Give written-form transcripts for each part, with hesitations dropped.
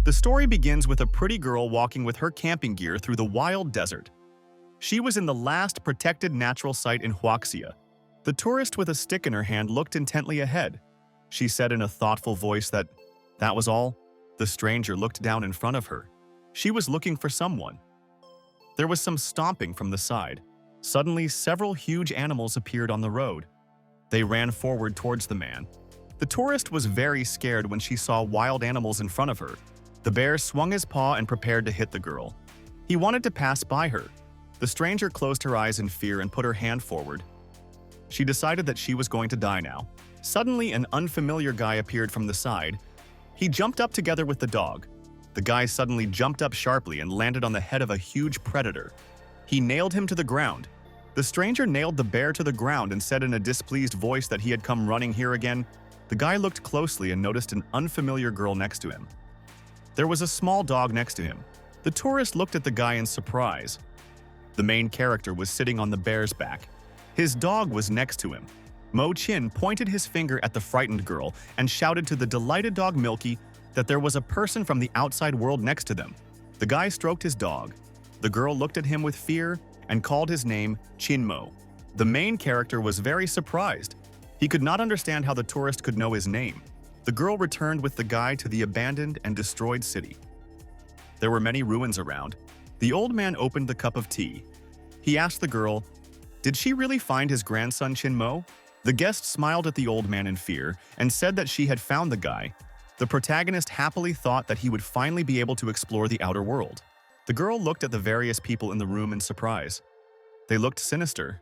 The story begins with a pretty girl walking with her camping gear through the wild desert. She was in the last protected natural site in Huaxia. The tourist with a stick in her hand looked intently ahead. She said in a thoughtful voice that was all. The stranger looked down in front of her. She was looking for someone. There was some stomping from the side. Suddenly, several huge animals appeared on the road. They ran forward towards the man. The tourist was very scared when she saw wild animals in front of her. The bear swung his paw and prepared to hit the girl. He wanted to pass by her. The stranger closed her eyes in fear and put her hand forward. She decided that she was going to die now. Suddenly, an unfamiliar guy appeared from the side. He jumped up together with the dog. The guy suddenly jumped up sharply and landed on the head of a huge predator. He nailed him to the ground. The stranger nailed the bear to the ground and said in a displeased voice that he had come running here again. The guy looked closely and noticed an unfamiliar girl next to him. There was a small dog next to him. The tourist looked at the guy in surprise. The main character was sitting on the bear's back. His dog was next to him. Mo Chin pointed his finger at the frightened girl and shouted to the delighted dog Milky that there was a person from the outside world next to them. The guy stroked his dog. The girl looked at him with fear and called his name Chin Mo. The main character was very surprised. He could not understand how the tourist could know his name. The girl returned with the guy to the abandoned and destroyed city. There were many ruins around. The old man opened the cup of tea. He asked the girl, "Did she really find his grandson Chin Mo?" The guest smiled at the old man in fear and said that she had found the guy. The protagonist happily thought that he would finally be able to explore the outer world. The girl looked at the various people in the room in surprise. They looked sinister.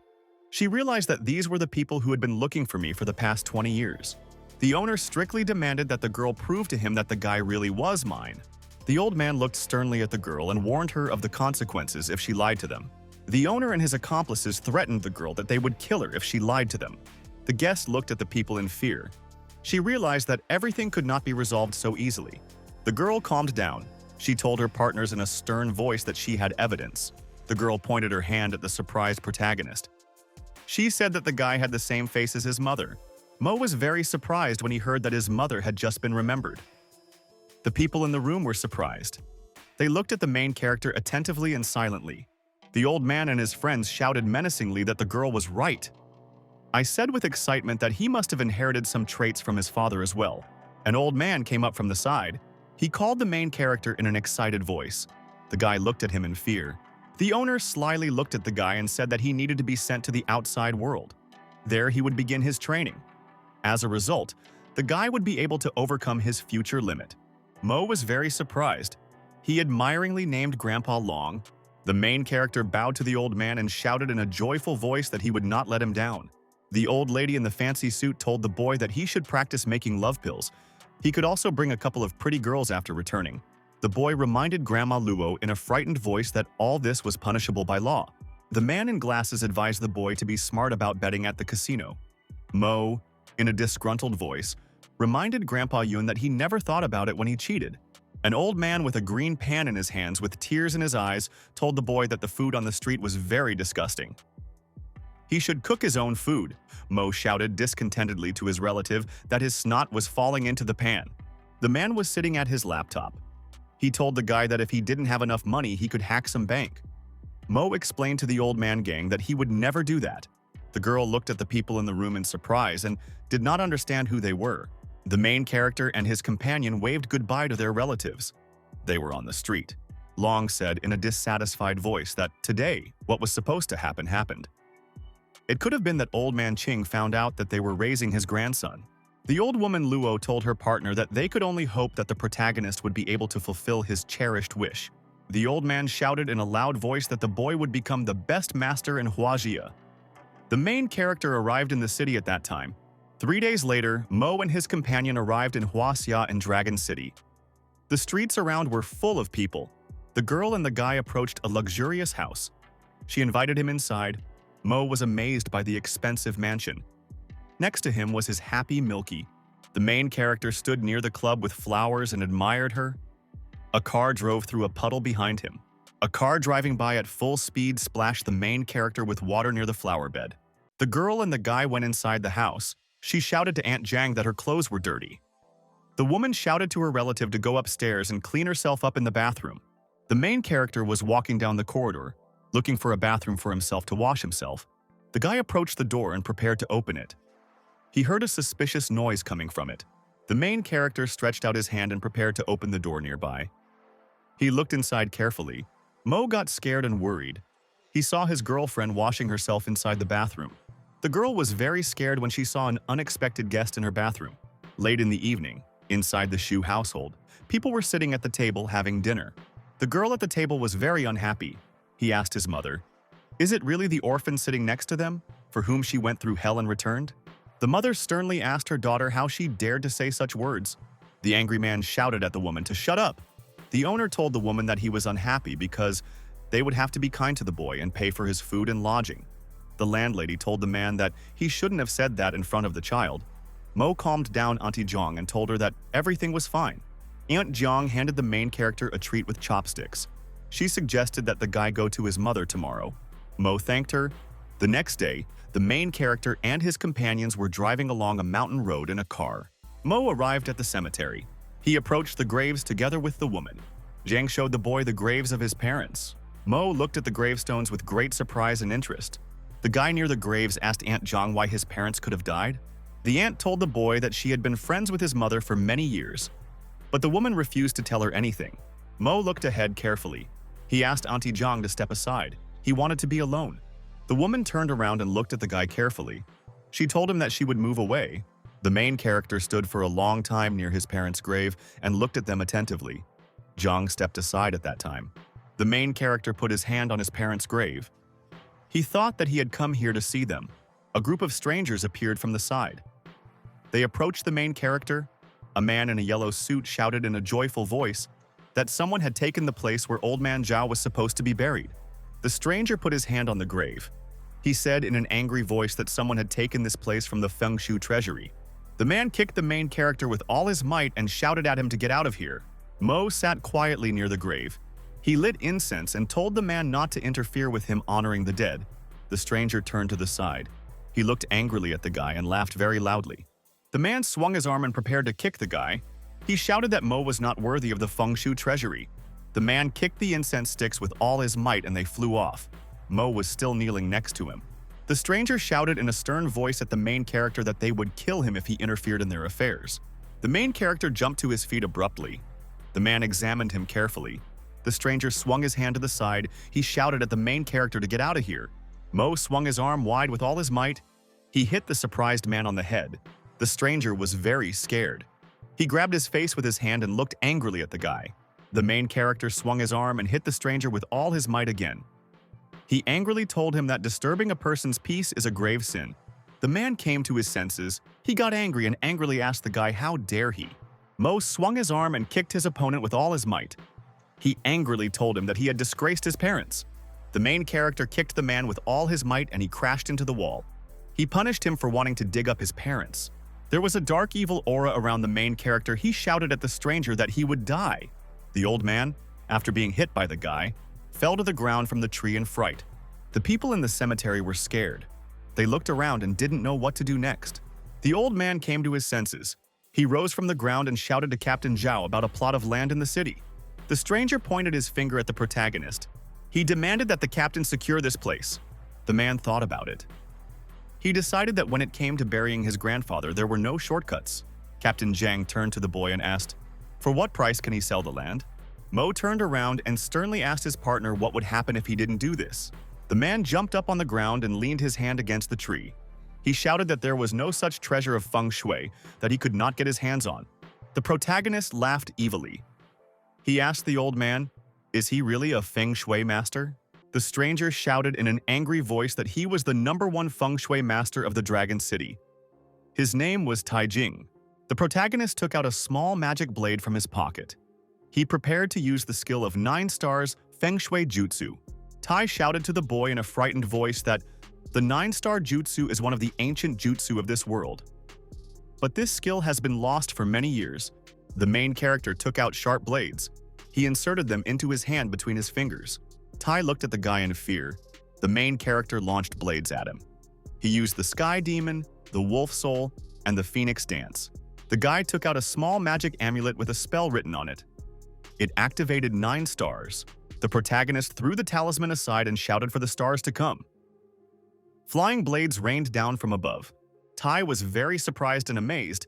She realized that these were the people who had been looking for me for the past 20 years. The owner strictly demanded that the girl prove to him that the guy really was mine. The old man looked sternly at the girl and warned her of the consequences if she lied to them. The owner and his accomplices threatened the girl that they would kill her if she lied to them. The guest looked at the people in fear. She realized that everything could not be resolved so easily. The girl calmed down. She told her partners in a stern voice that she had evidence. The girl pointed her hand at the surprised protagonist. She said that the guy had the same face as his mother. Mo was very surprised when he heard that his mother had just been remembered. The people in the room were surprised. They looked at the main character attentively and silently. The old man and his friends shouted menacingly that the girl was right. I said with excitement that he must have inherited some traits from his father as well. An old man came up from the side. He called the main character in an excited voice. The guy looked at him in fear. The owner slyly looked at the guy and said that he needed to be sent to the outside world. There he would begin his training. As a result, the guy would be able to overcome his future limit. Mo was very surprised. He admiringly named Grandpa Long. The main character bowed to the old man and shouted in a joyful voice that he would not let him down. The old lady in the fancy suit told the boy that he should practice making love pills. He could also bring a couple of pretty girls after returning. The boy reminded Grandma Luo in a frightened voice that all this was punishable by law. The man in glasses advised the boy to be smart about betting at the casino. Mo, in a disgruntled voice, reminded Grandpa Yun that he never thought about it when he cheated. An old man with a green pan in his hands with tears in his eyes told the boy that the food on the street was very disgusting. He should cook his own food. Mo shouted discontentedly to his relative that his snot was falling into the pan. The man was sitting at his laptop. He told the guy that if he didn't have enough money, he could hack some bank. Mo explained to the old man gang that he would never do that. The girl looked at the people in the room in surprise and did not understand who they were. The main character and his companion waved goodbye to their relatives. They were on the street. Long said in a dissatisfied voice that today, what was supposed to happen happened. It could have been that old man Ching found out that they were raising his grandson. The old woman Luo told her partner that they could only hope that the protagonist would be able to fulfill his cherished wish. The old man shouted in a loud voice that the boy would become the best master in Huajia. The main character arrived in the city at that time. 3 days later, Mo and his companion arrived in Huaxia and Dragon City. The streets around were full of people. The girl and the guy approached a luxurious house. She invited him inside. Mo was amazed by the expensive mansion. Next to him was his happy Milky. The main character stood near the club with flowers and admired her. A car drove through a puddle behind him. A car driving by at full speed splashed the main character with water near the flower bed. The girl and the guy went inside the house. She shouted to Aunt Jang that her clothes were dirty. The woman shouted to her relative to go upstairs and clean herself up in the bathroom. The main character was walking down the corridor, looking for a bathroom for himself to wash himself. The guy approached the door and prepared to open it. He heard a suspicious noise coming from it. The main character stretched out his hand and prepared to open the door nearby. He looked inside carefully. Mo got scared and worried. He saw his girlfriend washing herself inside the bathroom. The girl was very scared when she saw an unexpected guest in her bathroom. Late in the evening, inside the Shu household, people were sitting at the table having dinner. The girl at the table was very unhappy. He asked his mother, "Is it really the orphan sitting next to them, for whom she went through hell and returned?" The mother sternly asked her daughter how she dared to say such words. The angry man shouted at the woman to shut up. The owner told the woman that he was unhappy because they would have to be kind to the boy and pay for his food and lodging. The landlady told the man that he shouldn't have said that in front of the child. Mo calmed down Auntie Jiang and told her that everything was fine. Aunt Jiang handed the main character a treat with chopsticks. She suggested that the guy go to his mother tomorrow. Mo thanked her. The next day, the main character and his companions were driving along a mountain road in a car. Mo arrived at the cemetery. He approached the graves together with the woman. Jiang showed the boy the graves of his parents. Mo looked at the gravestones with great surprise and interest. The guy near the graves asked Aunt Jiang why his parents could have died. The aunt told the boy that she had been friends with his mother for many years, but the woman refused to tell her anything. Mo looked ahead carefully. He asked Auntie Jiang to step aside. He wanted to be alone. The woman turned around and looked at the guy carefully. She told him that she would move away. The main character stood for a long time near his parents' grave and looked at them attentively. Jiang stepped aside at that time. The main character put his hand on his parents' grave. He thought that he had come here to see them. A group of strangers appeared from the side. They approached the main character. A man in a yellow suit shouted in a joyful voice that someone had taken the place where Old Man Zhao was supposed to be buried. The stranger put his hand on the grave. He said in an angry voice that someone had taken this place from the Feng Shui treasury. The man kicked the main character with all his might and shouted at him to get out of here. Mo sat quietly near the grave. He lit incense and told the man not to interfere with him honoring the dead. The stranger turned to the side. He looked angrily at the guy and laughed very loudly. The man swung his arm and prepared to kick the guy. He shouted that Mo was not worthy of the Feng Shui treasury. The man kicked the incense sticks with all his might and they flew off. Mo was still kneeling next to him. The stranger shouted in a stern voice at the main character that they would kill him if he interfered in their affairs. The main character jumped to his feet abruptly. The man examined him carefully. The stranger swung his hand to the side. He shouted at the main character to get out of here. Mo swung his arm wide with all his might. He hit the surprised man on the head. The stranger was very scared. He grabbed his face with his hand and looked angrily at the guy. The main character swung his arm and hit the stranger with all his might again. He angrily told him that disturbing a person's peace is a grave sin. The man came to his senses. He got angry and angrily asked the guy how dare he. Mo swung his arm and kicked his opponent with all his might. He angrily told him that he had disgraced his parents. The main character kicked the man with all his might and he crashed into the wall. He punished him for wanting to dig up his parents. There was a dark evil aura around the main character. He shouted at the stranger that he would die. The old man, after being hit by the guy, fell to the ground from the tree in fright. The people in the cemetery were scared. They looked around and didn't know what to do next. The old man came to his senses. He rose from the ground and shouted to Captain Zhao about a plot of land in the city. The stranger pointed his finger at the protagonist. He demanded that the captain secure this place. The man thought about it. He decided that when it came to burying his grandfather, there were no shortcuts. Captain Zhang turned to the boy and asked, "For what price can he sell the land?" Mo turned around and sternly asked his partner what would happen if he didn't do this. The man jumped up on the ground and leaned his hand against the tree. He shouted that there was no such treasure of feng shui that he could not get his hands on. The protagonist laughed evilly. He asked the old man, "Is he really a feng shui master?" The stranger shouted in an angry voice that he was the #1 feng shui master of the Dragon City. His name was Tai Jing. The protagonist took out a small magic blade from his pocket. He prepared to use the skill of 9 stars feng shui jutsu. Tai shouted to the boy in a frightened voice that the 9-star jutsu is one of the ancient jutsu of this world. But this skill has been lost for many years. The main character took out sharp blades. He inserted them into his hand between his fingers. Tai looked at the guy in fear. The main character launched blades at him. He used the Sky Demon, the Wolf Soul, and the Phoenix Dance. The guy took out a small magic amulet with a spell written on it. It activated 9 stars. The protagonist threw the talisman aside and shouted for the stars to come. Flying blades rained down from above. Tai was very surprised and amazed.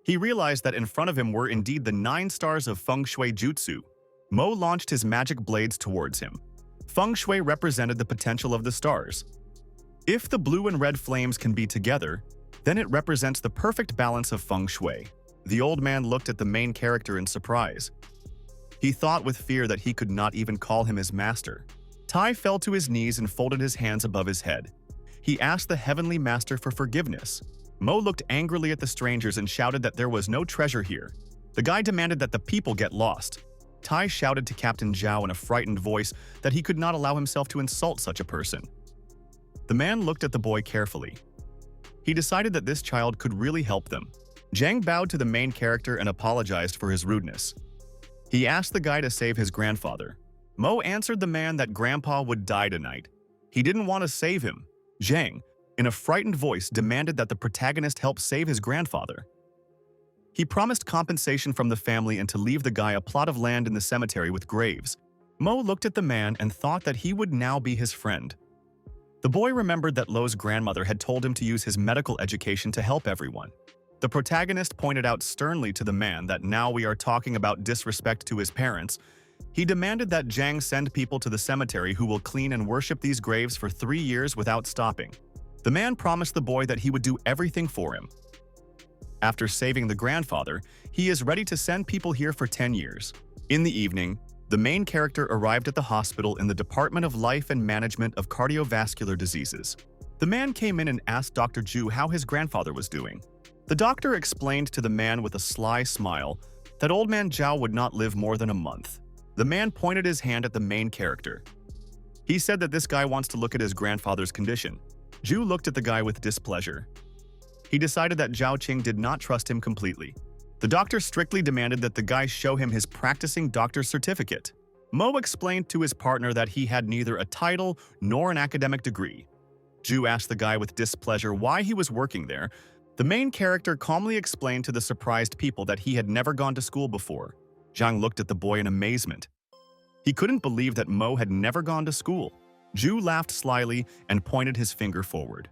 He realized that in front of him were indeed the 9 stars of Feng Shui Jutsu. Mo launched his magic blades towards him. Feng Shui represented the potential of the stars. If the blue and red flames can be together, then it represents the perfect balance of Feng Shui. The old man looked at the main character in surprise. He thought with fear that he could not even call him his master. Tai fell to his knees and folded his hands above his head. He asked the heavenly master for forgiveness. Mo looked angrily at the strangers and shouted that there was no treasure here. The guy demanded that the people get lost. Tai shouted to Captain Zhao in a frightened voice that he could not allow himself to insult such a person. The man looked at the boy carefully. He decided that this child could really help them. Zhang bowed to the main character and apologized for his rudeness. He asked the guy to save his grandfather. Mo answered the man that Grandpa would die tonight. He didn't want to save him. Zhang, in a frightened voice, demanded that the protagonist help save his grandfather. He promised compensation from the family and to leave the guy a plot of land in the cemetery with graves. Mo looked at the man and thought that he would now be his friend. The boy remembered that Lo's grandmother had told him to use his medical education to help everyone. The protagonist pointed out sternly to the man that now we are talking about disrespect to his parents. He demanded that Zhang send people to the cemetery who will clean and worship these graves for 3 years without stopping. The man promised the boy that he would do everything for him. After saving the grandfather, he is ready to send people here for 10 years. In the evening, the main character arrived at the hospital in the Department of Life and Management of Cardiovascular Diseases. The man came in and asked Dr. Zhu how his grandfather was doing. The doctor explained to the man with a sly smile that old man Zhao would not live more than a month. The man pointed his hand at the main character. He said that this guy wants to look at his grandfather's condition. Zhu looked at the guy with displeasure. He decided that Zhao Qing did not trust him completely. The doctor strictly demanded that the guy show him his practicing doctor's certificate. Mo explained to his partner that he had neither a title nor an academic degree. Zhu asked the guy with displeasure why he was working there. The main character calmly explained to the surprised people that he had never gone to school before. Zhang looked at the boy in amazement. He couldn't believe that Mo had never gone to school. Zhu laughed slyly and pointed his finger forward.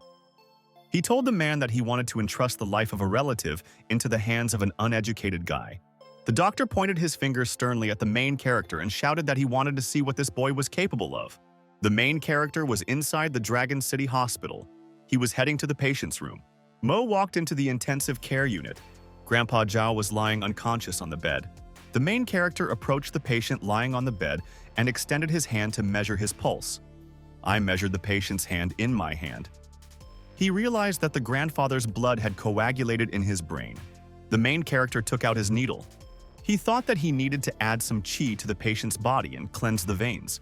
He told the man that he wanted to entrust the life of a relative into the hands of an uneducated guy. The doctor pointed his finger sternly at the main character and shouted that he wanted to see what this boy was capable of. The main character was inside the Dragon City Hospital. He was heading to the patient's room. Mo walked into the intensive care unit. Grandpa Zhao was lying unconscious on the bed. The main character approached the patient lying on the bed and extended his hand to measure his pulse. I measured the patient's hand in my hand. He realized that the grandfather's blood had coagulated in his brain. The main character took out his needle. He thought that he needed to add some qi to the patient's body and cleanse the veins.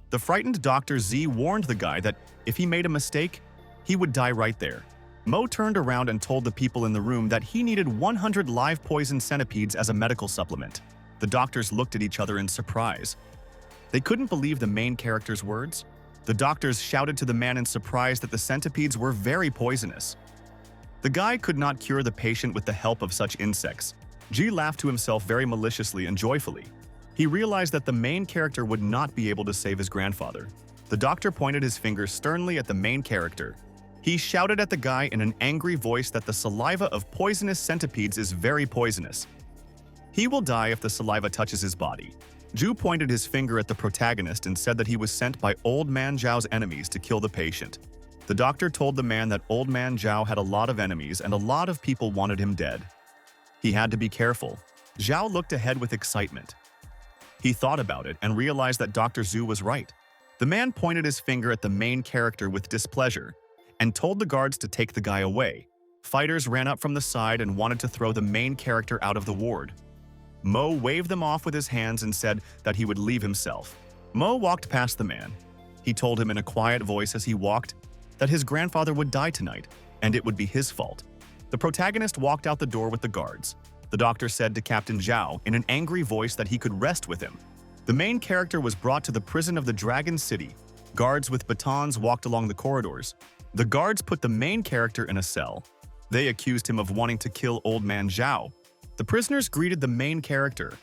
The frightened Dr. Z warned the guy that if he made a mistake, he would die right there. Mo turned around and told the people in the room that he needed 100 live poison centipedes as a medical supplement. The doctors looked at each other in surprise. They couldn't believe the main character's words. The doctors shouted to the man in surprise that the centipedes were very poisonous. The guy could not cure the patient with the help of such insects. Ji laughed to himself very maliciously and joyfully. He realized that the main character would not be able to save his grandfather. The doctor pointed his finger sternly at the main character. He shouted at the guy in an angry voice that the saliva of poisonous centipedes is very poisonous. He will die if the saliva touches his body. Zhu pointed his finger at the protagonist and said that he was sent by Old Man Zhao's enemies to kill the patient. The doctor told the man that Old Man Zhao had a lot of enemies and a lot of people wanted him dead. He had to be careful. Zhao looked ahead with excitement. He thought about it and realized that Dr. Zhu was right. The man pointed his finger at the main character with displeasure and told the guards to take the guy away. Fighters ran up from the side and wanted to throw the main character out of the ward. Mo waved them off with his hands and said that he would leave himself. Mo walked past the man. He told him in a quiet voice as he walked that his grandfather would die tonight, and it would be his fault. The protagonist walked out the door with the guards. The doctor said to Captain Zhao in an angry voice that he could rest with him. The main character was brought to the prison of the Dragon City. Guards with batons walked along the corridors. The guards put the main character in a cell. They accused him of wanting to kill old man Zhao. The prisoners greeted the main character.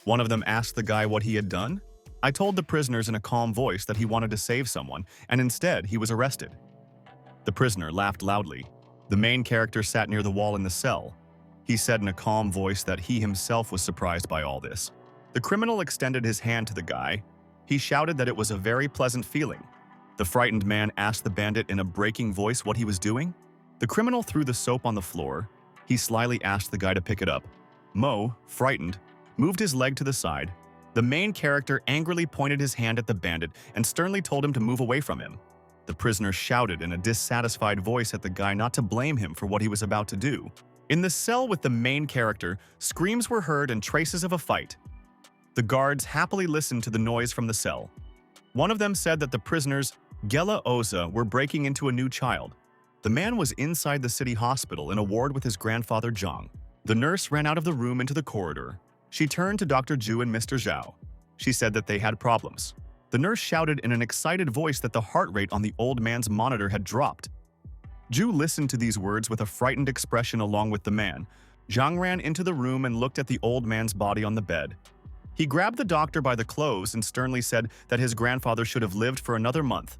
One of them asked the guy what he had done. I told the prisoners in a calm voice that he wanted to save someone, and instead he was arrested. The prisoner laughed loudly. The main character sat near the wall in the cell. He said in a calm voice that he himself was surprised by all this. The criminal extended his hand to the guy. He shouted that it was a very pleasant feeling. The frightened man asked the bandit in a breaking voice what he was doing. The criminal threw the soap on the floor. He slyly asked the guy to pick it up. Mo, frightened, moved his leg to the side. The main character angrily pointed his hand at the bandit and sternly told him to move away from him. The prisoner shouted in a dissatisfied voice at the guy not to blame him for what he was about to do. In the cell with the main character, screams were heard and traces of a fight. The guards happily listened to the noise from the cell. One of them said that the prisoners, Gela Oza, were breaking into a new child. The man was inside the city hospital in a ward with his grandfather Zhang. The nurse ran out of the room into the corridor. She turned to Dr. Zhu and Mr. Zhao. She said that they had problems. The nurse shouted in an excited voice that the heart rate on the old man's monitor had dropped. Zhu listened to these words with a frightened expression along with the man. Zhang ran into the room and looked at the old man's body on the bed. He grabbed the doctor by the clothes and sternly said that his grandfather should have lived for another month.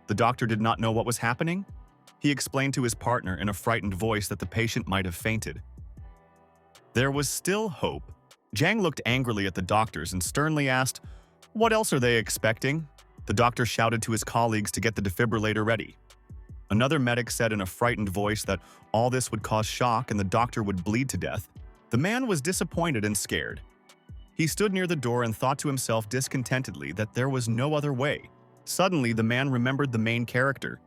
The doctor did not know what was happening. He explained to his partner in a frightened voice that the patient might have fainted. There was still hope. Zhang looked angrily at the doctors and sternly asked, "What else are they expecting?" The doctor shouted to his colleagues to get the defibrillator ready. Another medic said in a frightened voice that all this would cause shock and the doctor would bleed to death. The man was disappointed and scared. He stood near the door and thought to himself discontentedly that there was no other way. Suddenly, the man remembered the main character.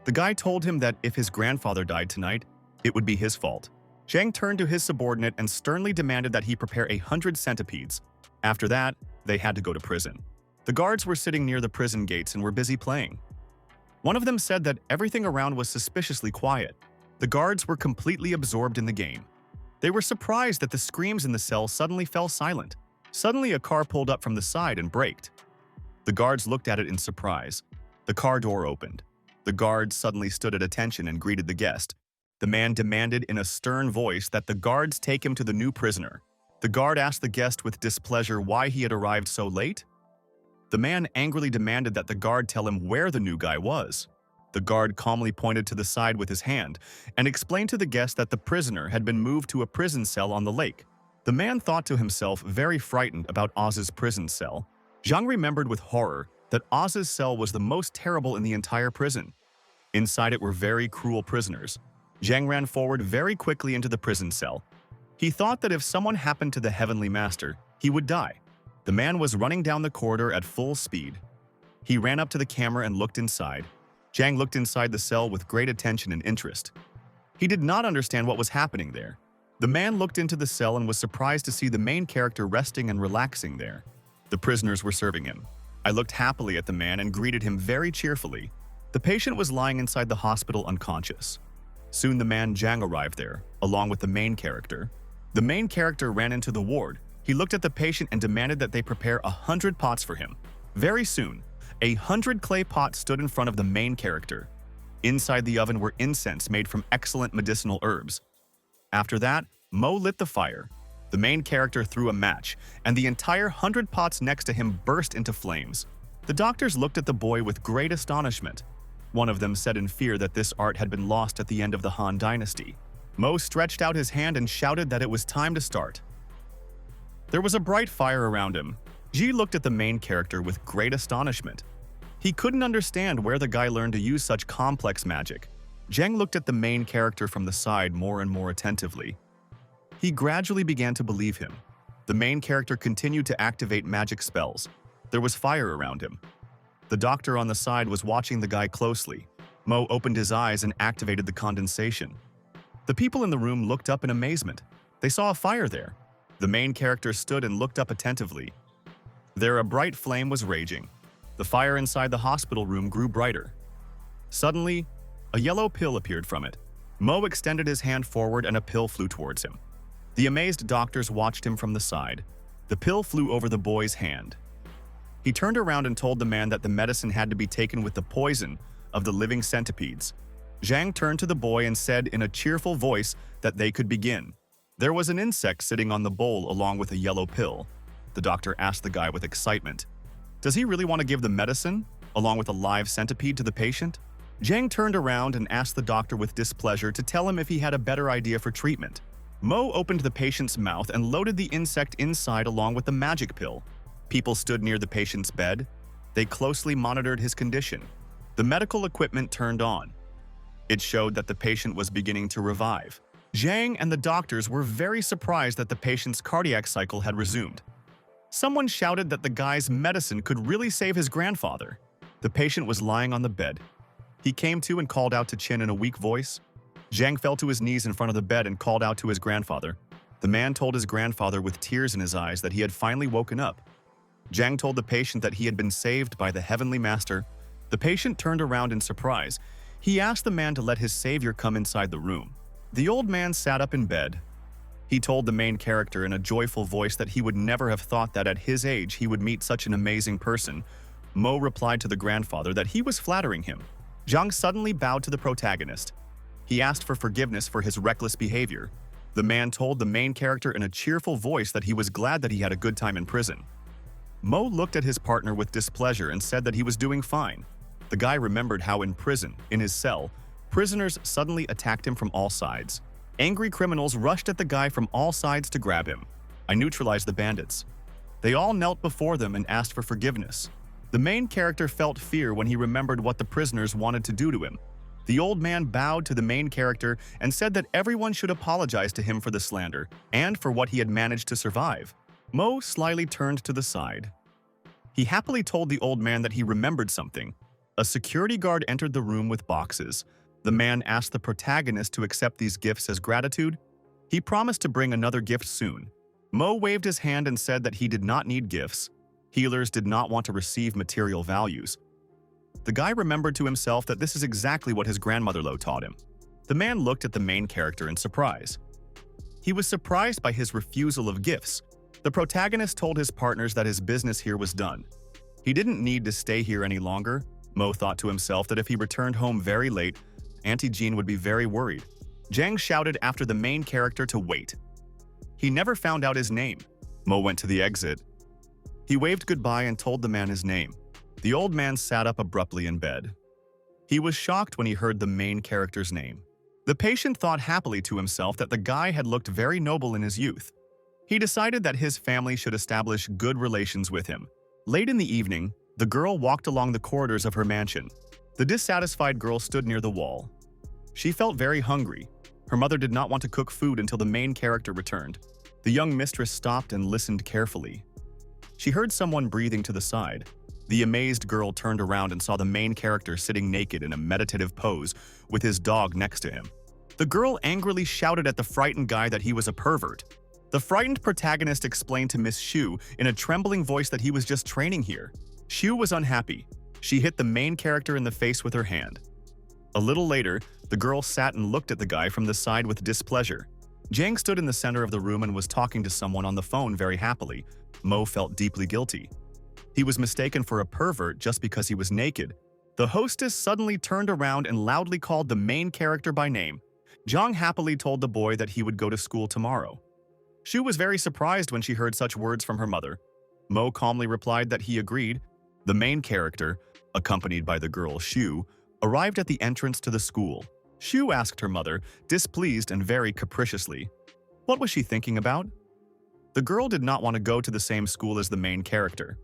The guy told him that if his grandfather died tonight, it would be his fault. Zhang turned to his subordinate and sternly demanded that he prepare 100 centipedes. After that, they had to go to prison. The guards were sitting near the prison gates and were busy playing. One of them said that everything around was suspiciously quiet. The guards were completely absorbed in the game. They were surprised that the screams in the cell suddenly fell silent. Suddenly, a car pulled up from the side and braked. The guards looked at it in surprise. The car door opened. The guards suddenly stood at attention and greeted the guest. The man demanded in a stern voice that the guards take him to the new prisoner. The guard asked the guest with displeasure why he had arrived so late. The man angrily demanded that the guard tell him where the new guy was. The guard calmly pointed to the side with his hand and explained to the guest that the prisoner had been moved to a prison cell on the lake. The man thought to himself, very frightened about Oz's prison cell. Zhang remembered with horror that Oz's cell was the most terrible in the entire prison. Inside it were very cruel prisoners. Zhang ran forward very quickly into the prison cell. He thought that if someone happened to the Heavenly Master, he would die. The man was running down the corridor at full speed. He ran up to the camera and looked inside. Zhang looked inside the cell with great attention and interest. He did not understand what was happening there. The man looked into the cell and was surprised to see the main character resting and relaxing there. The prisoners were serving him. I looked happily at the man and greeted him very cheerfully. The patient was lying inside the hospital unconscious. Soon the man Zhang arrived there, along with the main character. The main character ran into the ward. He looked at the patient and demanded that they prepare 100 pots for him. Very soon, 100 clay pots stood in front of the main character. Inside the oven were incense made from excellent medicinal herbs. After that, Mo lit the fire. The main character threw a match, and the entire 100 pots next to him burst into flames. The doctors looked at the boy with great astonishment. One of them said in fear that this art had been lost at the end of the Han Dynasty. Mo stretched out his hand and shouted that it was time to start. There was a bright fire around him. Ji looked at the main character with great astonishment. He couldn't understand where the guy learned to use such complex magic. Zhang looked at the main character from the side more and more attentively. He gradually began to believe him. The main character continued to activate magic spells. There was fire around him. The doctor on the side was watching the guy closely. Mo opened his eyes and activated the condensation. The people in the room looked up in amazement. They saw a fire there. The main character stood and looked up attentively. There a bright flame was raging. The fire inside the hospital room grew brighter. Suddenly, a yellow pill appeared from it. Mo extended his hand forward and a pill flew towards him. The amazed doctors watched him from the side. The pill flew over the boy's hand. He turned around and told the man that the medicine had to be taken with the poison of the living centipedes. Zhang turned to the boy and said in a cheerful voice that they could begin. There was an insect sitting on the bowl along with a yellow pill. The doctor asked the guy with excitement. Does he really want to give the medicine, along with a live centipede, to the patient? Zhang turned around and asked the doctor with displeasure to tell him if he had a better idea for treatment. Mo opened the patient's mouth and loaded the insect inside along with the magic pill. People stood near the patient's bed. They closely monitored his condition. The medical equipment turned on. It showed that the patient was beginning to revive. Zhang and the doctors were very surprised that the patient's cardiac cycle had resumed. Someone shouted that the guy's medicine could really save his grandfather. The patient was lying on the bed. He came to and called out to Qin in a weak voice. Zhang fell to his knees in front of the bed and called out to his grandfather. The man told his grandfather with tears in his eyes that he had finally woken up. Zhang told the patient that he had been saved by the Heavenly Master. The patient turned around in surprise. He asked the man to let his savior come inside the room. The old man sat up in bed. He told the main character in a joyful voice that he would never have thought that at his age he would meet such an amazing person. Mo replied to the grandfather that he was flattering him. Zhang suddenly bowed to the protagonist. He asked for forgiveness for his reckless behavior. The man told the main character in a cheerful voice that he was glad that he had a good time in prison. Mo looked at his partner with displeasure and said that he was doing fine. The guy remembered how in prison, in his cell, prisoners suddenly attacked him from all sides. Angry criminals rushed at the guy from all sides to grab him. I neutralized the bandits. They all knelt before them and asked for forgiveness. The main character felt fear when he remembered what the prisoners wanted to do to him. The old man bowed to the main character and said that everyone should apologize to him for the slander and for what he had managed to survive. Mo slyly turned to the side. He happily told the old man that he remembered something. A security guard entered the room with boxes. The man asked the protagonist to accept these gifts as gratitude. He promised to bring another gift soon. Mo waved his hand and said that he did not need gifts. Healers did not want to receive material values. The guy remembered to himself that this is exactly what his grandmother Lo taught him. The man looked at the main character in surprise. He was surprised by his refusal of gifts. The protagonist told his partners that his business here was done. He didn't need to stay here any longer. Mo thought to himself that if he returned home very late, Auntie Jean would be very worried. Zhang shouted after the main character to wait. He never found out his name. Mo went to the exit. He waved goodbye and told the man his name. The old man sat up abruptly in bed. He was shocked when he heard the main character's name. The patient thought happily to himself that the guy had looked very noble in his youth. He decided that his family should establish good relations with him. Late in the evening, the girl walked along the corridors of her mansion. The dissatisfied girl stood near the wall. She felt very hungry. Her mother did not want to cook food until the main character returned. The young mistress stopped and listened carefully. She heard someone breathing to the side. The amazed girl turned around and saw the main character sitting naked in a meditative pose with his dog next to him. The girl angrily shouted at the frightened guy that he was a pervert. The frightened protagonist explained to Miss Xu in a trembling voice that he was just training here. Xu was unhappy. She hit the main character in the face with her hand. A little later, the girl sat and looked at the guy from the side with displeasure. Zhang stood in the center of the room and was talking to someone on the phone very happily. Mo felt deeply guilty. He was mistaken for a pervert just because he was naked. The hostess suddenly turned around and loudly called the main character by name. Zhang happily told the boy that he would go to school tomorrow. Xu was very surprised when she heard such words from her mother. Mo calmly replied that he agreed. The main character, accompanied by the girl Xu, arrived at the entrance to the school. Xu asked her mother, displeased and very capriciously. What was she thinking about? The girl did not want to go to the same school as the main character.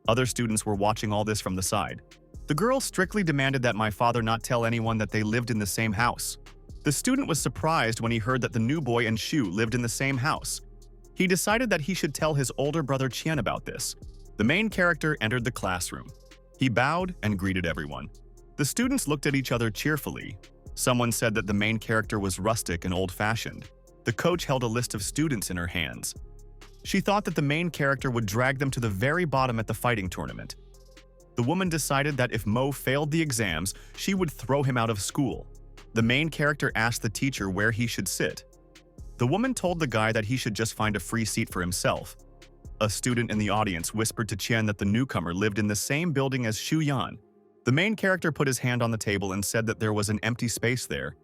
Other students were watching all this from the side. The girl strictly demanded that my father not tell anyone that they lived in the same house. The student was surprised when he heard that the new boy and Xu lived in the same house. He decided that he should tell his older brother Qian about this. The main character entered the classroom. He bowed and greeted everyone. The students looked at each other cheerfully. Someone said that the main character was rustic and old-fashioned. The coach held a list of students in her hands. She thought that the main character would drag them to the very bottom at the fighting tournament. The woman decided that if Mo failed the exams, she would throw him out of school. The main character asked the teacher where he should sit. The woman told the guy that he should just find a free seat for himself. A student in the audience whispered to Qian that the newcomer lived in the same building as Xu Yan. The main character put his hand on the table and said that there was an empty space there.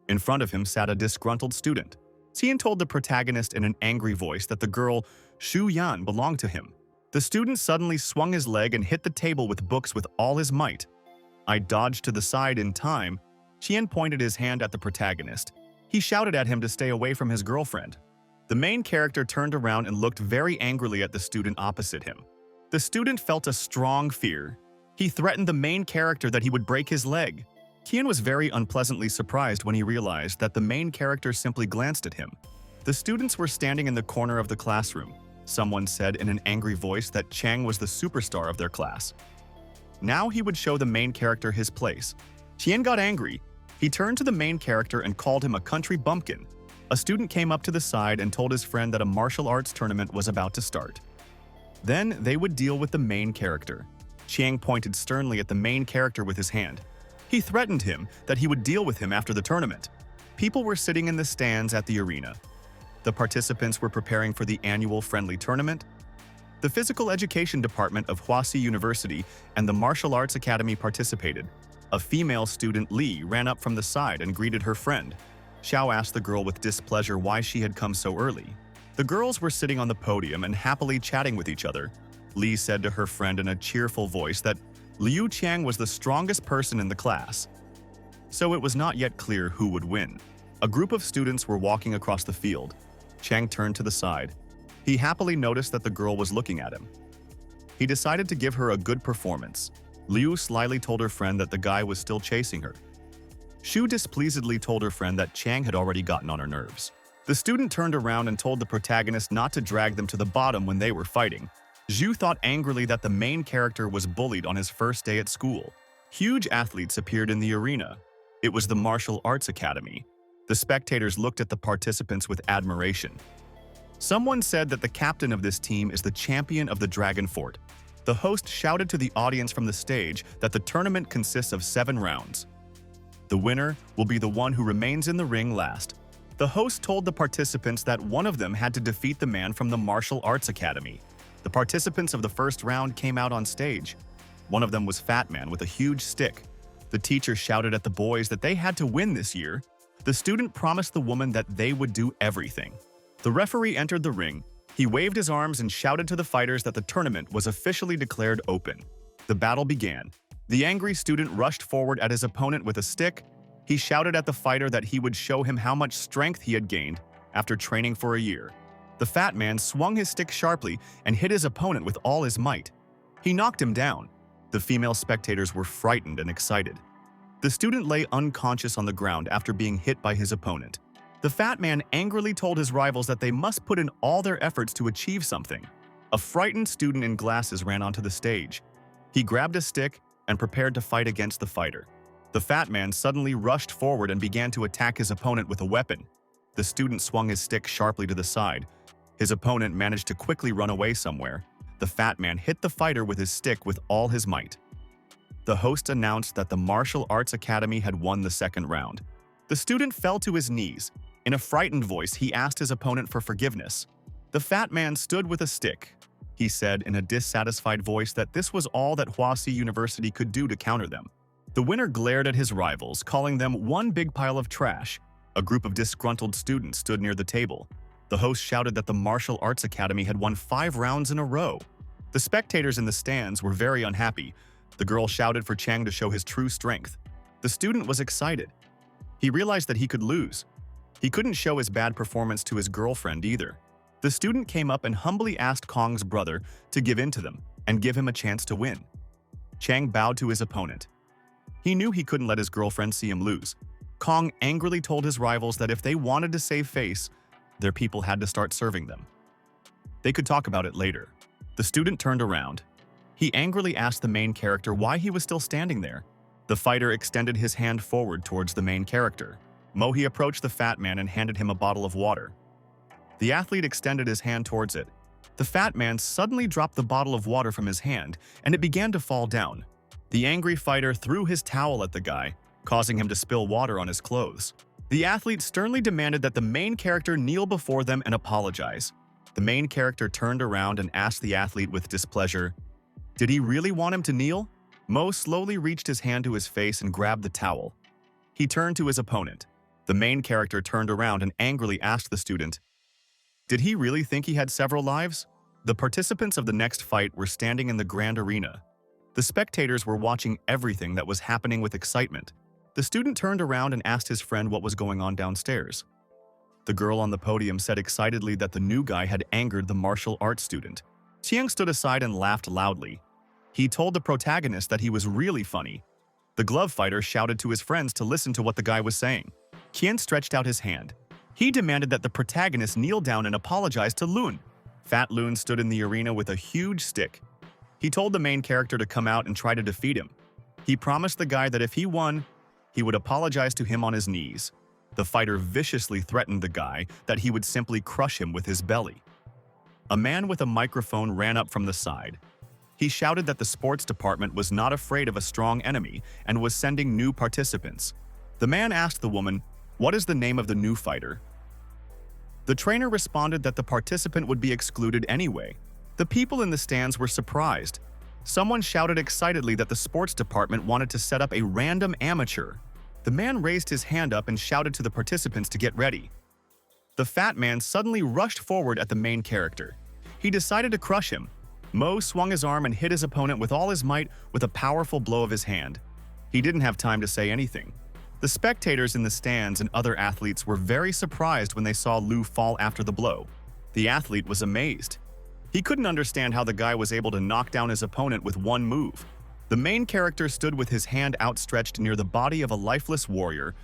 In front of him sat a disgruntled student. Tian told the protagonist in an angry voice that the girl, Shu Yan, belonged to him. The student suddenly swung his leg and hit the table with books with all his might. I dodged to the side in time. Tian pointed his hand at the protagonist. He shouted at him to stay away from his girlfriend. The main character turned around and looked very angrily at the student opposite him. The student felt a strong fear. He threatened the main character that he would break his leg. Tian was very unpleasantly surprised when he realized that the main character simply glanced at him. The students were standing in the corner of the classroom. Someone said in an angry voice that Chang was the superstar of their class. Now he would show the main character his place. Tian got angry. He turned to the main character and called him a country bumpkin. A student came up to the side and told his friend that a martial arts tournament was about to start. Then they would deal with the main character. Chiang pointed sternly at the main character with his hand. He threatened him that he would deal with him after the tournament. People were sitting in the stands at the arena. The participants were preparing for the annual friendly tournament. The Physical Education Department of Huasi University and the Martial Arts Academy participated. A female student, Li, ran up from the side and greeted her friend. Xiao asked the girl with displeasure why she had come so early. The girls were sitting on the podium and happily chatting with each other. Li said to her friend in a cheerful voice that Liu Qiang was the strongest person in the class. So it was not yet clear who would win. A group of students were walking across the field. Qiang turned to the side. He happily noticed that the girl was looking at him. He decided to give her a good performance. Liu slyly told her friend that the guy was still chasing her. Shu displeasedly told her friend that Chang had already gotten on her nerves. The student turned around and told the protagonist not to drag them to the bottom when they were fighting. Zhu thought angrily that the main character was bullied on his first day at school. Huge athletes appeared in the arena. It was the Martial Arts Academy. The spectators looked at the participants with admiration. Someone said that the captain of this team is the champion of the Dragon Fort. The host shouted to the audience from the stage that the tournament consists of 7 rounds. The winner will be the one who remains in the ring last. The host told the participants that one of them had to defeat the man from the Martial Arts Academy. The participants of the first round came out on stage. One of them was Fat Man with a huge stick. The teacher shouted at the boys that they had to win this year. The student promised the woman that they would do everything. The referee entered the ring. He waved his arms and shouted to the fighters that the tournament was officially declared open. The battle began. The angry student rushed forward at his opponent with a stick. He shouted at the fighter that he would show him how much strength he had gained after training for a year. The fat man swung his stick sharply and hit his opponent with all his might. He knocked him down. The female spectators were frightened and excited. The student lay unconscious on the ground after being hit by his opponent. The fat man angrily told his rivals that they must put in all their efforts to achieve something. A frightened student in glasses ran onto the stage. He grabbed a stick and prepared to fight against the fighter. The fat man suddenly rushed forward and began to attack his opponent with a weapon. The student swung his stick sharply to the side. His opponent managed to quickly run away somewhere. The fat man hit the fighter with his stick with all his might. The host announced that the Martial Arts Academy had won the second round. The student fell to his knees. In a frightened voice, he asked his opponent for forgiveness. The fat man stood with a stick. He said in a dissatisfied voice that this was all that Huasi University could do to counter them. The winner glared at his rivals, calling them one big pile of trash. A group of disgruntled students stood near the table. The host shouted that the Martial Arts Academy had won 5 rounds in a row. The spectators in the stands were very unhappy. The girl shouted for Chang to show his true strength. The student was excited. He realized that he could lose. He couldn't show his bad performance to his girlfriend either. The student came up and humbly asked Kong's brother to give in to them and give him a chance to win. Chang bowed to his opponent. He knew he couldn't let his girlfriend see him lose. Kong angrily told his rivals that if they wanted to save face, their people had to start serving them. They could talk about it later. The student turned around. He angrily asked the main character why he was still standing there. The fighter extended his hand forward towards the main character. Mohi approached the fat man and handed him a bottle of water. The athlete extended his hand towards it. The fat man suddenly dropped the bottle of water from his hand, and it began to fall down. The angry fighter threw his towel at the guy, causing him to spill water on his clothes. The athlete sternly demanded that the main character kneel before them and apologize. The main character turned around and asked the athlete with displeasure, "Did he really want him to kneel?" Mo slowly reached his hand to his face and grabbed the towel. He turned to his opponent. The main character turned around and angrily asked the student, "Did he really think he had several lives?" The participants of the next fight were standing in the grand arena. The spectators were watching everything that was happening with excitement. The student turned around and asked his friend what was going on downstairs. The girl on the podium said excitedly that the new guy had angered the martial arts student. Qiang stood aside and laughed loudly. He told the protagonist that he was really funny. The glove fighter shouted to his friends to listen to what the guy was saying. Qian stretched out his hand. He demanded that the protagonist kneel down and apologize to Lun. Fat Lun stood in the arena with a huge stick. He told the main character to come out and try to defeat him. He promised the guy that if he won, he would apologize to him on his knees. The fighter viciously threatened the guy that he would simply crush him with his belly. A man with a microphone ran up from the side. He shouted that the sports department was not afraid of a strong enemy and was sending new participants. The man asked the woman, "What is the name of the new fighter?" The trainer responded that the participant would be excluded anyway. The people in the stands were surprised. Someone shouted excitedly that the sports department wanted to set up a random amateur. The man raised his hand up and shouted to the participants to get ready. The fat man suddenly rushed forward at the main character. He decided to crush him. Mo swung his arm and hit his opponent with all his might with a powerful blow of his hand. He didn't have time to say anything. The spectators in the stands and other athletes were very surprised when they saw Lu fall after the blow. The athlete was amazed. He couldn't understand how the guy was able to knock down his opponent with one move. The main character stood with his hand outstretched near the body of a lifeless warrior.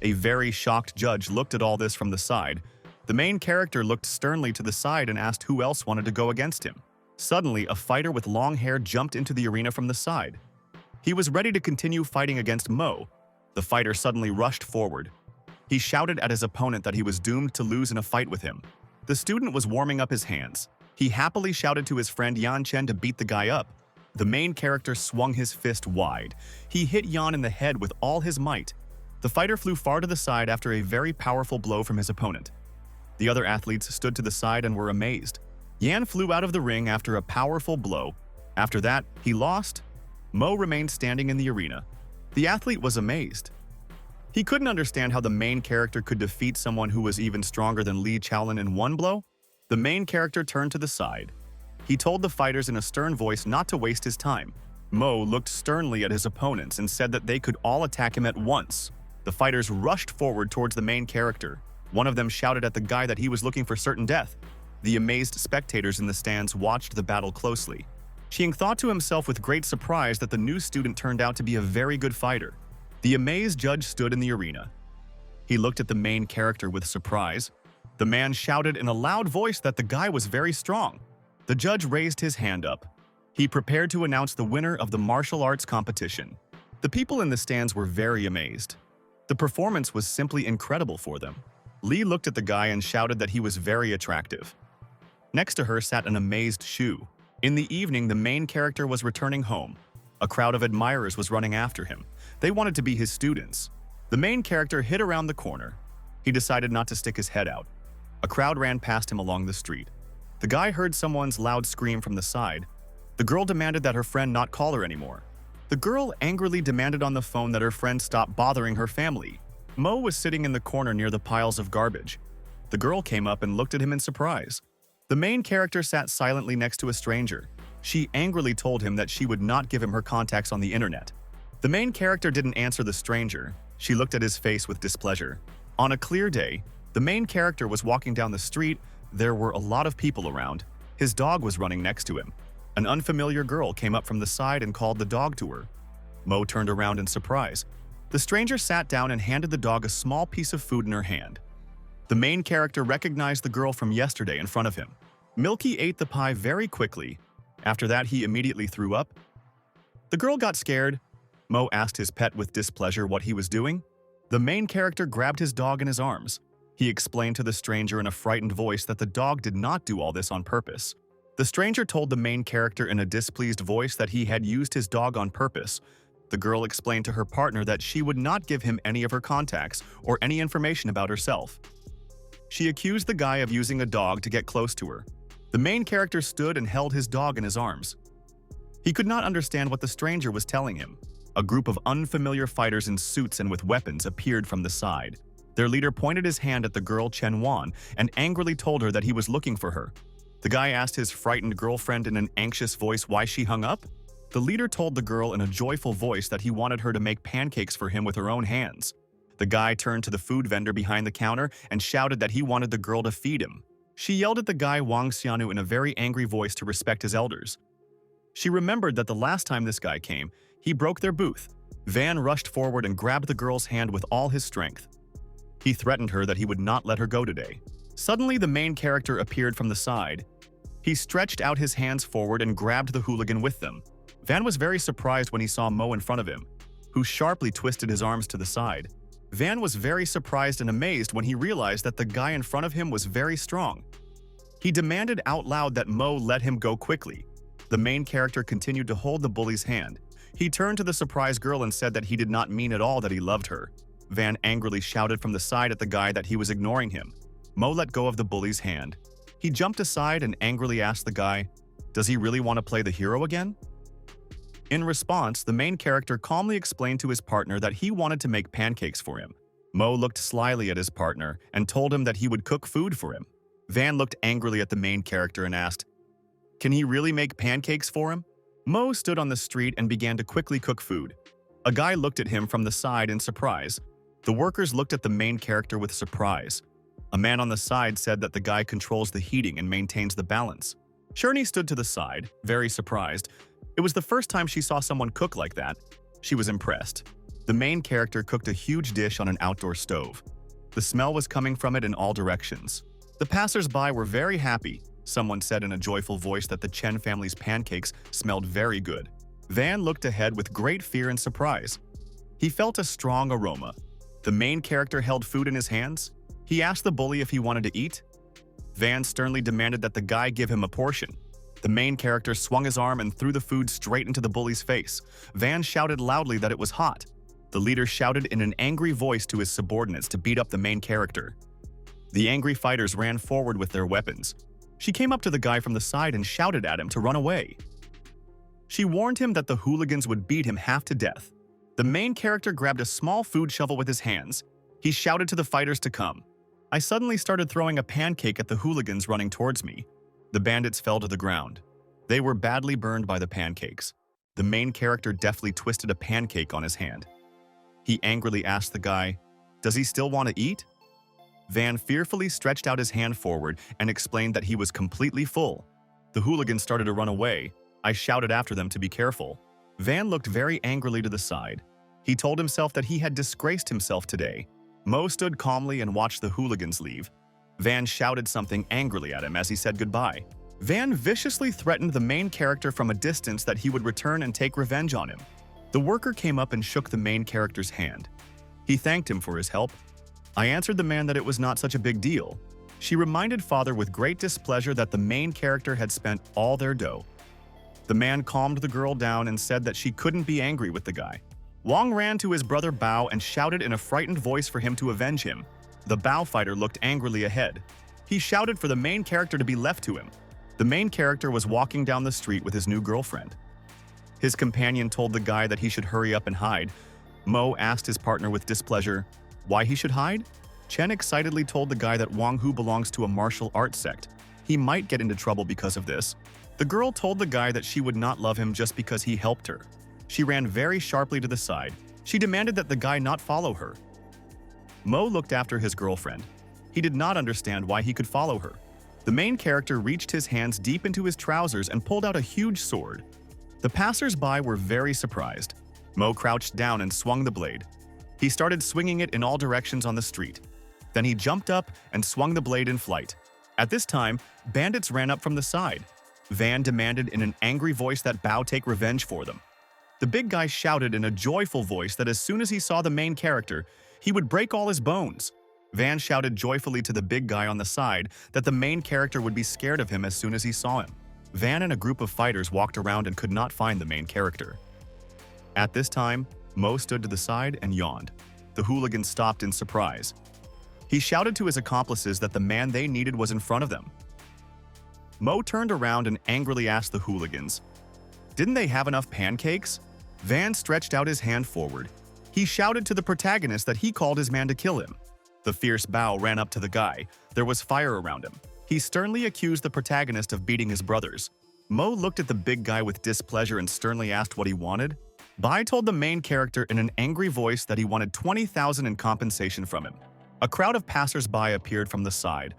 A very shocked judge looked at all this from the side. The main character looked sternly to the side and asked who else wanted to go against him. Suddenly, a fighter with long hair jumped into the arena from the side. He was ready to continue fighting against Mo. The fighter suddenly rushed forward. He shouted at his opponent that he was doomed to lose in a fight with him. The student was warming up his hands. He happily shouted to his friend Yan Chen to beat the guy up. The main character swung his fist wide. He hit Yan in the head with all his might. The fighter flew far to the side after a very powerful blow from his opponent. The other athletes stood to the side and were amazed. Yan flew out of the ring after a powerful blow. After that, he lost. Mo remained standing in the arena. The athlete was amazed. He couldn't understand how the main character could defeat someone who was even stronger than Li Chaolin in one blow. The main character turned to the side. He told the fighters in a stern voice not to waste his time. Mo looked sternly at his opponents and said that they could all attack him at once. The fighters rushed forward towards the main character. One of them shouted at the guy that he was looking for certain death. The amazed spectators in the stands watched the battle closely. Qiang thought to himself with great surprise that the new student turned out to be a very good fighter. The amazed judge stood in the arena. He looked at the main character with surprise. The man shouted in a loud voice that the guy was very strong. The judge raised his hand up. He prepared to announce the winner of the martial arts competition. The people in the stands were very amazed. The performance was simply incredible for them. Li looked at the guy and shouted that he was very attractive. Next to her sat an amazed Shu. In the evening, the main character was returning home. A crowd of admirers was running after him. They wanted to be his students. The main character hid around the corner. He decided not to stick his head out. A crowd ran past him along the street. The guy heard someone's loud scream from the side. The girl demanded that her friend not call her anymore. The girl angrily demanded on the phone that her friend stop bothering her family. Mo was sitting in the corner near the piles of garbage. The girl came up and looked at him in surprise. The main character sat silently next to a stranger. She angrily told him that she would not give him her contacts on the internet. The main character didn't answer the stranger. She looked at his face with displeasure. On a clear day, the main character was walking down the street. There were a lot of people around. His dog was running next to him. An unfamiliar girl came up from the side and called the dog to her. Mo turned around in surprise. The stranger sat down and handed the dog a small piece of food in her hand. The main character recognized the girl from yesterday in front of him. Milky ate the pie very quickly. After that, he immediately threw up. The girl got scared. Mo asked his pet with displeasure what he was doing. The main character grabbed his dog in his arms. He explained to the stranger in a frightened voice that the dog did not do all this on purpose. The stranger told the main character in a displeased voice that he had used his dog on purpose. The girl explained to her partner that she would not give him any of her contacts or any information about herself. She accused the guy of using a dog to get close to her. The main character stood and held his dog in his arms. He could not understand what the stranger was telling him. A group of unfamiliar fighters in suits and with weapons appeared from the side. Their leader pointed his hand at the girl Chen Wan and angrily told her that he was looking for her. The guy asked his frightened girlfriend in an anxious voice why she hung up. The leader told the girl in a joyful voice that he wanted her to make pancakes for him with her own hands. The guy turned to the food vendor behind the counter and shouted that he wanted the girl to feed him. She yelled at the guy Wang Xianu in a very angry voice to respect his elders. She remembered that the last time this guy came, he broke their booth. Van rushed forward and grabbed the girl's hand with all his strength. He threatened her that he would not let her go today. Suddenly, the main character appeared from the side. He stretched out his hands forward and grabbed the hooligan with them. Van was very surprised when he saw Mo in front of him, who sharply twisted his arms to the side. Van was very surprised and amazed when he realized that the guy in front of him was very strong. He demanded out loud that Mo let him go quickly. The main character continued to hold the bully's hand. He turned to the surprised girl and said that he did not mean at all that he loved her. Van angrily shouted from the side at the guy that he was ignoring him. Mo let go of the bully's hand. He jumped aside and angrily asked the guy, "Does he really want to play the hero again?" In response, the main character calmly explained to his partner that he wanted to make pancakes for him. Mo looked slyly at his partner and told him that he would cook food for him. Van looked angrily at the main character and asked, "Can he really make pancakes for him?" Mo stood on the street and began to quickly cook food. A guy looked at him from the side in surprise. The workers looked at the main character with surprise. A man on the side said that the guy controls the heating and maintains the balance. Shirley stood to the side, very surprised. It was the first time she saw someone cook like that. She was impressed. The main character cooked a huge dish on an outdoor stove. The smell was coming from it in all directions. The passers-by were very happy. Someone said in a joyful voice that the Chen family's pancakes smelled very good. Van looked ahead with great fear and surprise. He felt a strong aroma. The main character held food in his hands. He asked the bully if he wanted to eat. Van sternly demanded that the guy give him a portion. The main character swung his arm and threw the food straight into the bully's face. Van shouted loudly that it was hot. The leader shouted in an angry voice to his subordinates to beat up the main character. The angry fighters ran forward with their weapons. She came up to the guy from the side and shouted at him to run away. She warned him that the hooligans would beat him half to death. The main character grabbed a small food shovel with his hands. He shouted to the fighters to come. I suddenly started throwing a pancake at the hooligans running towards me. The bandits fell to the ground. They were badly burned by the pancakes. The main character deftly twisted a pancake on his hand. He angrily asked the guy, "Does he still want to eat?" Van fearfully stretched out his hand forward and explained that he was completely full. The hooligans started to run away. I shouted after them to be careful. Van looked very angrily to the side. He told himself that he had disgraced himself today. Mo stood calmly and watched the hooligans leave. Van shouted something angrily at him as he said goodbye. Van viciously threatened the main character from a distance that he would return and take revenge on him. The worker came up and shook the main character's hand. He thanked him for his help. I answered the man that it was not such a big deal. She reminded father with great displeasure that the main character had spent all their dough. The man calmed the girl down and said that she couldn't be angry with the guy. Wang ran to his brother Bao and shouted in a frightened voice for him to avenge him. The Bao fighter looked angrily ahead. He shouted for the main character to be left to him. The main character was walking down the street with his new girlfriend. His companion told the guy that he should hurry up and hide. Mo asked his partner with displeasure why he should hide. Chen excitedly told the guy that Wang Hu belongs to a martial arts sect. He might get into trouble because of this. The girl told the guy that she would not love him just because he helped her. She ran very sharply to the side. She demanded that the guy not follow her. Mo looked after his girlfriend. He did not understand why he could follow her. The main character reached his hands deep into his trousers and pulled out a huge sword. The passers-by were very surprised. Mo crouched down and swung the blade. He started swinging it in all directions on the street. Then he jumped up and swung the blade in flight. At this time, bandits ran up from the side. Van demanded in an angry voice that Bao take revenge for them. The big guy shouted in a joyful voice that as soon as he saw the main character, he would break all his bones. Van shouted joyfully to the big guy on the side that the main character would be scared of him as soon as he saw him. Van and a group of fighters walked around and could not find the main character. At this time, Mo stood to the side and yawned. The hooligan stopped in surprise. He shouted to his accomplices that the man they needed was in front of them. Mo turned around and angrily asked the hooligans, Didn't they have enough pancakes? Van stretched out his hand forward. He shouted to the protagonist that he called his man to kill him. The fierce Bao ran up to the guy. There was fire around him. He sternly accused the protagonist of beating his brothers. Mo looked at the big guy with displeasure and sternly asked what he wanted. Bai told the main character in an angry voice that he wanted 20,000 in compensation from him. A crowd of passers-by appeared from the side.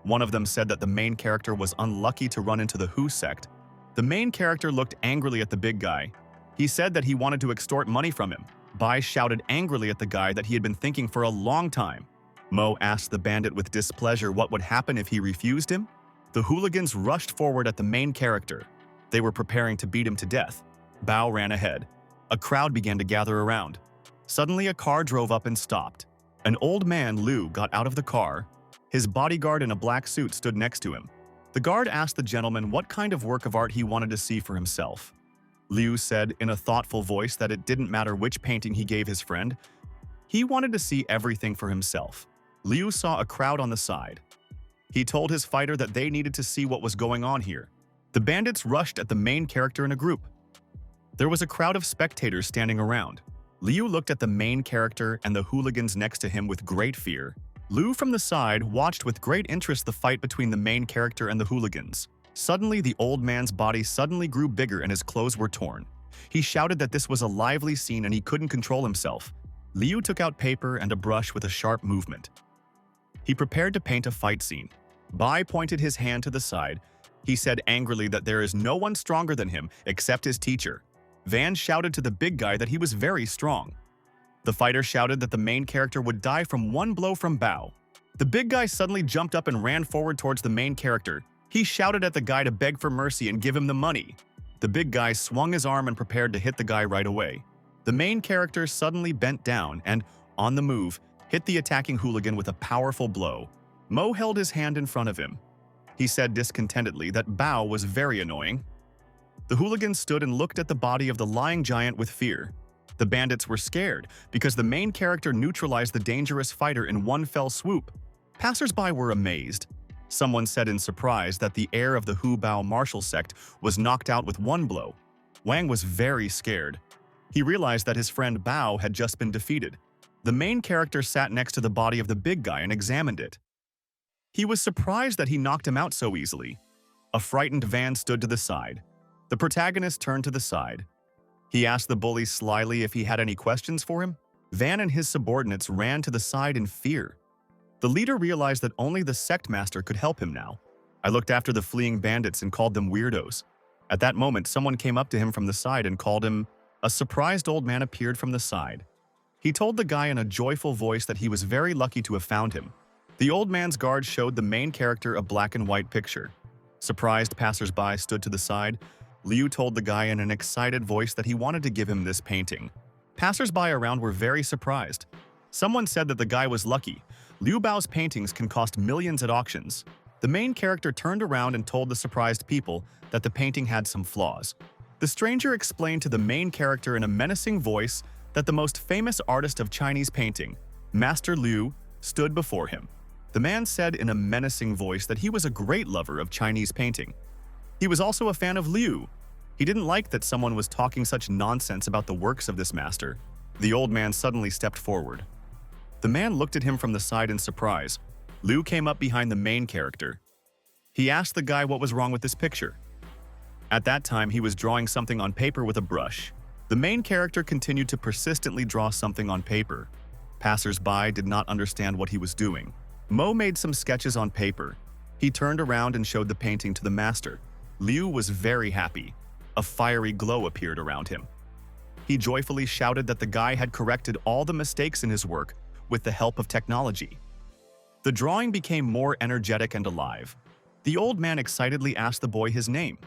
One of them said that the main character was unlucky to run into the Hu sect. The main character looked angrily at the big guy. He said that he wanted to extort money from him. Bai shouted angrily at the guy that he had been thinking for a long time. Mo asked the bandit with displeasure what would happen if he refused him. The hooligans rushed forward at the main character. They were preparing to beat him to death. Bao ran ahead. A crowd began to gather around. Suddenly, a car drove up and stopped. An old man, Liu, got out of the car. His bodyguard in a black suit stood next to him. The guard asked the gentleman what kind of work of art he wanted to see for himself. Liu said in a thoughtful voice that it didn't matter which painting he gave his friend. He wanted to see everything for himself. Liu saw a crowd on the side. He told his fighter that they needed to see what was going on here. The bandits rushed at the main character in a group. There was a crowd of spectators standing around. Liu looked at the main character and the hooligans next to him with great fear. Liu from the side watched with great interest the fight between the main character and the hooligans. Suddenly, the old man's body suddenly grew bigger and his clothes were torn. He shouted that this was a lively scene and he couldn't control himself. Liu took out paper and a brush with a sharp movement. He prepared to paint a fight scene. Bai pointed his hand to the side. He said angrily that there is no one stronger than him except his teacher. Van shouted to the big guy that he was very strong. The fighter shouted that the main character would die from one blow from Bao. The big guy suddenly jumped up and ran forward towards the main character. He shouted at the guy to beg for mercy and give him the money. The big guy swung his arm and prepared to hit the guy right away. The main character suddenly bent down and, on the move, hit the attacking hooligan with a powerful blow. Mo held his hand in front of him. He said discontentedly that Bao was very annoying. The hooligan stood and looked at the body of the lying giant with fear. The bandits were scared because the main character neutralized the dangerous fighter in one fell swoop. Passers-by were amazed. Someone said in surprise that the heir of the Hu Bao martial sect was knocked out with one blow. Wang was very scared. He realized that his friend Bao had just been defeated. The main character sat next to the body of the big guy and examined it. He was surprised that he knocked him out so easily. A frightened Van stood to the side. The protagonist turned to the side. He asked the bully slyly if he had any questions for him. Van and his subordinates ran to the side in fear. The leader realized that only the sect master could help him now. I looked after the fleeing bandits and called them weirdos. At that moment, someone came up to him from the side and called him. A surprised old man appeared from the side. He told the guy in a joyful voice that he was very lucky to have found him. The old man's guard showed the main character a black and white picture. Surprised passers-by stood to the side. Liu told the guy in an excited voice that he wanted to give him this painting. Passers-by around were very surprised. Someone said that the guy was lucky. Liu Bao's paintings can cost millions at auctions. The main character turned around and told the surprised people that the painting had some flaws. The stranger explained to the main character in a menacing voice that the most famous artist of Chinese painting, Master Liu, stood before him. The man said in a menacing voice that he was a great lover of Chinese painting. He was also a fan of Liu. He didn't like that someone was talking such nonsense about the works of this master. The old man suddenly stepped forward. The man looked at him from the side in surprise. Liu came up behind the main character. He asked the guy what was wrong with this picture. At that time, he was drawing something on paper with a brush. The main character continued to persistently draw something on paper. Passers-by did not understand what he was doing. Mo made some sketches on paper. He turned around and showed the painting to the master. Liu was very happy. A fiery glow appeared around him. He joyfully shouted that the guy had corrected all the mistakes in his work with the help of technology. The drawing became more energetic and alive. The old man excitedly asked the boy his name.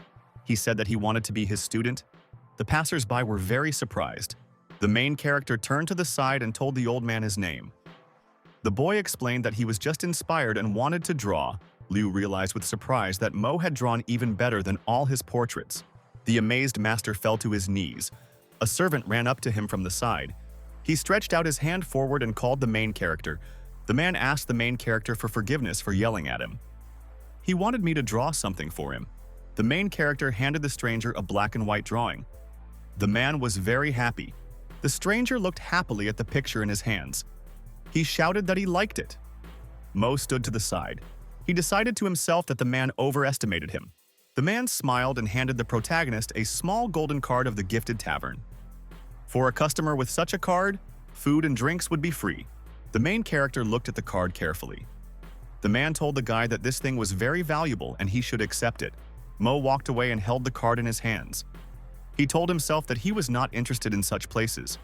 He said that he wanted to be his student. The passers-by were very surprised. The main character turned to the side and told the old man his name. The boy explained that he was just inspired and wanted to draw. Liu realized with surprise that Mo had drawn even better than all his portraits. The amazed master fell to his knees. A servant ran up to him from the side. He stretched out his hand forward and called the main character. The man asked the main character for forgiveness for yelling at him. He wanted me to draw something for him. The main character handed the stranger a black and white drawing. The man was very happy. The stranger looked happily at the picture in his hands. He shouted that he liked it. Mo stood to the side. He decided to himself that the man overestimated him. The man smiled and handed the protagonist a small golden card of the gifted tavern. For a customer with such a card, food and drinks would be free. The main character looked at the card carefully. The man told the guy that this thing was very valuable and he should accept it. Mo walked away and held the card in his hands. He told himself that he was not interested in such places.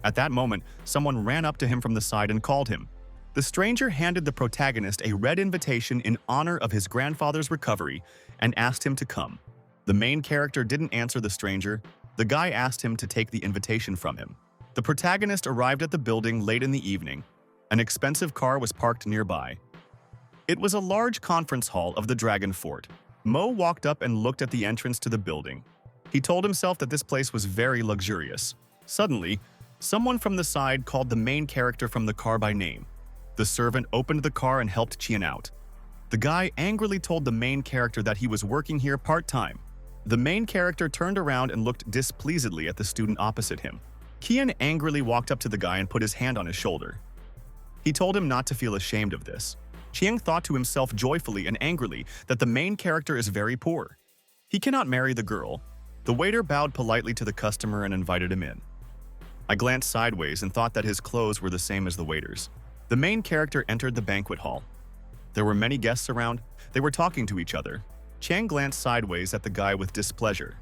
At that moment, someone ran up to him from the side and called him. The stranger handed the protagonist a red invitation in honor of his grandfather's recovery and asked him to come. The main character didn't answer the stranger. The guy asked him to take the invitation from him. The protagonist arrived at the building late in the evening. An expensive car was parked nearby. It was a large conference hall of the Dragon Fort. Mo walked up and looked at the entrance to the building. He told himself that this place was very luxurious. Suddenly, someone from the side called the main character from the car by name. The servant opened the car and helped Qian out. The guy angrily told the main character that he was working here part-time. The main character turned around and looked displeasedly at the student opposite him. Qian angrily walked up to the guy and put his hand on his shoulder. He told him not to feel ashamed of this. Chiang thought to himself joyfully and angrily that the main character is very poor. He cannot marry the girl. The waiter bowed politely to the customer and invited him in. I glanced sideways and thought that his clothes were the same as the waiter's. The main character entered the banquet hall. There were many guests around. They were talking to each other. Chang glanced sideways at the guy with displeasure.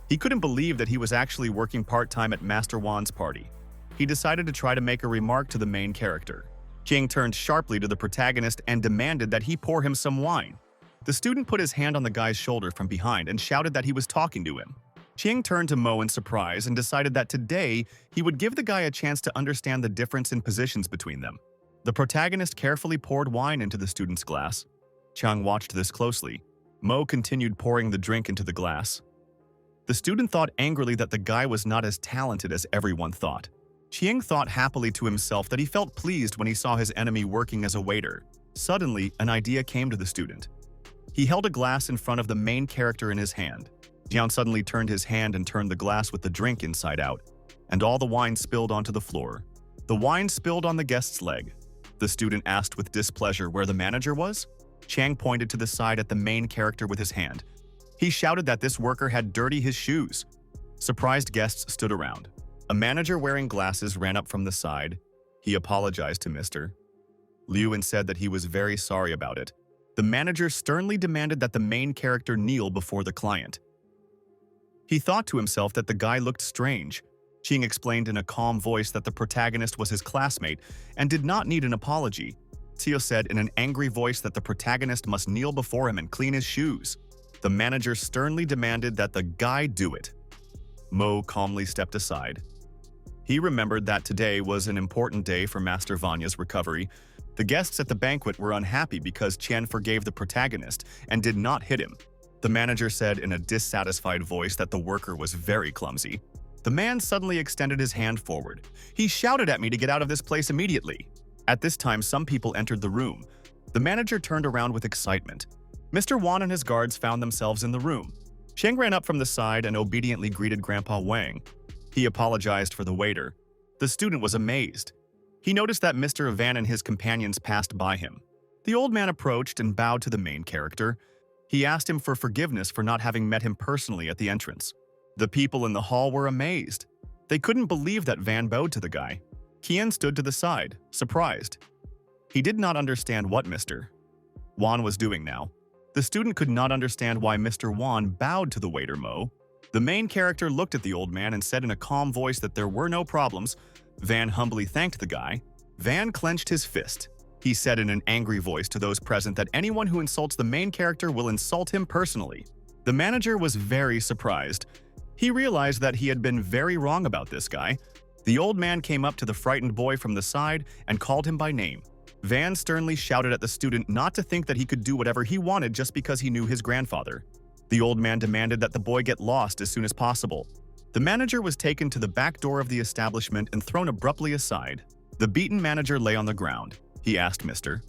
He couldn't believe that he was actually working part-time at Master Wan's party. He decided to try to make a remark to the main character. Chang turned sharply to the protagonist and demanded that he pour him some wine. The student put his hand on the guy's shoulder from behind and shouted that he was talking to him. Chiang turned to Mo in surprise and decided that today he would give the guy a chance to understand the difference in positions between them. The protagonist carefully poured wine into the student's glass. Chiang watched this closely. Mo continued pouring the drink into the glass. The student thought angrily that the guy was not as talented as everyone thought. Chiang thought happily to himself that he felt pleased when he saw his enemy working as a waiter. Suddenly, an idea came to the student. He held a glass in front of the main character in his hand. Jian suddenly turned his hand and turned the glass with the drink inside out, and all the wine spilled onto the floor. The wine spilled on the guest's leg. The student asked with displeasure where the manager was. Chang pointed to the side at the main character with his hand. He shouted that this worker had dirtied his shoes. Surprised guests stood around. A manager wearing glasses ran up from the side. He apologized to Mr. Liu and said that he was very sorry about it. The manager sternly demanded that the main character kneel before the client. He thought to himself that the guy looked strange. Ching explained in a calm voice that the protagonist was his classmate and did not need an apology. Tio said in an angry voice that the protagonist must kneel before him and clean his shoes. The manager sternly demanded that the guy do it. Mo calmly stepped aside. He remembered that today was an important day for Master Vanya's recovery. The guests at the banquet were unhappy because Qian forgave the protagonist and did not hit him. The manager said in a dissatisfied voice that the worker was very clumsy. The man suddenly extended his hand forward. He shouted at me to get out of this place immediately. At this time, some people entered the room. The manager turned around with excitement. Mr. Wan and his guards found themselves in the room. Cheng ran up from the side and obediently greeted Grandpa Wang. He apologized for the waiter. The student was amazed. He noticed that Mr. Van and his companions passed by him. The old man approached and bowed to the main character. He asked him for forgiveness for not having met him personally at the entrance. The people in the hall were amazed. They couldn't believe that Van bowed to the guy. Qian stood to the side, surprised. He did not understand what Mr. Wan was doing now. The student could not understand why Mr. Wan bowed to the waiter Mo. The main character looked at the old man and said in a calm voice that there were no problems. Van humbly thanked the guy. Van clenched his fist. He said in an angry voice to those present that anyone who insults the main character will insult him personally. The manager was very surprised. He realized that he had been very wrong about this guy. The old man came up to the frightened boy from the side and called him by name. Van sternly shouted at the student not to think that he could do whatever he wanted just because he knew his grandfather. The old man demanded that the boy get lost as soon as possible. The manager was taken to the back door of the establishment and thrown abruptly aside. The beaten manager lay on the ground. He asked Mr.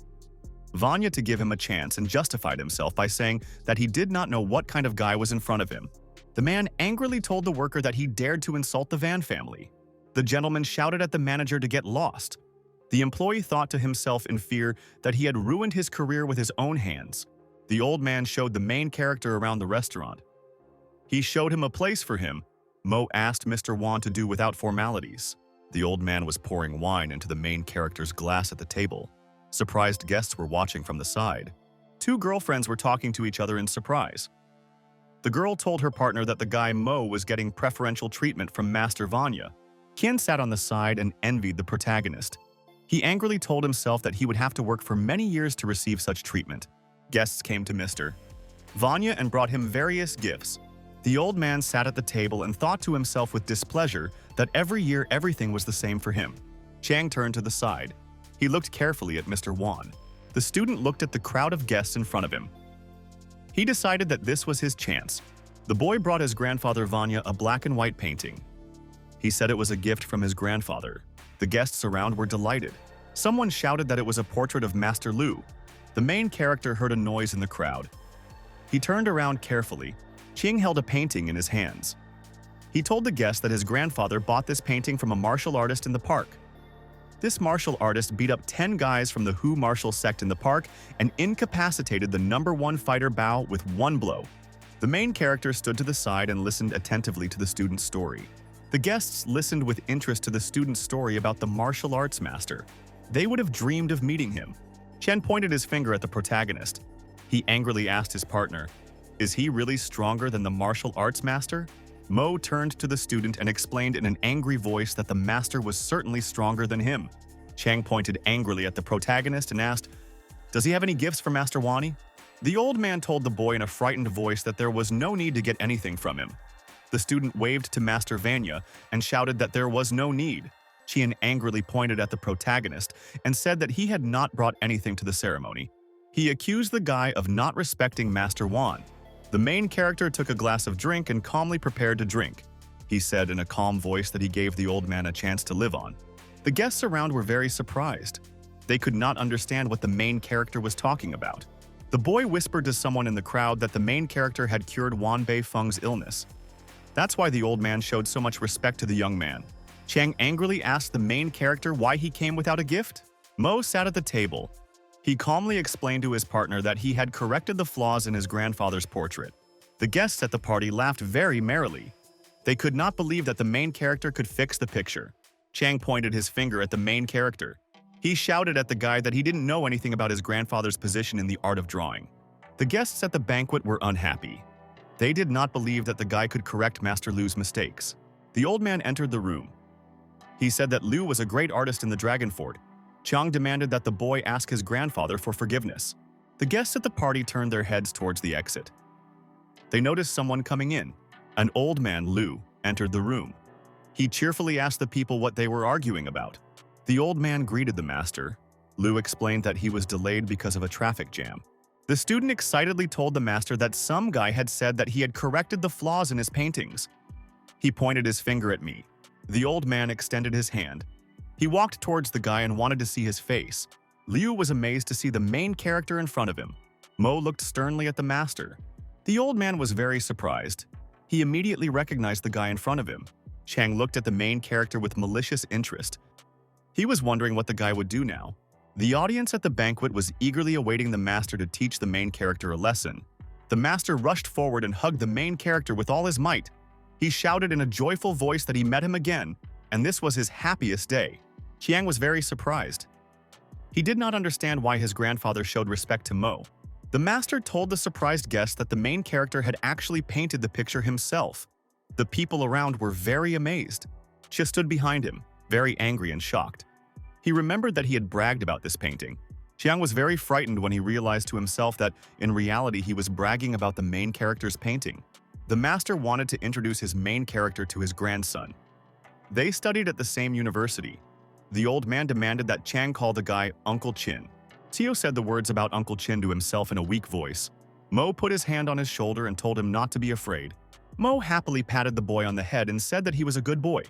Vanya to give him a chance and justified himself by saying that he did not know what kind of guy was in front of him. The man angrily told the worker that he dared to insult the Van family. The gentleman shouted at the manager to get lost. The employee thought to himself in fear that he had ruined his career with his own hands. The old man showed the main character around the restaurant. He showed him a place for him. Mo asked Mr. Wan to do without formalities. The old man was pouring wine into the main character's glass at the table. Surprised guests were watching from the side. Two girlfriends were talking to each other in surprise. The girl told her partner that the guy Mo was getting preferential treatment from Master Vanya. Kian sat on the side and envied the protagonist. He angrily told himself that he would have to work for many years to receive such treatment. Guests came to Mr. Vanya and brought him various gifts. The old man sat at the table and thought to himself with displeasure that every year everything was the same for him. Chang turned to the side. He looked carefully at Mr. Wan. The student looked at the crowd of guests in front of him. He decided that this was his chance. The boy brought his grandfather Vanya a black and white painting. He said it was a gift from his grandfather. The guests around were delighted. Someone shouted that it was a portrait of Master Lu. The main character heard a noise in the crowd. He turned around carefully. Qing held a painting in his hands. He told the guests that his grandfather bought this painting from a martial artist in the park. This martial artist beat up 10 guys from the Hu martial sect in the park and incapacitated the #1 fighter Bao with one blow. The main character stood to the side and listened attentively to the student's story. The guests listened with interest to the student's story about the martial arts master. They would have dreamed of meeting him. Chen pointed his finger at the protagonist. He angrily asked his partner, "Is he really stronger than the martial arts master?" Mo turned to the student and explained in an angry voice that the master was certainly stronger than him. Chang pointed angrily at the protagonist and asked, "Does he have any gifts for Master Wani?" The old man told the boy in a frightened voice that there was no need to get anything from him. The student waved to Master Vanya and shouted that there was no need. Qian angrily pointed at the protagonist and said that he had not brought anything to the ceremony. He accused the guy of not respecting Master Wan. The main character took a glass of drink and calmly prepared to drink. He said in a calm voice that he gave the old man a chance to live on. The guests around were very surprised. They could not understand what the main character was talking about. The boy whispered to someone in the crowd that the main character had cured Wan Beifeng's illness. That's why the old man showed so much respect to the young man. Chang angrily asked the main character why he came without a gift. Mo sat at the table. He calmly explained to his partner that he had corrected the flaws in his grandfather's portrait. The guests at the party laughed very merrily. They could not believe that the main character could fix the picture. Chang pointed his finger at the main character. He shouted at the guy that he didn't know anything about his grandfather's position in the art of drawing. The guests at the banquet were unhappy. They did not believe that the guy could correct Master Lu's mistakes. The old man entered the room. He said that Lu was a great artist in the Dragon Fort. Chang demanded that the boy ask his grandfather for forgiveness. The guests at the party turned their heads towards the exit. They noticed someone coming in. An old man, Lu, entered the room. He cheerfully asked the people what they were arguing about. The old man greeted the master. Lu explained that he was delayed because of a traffic jam. The student excitedly told the master that some guy had said that he had corrected the flaws in his paintings. He pointed his finger at me. The old man extended his hand. He walked towards the guy and wanted to see his face. Liu was amazed to see the main character in front of him. Mo looked sternly at the master. The old man was very surprised. He immediately recognized the guy in front of him. Chang looked at the main character with malicious interest. He was wondering what the guy would do now. The audience at the banquet was eagerly awaiting the master to teach the main character a lesson. The master rushed forward and hugged the main character with all his might. He shouted in a joyful voice that he met him again, and this was his happiest day. Chiang was very surprised. He did not understand why his grandfather showed respect to Mo. The master told the surprised guest that the main character had actually painted the picture himself. The people around were very amazed. Chia stood behind him, very angry and shocked. He remembered that he had bragged about this painting. Chiang was very frightened when he realized to himself that in reality he was bragging about the main character's painting. The master wanted to introduce his main character to his grandson. They studied at the same university. The old man demanded that Chang call the guy Uncle Chin. Tio said the words about Uncle Chin to himself in a weak voice. Mo put his hand on his shoulder and told him not to be afraid. Mo happily patted the boy on the head and said that he was a good boy.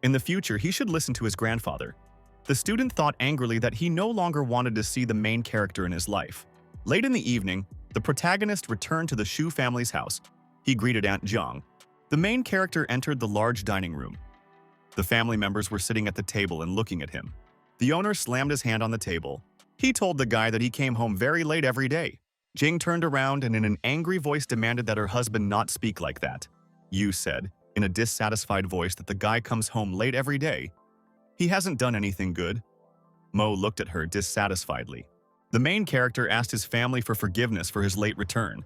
In the future, he should listen to his grandfather. The student thought angrily that he no longer wanted to see the main character in his life. Late in the evening, the protagonist returned to the Shu family's house. He greeted Aunt Jiang. The main character entered the large dining room. The family members were sitting at the table and looking at him. The owner slammed his hand on the table. He told the guy that he came home very late every day. Jing turned around and in an angry voice demanded that her husband not speak like that. Yu said, in a dissatisfied voice, that the guy comes home late every day. He hasn't done anything good. Mo looked at her dissatisfiedly. The main character asked his family for forgiveness for his late return.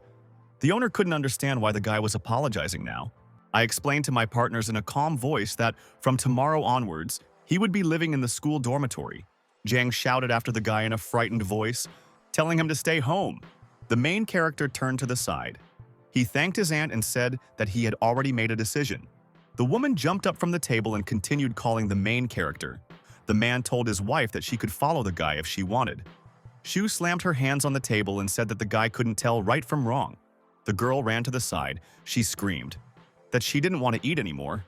The owner couldn't understand why the guy was apologizing now. I explained to my partners in a calm voice that from tomorrow onwards, he would be living in the school dormitory. Jiang shouted after the guy in a frightened voice, telling him to stay home. The main character turned to the side. He thanked his aunt and said that he had already made a decision. The woman jumped up from the table and continued calling the main character. The man told his wife that she could follow the guy if she wanted. Shu slammed her hands on the table and said that the guy couldn't tell right from wrong. The girl ran to the side. She screamed that she didn't want to eat anymore.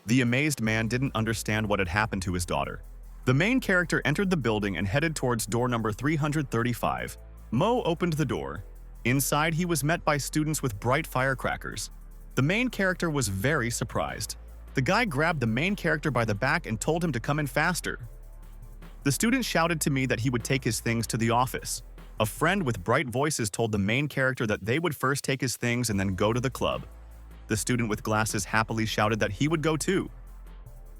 The amazed man didn't understand what had happened to his daughter. The main character entered the building and headed towards door number 335. Mo opened the door. Inside, he was met by students with bright firecrackers. The main character was very surprised. The guy grabbed the main character by the back and told him to come in faster. The student shouted to me that he would take his things to the office. A friend with bright voices told the main character that they would first take his things and then go to the club. The student with glasses happily shouted that he would go too.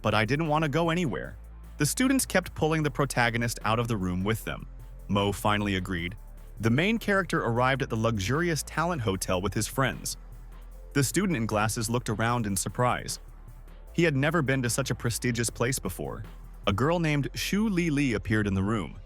But I didn't want to go anywhere. The students kept pulling the protagonist out of the room with them. Mo finally agreed. The main character arrived at the luxurious talent hotel with his friends. The student in glasses looked around in surprise. He had never been to such a prestigious place before. A girl named Shu Li appeared in the room.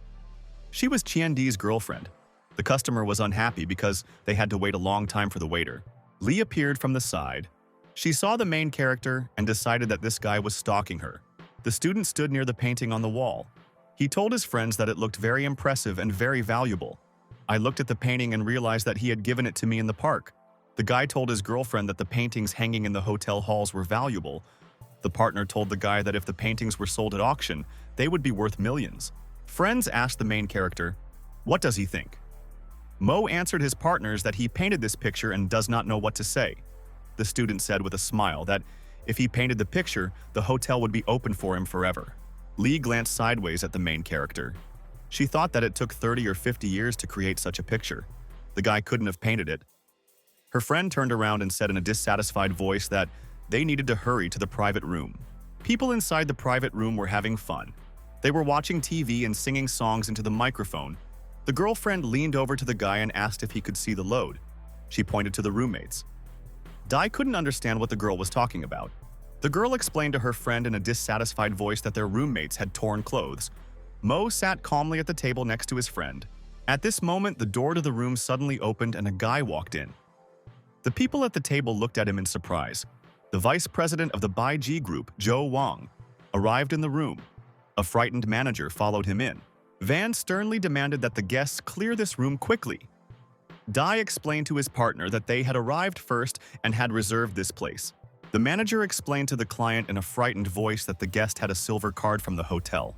She was Qiandi's girlfriend. The customer was unhappy because they had to wait a long time for the waiter. Li appeared from the side. She saw the main character and decided that this guy was stalking her. The student stood near the painting on the wall. He told his friends that it looked very impressive and very valuable. I looked at the painting and realized that he had given it to me in the park. The guy told his girlfriend that the paintings hanging in the hotel halls were valuable. The partner told the guy that if the paintings were sold at auction, they would be worth millions. Friends asked the main character, "What does he think?" Mo answered his partners that he painted this picture and does not know what to say. The student said with a smile that if he painted the picture, the hotel would be open for him forever. Li glanced sideways at the main character. She thought that it took 30 or 50 years to create such a picture. The guy couldn't have painted it. Her friend turned around and said in a dissatisfied voice that they needed to hurry to the private room. People inside the private room were having fun. They were watching TV and singing songs into the microphone. The girlfriend leaned over to the guy and asked if he could see the load. She pointed to the roommates. Dai couldn't understand what the girl was talking about. The girl explained to her friend in a dissatisfied voice that their roommates had torn clothes. Mo sat calmly at the table next to his friend. At this moment, the door to the room suddenly opened and a guy walked in. The people at the table looked at him in surprise. The vice president of the Baiji group, Zhou Wang, arrived in the room. A frightened manager followed him in. Van sternly demanded that the guests clear this room quickly. Dai explained to his partner that they had arrived first and had reserved this place. The manager explained to the client in a frightened voice that the guest had a silver card from the hotel.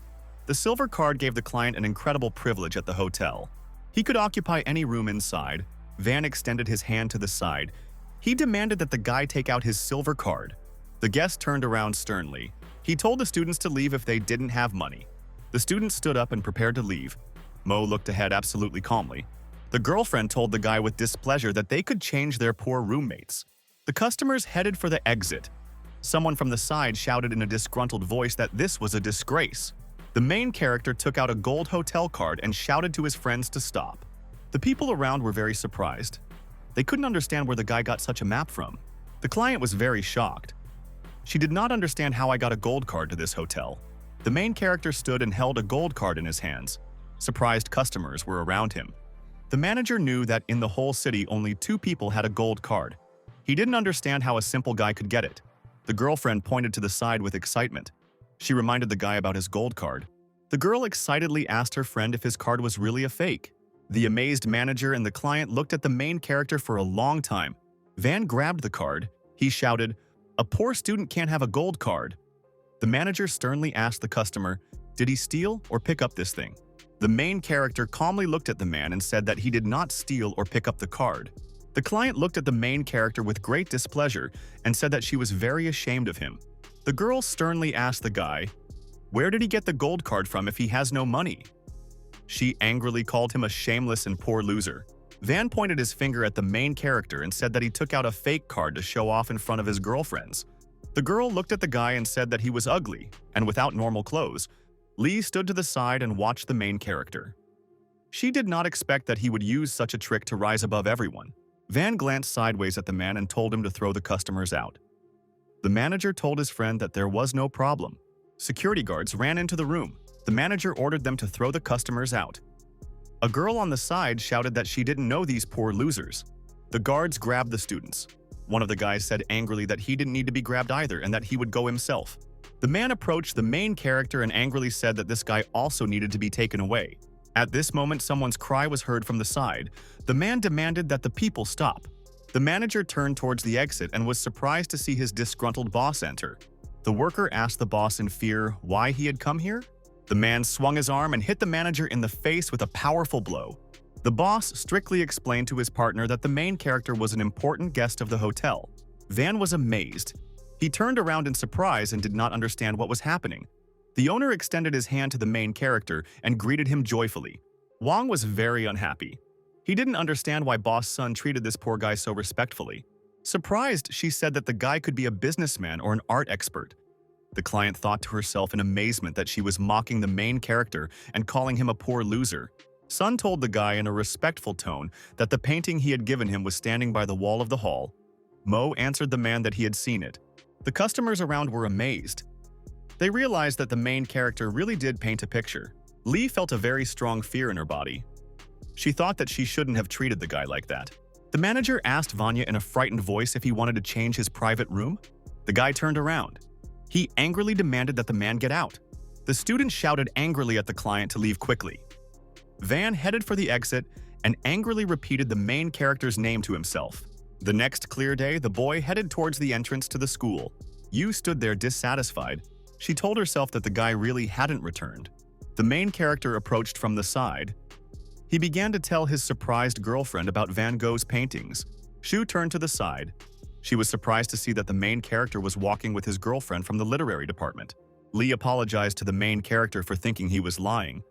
The silver card gave the client an incredible privilege at the hotel. He could occupy any room inside. Van extended his hand to the side. He demanded that the guy take out his silver card. The guest turned around sternly. He told the students to leave if they didn't have money. The students stood up and prepared to leave. Mo looked ahead absolutely calmly. The girlfriend told the guy with displeasure that they could change their poor roommates. The customers headed for the exit. Someone from the side shouted in a disgruntled voice that this was a disgrace. The main character took out a gold hotel card and shouted to his friends to stop. The people around were very surprised. They couldn't understand where the guy got such a map from. The client was very shocked. She did not understand how I got a gold card to this hotel. The main character stood and held a gold card in his hands. Surprised customers were around him. The manager knew that in the whole city only 2 people had a gold card. He didn't understand how a simple guy could get it. The girlfriend pointed to the side with excitement. She reminded the guy about his gold card. The girl excitedly asked her friend if his card was really a fake. The amazed manager and the client looked at the main character for a long time. Van grabbed the card. He shouted, "A poor student can't have a gold card." The manager sternly asked the customer, Did he steal or pick up this thing? The main character calmly looked at the man and said that he did not steal or pick up the card. The client looked at the main character with great displeasure and said that she was very ashamed of him. The girl sternly asked the guy, "Where did he get the gold card from if he has no money?" She angrily called him a shameless and poor loser. Van pointed his finger at the main character and said that he took out a fake card to show off in front of his girlfriends. The girl looked at the guy and said that he was ugly and without normal clothes. Lee stood to the side and watched the main character. She did not expect that he would use such a trick to rise above everyone. Van glanced sideways at the man and told him to throw the customers out. The manager told his friend that there was no problem. Security guards ran into the room. The manager ordered them to throw the customers out. A girl on the side shouted that she didn't know these poor losers. The guards grabbed the students. One of the guys said angrily that he didn't need to be grabbed either and that he would go himself. The man approached the main character and angrily said that this guy also needed to be taken away. At this moment, someone's cry was heard from the side. The man demanded that the people stop. The manager turned towards the exit and was surprised to see his disgruntled boss enter. The worker asked the boss in fear why he had come here. The man swung his arm and hit the manager in the face with a powerful blow. The boss strictly explained to his partner that the main character was an important guest of the hotel. Van was amazed. He turned around in surprise and did not understand what was happening. The owner extended his hand to the main character and greeted him joyfully. Wang was very unhappy. He didn't understand why boss Sun treated this poor guy so respectfully. Surprised, she said that the guy could be a businessman or an art expert. The client thought to herself in amazement that she was mocking the main character and calling him a poor loser. Sun told the guy in a respectful tone that the painting he had given him was standing by the wall of the hall. Mo answered the man that he had seen it. The customers around were amazed. They realized that the main character really did paint a picture. Lee felt a very strong fear in her body. She thought that she shouldn't have treated the guy like that. The manager asked Vanya in a frightened voice if he wanted to change his private room. The guy turned around. He angrily demanded that the man get out. The student shouted angrily at the client to leave quickly. Van headed for the exit and angrily repeated the main character's name to himself. The next clear day, the boy headed towards the entrance to the school. Yu stood there dissatisfied. She told herself that the guy really hadn't returned. The main character approached from the side. He began to tell his surprised girlfriend about Van Gogh's paintings. Shu turned to the side. She was surprised to see that the main character was walking with his girlfriend from the literary department. Lee apologized to the main character for thinking he was lying.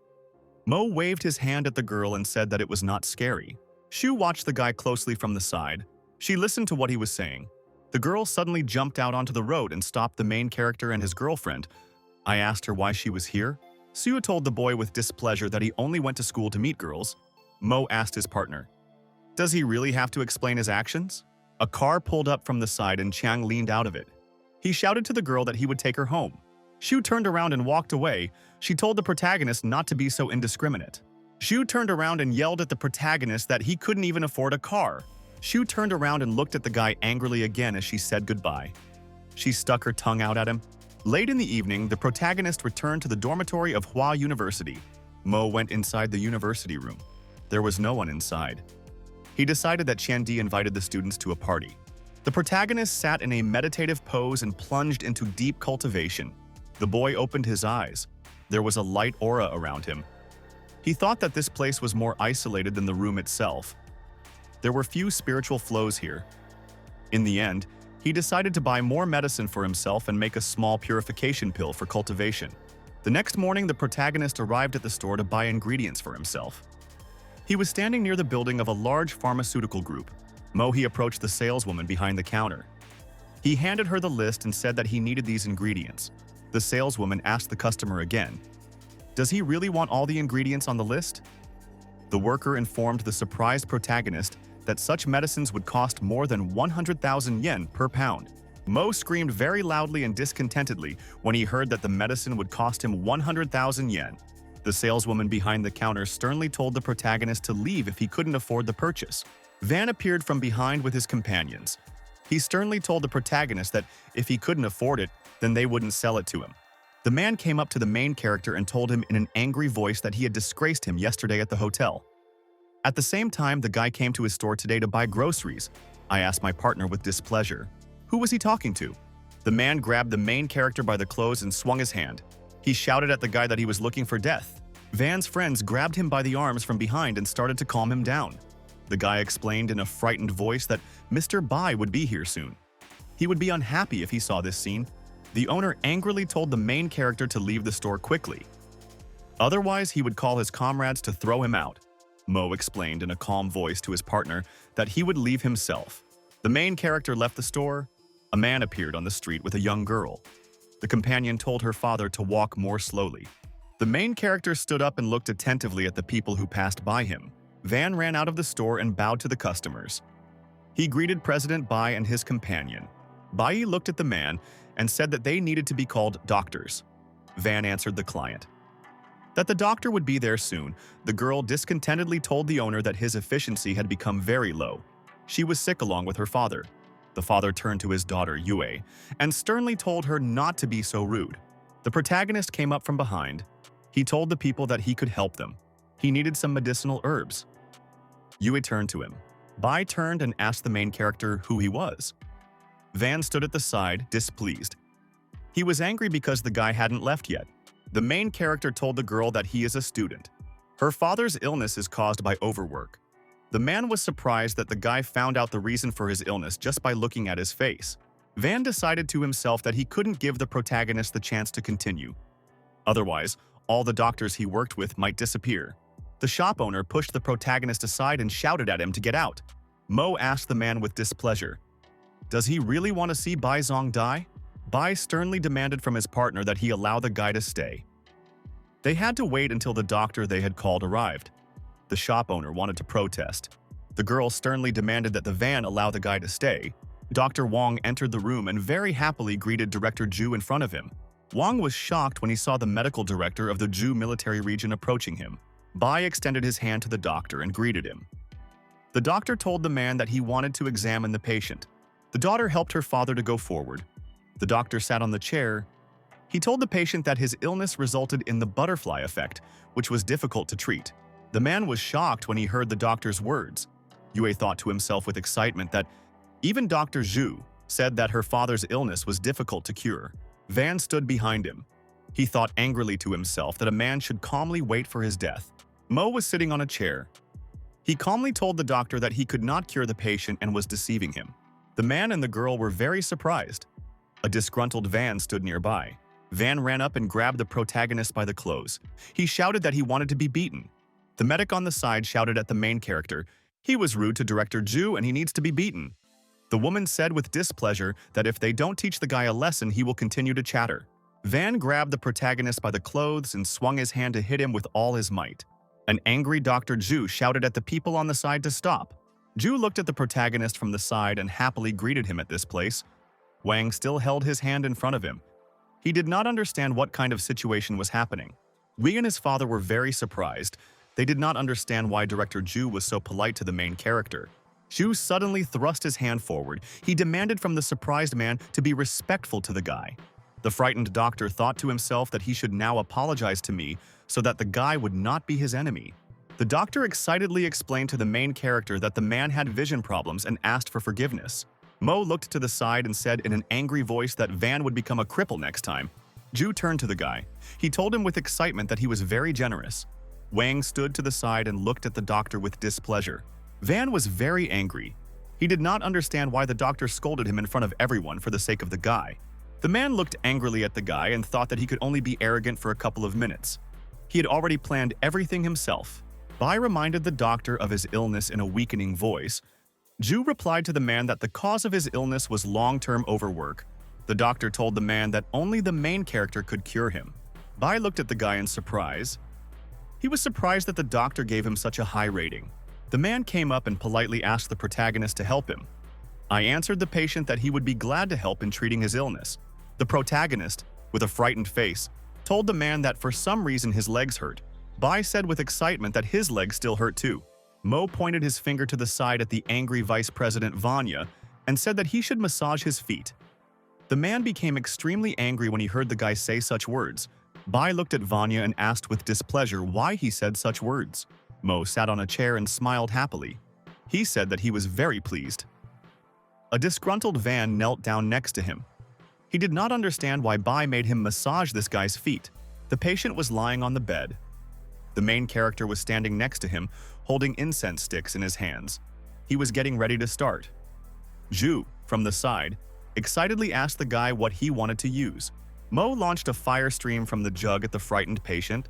Mo waved his hand at the girl and said that it was not scary. Shu watched the guy closely from the side. She listened to what he was saying. The girl suddenly jumped out onto the road and stopped the main character and his girlfriend. I asked her why she was here. Sue told the boy with displeasure that he only went to school to meet girls. Mo asked his partner, "Does he really have to explain his actions?" A car pulled up from the side and Chang leaned out of it. He shouted to the girl that he would take her home. Shu turned around and walked away. She told the protagonist not to be so indiscriminate. Shu turned around and yelled at the protagonist that he couldn't even afford a car. Shu turned around and looked at the guy angrily again as she said goodbye. She stuck her tongue out at him. Late in the evening, the protagonist returned to the dormitory of Hua University. Mo went inside the university room. There was no one inside. He decided that Qiandi invited the students to a party. The protagonist sat in a meditative pose and plunged into deep cultivation. The boy opened his eyes. There was a light aura around him. He thought that this place was more isolated than the room itself. There were few spiritual flows here. In the end, he decided to buy more medicine for himself and make a small purification pill for cultivation. The next morning, the protagonist arrived at the store to buy ingredients for himself. He was standing near the building of a large pharmaceutical group. Mohi approached the saleswoman behind the counter. He handed her the list and said that he needed these ingredients. The saleswoman asked the customer again, "Does he really want all the ingredients on the list?" The worker informed the surprised protagonist that such medicines would cost more than 100,000 yen per pound. Mo screamed very loudly and discontentedly when he heard that the medicine would cost him 100,000 yen. The saleswoman behind the counter sternly told the protagonist to leave if he couldn't afford the purchase. Van appeared from behind with his companions. He sternly told the protagonist that if he couldn't afford it, then they wouldn't sell it to him. The man came up to the main character and told him in an angry voice that he had disgraced him yesterday at the hotel. At the same time, the guy came to his store today to buy groceries. I asked my partner with displeasure, who was he talking to? The man grabbed the main character by the clothes and swung his hand. He shouted at the guy that he was looking for death. Van's friends grabbed him by the arms from behind and started to calm him down. The guy explained in a frightened voice that Mr. Bai would be here soon. He would be unhappy if he saw this scene. The owner angrily told the main character to leave the store quickly. Otherwise, he would call his comrades to throw him out. Mo explained in a calm voice to his partner that he would leave himself. The main character left the store. A man appeared on the street with a young girl. The companion told her father to walk more slowly. The main character stood up and looked attentively at the people who passed by him. Van ran out of the store and bowed to the customers. He greeted President Bai and his companion. Bai looked at the man and said that they needed to be called doctors. Van answered the client that the doctor would be there soon. The girl discontentedly told the owner that his efficiency had become very low. She was sick along with her father. The father turned to his daughter, Yue, and sternly told her not to be so rude. The protagonist came up from behind. He told the people that he could help them. He needed some medicinal herbs. Yue turned to him. Bai turned and asked the main character who he was. Van stood at the side, displeased. He was angry because the guy hadn't left yet. The main character told the girl that he is a student. Her father's illness is caused by overwork. The man was surprised that the guy found out the reason for his illness just by looking at his face. Van decided to himself that he couldn't give the protagonist the chance to continue. Otherwise, all the doctors he worked with might disappear. The shop owner pushed the protagonist aside and shouted at him to get out. Mo asked the man with displeasure, "Does he really want to see Bai Zong die?" Bai sternly demanded from his partner that he allow the guy to stay. They had to wait until the doctor they had called arrived. The shop owner wanted to protest. The girl sternly demanded that the van allow the guy to stay. Dr. Wong entered the room and very happily greeted Director Zhu in front of him. Wong was shocked when he saw the medical director of the Zhu military region approaching him. Bai extended his hand to the doctor and greeted him. The doctor told the man that he wanted to examine the patient. The daughter helped her father to go forward. The doctor sat on the chair. He told the patient that his illness resulted in the butterfly effect, which was difficult to treat. The man was shocked when he heard the doctor's words. Yue thought to himself with excitement that even Dr. Zhu said that her father's illness was difficult to cure. Van stood behind him. He thought angrily to himself that a man should calmly wait for his death. Mo was sitting on a chair. He calmly told the doctor that he could not cure the patient and was deceiving him. The man and the girl were very surprised. A disgruntled Van stood nearby. Van ran up and grabbed the protagonist by the clothes. He shouted that he wanted to be beaten. The medic on the side shouted at the main character, "He was rude to Director Zhu and he needs to be beaten." The woman said with displeasure that if they don't teach the guy a lesson, he will continue to chatter. Van grabbed the protagonist by the clothes and swung his hand to hit him with all his might. An angry Dr. Zhu shouted at the people on the side to stop. Zhu looked at the protagonist from the side and happily greeted him at this place. Wang still held his hand in front of him. He did not understand what kind of situation was happening. Wei and his father were very surprised. They did not understand why Director Zhu was so polite to the main character. Zhu suddenly thrust his hand forward. He demanded from the surprised man to be respectful to the guy. The frightened doctor thought to himself that he should now apologize to me so that the guy would not be his enemy. The doctor excitedly explained to the main character that the man had vision problems and asked for forgiveness. Mo looked to the side and said in an angry voice that Van would become a cripple next time. Zhu turned to the guy. He told him with excitement that he was very generous. Wang stood to the side and looked at the doctor with displeasure. Van was very angry. He did not understand why the doctor scolded him in front of everyone for the sake of the guy. The man looked angrily at the guy and thought that he could only be arrogant for a couple of minutes. He had already planned everything himself. Bai reminded the doctor of his illness in a weakening voice. Zhu replied to the man that the cause of his illness was long-term overwork. The doctor told the man that only the main character could cure him. Bai looked at the guy in surprise. He was surprised that the doctor gave him such a high rating. The man came up and politely asked the protagonist to help him. I answered the patient that he would be glad to help in treating his illness. The protagonist, with a frightened face, told the man that for some reason his legs hurt. Bai said with excitement that his legs still hurt too. Mo pointed his finger to the side at the angry Vice President Vanya and said that he should massage his feet. The man became extremely angry when he heard the guy say such words. Bai looked at Vanya and asked with displeasure why he said such words. Mo sat on a chair and smiled happily. He said that he was very pleased. A disgruntled Van knelt down next to him. He did not understand why Bai made him massage this guy's feet. The patient was lying on the bed. The main character was standing next to him, holding incense sticks in his hands. He was getting ready to start. Zhu, from the side, excitedly asked the guy what he wanted to use. Mo launched a fire stream from the jug at the frightened patient.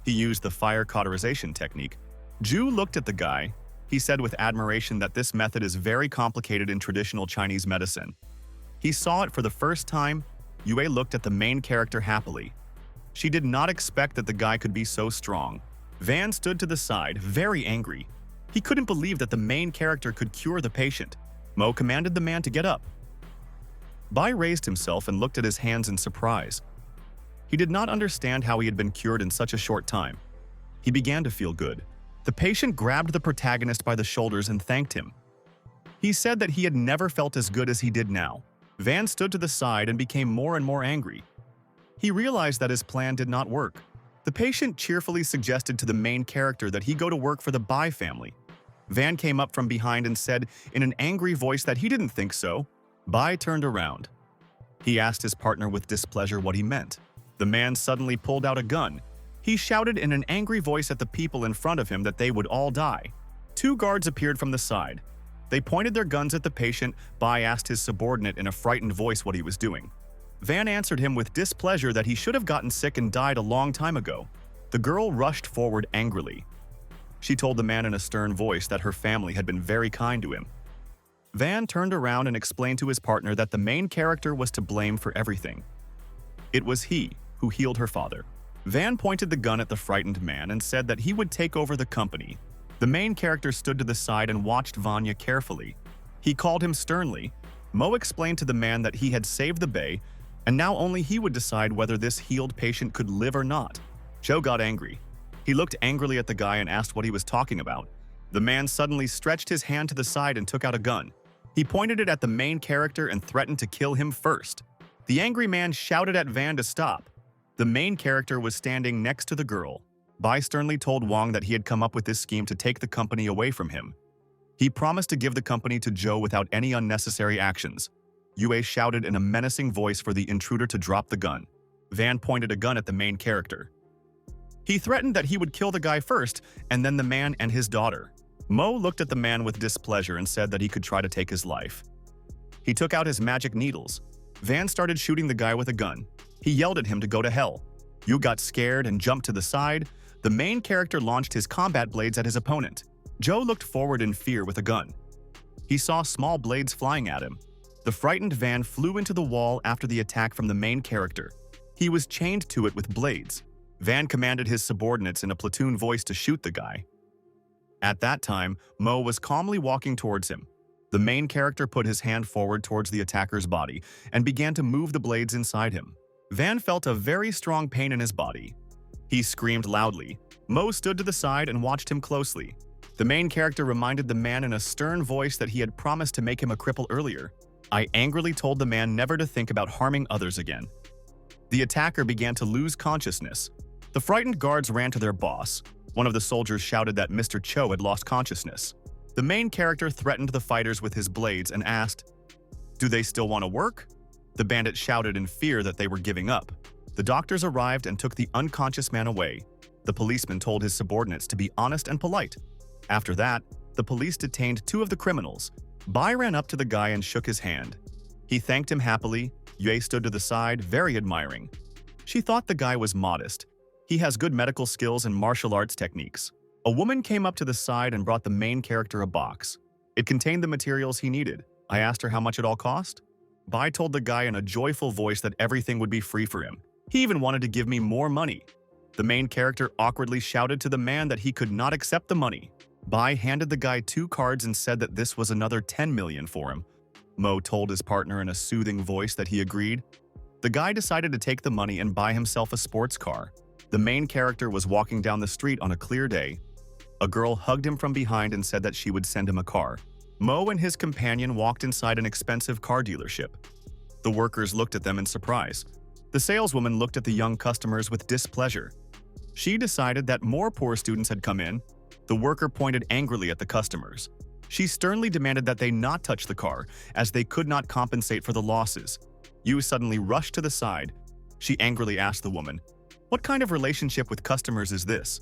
He used the fire cauterization technique. Zhu looked at the guy. He said with admiration that this method is very complicated in traditional Chinese medicine. He saw it for the first time. Yue looked at the main character happily. She did not expect that the guy could be so strong. Van stood to the side, very angry. He couldn't believe that the main character could cure the patient. Mo commanded the man to get up. Bai raised himself and looked at his hands in surprise. He did not understand how he had been cured in such a short time. He began to feel good. The patient grabbed the protagonist by the shoulders and thanked him. He said that he had never felt as good as he did now. Van stood to the side and became more and more angry. He realized that his plan did not work. The patient cheerfully suggested to the main character that he go to work for the Bai family. Van came up from behind and said in an angry voice that he didn't think so. Bai turned around. He asked his partner with displeasure what he meant. The man suddenly pulled out a gun. He shouted in an angry voice at the people in front of him that they would all die. Two guards appeared from the side. They pointed their guns at the patient. Bai asked his subordinate in a frightened voice what he was doing. Van answered him with displeasure that he should have gotten sick and died a long time ago. The girl rushed forward angrily. She told the man in a stern voice that her family had been very kind to him. Van turned around and explained to his partner that the main character was to blame for everything. It was he who healed her father. Van pointed the gun at the frightened man and said that he would take over the company. The main character stood to the side and watched Vanya carefully. He called him sternly. Mo explained to the man that he had saved the bay, and now only he would decide whether this healed patient could live or not. Joe got angry. He looked angrily at the guy and asked what he was talking about. The man suddenly stretched his hand to the side and took out a gun. He pointed it at the main character and threatened to kill him first. The angry man shouted at Van to stop. The main character was standing next to the girl. Bai sternly told Wang that he had come up with this scheme to take the company away from him. He promised to give the company to Zhou without any unnecessary actions. Yue shouted in a menacing voice for the intruder to drop the gun. Van pointed a gun at the main character. He threatened that he would kill the guy first, and then the man and his daughter. Mo looked at the man with displeasure and said that he could try to take his life. He took out his magic needles. Van started shooting the guy with a gun. He yelled at him to go to hell. Yu got scared and jumped to the side. The main character launched his combat blades at his opponent. Joe looked forward in fear with a gun. He saw small blades flying at him. The frightened Van flew into the wall after the attack from the main character. He was chained to it with blades. Van commanded his subordinates in a platoon voice to shoot the guy. At that time, Mo was calmly walking towards him. The main character put his hand forward towards the attacker's body and began to move the blades inside him. Van felt a very strong pain in his body. He screamed loudly. Mo stood to the side and watched him closely. The main character reminded the man in a stern voice that he had promised to make him a cripple earlier. I angrily told the man never to think about harming others again. The attacker began to lose consciousness. The frightened guards ran to their boss. One of the soldiers shouted that Mr. Cho had lost consciousness. The main character threatened the fighters with his blades and asked, "Do they still want to work?" The bandit shouted in fear that they were giving up. The doctors arrived and took the unconscious man away. The policeman told his subordinates to be honest and polite. After that, the police detained two of the criminals. Bai ran up to the guy and shook his hand. He thanked him happily. Yue stood to the side, very admiring. She thought the guy was modest. He has good medical skills and martial arts techniques. A woman came up to the side and brought the main character a box. It contained the materials he needed. I asked her how much it all cost. Bai told the guy in a joyful voice that everything would be free for him. He even wanted to give me more money. The main character awkwardly shouted to the man that he could not accept the money. Bai handed the guy 2 cards and said that this was another 10 million for him. Mo told his partner in a soothing voice that he agreed. The guy decided to take the money and buy himself a sports car. The main character was walking down the street on a clear day. A girl hugged him from behind and said that she would send him a car. Mo and his companion walked inside an expensive car dealership. The workers looked at them in surprise. The saleswoman looked at the young customers with displeasure. She decided that more poor students had come in. The worker pointed angrily at the customers. She sternly demanded that they not touch the car, as they could not compensate for the losses. Yu suddenly rushed to the side. She angrily asked the woman, What kind of relationship with customers is this?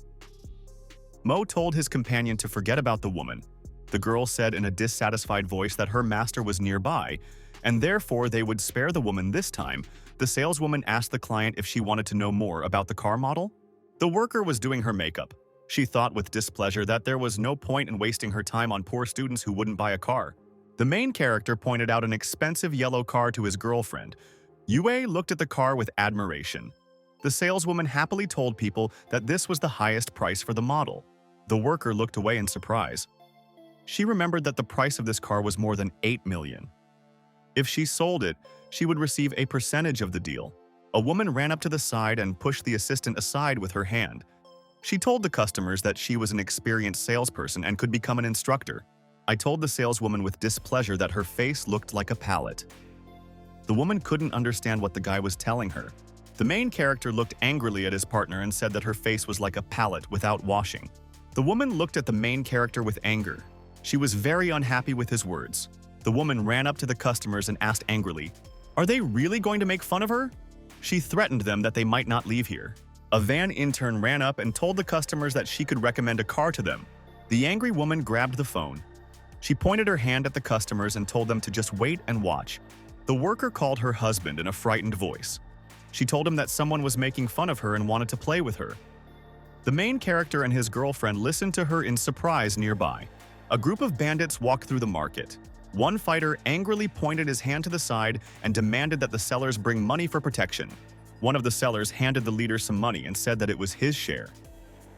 Mo told his companion to forget about the woman. The girl said in a dissatisfied voice that her master was nearby, and therefore they would spare the woman this time. The saleswoman asked the client if she wanted to know more about the car model. The worker was doing her makeup. She thought with displeasure that there was no point in wasting her time on poor students who wouldn't buy a car. The main character pointed out an expensive yellow car to his girlfriend. Yue looked at the car with admiration. The saleswoman happily told people that this was the highest price for the model. The worker looked away in surprise. She remembered that the price of this car was more than 8 million. If she sold it, she would receive a percentage of the deal. A woman ran up to the side and pushed the assistant aside with her hand. She told the customers that she was an experienced salesperson and could become an instructor. I told the saleswoman with displeasure that her face looked like a pallet. The woman couldn't understand what the guy was telling her. The main character looked angrily at his partner and said that her face was like a pallet without washing. The woman looked at the main character with anger. She was very unhappy with his words. The woman ran up to the customers and asked angrily, "Are they really going to make fun of her?" She threatened them that they might not leave here. A van intern ran up and told the customers that she could recommend a car to them. The angry woman grabbed the phone. She pointed her hand at the customers and told them to just wait and watch. The worker called her husband in a frightened voice. She told him that someone was making fun of her and wanted to play with her. The main character and his girlfriend listened to her in surprise nearby. A group of bandits walked through the market. One fighter angrily pointed his hand to the side and demanded that the sellers bring money for protection. One of the sellers handed the leader some money and said that it was his share.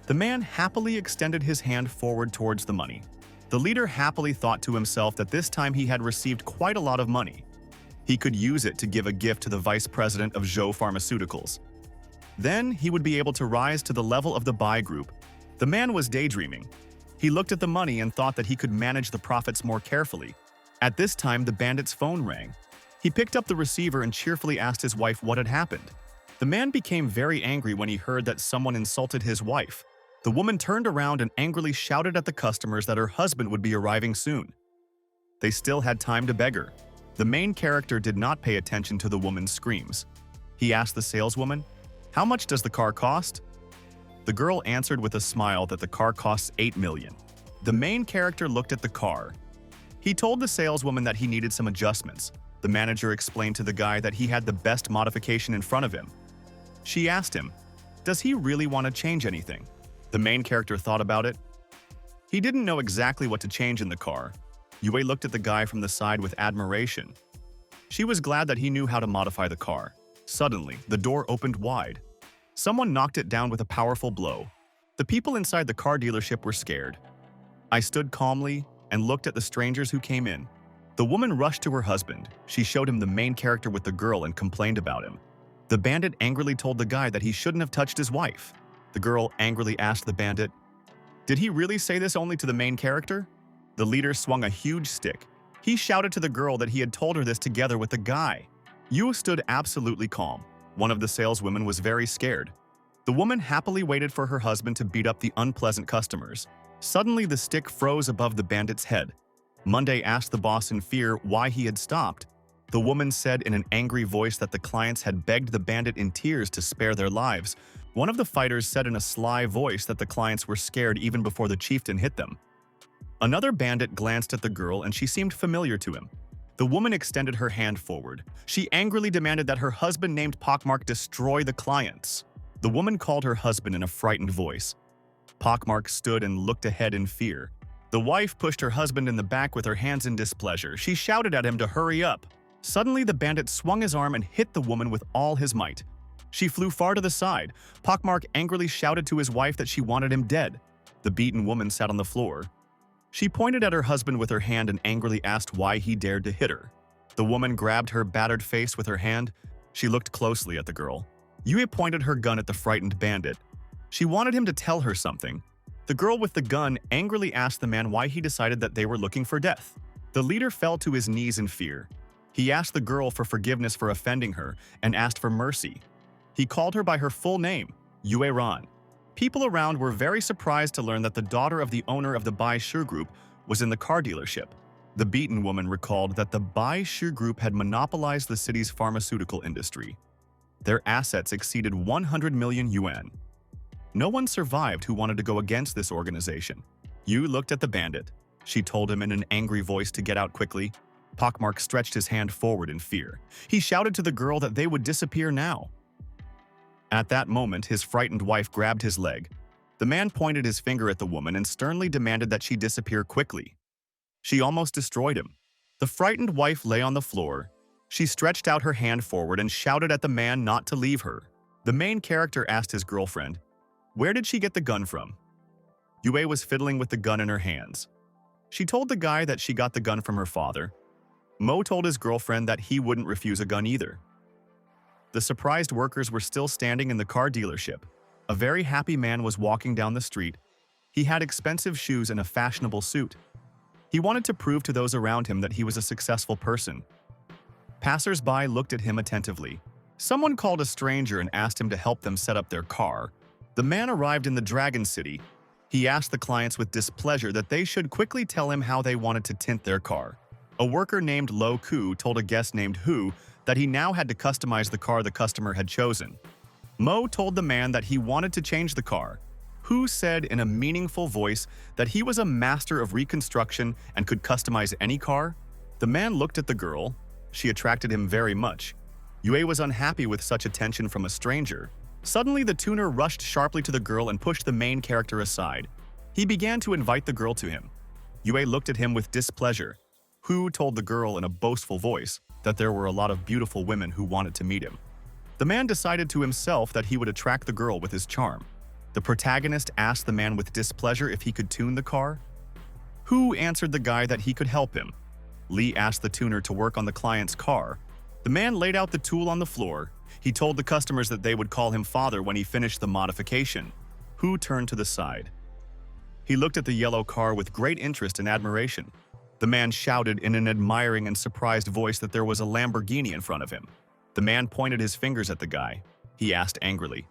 The man happily extended his hand forward towards the money. The leader happily thought to himself that this time he had received quite a lot of money. He could use it to give a gift to the vice president of Zhou Pharmaceuticals. Then he would be able to rise to the level of the buy group. The man was daydreaming. He looked at the money and thought that he could manage the profits more carefully. At this time, the bandit's phone rang. He picked up the receiver and cheerfully asked his wife what had happened. The man became very angry when he heard that someone insulted his wife. The woman turned around and angrily shouted at the customers that her husband would be arriving soon. They still had time to beg her. The main character did not pay attention to the woman's screams. He asked the saleswoman, "How much does the car cost?" The girl answered with a smile that the car costs 8 million. The main character looked at the car. He told the saleswoman that he needed some adjustments. The manager explained to the guy that he had the best modification in front of him. She asked him, "Does he really want to change anything?" The main character thought about it. He didn't know exactly what to change in the car. Yue looked at the guy from the side with admiration. She was glad that he knew how to modify the car. Suddenly, the door opened wide. Someone knocked it down with a powerful blow. The people inside the car dealership were scared. I stood calmly and looked at the strangers who came in. The woman rushed to her husband. She showed him the main character with the girl and complained about him. The bandit angrily told the guy that he shouldn't have touched his wife. The girl angrily asked the bandit, "Did he really say this only to the main character?" The leader swung a huge stick. He shouted to the girl that he had told her this together with the guy. Yu stood absolutely calm. One of the saleswomen was very scared. The woman happily waited for her husband to beat up the unpleasant customers. Suddenly, the stick froze above the bandit's head. Monday asked the boss in fear why he had stopped. The woman said in an angry voice that the clients had begged the bandit in tears to spare their lives. One of the fighters said in a sly voice that the clients were scared even before the chieftain hit them. Another bandit glanced at the girl and she seemed familiar to him. The woman extended her hand forward. She angrily demanded that her husband named Pockmark destroy the clients. The woman called her husband in a frightened voice. Pockmark stood and looked ahead in fear. The wife pushed her husband in the back with her hands in displeasure. She shouted at him to hurry up. Suddenly, the bandit swung his arm and hit the woman with all his might. She flew far to the side. Pockmark angrily shouted to his wife that she wanted him dead. The beaten woman sat on the floor. She pointed at her husband with her hand and angrily asked why he dared to hit her. The woman grabbed her battered face with her hand. She looked closely at the girl. Yue pointed her gun at the frightened bandit. She wanted him to tell her something. The girl with the gun angrily asked the man why he decided that they were looking for death. The leader fell to his knees in fear. He asked the girl for forgiveness for offending her and asked for mercy. He called her by her full name, Yue Ran. People around were very surprised to learn that the daughter of the owner of the Bai Shu Group was in the car dealership. The beaten woman recalled that the Bai Shu Group had monopolized the city's pharmaceutical industry. Their assets exceeded 100 million yuan. No one survived who wanted to go against this organization. Yu looked at the bandit. She told him in an angry voice to get out quickly. Pockmark stretched his hand forward in fear. He shouted to the girl that they would disappear now. At that moment, his frightened wife grabbed his leg. The man pointed his finger at the woman and sternly demanded that she disappear quickly. She almost destroyed him. The frightened wife lay on the floor. She stretched out her hand forward and shouted at the man not to leave her. The main character asked his girlfriend, "Where did she get the gun from?" Yue was fiddling with the gun in her hands. She told the guy that she got the gun from her father. Mo told his girlfriend that he wouldn't refuse a gun either. The surprised workers were still standing in the car dealership. A very happy man was walking down the street. He had expensive shoes and a fashionable suit. He wanted to prove to those around him that he was a successful person. Passers-by looked at him attentively. Someone called a stranger and asked him to help them set up their car. The man arrived in the Dragon City. He asked the clients with displeasure that they should quickly tell him how they wanted to tint their car. A worker named Lo Ku told a guest named Hu that he now had to customize the car the customer had chosen. Mo told the man that he wanted to change the car. Hu said in a meaningful voice that he was a master of reconstruction and could customize any car. The man looked at the girl. She attracted him very much. Yue was unhappy with such attention from a stranger. Suddenly, the tuner rushed sharply to the girl and pushed the main character aside. He began to invite the girl to him. Yue looked at him with displeasure. Hu told the girl in a boastful voice that there were a lot of beautiful women who wanted to meet him. The man decided to himself that he would attract the girl with his charm. The protagonist asked the man with displeasure if he could tune the car. Hu answered the guy that he could help him. Li asked the tuner to work on the client's car. The man laid out the tool on the floor. He told the customers that they would call him father when he finished the modification. Hu turned to the side. He looked at the yellow car with great interest and admiration. The man shouted in an admiring and surprised voice that there was a Lamborghini in front of him. The man pointed his fingers at the guy. He asked angrily,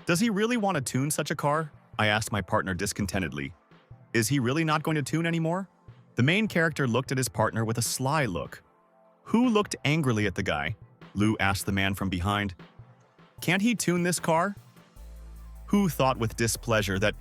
"Does he really want to tune such a car?" I asked my partner discontentedly. "Is he really not going to tune anymore?" The main character looked at his partner with a sly look. Hu looked angrily at the guy. Lu asked the man from behind, "Can't he tune this car?" Hu thought with displeasure that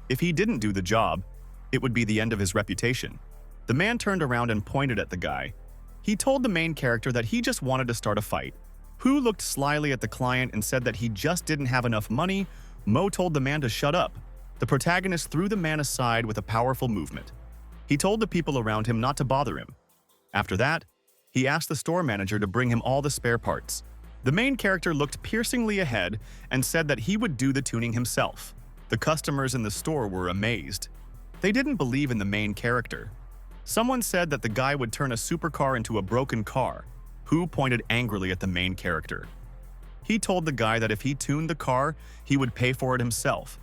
if he didn't do the job, it would be the end of his reputation. The man turned around and pointed at the guy. He told the main character that he just wanted to start a fight. Hu looked slyly at the client and said that he just didn't have enough money. Mo told the man to shut up. The protagonist threw the man aside with a powerful movement. He told the people around him not to bother him. After that, he asked the store manager to bring him all the spare parts. The main character looked piercingly ahead and said that he would do the tuning himself. The customers in the store were amazed. They didn't believe in the main character. Someone said that the guy would turn a supercar into a broken car. Hu pointed angrily at the main character. He told the guy that if he tuned the car, he would pay for it himself.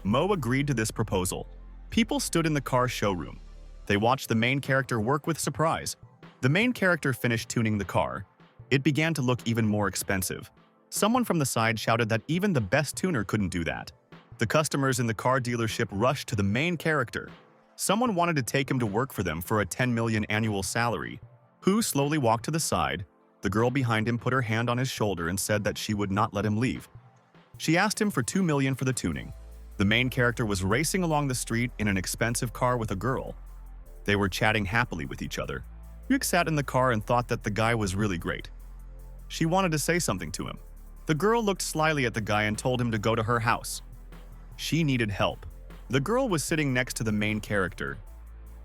Mo agreed to this proposal. People stood in the car showroom. They watched the main character work with surprise. The main character finished tuning the car. It began to look even more expensive. Someone from the side shouted that even the best tuner couldn't do that. The customers in the car dealership rushed to the main character. Someone wanted to take him to work for them for a 10 million annual salary. Hu slowly walked to the side. The girl behind him put her hand on his shoulder and said that she would not let him leave. She asked him for 2 million for the tuning. The main character was racing along the street in an expensive car with a girl. They were chatting happily with each other. Yuk sat in the car and thought that the guy was really great. She wanted to say something to him. The girl looked slyly at the guy and told him to go to her house. She needed help. The girl was sitting next to the main character.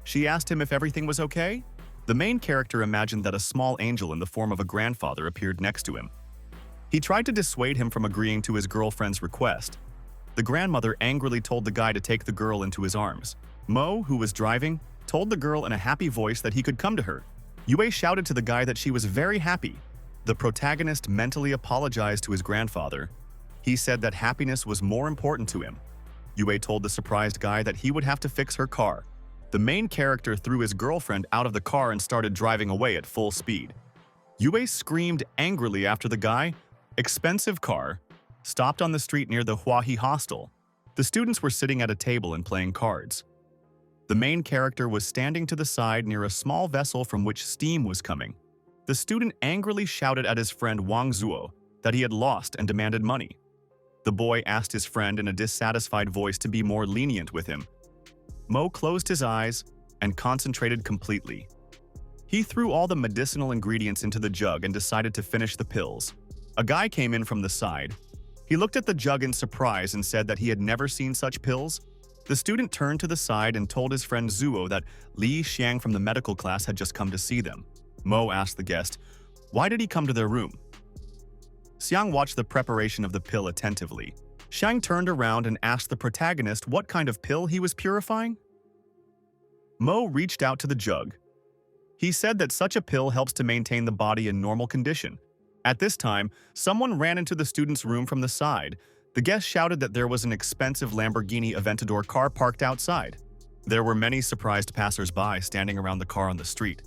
She asked him if everything was okay. The main character imagined that a small angel in the form of a grandfather appeared next to him. He tried to dissuade him from agreeing to his girlfriend's request. The grandmother angrily told the guy to take the girl into his arms. Mo, who was driving, told the girl in a happy voice that he could come to her. Yue shouted to the guy that she was very happy. The protagonist mentally apologized to his grandfather. He said that happiness was more important to him. Yue told the surprised guy that he would have to fix her car. The main character threw his girlfriend out of the car and started driving away at full speed. Yue screamed angrily after the guy. Expensive car stopped on the street near the Huahi hostel. The students were sitting at a table and playing cards. The main character was standing to the side near a small vessel from which steam was coming. The student angrily shouted at his friend Wang Zuo. that he had lost and demanded money. The boy asked his friend in a dissatisfied voice to be more lenient with him. Mo closed his eyes and concentrated completely. He threw all the medicinal ingredients into the jug and decided to finish the pills. A guy came in from the side. He looked at the jug in surprise and said that he had never seen such pills. The student turned to the side and told his friend Zuo that Li Xiang from the medical class had just come to see them. Mo asked the guest, "Why did he come to their room?" Xiang watched the preparation of the pill attentively. Xiang turned around and asked the protagonist what kind of pill he was purifying. Mo reached out to the jug. He said that such a pill helps to maintain the body in normal condition. At this time, someone ran into the student's room from the side. The guest shouted that there was an expensive Lamborghini Aventador car parked outside. There were many surprised passers-by standing around the car on the street.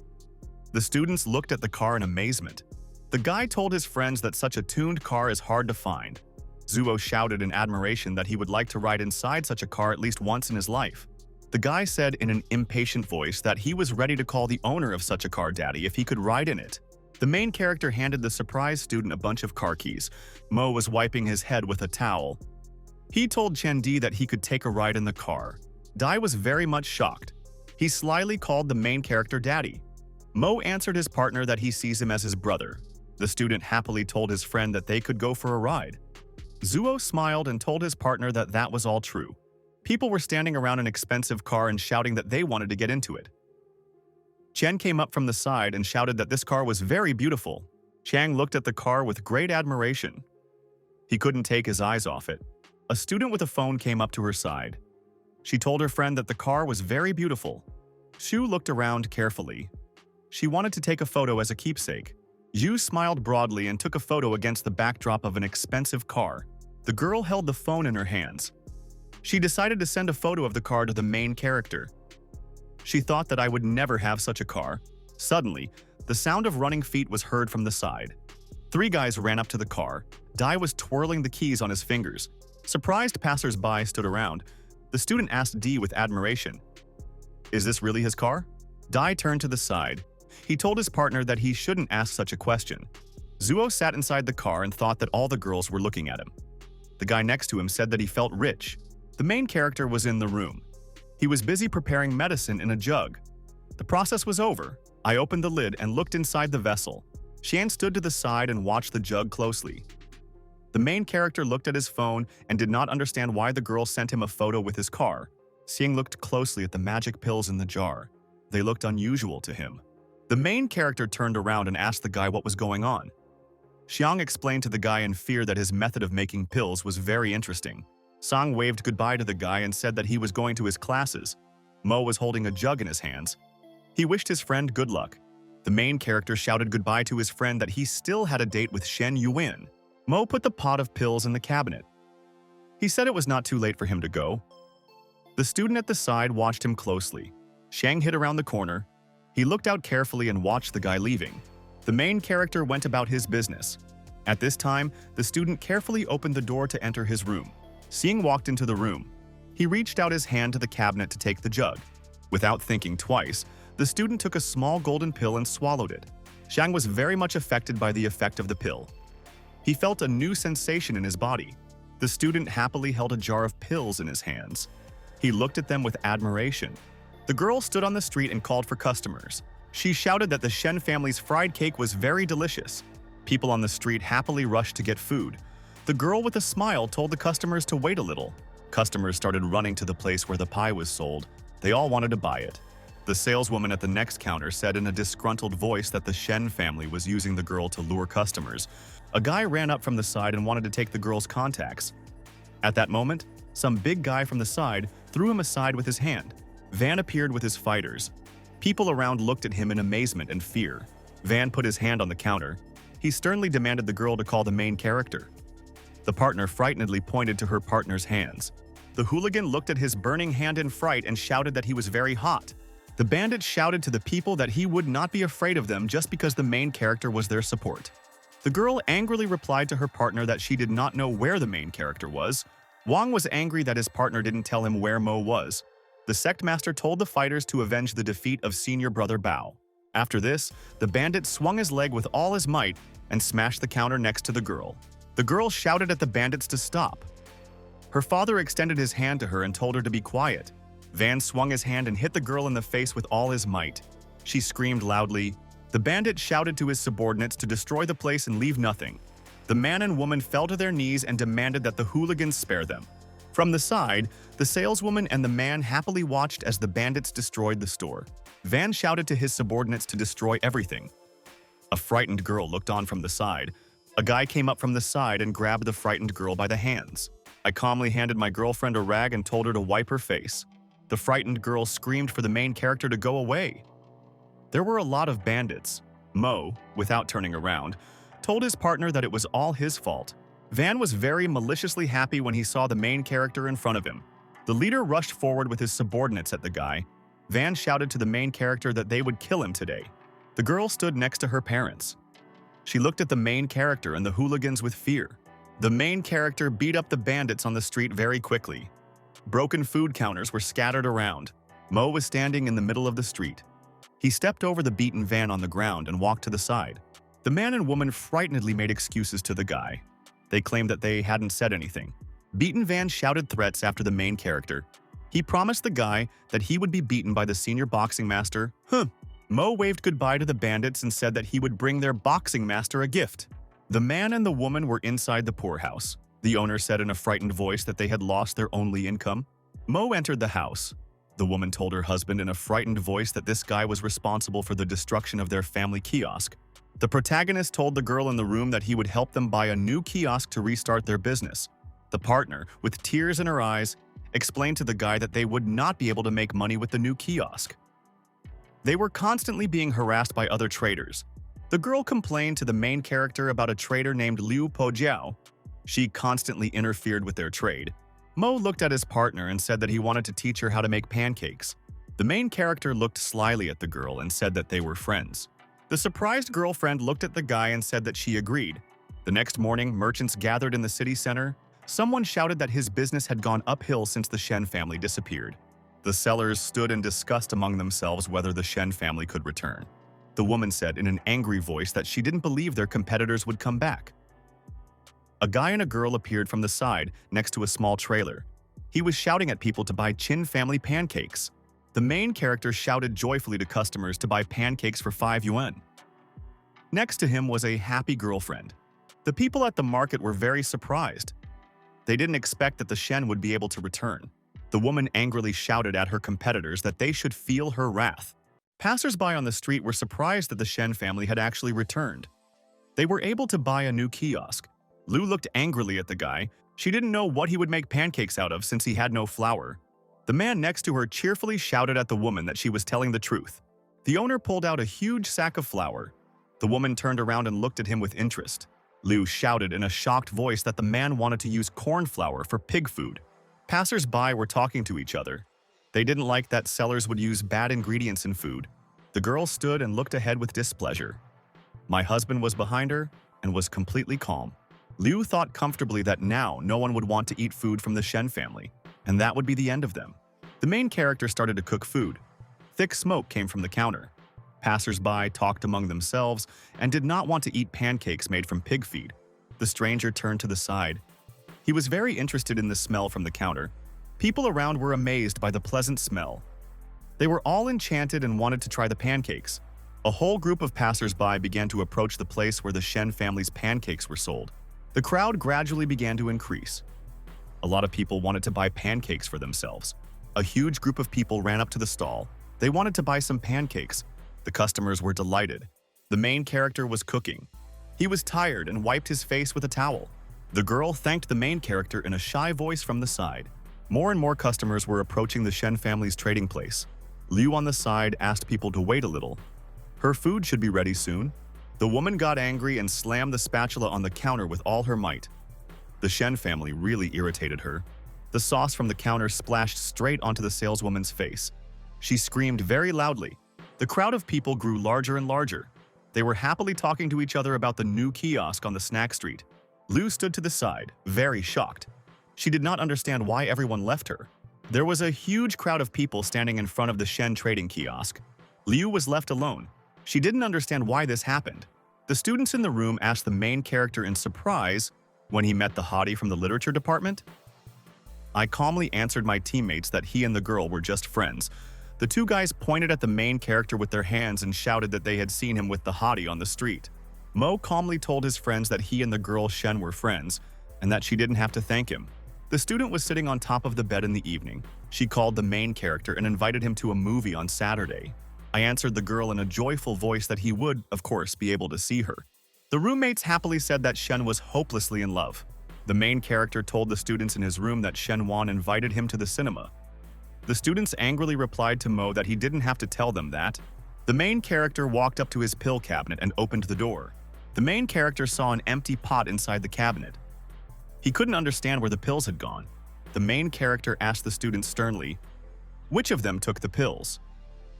The students looked at the car in amazement. The guy told his friends that such a tuned car is hard to find. Zuo shouted in admiration that he would like to ride inside such a car at least once in his life. The guy said in an impatient voice that he was ready to call the owner of such a car daddy if he could ride in it. The main character handed the surprised student a bunch of car keys. Mo was wiping his head with a towel. He told Chen Di that he could take a ride in the car. Dai was very much shocked. He slyly called the main character daddy. Mo answered his partner that he sees him as his brother. The student happily told his friend that they could go for a ride. Zuo smiled and told his partner that that was all true. People were standing around an expensive car and shouting that they wanted to get into it. Chen came up from the side and shouted that this car was very beautiful. Chang looked at the car with great admiration. He couldn't take his eyes off it. A student with a phone came up to her side. She told her friend that the car was very beautiful. Shu looked around carefully. She wanted to take a photo as a keepsake. Yu smiled broadly and took a photo against the backdrop of an expensive car. The girl held the phone in her hands. She decided to send a photo of the car to the main character. She thought that I would never have such a car. Suddenly, the sound of running feet was heard from the side. 3 guys ran up to the car. Dai was twirling the keys on his fingers. Surprised passers-by stood around. The student asked Di with admiration, "Is this really his car?" Dai turned to the side. He told his partner that he shouldn't ask such a question. Zuo sat inside the car and thought that all the girls were looking at him. The guy next to him said that he felt rich. The main character was in the room. He was busy preparing medicine in a jug. The process was over. I opened the lid and looked inside the vessel. Shan stood to the side and watched the jug closely. The main character looked at his phone and did not understand why the girl sent him a photo with his car. Xiang looked closely at the magic pills in the jar. They looked unusual to him. The main character turned around and asked the guy what was going on. Xiang explained to the guy in fear that his method of making pills was very interesting. Sang waved goodbye to the guy and said that he was going to his classes. Mo was holding a jug in his hands. He wished his friend good luck. The main character shouted goodbye to his friend that he still had a date with Shen Yuan. Mo put the pot of pills in the cabinet. He said it was not too late for him to go. The student at the side watched him closely. Shang hid around the corner. He looked out carefully and watched the guy leaving. The main character went about his business. At this time, the student carefully opened the door to enter his room. Xing walked into the room. He reached out his hand to the cabinet to take the jug. Without thinking twice, the student took a small golden pill and swallowed it. Shang was very much affected by the effect of the pill. He felt a new sensation in his body. The student happily held a jar of pills in his hands. He looked at them with admiration. The girl stood on the street and called for customers. She shouted that the Shen family's fried cake was very delicious. People on the street happily rushed to get food. The girl with a smile told the customers to wait a little. Customers started running to the place where the pie was sold. They all wanted to buy it. The saleswoman at the next counter said in a disgruntled voice that the Shen family was using the girl to lure customers. A guy ran up from the side and wanted to take the girl's contacts. At that moment, some big guy from the side threw him aside with his hand. Van appeared with his fighters. People around looked at him in amazement and fear. Van put his hand on the counter. He sternly demanded the girl to call the main character. The partner frightenedly pointed to her partner's hands. The hooligan looked at his burning hand in fright and shouted that he was very hot. The bandit shouted to the people that he would not be afraid of them just because the main character was their support. The girl angrily replied to her partner that she did not know where the main character was. Wang was angry that his partner didn't tell him where Mo was. The sect master told the fighters to avenge the defeat of senior brother Bao. After this, the bandit swung his leg with all his might and smashed the counter next to the girl. The girl shouted at the bandits to stop. Her father extended his hand to her and told her to be quiet. Van swung his hand and hit the girl in the face with all his might. She screamed loudly. The bandit shouted to his subordinates to destroy the place and leave nothing. The man and woman fell to their knees and demanded that the hooligans spare them. From the side, the saleswoman and the man happily watched as the bandits destroyed the store. Van shouted to his subordinates to destroy everything. A frightened girl looked on from the side. A guy came up from the side and grabbed the frightened girl by the hands. I calmly handed my girlfriend a rag and told her to wipe her face. The frightened girl screamed for the main character to go away. There were a lot of bandits. Mo, without turning around, told his partner that it was all his fault. Van was very maliciously happy when he saw the main character in front of him. The leader rushed forward with his subordinates at the guy. Van shouted to the main character that they would kill him today. The girl stood next to her parents. She looked at the main character and the hooligans with fear. The main character beat up the bandits on the street very quickly. Broken food counters were scattered around. Mo was standing in the middle of the street. He stepped over the beaten Van on the ground and walked to the side. The man and woman frightenedly made excuses to the guy. They claimed that they hadn't said anything. Beaten Van shouted threats after the main character. He promised the guy that he would be beaten by the senior boxing master. Mo waved goodbye to the bandits and said that he would bring their boxing master a gift. The man and the woman were inside the poorhouse. The owner said in a frightened voice that they had lost their only income. Mo entered the house. The woman told her husband in a frightened voice that this guy was responsible for the destruction of their family kiosk. The protagonist told the girl in the room that he would help them buy a new kiosk to restart their business. The partner, with tears in her eyes, explained to the guy that they would not be able to make money with the new kiosk. They were constantly being harassed by other traders. The girl complained to the main character about a trader named Liu Pojiao. She constantly interfered with their trade. Mo looked at his partner and said that he wanted to teach her how to make pancakes. The main character looked slyly at the girl and said that they were friends. The surprised girlfriend looked at the guy and said that she agreed. The next morning, merchants gathered in the city center. Someone shouted that his business had gone uphill since the Shen family disappeared. The sellers stood in disgust among themselves whether the Shen family could return. The woman said in an angry voice that she didn't believe their competitors would come back. A guy and a girl appeared from the side next to a small trailer. He was shouting at people to buy Chin family pancakes. The main character shouted joyfully to customers to buy pancakes for 5 yuan. Next to him was a happy girlfriend. The people at the market were very surprised. They didn't expect that the Shen would be able to return. The woman angrily shouted at her competitors that they should feel her wrath. Passers-by on the street were surprised that the Shen family had actually returned. They were able to buy a new kiosk. Liu looked angrily at the guy. She didn't know what he would make pancakes out of since he had no flour. The man next to her cheerfully shouted at the woman that she was telling the truth. The owner pulled out a huge sack of flour. The woman turned around and looked at him with interest. Liu shouted in a shocked voice that the man wanted to use corn flour for pig food. Passers-by were talking to each other. They didn't like that sellers would use bad ingredients in food. The girl stood and looked ahead with displeasure. My husband was behind her and was completely calm. Liu thought comfortably that now no one would want to eat food from the Shen family, and that would be the end of them. The main character started to cook food. Thick smoke came from the counter. Passers-by talked among themselves and did not want to eat pancakes made from pig feed. The stranger turned to the side. He was very interested in the smell from the counter. People around were amazed by the pleasant smell. They were all enchanted and wanted to try the pancakes. A whole group of passers-by began to approach the place where the Shen family's pancakes were sold. The crowd gradually began to increase. A lot of people wanted to buy pancakes for themselves. A huge group of people ran up to the stall. They wanted to buy some pancakes. The customers were delighted. The main character was cooking. He was tired and wiped his face with a towel. The girl thanked the main character in a shy voice from the side. More and more customers were approaching the Shen family's trading place. Liu on the side asked people to wait a little. Her food should be ready soon. The woman got angry and slammed the spatula on the counter with all her might. The Shen family really irritated her. The sauce from the counter splashed straight onto the saleswoman's face. She screamed very loudly. The crowd of people grew larger and larger. They were happily talking to each other about the new kiosk on the snack street. Liu stood to the side, very shocked. She did not understand why everyone left her. There was a huge crowd of people standing in front of the Shen trading kiosk. Liu was left alone. She didn't understand why this happened. The students in the room asked the main character in surprise when he met the hottie from the literature department. I calmly answered my teammates that he and the girl were just friends. The two guys pointed at the main character with their hands and shouted that they had seen him with the hottie on the street. Mo calmly told his friends that he and the girl Shen were friends and that she didn't have to thank him. The student was sitting on top of the bed in the evening. She called the main character and invited him to a movie on Saturday. I answered the girl in a joyful voice that he would, of course, be able to see her. The roommates happily said that Shen was hopelessly in love. The main character told the students in his room that Shen Wan invited him to the cinema. The students angrily replied to Mo that he didn't have to tell them that. The main character walked up to his pill cabinet and opened the door. The main character saw an empty pot inside the cabinet. He couldn't understand where the pills had gone. The main character asked the students sternly, which of them took the pills?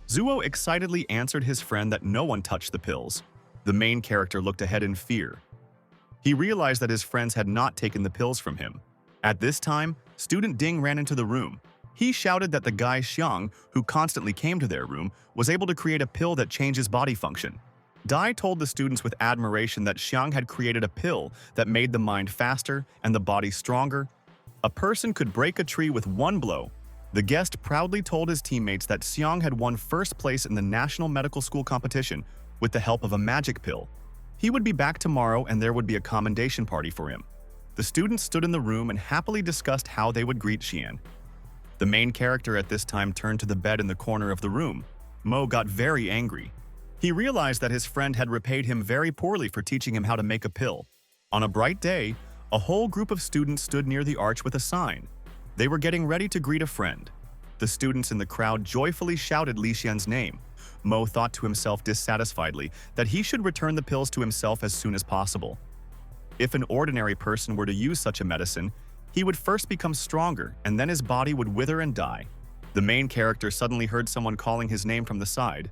Zuo excitedly answered his friend that no one touched the pills. The main character looked ahead in fear. He realized that his friends had not taken the pills from him. At this time, student Ding ran into the room. He shouted that the guy Xiang, who constantly came to their room, was able to create a pill that changes body function. Dai told the students with admiration that Xiang had created a pill that made the mind faster and the body stronger. A person could break a tree with one blow. The guest proudly told his teammates that Xiang had won first place in the National Medical School competition with the help of a magic pill. He would be back tomorrow and there would be a commendation party for him. The students stood in the room and happily discussed how they would greet Xian. The main character at this time turned to the bed in the corner of the room. Mo got very angry. He realized that his friend had repaid him very poorly for teaching him how to make a pill. On a bright day, a whole group of students stood near the arch with a sign. They were getting ready to greet a friend. The students in the crowd joyfully shouted Li Xian's name. Mo thought to himself dissatisfiedly that he should return the pills to himself as soon as possible. If an ordinary person were to use such a medicine, he would first become stronger and then his body would wither and die. The main character suddenly heard someone calling his name from the side.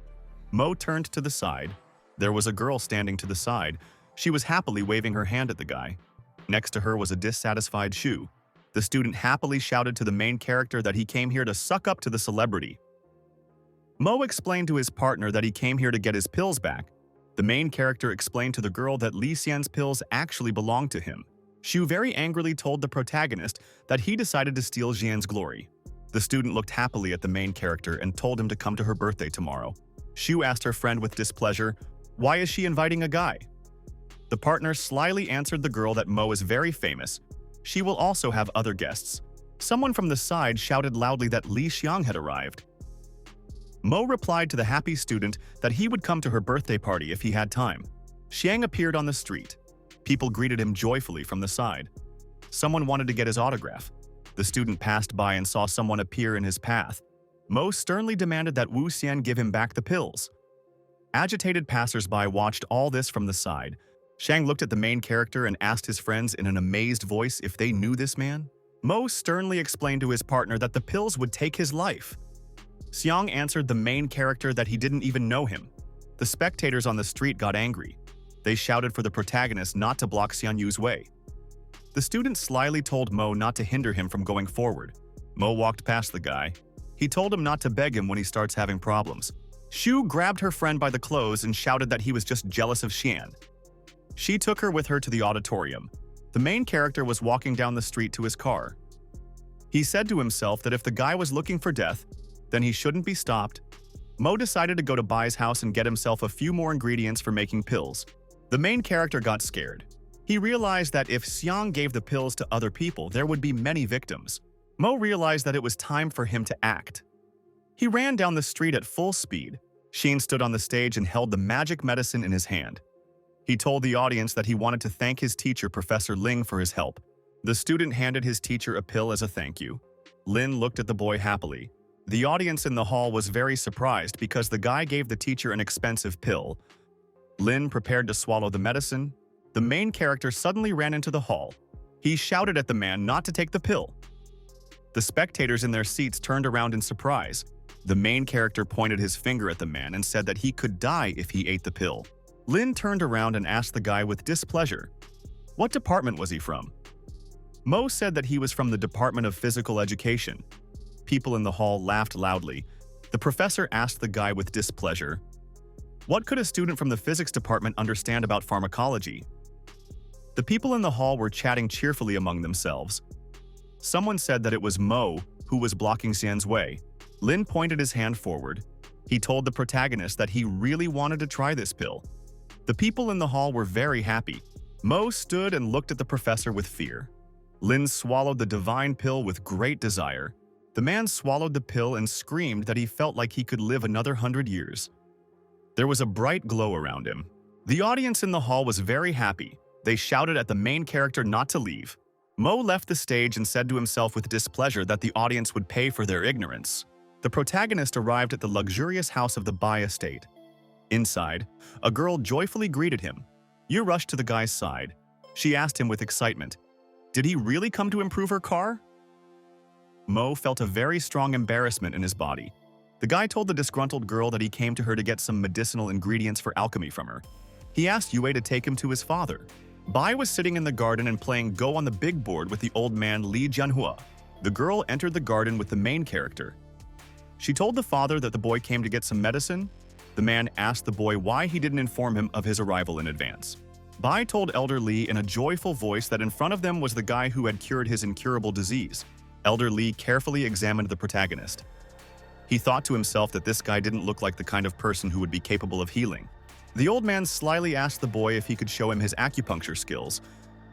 Mo turned to the side. There was a girl standing to the side. She was happily waving her hand at the guy. Next to her was a dissatisfied Shu. The student happily shouted to the main character that he came here to suck up to the celebrity. Mo explained to his partner that he came here to get his pills back. The main character explained to the girl that Li Xian's pills actually belonged to him. Shu very angrily told the protagonist that he decided to steal Xian's glory. The student looked happily at the main character and told him to come to her birthday tomorrow. Shu asked her friend with displeasure, "Why is she inviting a guy?" The partner slyly answered the girl that Mo is very famous. She will also have other guests. Someone from the side shouted loudly that Li Xiang had arrived. Mo replied to the happy student that he would come to her birthday party if he had time. Xiang appeared on the street. People greeted him joyfully from the side. Someone wanted to get his autograph. The student passed by and saw someone appear in his path. Mo sternly demanded that Wu Xian give him back the pills. Agitated passers-by watched all this from the side. Xiang looked at the main character and asked his friends in an amazed voice if they knew this man. Mo sternly explained to his partner that the pills would take his life. Xiang answered the main character that he didn't even know him. The spectators on the street got angry. They shouted for the protagonist not to block Xian Yu's way. The student slyly told Mo not to hinder him from going forward. Mo walked past the guy. He told him not to beg him when he starts having problems. Shu grabbed her friend by the clothes and shouted that he was just jealous of Xian. She took her with her to the auditorium. The main character was walking down the street to his car. He said to himself that if the guy was looking for death, then he shouldn't be stopped. Mo decided to go to Bai's house and get himself a few more ingredients for making pills. The main character got scared. He realized that if Xiang gave the pills to other people, there would be many victims. Mo realized that it was time for him to act. He ran down the street at full speed. Xin stood on the stage and held the magic medicine in his hand. He told the audience that he wanted to thank his teacher, Professor Ling, for his help. The student handed his teacher a pill as a thank you. Lin looked at the boy happily. The audience in the hall was very surprised because the guy gave the teacher an expensive pill. Lin prepared to swallow the medicine. The main character suddenly ran into the hall. He shouted at the man not to take the pill. The spectators in their seats turned around in surprise. The main character pointed his finger at the man and said that he could die if he ate the pill. Lin turned around and asked the guy with displeasure, what department was he from? Mo said that he was from the Department of Physical Education. People in the hall laughed loudly. The professor asked the guy with displeasure, What could a student from the physics department understand about pharmacology? The people in the hall were chatting cheerfully among themselves. Someone said that it was Mo who was blocking Xian's way. Lin pointed his hand forward. He told the protagonist that he really wanted to try this pill. The people in the hall were very happy. Mo stood and looked at the professor with fear. Lin swallowed the divine pill with great desire. The man swallowed the pill and screamed that he felt like he could live another 100 years. There was a bright glow around him. The audience in the hall was very happy. They shouted at the main character not to leave. Mo left the stage and said to himself with displeasure that the audience would pay for their ignorance. The protagonist arrived at the luxurious house of the Bai estate. Inside, a girl joyfully greeted him. Yu rushed to the guy's side. She asked him with excitement, "Did he really come to improve her car?" Mo felt a very strong embarrassment in his body. The guy told the disgruntled girl that he came to her to get some medicinal ingredients for alchemy from her. He asked Yue to take him to his father. Bai was sitting in the garden and playing Go on the big board with the old man Li Jianhua. The girl entered the garden with the main character. She told the father that the boy came to get some medicine. The man asked the boy why he didn't inform him of his arrival in advance. Bai told Elder Li in a joyful voice that in front of them was the guy who had cured his incurable disease. Elder Li carefully examined the protagonist. He thought to himself that this guy didn't look like the kind of person who would be capable of healing. The old man slyly asked the boy if he could show him his acupuncture skills.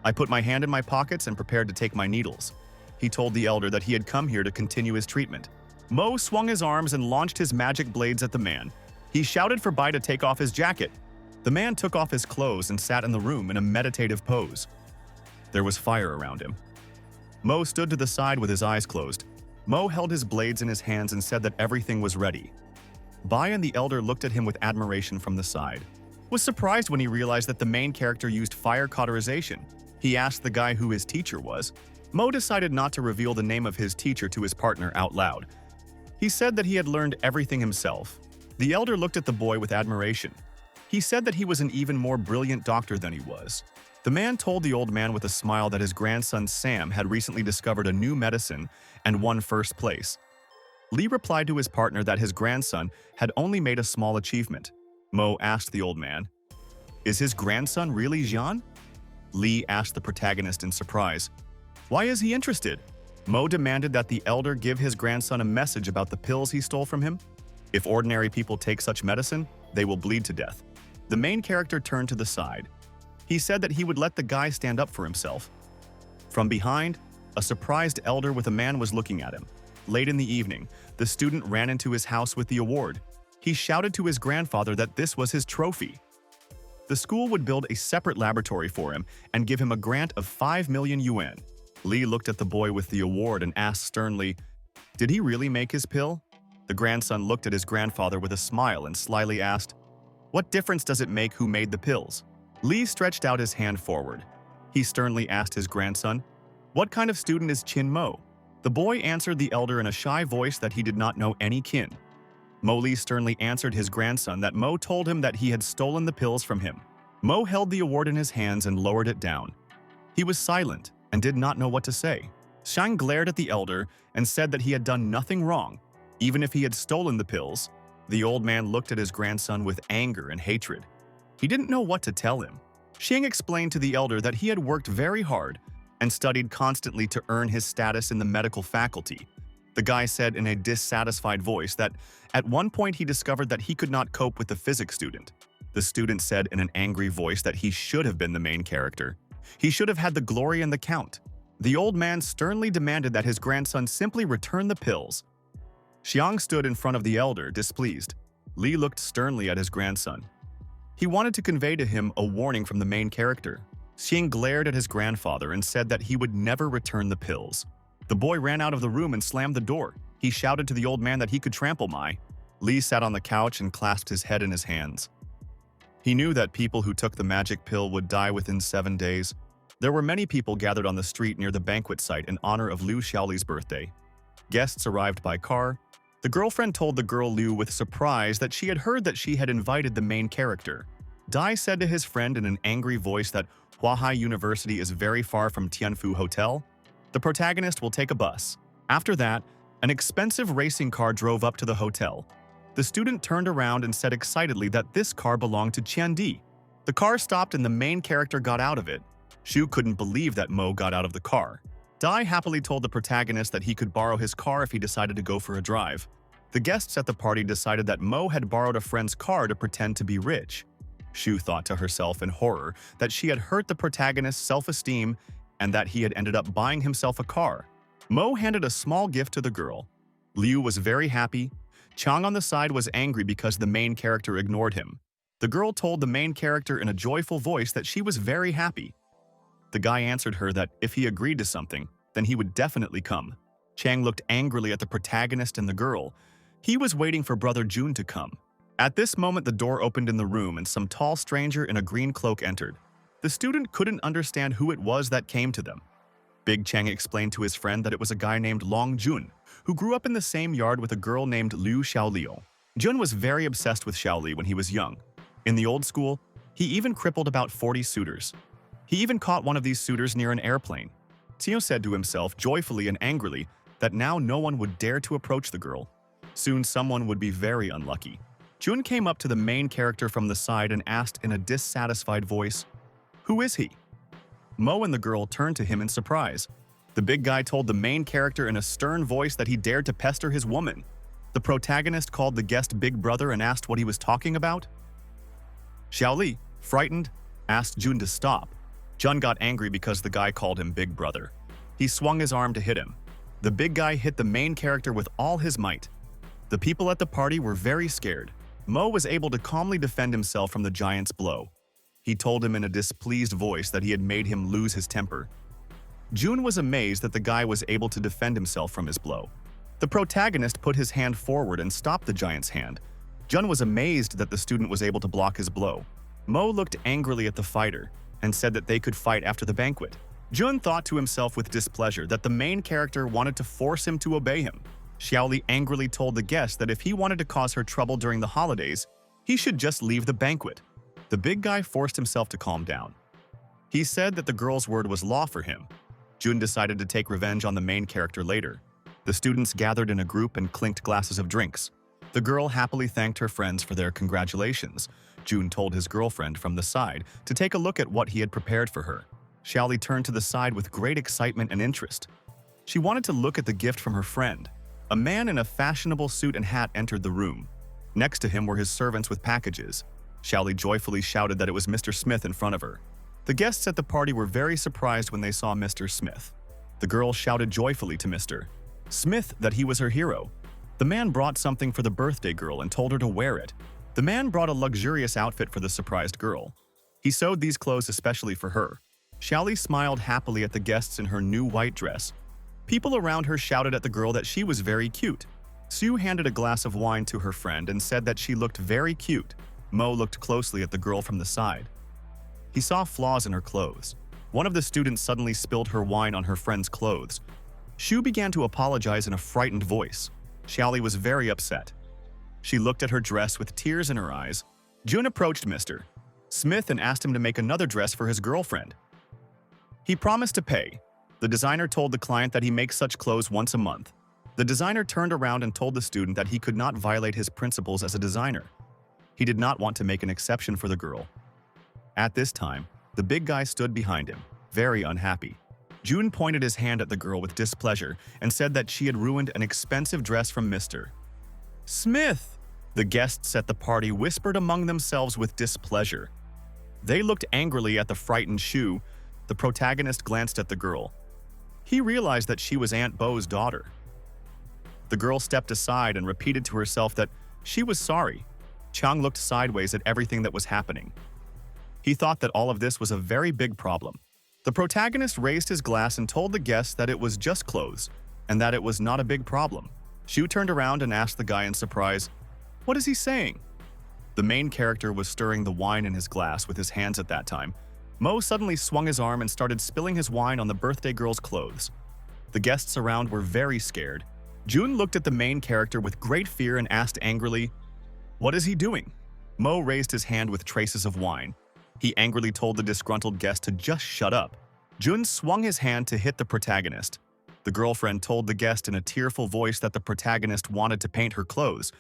"I put my hand in my pockets and prepared to take my needles." He told the elder that he had come here to continue his treatment. Mo swung his arms and launched his magic blades at the man. He shouted for Bai to take off his jacket. The man took off his clothes and sat in the room in a meditative pose. There was fire around him. Mo stood to the side with his eyes closed. Mo held his blades in his hands and said that everything was ready. Bai and the elder looked at him with admiration from the side. Was surprised when he realized that the main character used fire cauterization. He asked the guy who his teacher was. Mo decided not to reveal the name of his teacher to his partner out loud. He said that he had learned everything himself. The elder looked at the boy with admiration. He said that he was an even more brilliant doctor than he was. The man told the old man with a smile that his grandson Sam had recently discovered a new medicine and won first place. Li replied to his partner that his grandson had only made a small achievement. Mo asked the old man, "Is his grandson really Jian?" Li asked the protagonist in surprise. "Why is he interested?" Mo demanded that the elder give his grandson a message about the pills he stole from him. If ordinary people take such medicine, they will bleed to death. The main character turned to the side. He said that he would let the guy stand up for himself. From behind, a surprised elder with a man was looking at him. Late in the evening, the student ran into his house with the award. He shouted to his grandfather that this was his trophy. The school would build a separate laboratory for him and give him a grant of 5 million yuan. Li looked at the boy with the award and asked sternly, "Did he really make his pill?" The grandson looked at his grandfather with a smile and slyly asked, "What difference does it make who made the pills?" Li stretched out his hand forward. He sternly asked his grandson, "What kind of student is Qin Mo?" The boy answered the elder in a shy voice that he did not know any kin. Mo Li sternly answered his grandson that Mo told him that he had stolen the pills from him. Mo held the award in his hands and lowered it down. He was silent and did not know what to say. Shang glared at the elder and said that he had done nothing wrong, even if he had stolen the pills. The old man looked at his grandson with anger and hatred. He didn't know what to tell him. Shang explained to the elder that he had worked very hard and studied constantly to earn his status in the medical faculty. The guy said in a dissatisfied voice that at one point he discovered that he could not cope with the physics student. The student said in an angry voice that he should have been the main character. He should have had the glory and the count. The old man sternly demanded that his grandson simply return the pills. Xiang stood in front of the elder, displeased. Li looked sternly at his grandson. He wanted to convey to him a warning from the main character. Xiang glared at his grandfather and said that he would never return the pills. The boy ran out of the room and slammed the door. He shouted to the old man that he could trample Mai. Li sat on the couch and clasped his head in his hands. He knew that people who took the magic pill would die within 7 days. There were many people gathered on the street near the banquet site in honor of Liu Xiaoli's birthday. Guests arrived by car. The girlfriend told the girl Liu with surprise that she had heard that she had invited the main character. Dai said to his friend in an angry voice that Huahai University is very far from Tianfu Hotel. The protagonist will take a bus. After that, an expensive racing car drove up to the hotel. The student turned around and said excitedly that this car belonged to Qiandi. The car stopped and the main character got out of it. Shu couldn't believe that Mo got out of the car. Dai happily told the protagonist that he could borrow his car if he decided to go for a drive. The guests at the party decided that Mo had borrowed a friend's car to pretend to be rich. Shu thought to herself in horror that she had hurt the protagonist's self-esteem and that he had ended up buying himself a car. Mo handed a small gift to the girl. Liu was very happy. Chang on the side was angry because the main character ignored him. The girl told the main character in a joyful voice that she was very happy. The guy answered her that if he agreed to something, then he would definitely come. Chang looked angrily at the protagonist and the girl. He was waiting for brother Jun to come. At this moment, the door opened in the room and some tall stranger in a green cloak entered. The student couldn't understand who it was that came to them. Big Chang explained to his friend that it was a guy named Long Jun, who grew up in the same yard with a girl named Liu Xiaoliu. Jun was very obsessed with Xiaoli when he was young. In the old school, he even crippled about 40 suitors. He even caught one of these suitors near an airplane. Tio said to himself joyfully and angrily that now no one would dare to approach the girl. Soon someone would be very unlucky. Jun came up to the main character from the side and asked in a dissatisfied voice, "Who is he?" Mo and the girl turned to him in surprise. The big guy told the main character in a stern voice that he dared to pester his woman. The protagonist called the guest Big Brother and asked what he was talking about. Xiaoli, frightened, asked Jun to stop. Jun got angry because the guy called him Big Brother. He swung his arm to hit him. The big guy hit the main character with all his might. The people at the party were very scared. Mo was able to calmly defend himself from the giant's blow. He told him in a displeased voice that he had made him lose his temper. Jun was amazed that the guy was able to defend himself from his blow. The protagonist put his hand forward and stopped the giant's hand. Jun was amazed that the student was able to block his blow. Mo looked angrily at the fighter and said that they could fight after the banquet. Jun thought to himself with displeasure that the main character wanted to force him to obey him. Xiaoli angrily told the guest that if he wanted to cause her trouble during the holidays, he should just leave the banquet. The big guy forced himself to calm down. He said that the girl's word was law for him. Jun decided to take revenge on the main character later. The students gathered in a group and clinked glasses of drinks. The girl happily thanked her friends for their congratulations. Jun told his girlfriend from the side to take a look at what he had prepared for her. Xiaoli turned to the side with great excitement and interest. She wanted to look at the gift from her friend. A man in a fashionable suit and hat entered the room. Next to him were his servants with packages. Xiaoli joyfully shouted that it was Mr. Smith in front of her. The guests at the party were very surprised when they saw Mr. Smith. The girl shouted joyfully to Mr. Smith that he was her hero. The man brought something for the birthday girl and told her to wear it. The man brought a luxurious outfit for the surprised girl. He sewed these clothes especially for her. Xiaoli smiled happily at the guests in her new white dress. People around her shouted at the girl that she was very cute. Sue handed a glass of wine to her friend and said that she looked very cute. Mo looked closely at the girl from the side. He saw flaws in her clothes. One of the students suddenly spilled her wine on her friend's clothes. Shu began to apologize in a frightened voice. Xiaoli was very upset. She looked at her dress with tears in her eyes. Jun approached Mr. Smith and asked him to make another dress for his girlfriend. He promised to pay. The designer told the client that he makes such clothes once a month. The designer turned around and told the student that he could not violate his principles as a designer. He did not want to make an exception for the girl. At this time, the big guy stood behind him, very unhappy. Jun pointed his hand at the girl with displeasure and said that she had ruined an expensive dress from Mr. Smith. The guests at the party whispered among themselves with displeasure. They looked angrily at the frightened Shu. The protagonist glanced at the girl. He realized that she was Aunt Bo's daughter. The girl stepped aside and repeated to herself that she was sorry. Chang looked sideways at everything that was happening. He thought that all of this was a very big problem. The protagonist raised his glass and told the guests that it was just clothes, and that it was not a big problem. Shu turned around and asked the guy in surprise, "What is he saying?" The main character was stirring the wine in his glass with his hands at that time. Mo suddenly swung his arm and started spilling his wine on the birthday girl's clothes. The guests around were very scared. Jun looked at the main character with great fear and asked angrily, "What is he doing?" Mo raised his hand with traces of wine. He angrily told the disgruntled guest to just shut up. Jun swung his hand to hit the protagonist. The girlfriend told the guest in a tearful voice that the protagonist wanted to paint her clothes.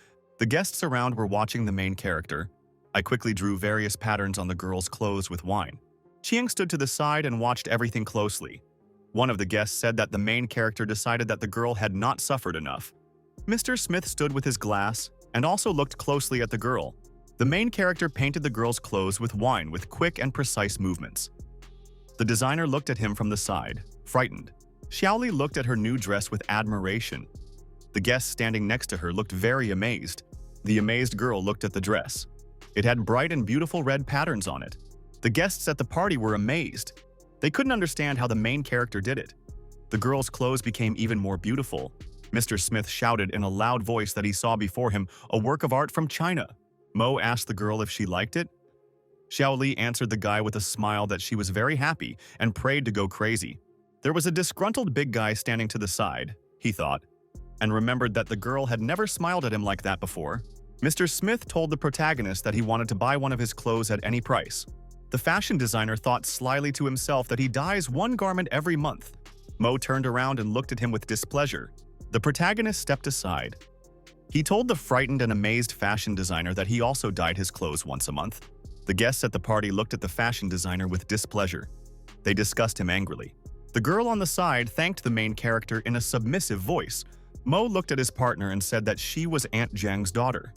The guests around were watching the main character. I quickly drew various patterns on the girl's clothes with wine. Chiang stood to the side and watched everything closely. One of the guests said that the main character decided that the girl had not suffered enough. Mr. Smith stood with his glass and also looked closely at the girl. The main character painted the girl's clothes with wine with quick and precise movements. The designer looked at him from the side, frightened. Xiaoli looked at her new dress with admiration. The guest standing next to her looked very amazed. The amazed girl looked at the dress. It had bright and beautiful red patterns on it. The guests at the party were amazed. They couldn't understand how the main character did it. The girl's clothes became even more beautiful. Mr. Smith shouted in a loud voice that he saw before him a work of art from China. Mo asked the girl if she liked it. Xiaoli answered the guy with a smile that she was very happy and prayed to go crazy. There was a disgruntled big guy standing to the side, he thought, and remembered that the girl had never smiled at him like that before. Mr. Smith told the protagonist that he wanted to buy one of his clothes at any price. The fashion designer thought slyly to himself that he dyes one garment every month. Mo turned around and looked at him with displeasure. The protagonist stepped aside. He told the frightened and amazed fashion designer that he also dyed his clothes once a month. The guests at the party looked at the fashion designer with displeasure. They discussed him angrily. The girl on the side thanked the main character in a submissive voice. Mo looked at his partner and said that she was Aunt Zhang's daughter.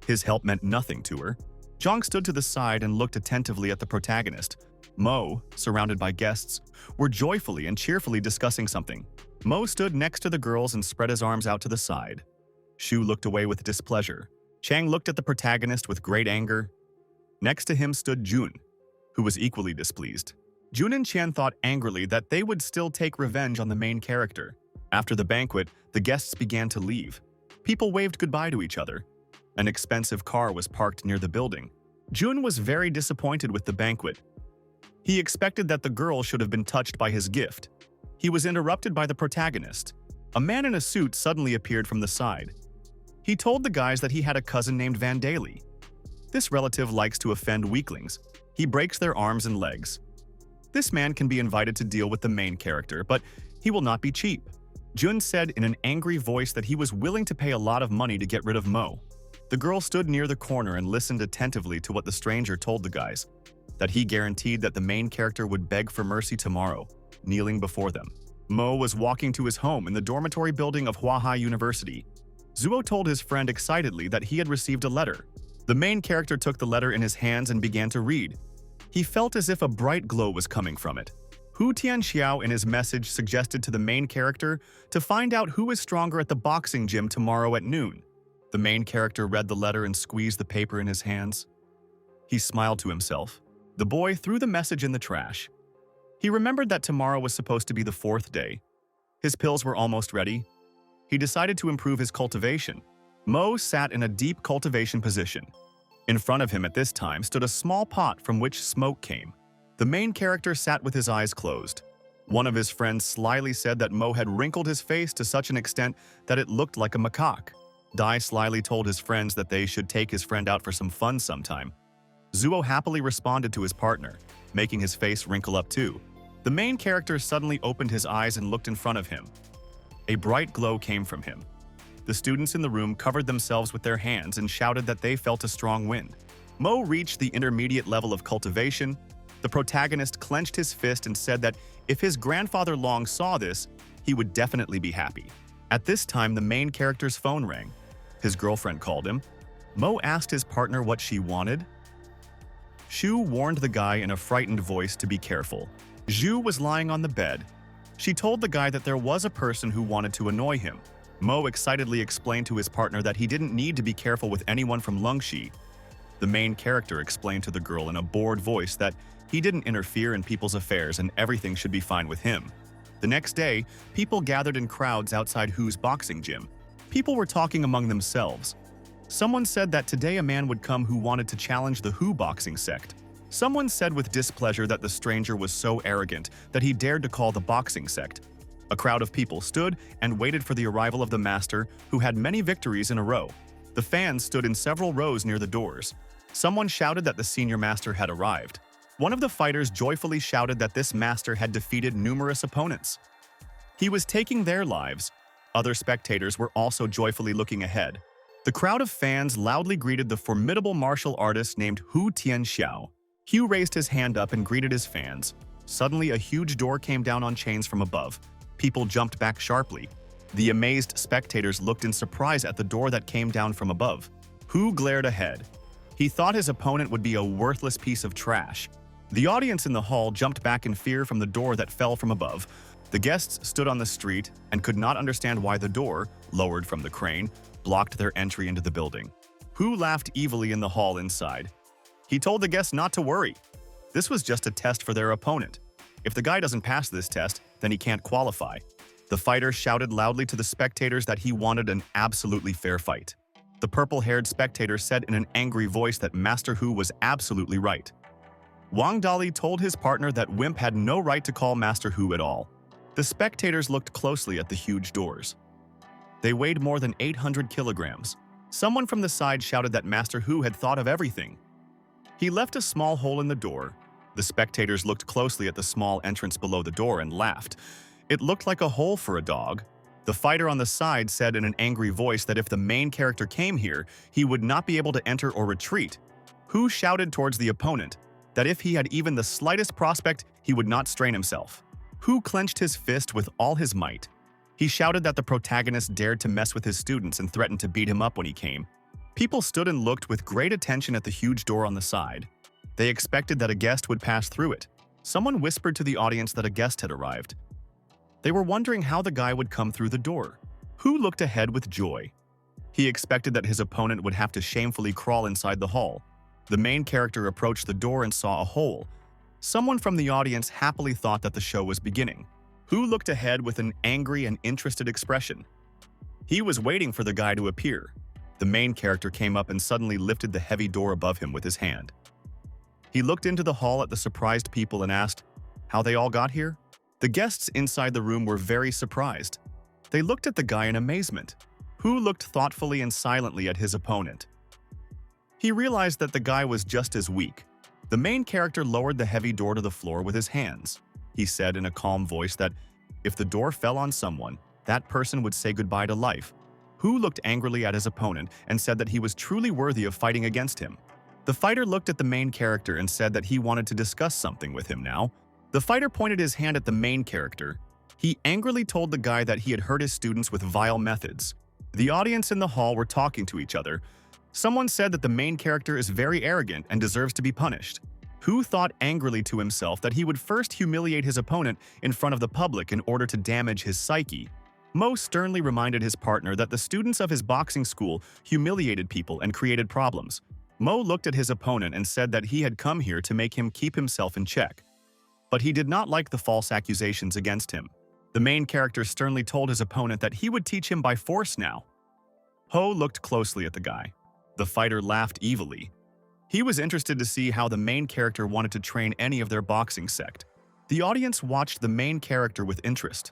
His help meant nothing to her. Zhang stood to the side and looked attentively at the protagonist. Mo, surrounded by guests, were joyfully and cheerfully discussing something. Mo stood next to the girls and spread his arms out to the side. Shu looked away with displeasure. Chang looked at the protagonist with great anger. Next to him stood Jun, who was equally displeased. Jun and Qian thought angrily that they would still take revenge on the main character. After the banquet, the guests began to leave. People waved goodbye to each other. An expensive car was parked near the building. Jun was very disappointed with the banquet. He expected that the girl should have been touched by his gift. He was interrupted by the protagonist. A man in a suit suddenly appeared from the side. He told the guys that he had a cousin named Vandali. This relative likes to offend weaklings. He breaks their arms and legs. This man can be invited to deal with the main character, but he will not be cheap. Jun said in an angry voice that he was willing to pay a lot of money to get rid of Mo. The girl stood near the corner and listened attentively to what the stranger told the guys, that he guaranteed that the main character would beg for mercy tomorrow, kneeling before them. Mo was walking to his home in the dormitory building of Huahai University. Zuo told his friend excitedly that he had received a letter. The main character took the letter in his hands and began to read. He felt as if a bright glow was coming from it. Hu Tianxiao in his message suggested to the main character to find out who is stronger at the boxing gym tomorrow at noon. The main character read the letter and squeezed the paper in his hands. He smiled to himself. The boy threw the message in the trash. He remembered that tomorrow was supposed to be the 4th day. His pills were almost ready. He decided to improve his cultivation. Mo sat in a deep cultivation position. In front of him at this time stood a small pot from which smoke came. The main character sat with his eyes closed. One of his friends slyly said that Mo had wrinkled his face to such an extent that it looked like a macaque. Dai slyly told his friends that they should take his friend out for some fun sometime. Zuo happily responded to his partner, making his face wrinkle up too. The main character suddenly opened his eyes and looked in front of him. A bright glow came from him. The students in the room covered themselves with their hands and shouted that they felt a strong wind. Mo reached the intermediate level of cultivation. The protagonist clenched his fist and said that if his grandfather Long saw this, he would definitely be happy. At this time, the main character's phone rang. His girlfriend called him. Mo asked his partner what she wanted. Shu warned the guy in a frightened voice to be careful. Zhu was lying on the bed. She told the guy that there was a person who wanted to annoy him. Mo excitedly explained to his partner that he didn't need to be careful with anyone from Lungxi. The main character explained to the girl in a bored voice that he didn't interfere in people's affairs and everything should be fine with him. The next day, people gathered in crowds outside Hu's boxing gym. People were talking among themselves. Someone said that today a man would come who wanted to challenge the Hu boxing sect. Someone said with displeasure that the stranger was so arrogant that he dared to call the boxing sect. A crowd of people stood and waited for the arrival of the master, who had many victories in a row. The fans stood in several rows near the doors. Someone shouted that the senior master had arrived. One of the fighters joyfully shouted that this master had defeated numerous opponents. He was taking their lives. Other spectators were also joyfully looking ahead. The crowd of fans loudly greeted the formidable martial artist named Hu Tianxiao. Hugh raised his hand up and greeted his fans. Suddenly, a huge door came down on chains from above. People jumped back sharply. The amazed spectators looked in surprise at the door that came down from above. Hu glared ahead. He thought his opponent would be a worthless piece of trash. The audience in the hall jumped back in fear from the door that fell from above. The guests stood on the street and could not understand why the door, lowered from the crane, blocked their entry into the building. Hu laughed evilly in the hall inside. He told the guests not to worry. This was just a test for their opponent. If the guy doesn't pass this test, then he can't qualify. The fighter shouted loudly to the spectators that he wanted an absolutely fair fight. The purple-haired spectator said in an angry voice that Master Hu was absolutely right. Wang Dali told his partner that Wimp had no right to call Master Hu at all. The spectators looked closely at the huge doors. They weighed more than 800 kilograms. Someone from the side shouted that Master Hu had thought of everything. He left a small hole in the door. The spectators looked closely at the small entrance below the door and laughed. It looked like a hole for a dog. The fighter on the side said in an angry voice that if the main character came here, he would not be able to enter or retreat. Hu shouted towards the opponent that if he had even the slightest prospect, he would not strain himself. Hu clenched his fist with all his might. He shouted that the protagonist dared to mess with his students and threatened to beat him up when he came. People stood and looked with great attention at the huge door on the side. They expected that a guest would pass through it. Someone whispered to the audience that a guest had arrived. They were wondering how the guy would come through the door. Hu looked ahead with joy. He expected that his opponent would have to shamefully crawl inside the hall. The main character approached the door and saw a hole. Someone from the audience happily thought that the show was beginning. Hu looked ahead with an angry and interested expression. He was waiting for the guy to appear. The main character came up and suddenly lifted the heavy door above him with his hand. He looked into the hall at the surprised people and asked how they all got here. The guests inside the room were very surprised. They looked at the guy in amazement. Hu looked thoughtfully and silently at his opponent. He realized that the guy was just as weak. The main character lowered the heavy door to the floor with his hands. He said in a calm voice that if the door fell on someone, that person would say goodbye to life. Hu looked angrily at his opponent and said that he was truly worthy of fighting against him. The fighter looked at the main character and said that he wanted to discuss something with him now. The fighter pointed his hand at the main character. He angrily told the guy that he had hurt his students with vile methods. The audience in the hall were talking to each other. Someone said that the main character is very arrogant and deserves to be punished. Hu thought angrily to himself that he would first humiliate his opponent in front of the public in order to damage his psyche. Mo sternly reminded his partner that the students of his boxing school humiliated people and created problems. Mo looked at his opponent and said that he had come here to make him keep himself in check. But he did not like the false accusations against him. The main character sternly told his opponent that he would teach him by force now. Ho looked closely at the guy. The fighter laughed evilly. He was interested to see how the main character wanted to train any of their boxing sect. The audience watched the main character with interest.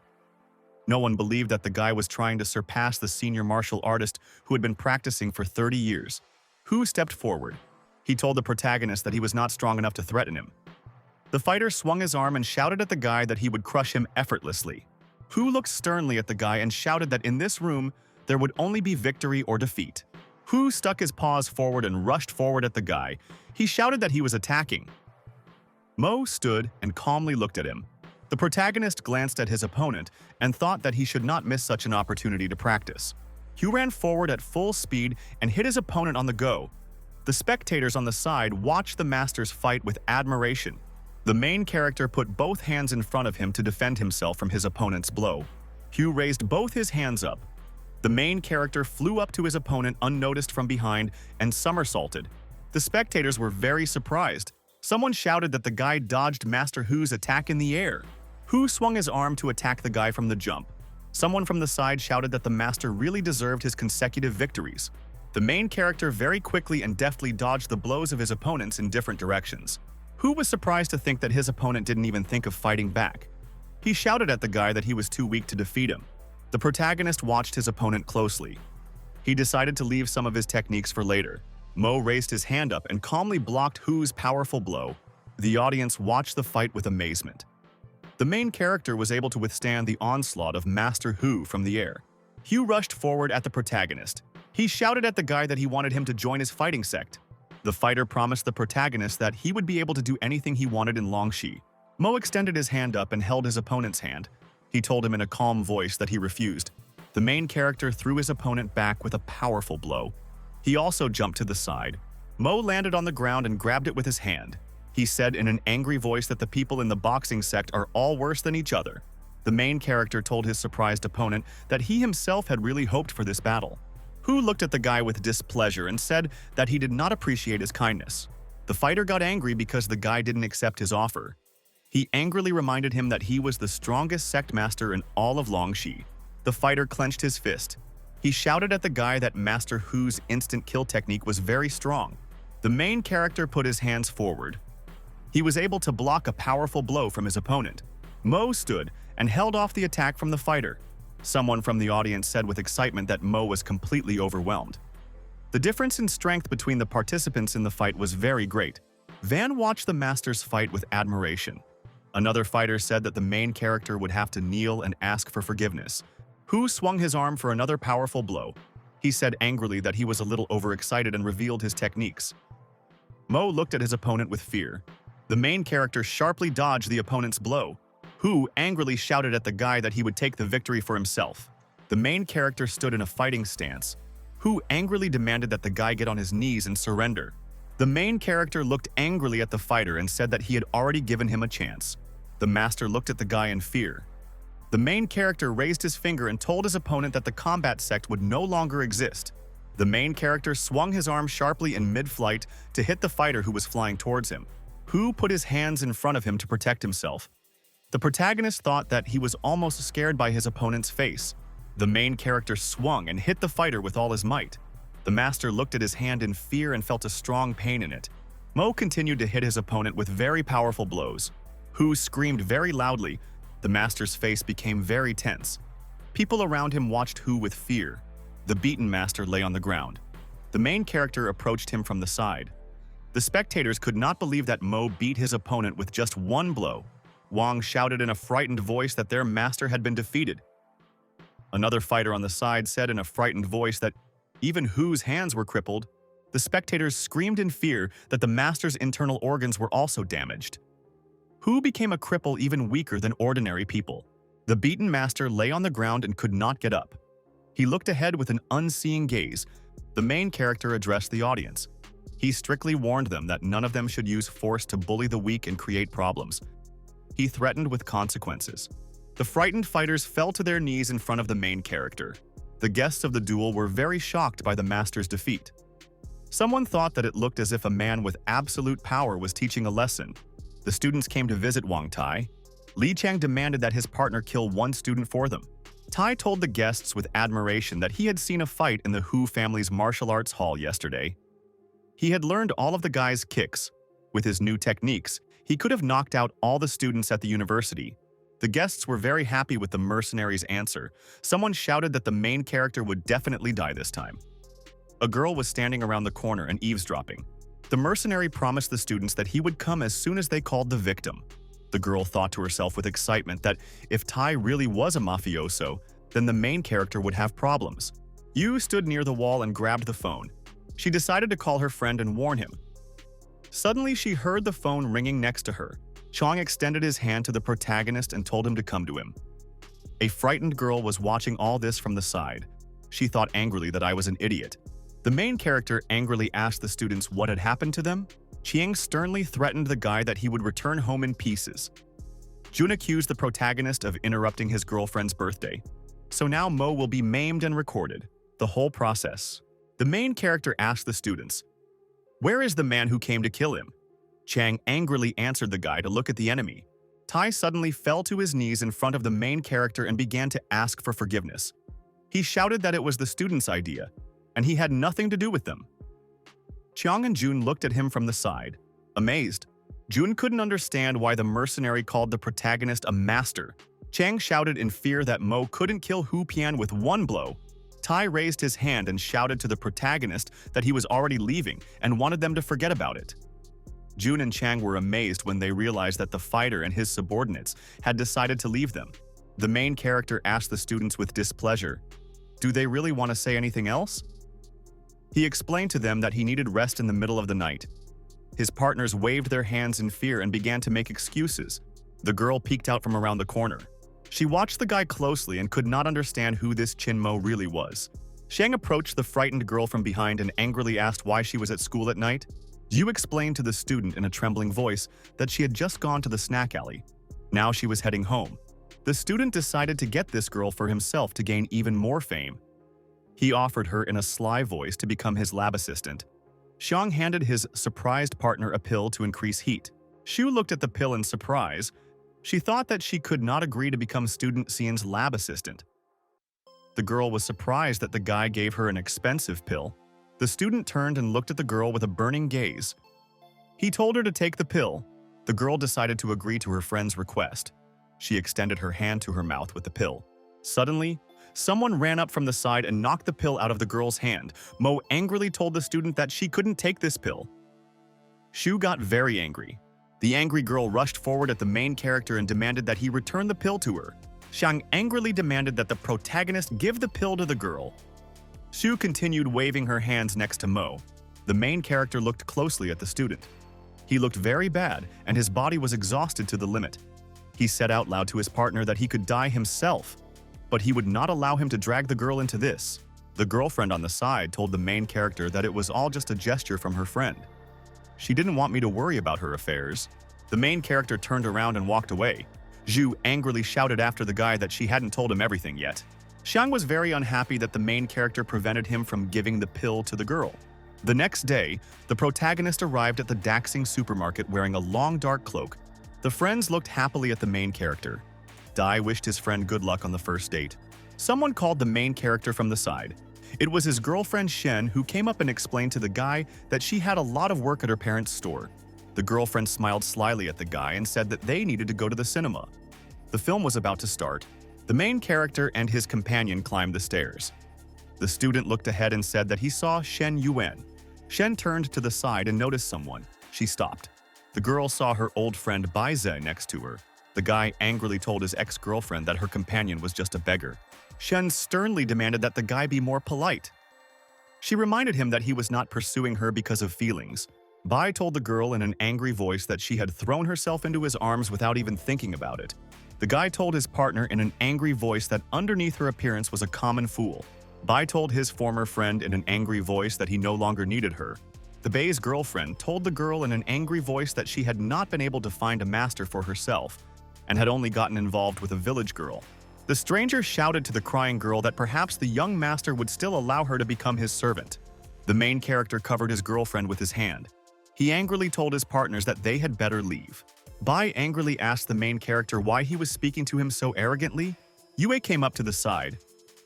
No one believed that the guy was trying to surpass the senior martial artist who had been practicing for 30 years. Hu stepped forward. He told the protagonist that he was not strong enough to threaten him. The fighter swung his arm and shouted at the guy that he would crush him effortlessly. Hu looked sternly at the guy and shouted that in this room, there would only be victory or defeat. Hu stuck his paws forward and rushed forward at the guy. He shouted that he was attacking. Mo stood and calmly looked at him. The protagonist glanced at his opponent and thought that he should not miss such an opportunity to practice. Hu ran forward at full speed and hit his opponent on the go. The spectators on the side watched the masters fight with admiration. The main character put both hands in front of him to defend himself from his opponent's blow. Hu raised both his hands up. The main character flew up to his opponent unnoticed from behind and somersaulted. The spectators were very surprised. Someone shouted that the guy dodged Master Hu's attack in the air. Hu swung his arm to attack the guy from the jump. Someone from the side shouted that the master really deserved his consecutive victories. The main character very quickly and deftly dodged the blows of his opponents in different directions. Hu was surprised to think that his opponent didn't even think of fighting back. He shouted at the guy that he was too weak to defeat him. The protagonist watched his opponent closely. He decided to leave some of his techniques for later. Mo raised his hand up and calmly blocked Hu's powerful blow. The audience watched the fight with amazement. The main character was able to withstand the onslaught of Master Hu from the air. Hu rushed forward at the protagonist. He shouted at the guy that he wanted him to join his fighting sect. The fighter promised the protagonist that he would be able to do anything he wanted in Longxi. Mo extended his hand up and held his opponent's hand. He told him in a calm voice that he refused. The main character threw his opponent back with a powerful blow. He also jumped to the side. Mo landed on the ground and grabbed it with his hand. He said in an angry voice that the people in the boxing sect are all worse than each other. The main character told his surprised opponent that he himself had really hoped for this battle. Hu looked at the guy with displeasure and said that he did not appreciate his kindness. The fighter got angry because the guy didn't accept his offer. He angrily reminded him that he was the strongest sect master in all of Longxi. The fighter clenched his fist. He shouted at the guy that Master Hu's instant kill technique was very strong. The main character put his hands forward. He was able to block a powerful blow from his opponent. Mo stood and held off the attack from the fighter. Someone from the audience said with excitement that Mo was completely overwhelmed. The difference in strength between the participants in the fight was very great. Van watched the masters fight with admiration. Another fighter said that the main character would have to kneel and ask for forgiveness. Hu swung his arm for another powerful blow. He said angrily that he was a little overexcited and revealed his techniques. Mo looked at his opponent with fear. The main character sharply dodged the opponent's blow. Hu angrily shouted at the guy that he would take the victory for himself. The main character stood in a fighting stance. Hu angrily demanded that the guy get on his knees and surrender. The main character looked angrily at the fighter and said that he had already given him a chance. The master looked at the guy in fear. The main character raised his finger and told his opponent that the combat sect would no longer exist. The main character swung his arm sharply in mid-flight to hit the fighter who was flying towards him. Hu put his hands in front of him to protect himself. The protagonist thought that he was almost scared by his opponent's face. The main character swung and hit the fighter with all his might. The master looked at his hand in fear and felt a strong pain in it. Mo continued to hit his opponent with very powerful blows. Hu screamed very loudly. The master's face became very tense. People around him watched Hu with fear. The beaten master lay on the ground. The main character approached him from the side. The spectators could not believe that Mo beat his opponent with just one blow. Wang shouted in a frightened voice that their master had been defeated. Another fighter on the side said in a frightened voice that even Hu's hands were crippled. The spectators screamed in fear that the master's internal organs were also damaged. Hu became a cripple even weaker than ordinary people. The beaten master lay on the ground and could not get up. He looked ahead with an unseeing gaze. The main character addressed the audience. He strictly warned them that none of them should use force to bully the weak and create problems. He threatened with consequences. The frightened fighters fell to their knees in front of the main character. The guests of the duel were very shocked by the master's defeat. Someone thought that it looked as if a man with absolute power was teaching a lesson. The students came to visit Wang Tai. Li Chang demanded that his partner kill one student for them. Tai told the guests with admiration that he had seen a fight in the Hu family's martial arts hall yesterday. He had learned all of the guy's kicks. With his new techniques, he could have knocked out all the students at the university. The guests were very happy with the mercenary's answer. Someone shouted that the main character would definitely die this time. A girl was standing around the corner and eavesdropping. The mercenary promised the students that he would come as soon as they called the victim. The girl thought to herself with excitement that if Tai really was a mafioso, then the main character would have problems. Yu stood near the wall and grabbed the phone. She decided to call her friend and warn him. Suddenly, she heard the phone ringing next to her. Chong extended his hand to the protagonist and told him to come to him. A frightened girl was watching all this from the side. She thought angrily that I was an idiot. The main character angrily asked the students what had happened to them. Chiang sternly threatened the guy that he would return home in pieces. Jun accused the protagonist of interrupting his girlfriend's birthday. So now Mo will be maimed and recorded. The whole process. The main character asked the students, "Where is the man who came to kill him?" Chang angrily answered the guy to look at the enemy. Tai suddenly fell to his knees in front of the main character and began to ask for forgiveness. He shouted that it was the students' idea, and he had nothing to do with them. Chiang and Jun looked at him from the side, amazed. Jun couldn't understand why the mercenary called the protagonist a master. Chang shouted in fear that Mo couldn't kill Hu Pian with one blow. Tai raised his hand and shouted to the protagonist that he was already leaving and wanted them to forget about it. Jun and Chang were amazed when they realized that the fighter and his subordinates had decided to leave them. The main character asked the students with displeasure, "Do they really want to say anything else?" He explained to them that he needed rest in the middle of the night. His partners waved their hands in fear and began to make excuses. The girl peeked out from around the corner. She watched the guy closely and could not understand who this Chinmo really was. Shang approached the frightened girl from behind and angrily asked why she was at school at night. Yu explained to the student in a trembling voice that she had just gone to the snack alley. Now she was heading home. The student decided to get this girl for himself to gain even more fame. He offered her in a sly voice to become his lab assistant. Xiang handed his surprised partner a pill to increase heat. Xu looked at the pill in surprise. She thought that she could not agree to become student Xian's lab assistant. The girl was surprised that the guy gave her an expensive pill. The student turned and looked at the girl with a burning gaze. He told her to take the pill. The girl decided to agree to her friend's request. She extended her hand to her mouth with the pill. Suddenly, someone ran up from the side and knocked the pill out of the girl's hand. Mo angrily told the student that she couldn't take this pill. Xu got very angry. The angry girl rushed forward at the main character and demanded that he return the pill to her. Xiang angrily demanded that the protagonist give the pill to the girl. Xu continued waving her hands next to Mo. The main character looked closely at the student. He looked very bad, and his body was exhausted to the limit. He said out loud to his partner that he could die himself, but he would not allow him to drag the girl into this. The girlfriend on the side told the main character that it was all just a gesture from her friend. She didn't want me to worry about her affairs. The main character turned around and walked away. Zhu angrily shouted after the guy that she hadn't told him everything yet. Xiang was very unhappy that the main character prevented him from giving the pill to the girl. The next day, the protagonist arrived at the Daxing supermarket wearing a long dark cloak. The friends looked happily at the main character. Dai wished his friend good luck on the first date. Someone called the main character from the side. It was his girlfriend Shen who came up and explained to the guy that she had a lot of work at her parents' store. The girlfriend smiled slyly at the guy and said that they needed to go to the cinema. The film was about to start. The main character and his companion climbed the stairs. The student looked ahead and said that he saw Shen Yuan. Shen turned to the side and noticed someone. She stopped. The girl saw her old friend Bai Ze next to her. The guy angrily told his ex-girlfriend that her companion was just a beggar. Shen sternly demanded that the guy be more polite. She reminded him that he was not pursuing her because of feelings. Bai told the girl in an angry voice that she had thrown herself into his arms without even thinking about it. The guy told his partner in an angry voice that underneath her appearance was a common fool. Bai told his former friend in an angry voice that he no longer needed her. The Bai's girlfriend told the girl in an angry voice that she had not been able to find a master for herself and had only gotten involved with a village girl. The stranger shouted to the crying girl that perhaps the young master would still allow her to become his servant. The main character covered his girlfriend with his hand. He angrily told his partners that they had better leave. Bai angrily asked the main character why he was speaking to him so arrogantly. Yue came up to the side.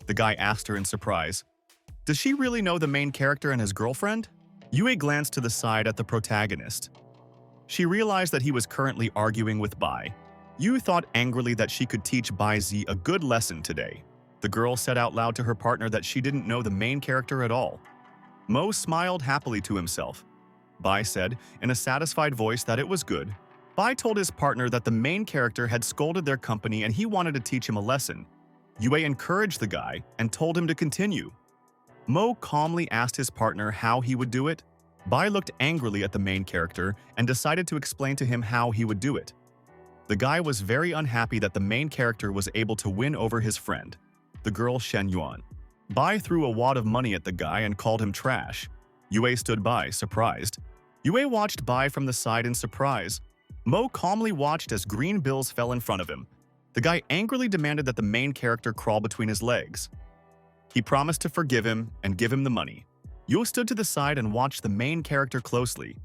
The guy asked her in surprise, "Does she really know the main character and his girlfriend?" Yue glanced to the side at the protagonist. She realized that he was currently arguing with Bai. Yu thought angrily that she could teach Bai Zi a good lesson today. The girl said out loud to her partner that she didn't know the main character at all. Mo smiled happily to himself. Bai said in a satisfied voice that it was good. Bai told his partner that the main character had scolded their company and he wanted to teach him a lesson. Yue encouraged the guy and told him to continue. Mo calmly asked his partner how he would do it. Bai looked angrily at the main character and decided to explain to him how he would do it. The guy was very unhappy that the main character was able to win over his friend, the girl Shen Yuan. Bai threw a wad of money at the guy and called him trash. Yue stood by, surprised. Yue watched Bai from the side in surprise. Mo calmly watched as green bills fell in front of him. The guy angrily demanded that the main character crawl between his legs. He promised to forgive him and give him the money. Yue stood to the side and watched the main character closely.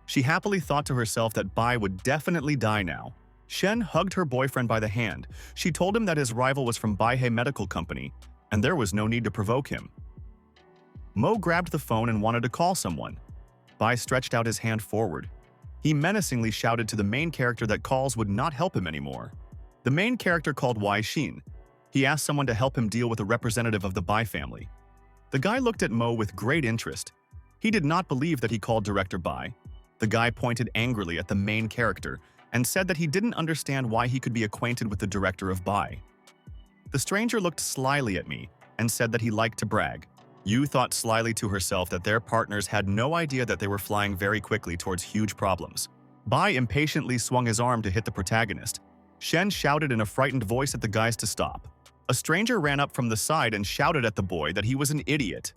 She happily thought to herself that Bai would definitely die now. Shen hugged her boyfriend by the hand. She told him that his rival was from Baihei Medical Company, and there was no need to provoke him. Mo grabbed the phone and wanted to call someone. Bai stretched out his hand forward. He menacingly shouted to the main character that calls would not help him anymore. The main character called Wai Xin. He asked someone to help him deal with a representative of the Bai family. The guy looked at Mo with great interest. He did not believe that he called Director Bai. The guy pointed angrily at the main character and said that he didn't understand why he could be acquainted with the director of Bai. The stranger looked slyly at me and said that he liked to brag. Yu thought slyly to herself that their partners had no idea that they were flying very quickly towards huge problems. Bai impatiently swung his arm to hit the protagonist. Shen shouted in a frightened voice at the guys to stop. A stranger ran up from the side and shouted at the boy that he was an idiot.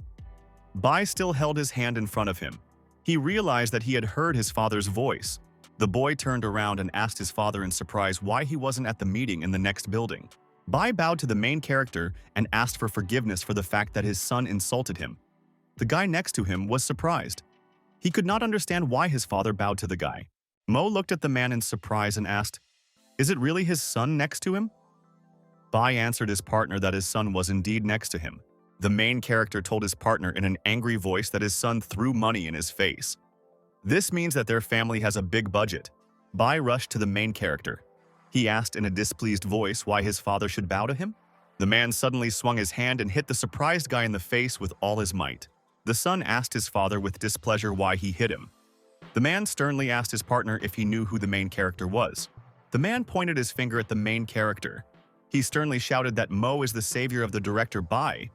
Bai still held his hand in front of him. He realized that he had heard his father's voice. The boy turned around and asked his father in surprise why he wasn't at the meeting in the next building. Bai bowed to the main character and asked for forgiveness for the fact that his son insulted him. The guy next to him was surprised. He could not understand why his father bowed to the guy. Mo looked at the man in surprise and asked, "Is it really his son next to him?" Bai answered his partner that his son was indeed next to him. The main character told his partner in an angry voice that his son threw money in his face. This means that their family has a big budget. Bai rushed to the main character. He asked in a displeased voice why his father should bow to him. The man suddenly swung his hand and hit the surprised guy in the face with all his might. The son asked his father with displeasure why he hit him. The man sternly asked his partner if he knew who the main character was. The man pointed his finger at the main character. He sternly shouted that Mo is the savior of the director Bai.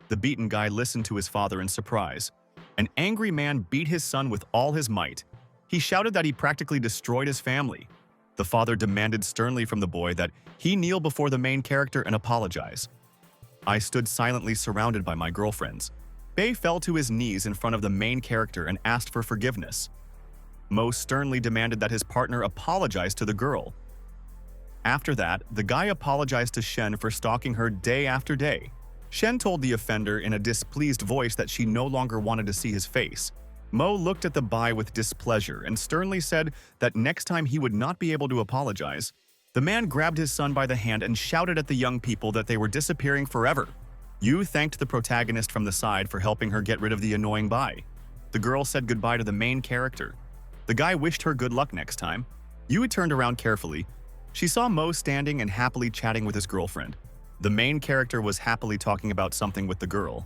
The beaten guy listened to his father in surprise. An angry man beat his son with all his might. He shouted that he practically destroyed his family. The father demanded sternly from the boy that he kneel before the main character and apologize. I stood silently surrounded by my girlfriends. Bei fell to his knees in front of the main character and asked for forgiveness. Mo sternly demanded that his partner apologize to the girl. After that, the guy apologized to Shen for stalking her day after day. Shen told the offender in a displeased voice that she no longer wanted to see his face. Mo looked at the Bai with displeasure and sternly said that next time he would not be able to apologize. The man grabbed his son by the hand and shouted at the young people that they were disappearing forever. Yu thanked the protagonist from the side for helping her get rid of the annoying Bai. The girl said goodbye to the main character. The guy wished her good luck next time. Yu turned around carefully. She saw Mo standing and happily chatting with his girlfriend. The main character was happily talking about something with the girl.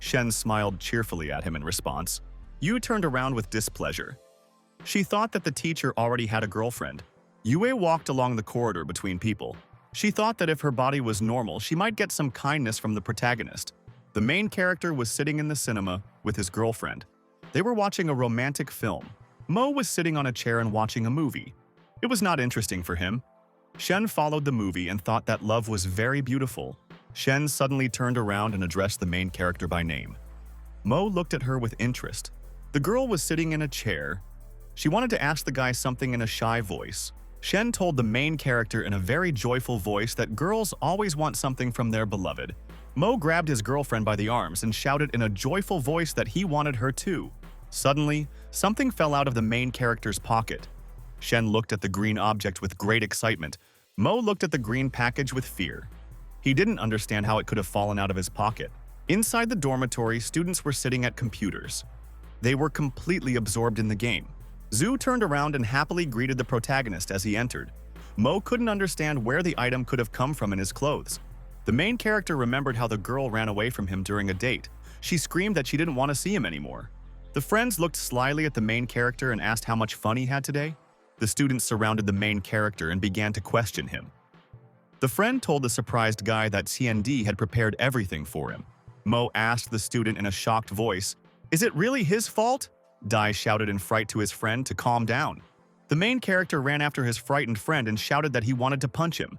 Shen smiled cheerfully at him in response. Yu turned around with displeasure. She thought that the teacher already had a girlfriend. Yue walked along the corridor between people. She thought that if her body was normal, she might get some kindness from the protagonist. The main character was sitting in the cinema with his girlfriend. They were watching a romantic film. Mo was sitting on a chair and watching a movie. It was not interesting for him. Shen followed the movie and thought that love was very beautiful. Shen suddenly turned around and addressed the main character by name. Mo looked at her with interest. The girl was sitting in a chair. She wanted to ask the guy something in a shy voice. Shen told the main character in a very joyful voice that girls always want something from their beloved. Mo grabbed his girlfriend by the arms and shouted in a joyful voice that he wanted her too. Suddenly, something fell out of the main character's pocket. Shen looked at the green object with great excitement. Mo looked at the green package with fear. He didn't understand how it could have fallen out of his pocket. Inside the dormitory, students were sitting at computers. They were completely absorbed in the game. Zhu turned around and happily greeted the protagonist as he entered. Mo couldn't understand where the item could have come from in his clothes. The main character remembered how the girl ran away from him during a date. She screamed that she didn't want to see him anymore. The friends looked slyly at the main character and asked how much fun he had today. The students surrounded the main character and began to question him. The friend told the surprised guy that CND had prepared everything for him. Mo asked the student in a shocked voice, "Is it really his fault?" Dai shouted in fright to his friend to calm down. The main character ran after his frightened friend and shouted that he wanted to punch him.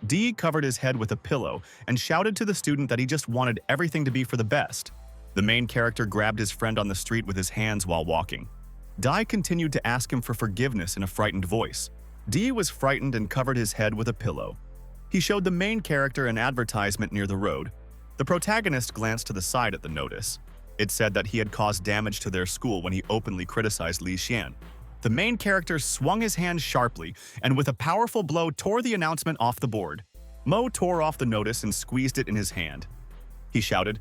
D covered his head with a pillow and shouted to the student that he just wanted everything to be for the best. The main character grabbed his friend on the street with his hands while walking. Dai continued to ask him for forgiveness in a frightened voice. D was frightened and covered his head with a pillow. He showed the main character an advertisement near the road. The protagonist glanced to the side at the notice. It said that he had caused damage to their school when he openly criticized Li Xian. The main character swung his hand sharply and with a powerful blow tore the announcement off the board. Mo tore off the notice and squeezed it in his hand. He shouted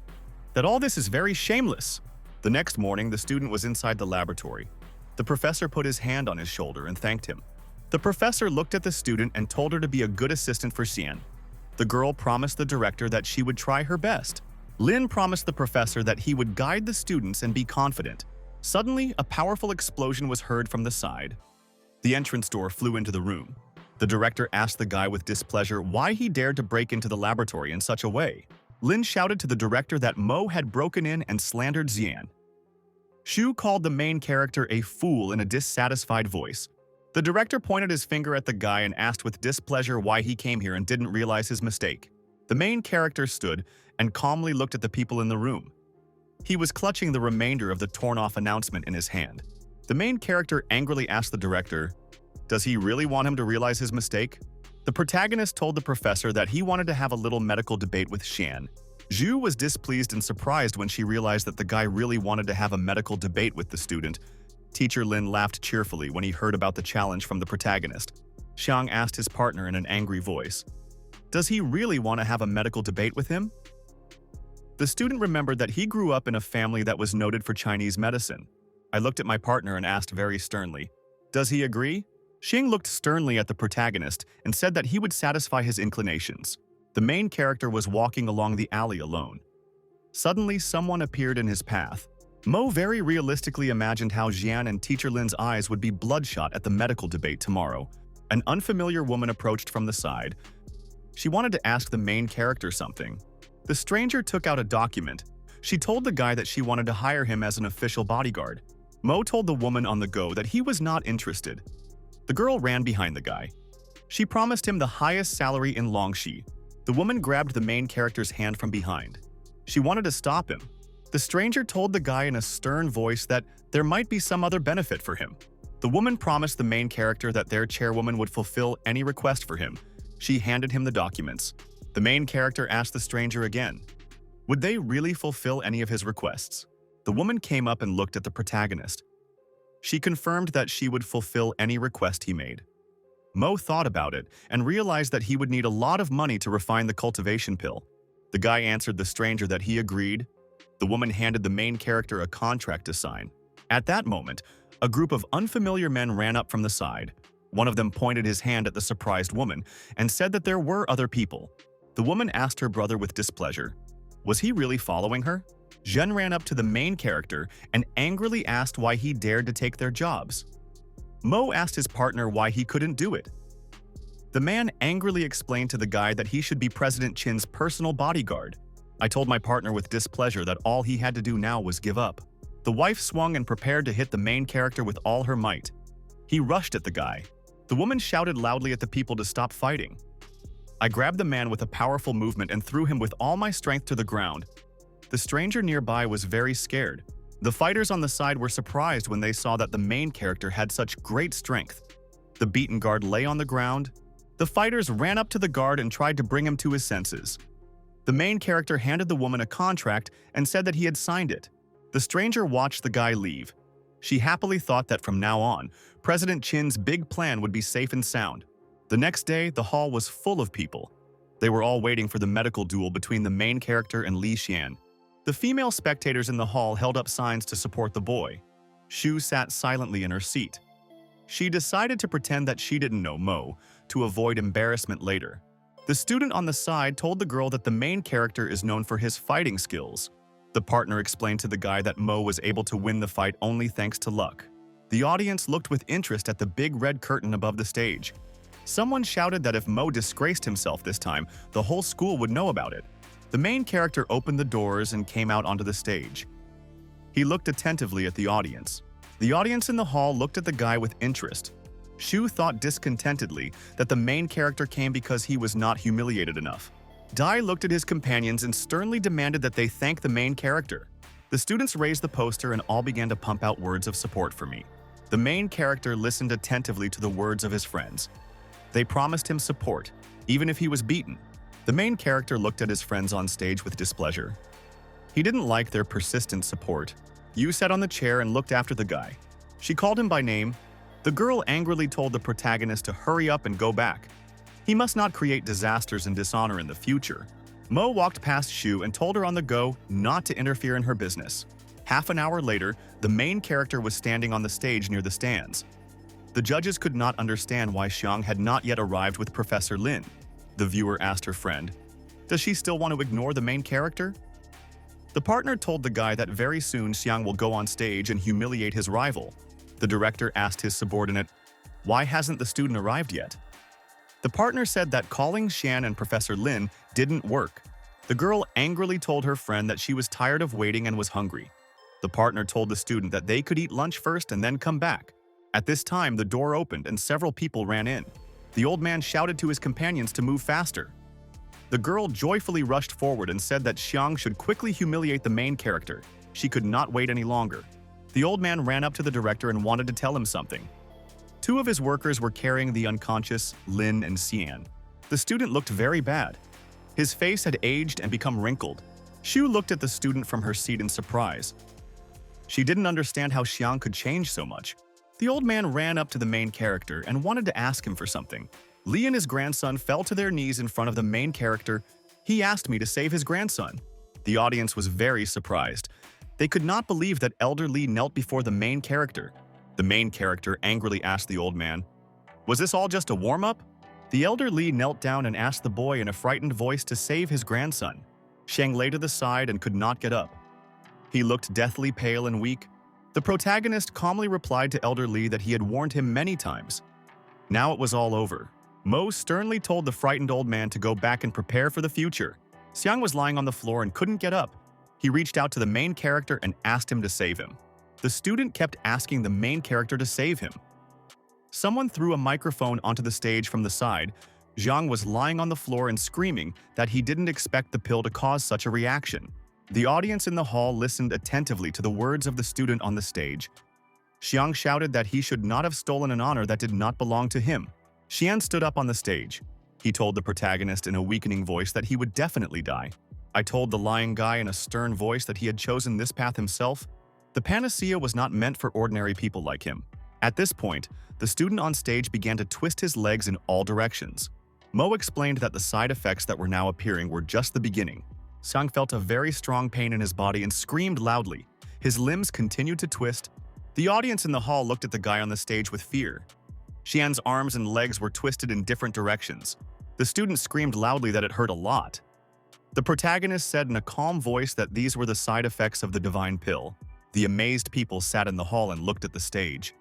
that all this is very shameless. The next morning, the student was inside the laboratory. The professor put his hand on his shoulder and thanked him. The professor looked at the student and told her to be a good assistant for Xian. The girl promised the director that she would try her best. Lin promised the professor that he would guide the students and be confident. Suddenly, a powerful explosion was heard from the side. The entrance door flew into the room. The director asked the guy with displeasure why he dared to break into the laboratory in such a way. Lin shouted to the director that Mo had broken in and slandered Xian. Shu called the main character a fool in a dissatisfied voice. The director pointed his finger at the guy and asked with displeasure why he came here and didn't realize his mistake. The main character stood and calmly looked at the people in the room. He was clutching the remainder of the torn-off announcement in his hand. The main character angrily asked the director, "Does he really want him to realize his mistake?" The protagonist told the professor that he wanted to have a little medical debate with Xian. Zhu was displeased and surprised when she realized that the guy really wanted to have a medical debate with the student. Teacher Lin laughed cheerfully when he heard about the challenge from the protagonist. Xiang asked his partner in an angry voice, "Does he really want to have a medical debate with him?" The student remembered that he grew up in a family that was noted for Chinese medicine. I looked at my partner and asked very sternly, "Does he agree?" Xing looked sternly at the protagonist and said that he would satisfy his inclinations. The main character was walking along the alley alone. Suddenly, someone appeared in his path. Mo very realistically imagined how Xian and Teacher Lin's eyes would be bloodshot at the medical debate tomorrow. An unfamiliar woman approached from the side. She wanted to ask the main character something. The stranger took out a document. She told the guy that she wanted to hire him as an official bodyguard. Mo told the woman on the go that he was not interested. The girl ran behind the guy. She promised him the highest salary in Longxi. The woman grabbed the main character's hand from behind. She wanted to stop him. The stranger told the guy in a stern voice that there might be some other benefit for him. The woman promised the main character that their chairwoman would fulfill any request for him. She handed him the documents. The main character asked the stranger again, would they really fulfill any of his requests? The woman came up and looked at the protagonist. She confirmed that she would fulfill any request he made. Mo thought about it and realized that he would need a lot of money to refine the cultivation pill. The guy answered the stranger that he agreed. The woman handed the main character a contract to sign. At that moment, a group of unfamiliar men ran up from the side. One of them pointed his hand at the surprised woman and said that there were other people. The woman asked her brother with displeasure, was he really following her? Zhen ran up to the main character and angrily asked why he dared to take their jobs. Mo asked his partner why he couldn't do it. The man angrily explained to the guy that he should be President Qin's personal bodyguard. I told my partner with displeasure that all he had to do now was give up. The wife swung and prepared to hit the main character with all her might. He rushed at the guy. The woman shouted loudly at the people to stop fighting. I grabbed the man with a powerful movement and threw him with all my strength to the ground. The stranger nearby was very scared. The fighters on the side were surprised when they saw that the main character had such great strength. The beaten guard lay on the ground. The fighters ran up to the guard and tried to bring him to his senses. The main character handed the woman a contract and said that he had signed it. The stranger watched the guy leave. She happily thought that from now on, President Qin's big plan would be safe and sound. The next day, the hall was full of people. They were all waiting for the medical duel between the main character and Li Xian. The female spectators in the hall held up signs to support the boy. Shu sat silently in her seat. She decided to pretend that she didn't know Mo, to avoid embarrassment later. The student on the side told the girl that the main character is known for his fighting skills. The partner explained to the guy that Mo was able to win the fight only thanks to luck. The audience looked with interest at the big red curtain above the stage. Someone shouted that if Mo disgraced himself this time, the whole school would know about it. The main character opened the doors and came out onto the stage. He looked attentively at the audience. The audience in the hall looked at the guy with interest. Shu thought discontentedly that the main character came because he was not humiliated enough. Dai looked at his companions and sternly demanded that they thank the main character. The students raised the poster and all began to pump out words of support for me. The main character listened attentively to the words of his friends. They promised him support, even if he was beaten. The main character looked at his friends on stage with displeasure. He didn't like their persistent support. Yu sat on the chair and looked after the guy. She called him by name. The girl angrily told the protagonist to hurry up and go back. He must not create disasters and dishonor in the future. Mo walked past Shu and told her on the go not to interfere in her business. Half an hour later, the main character was standing on the stage near the stands. The judges could not understand why Xiang had not yet arrived with Professor Lin. The viewer asked her friend, does she still want to ignore the main character? The partner told the guy that very soon Xiang will go on stage and humiliate his rival. The director asked his subordinate, why hasn't the student arrived yet? The partner said that calling Xian and Professor Lin didn't work. The girl angrily told her friend that she was tired of waiting and was hungry. The partner told the student that they could eat lunch first and then come back. At this time, the door opened and several people ran in. The old man shouted to his companions to move faster. The girl joyfully rushed forward and said that Xiang should quickly humiliate the main character. She could not wait any longer. The old man ran up to the director and wanted to tell him something. Two of his workers were carrying the unconscious Lin and Xian. The student looked very bad. His face had aged and become wrinkled. Xu looked at the student from her seat in surprise. She didn't understand how Xiang could change so much. The old man ran up to the main character and wanted to ask him for something. Li and his grandson fell to their knees in front of the main character. He asked me to save his grandson. The audience was very surprised. They could not believe that Elder Li knelt before the main character. The main character angrily asked the old man, "Was this all just a warm-up?" The elder Li knelt down and asked the boy in a frightened voice to save his grandson. Xiang lay to the side and could not get up. He looked deathly pale and weak. The protagonist calmly replied to Elder Li that he had warned him many times. Now it was all over. Mo sternly told the frightened old man to go back and prepare for the future. Xiang was lying on the floor and couldn't get up. He reached out to the main character and asked him to save him. The student kept asking the main character to save him. Someone threw a microphone onto the stage from the side. Xiang was lying on the floor and screaming that he didn't expect the pill to cause such a reaction. The audience in the hall listened attentively to the words of the student on the stage. Xiang shouted that he should not have stolen an honor that did not belong to him. Xian stood up on the stage. He told the protagonist in a weakening voice that he would definitely die. I told the lying guy in a stern voice that he had chosen this path himself. The panacea was not meant for ordinary people like him. At this point, the student on stage began to twist his legs in all directions. Mo explained that the side effects that were now appearing were just the beginning. Xiang felt a very strong pain in his body and screamed loudly. His limbs continued to twist. The audience in the hall looked at the guy on the stage with fear. Xian's arms and legs were twisted in different directions. The student screamed loudly that it hurt a lot. The protagonist said in a calm voice that these were the side effects of the divine pill. The amazed people sat in the hall and looked at the stage.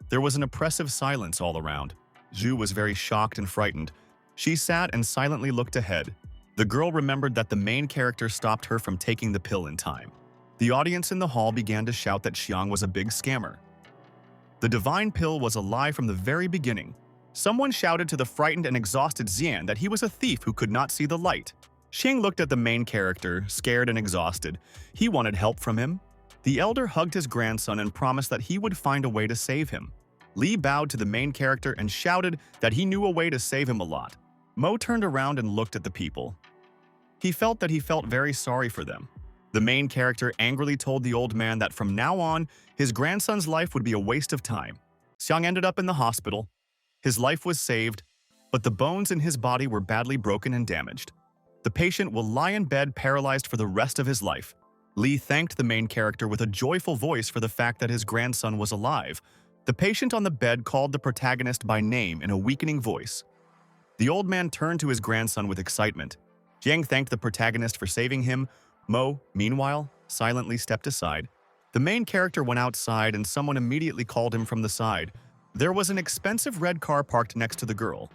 There was an oppressive silence all around. Zhu was very shocked and frightened. She sat and silently looked ahead. The girl remembered that the main character stopped her from taking the pill in time. The audience in the hall began to shout that Xiang was a big scammer. The divine pill was a lie from the very beginning. Someone shouted to the frightened and exhausted Xian that he was a thief who could not see the light. Xiang looked at the main character, scared and exhausted. He wanted help from him. The elder hugged his grandson and promised that he would find a way to save him. Li bowed to the main character and shouted that he knew a way to save him a lot. Mo turned around and looked at the people. He felt very sorry for them. The main character angrily told the old man that from now on, his grandson's life would be a waste of time. Xiang ended up in the hospital. His life was saved, but the bones in his body were badly broken and damaged. The patient will lie in bed paralyzed for the rest of his life. Li thanked the main character with a joyful voice for the fact that his grandson was alive. The patient on the bed called the protagonist by name in a weakening voice. The old man turned to his grandson with excitement. Jiang thanked the protagonist for saving him. Mo, meanwhile, silently stepped aside. The main character went outside and someone immediately called him from the side. There was an expensive red car parked next to the girl.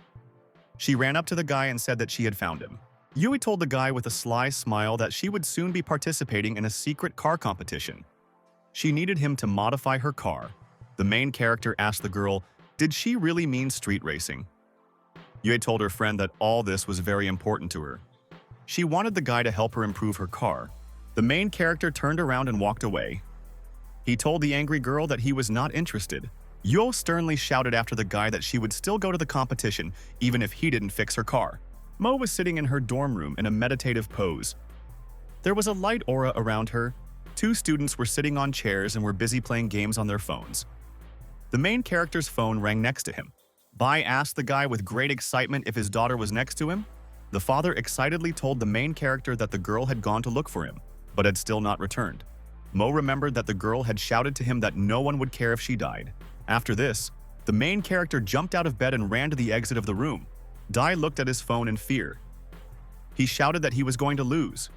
She ran up to the guy and said that she had found him. Yui told the guy with a sly smile that she would soon be participating in a secret car competition. She needed him to modify her car. The main character asked the girl, did she really mean street racing? Yui told her friend that all this was very important to her. She wanted the guy to help her improve her car. The main character turned around and walked away. He told the angry girl that he was not interested. Yo sternly shouted after the guy that she would still go to the competition even if he didn't fix her car. Mo was sitting in her dorm room in a meditative pose. There was a light aura around her. Two students were sitting on chairs and were busy playing games on their phones. The main character's phone rang next to him. Bai asked the guy with great excitement if his daughter was next to him. The father excitedly told the main character that the girl had gone to look for him, but had still not returned. Mo remembered that the girl had shouted to him that no one would care if she died. After this, the main character jumped out of bed and ran to the exit of the room. Dai looked at his phone in fear. He shouted that he was going to lose.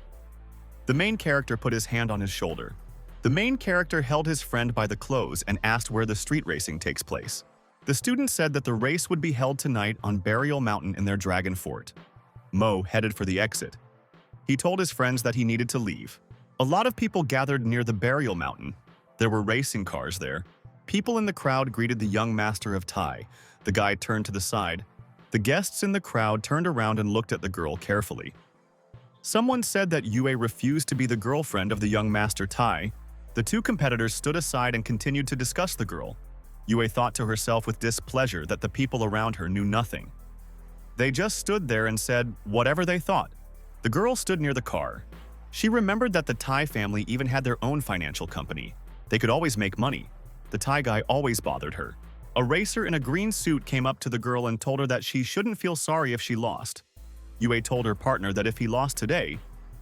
The main character put his hand on his shoulder. The main character held his friend by the clothes and asked where the street racing takes place. The student said that the race would be held tonight on Burial Mountain in their dragon fort. Mo headed for the exit. He told his friends that he needed to leave. A lot of people gathered near the burial mountain. There were racing cars there. People in the crowd greeted the young master of Tai. The guy turned to the side. The guests in the crowd turned around and looked at the girl carefully. Someone said that Yue refused to be the girlfriend of the young master Tai. The two competitors stood aside and continued to discuss the girl. Yue thought to herself with displeasure that the people around her knew nothing. They just stood there and said whatever they thought. The girl stood near the car. She remembered that the Tai family even had their own financial company. They could always make money. The Tai guy always bothered her. A racer in a green suit came up to the girl and told her that she shouldn't feel sorry if she lost. Yue told her partner that if he lost today,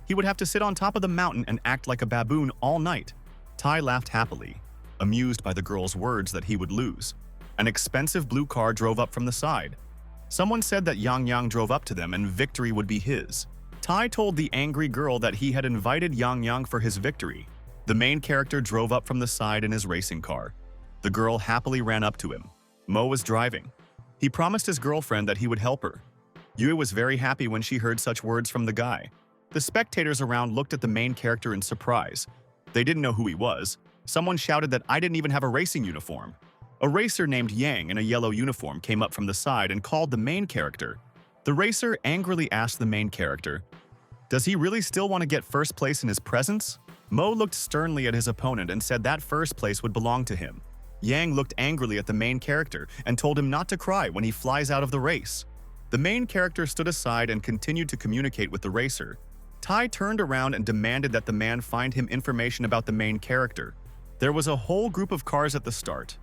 he would have to sit on top of the mountain and act like a baboon all night. Tai laughed happily, amused by the girl's words that he would lose. An expensive blue car drove up from the side. Someone said that Yang drove up to them and victory would be his. Tai told the angry girl that he had invited Yang for his victory. The main character drove up from the side in his racing car. The girl happily ran up to him. Mo was driving. He promised his girlfriend that he would help her. Yue was very happy when she heard such words from the guy. The spectators around looked at the main character in surprise. They didn't know who he was. Someone shouted that I didn't even have a racing uniform. A racer named Yang in a yellow uniform came up from the side and called the main character. The racer angrily asked the main character, "Does he really still want to get first place in his presence?" Mo looked sternly at his opponent and said that first place would belong to him. Yang looked angrily at the main character and told him not to cry when he flies out of the race. The main character stood aside and continued to communicate with the racer. Tai turned around and demanded that the man find him information about the main character. There was a whole group of cars at the start.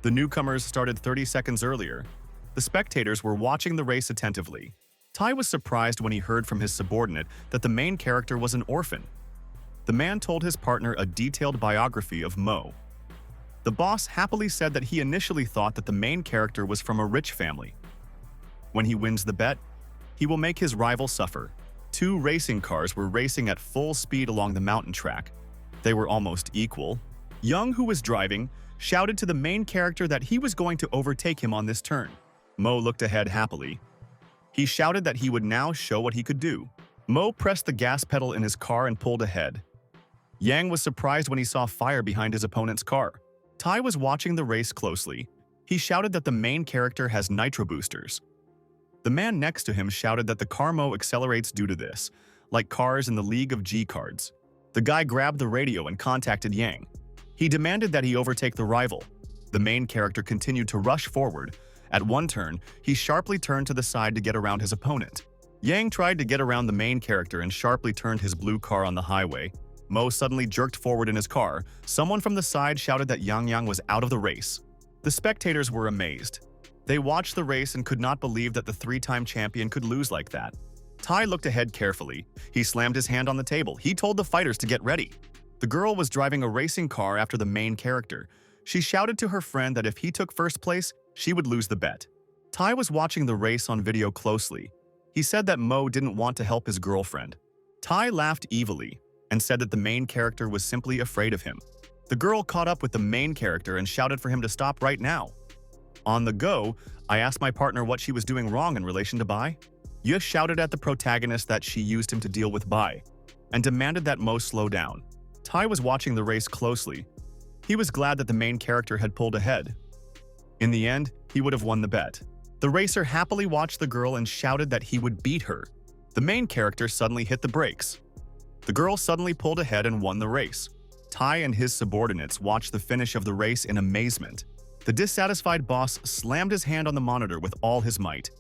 The newcomers started 30 seconds earlier. The spectators were watching the race attentively. Tai was surprised when he heard from his subordinate that the main character was an orphan. The man told his partner a detailed biography of Mo. The boss happily said that he initially thought that the main character was from a rich family. When he wins the bet, he will make his rival suffer. Two racing cars were racing at full speed along the mountain track. They were almost equal. Young, who was driving, shouted to the main character that he was going to overtake him on this turn. Mo looked ahead happily. He shouted that he would now show what he could do. Mo pressed the gas pedal in his car and pulled ahead. Yang was surprised when he saw fire behind his opponent's car. Tai was watching the race closely. He shouted that the main character has nitro boosters. The man next to him shouted that the car Mo accelerates due to this, like cars in the League of G cards. The guy grabbed the radio and contacted Yang. He demanded that he overtake the rival. The main character continued to rush forward. At one turn, he sharply turned to the side to get around his opponent. Yang tried to get around the main character and sharply turned his blue car on the highway. Mo suddenly jerked forward in his car. Someone from the side shouted that Yang was out of the race. The spectators were amazed. They watched the race and could not believe that the three-time champion could lose like that. Tai looked ahead carefully. He slammed his hand on the table. He told the fighters to get ready. The girl was driving a racing car after the main character. She shouted to her friend that if he took first place, she would lose the bet. Tai was watching the race on video closely. He said that Mo didn't want to help his girlfriend. Tai laughed evilly and said that the main character was simply afraid of him. The girl caught up with the main character and shouted for him to stop right now. On the go, I asked my partner what she was doing wrong in relation to Bai. Yue shouted at the protagonist that she used him to deal with Bai, and demanded that Mo slow down. Tai was watching the race closely. He was glad that the main character had pulled ahead. In the end, he would have won the bet. The racer happily watched the girl and shouted that he would beat her. The main character suddenly hit the brakes. The girl suddenly pulled ahead and won the race. Tai and his subordinates watched the finish of the race in amazement. The dissatisfied boss slammed his hand on the monitor with all his might.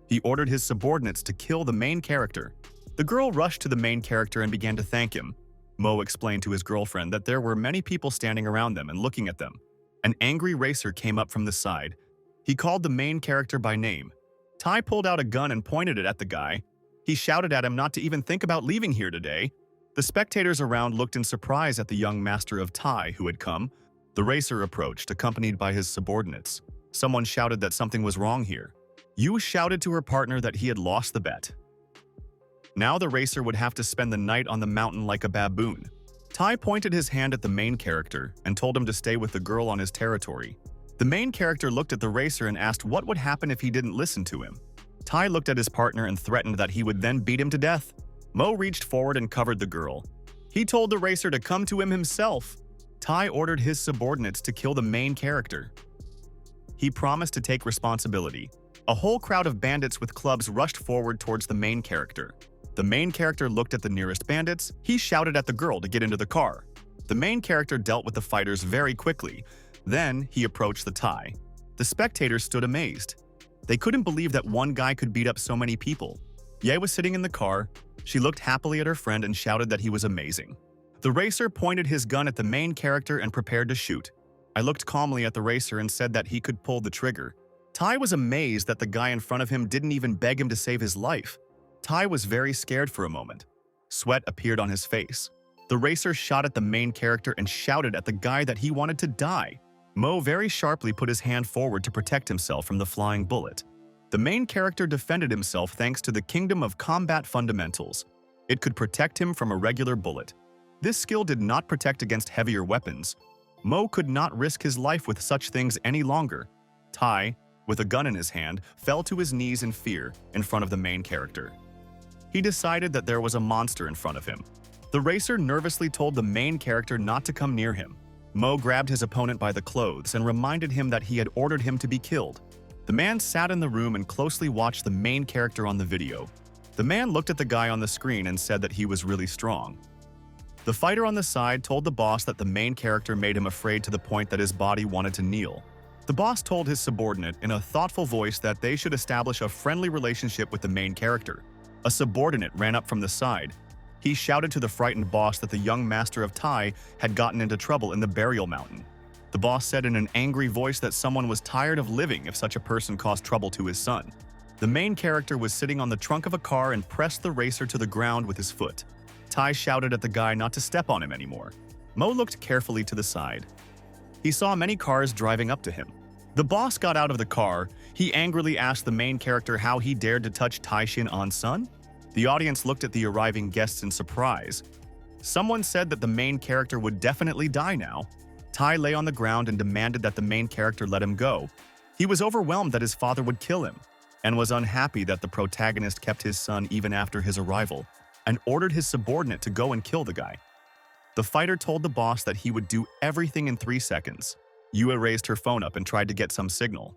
He ordered his subordinates to kill the main character. The girl rushed to the main character and began to thank him. Mo explained to his girlfriend that there were many people standing around them and looking at them. An angry racer came up from the side. He called the main character by name. Tai pulled out a gun and pointed it at the guy. He shouted at him not to even think about leaving here today. The spectators around looked in surprise at the young master of Tai who had come. The racer approached, accompanied by his subordinates. Someone shouted that something was wrong here. Yu shouted to her partner that he had lost the bet. Now the racer would have to spend the night on the mountain like a baboon. Tai pointed his hand at the main character and told him to stay with the girl on his territory. The main character looked at the racer and asked what would happen if he didn't listen to him. Tai looked at his partner and threatened that he would then beat him to death. Mo reached forward and covered the girl. He told the racer to come to him himself. Tai ordered his subordinates to kill the main character. He promised to take responsibility. A whole crowd of bandits with clubs rushed forward towards the main character. The main character looked at the nearest bandits. He shouted at the girl to get into the car. The main character dealt with the fighters very quickly. Then he approached the Tai. The spectators stood amazed. They couldn't believe that one guy could beat up so many people. Ye was sitting in the car. She looked happily at her friend and shouted that he was amazing. The racer pointed his gun at the main character and prepared to shoot. I looked calmly at the racer and said that he could pull the trigger. Tai was amazed that the guy in front of him didn't even beg him to save his life. Tai was very scared for a moment. Sweat appeared on his face. The racer shot at the main character and shouted at the guy that he wanted to die. Mo very sharply put his hand forward to protect himself from the flying bullet. The main character defended himself thanks to the Kingdom of Combat Fundamentals. It could protect him from a regular bullet. This skill did not protect against heavier weapons. Mo could not risk his life with such things any longer. Tai, with a gun in his hand, fell to his knees in fear in front of the main character. He decided that there was a monster in front of him. The racer nervously told the main character not to come near him. Mo grabbed his opponent by the clothes and reminded him that he had ordered him to be killed. The man sat in the room and closely watched the main character on the video. The man looked at the guy on the screen and said that he was really strong. The fighter on the side told the boss that the main character made him afraid to the point that his body wanted to kneel. The boss told his subordinate in a thoughtful voice that they should establish a friendly relationship with the main character. A subordinate ran up from the side. He shouted to the frightened boss that the young master of Tai had gotten into trouble in the burial mountain. The boss said in an angry voice that someone was tired of living if such a person caused trouble to his son. The main character was sitting on the trunk of a car and pressed the racer to the ground with his foot. Tai shouted at the guy not to step on him anymore. Mo looked carefully to the side. He saw many cars driving up to him. The boss got out of the car. He angrily asked the main character how he dared to touch Tai Shin-on's son. The audience looked at the arriving guests in surprise. Someone said that the main character would definitely die now. Tai lay on the ground and demanded that the main character let him go. He was overwhelmed that his father would kill him, and was unhappy that the protagonist kept his son even after his arrival, and ordered his subordinate to go and kill the guy. The fighter told the boss that he would do everything in 3 seconds. Yue raised her phone up and tried to get some signal.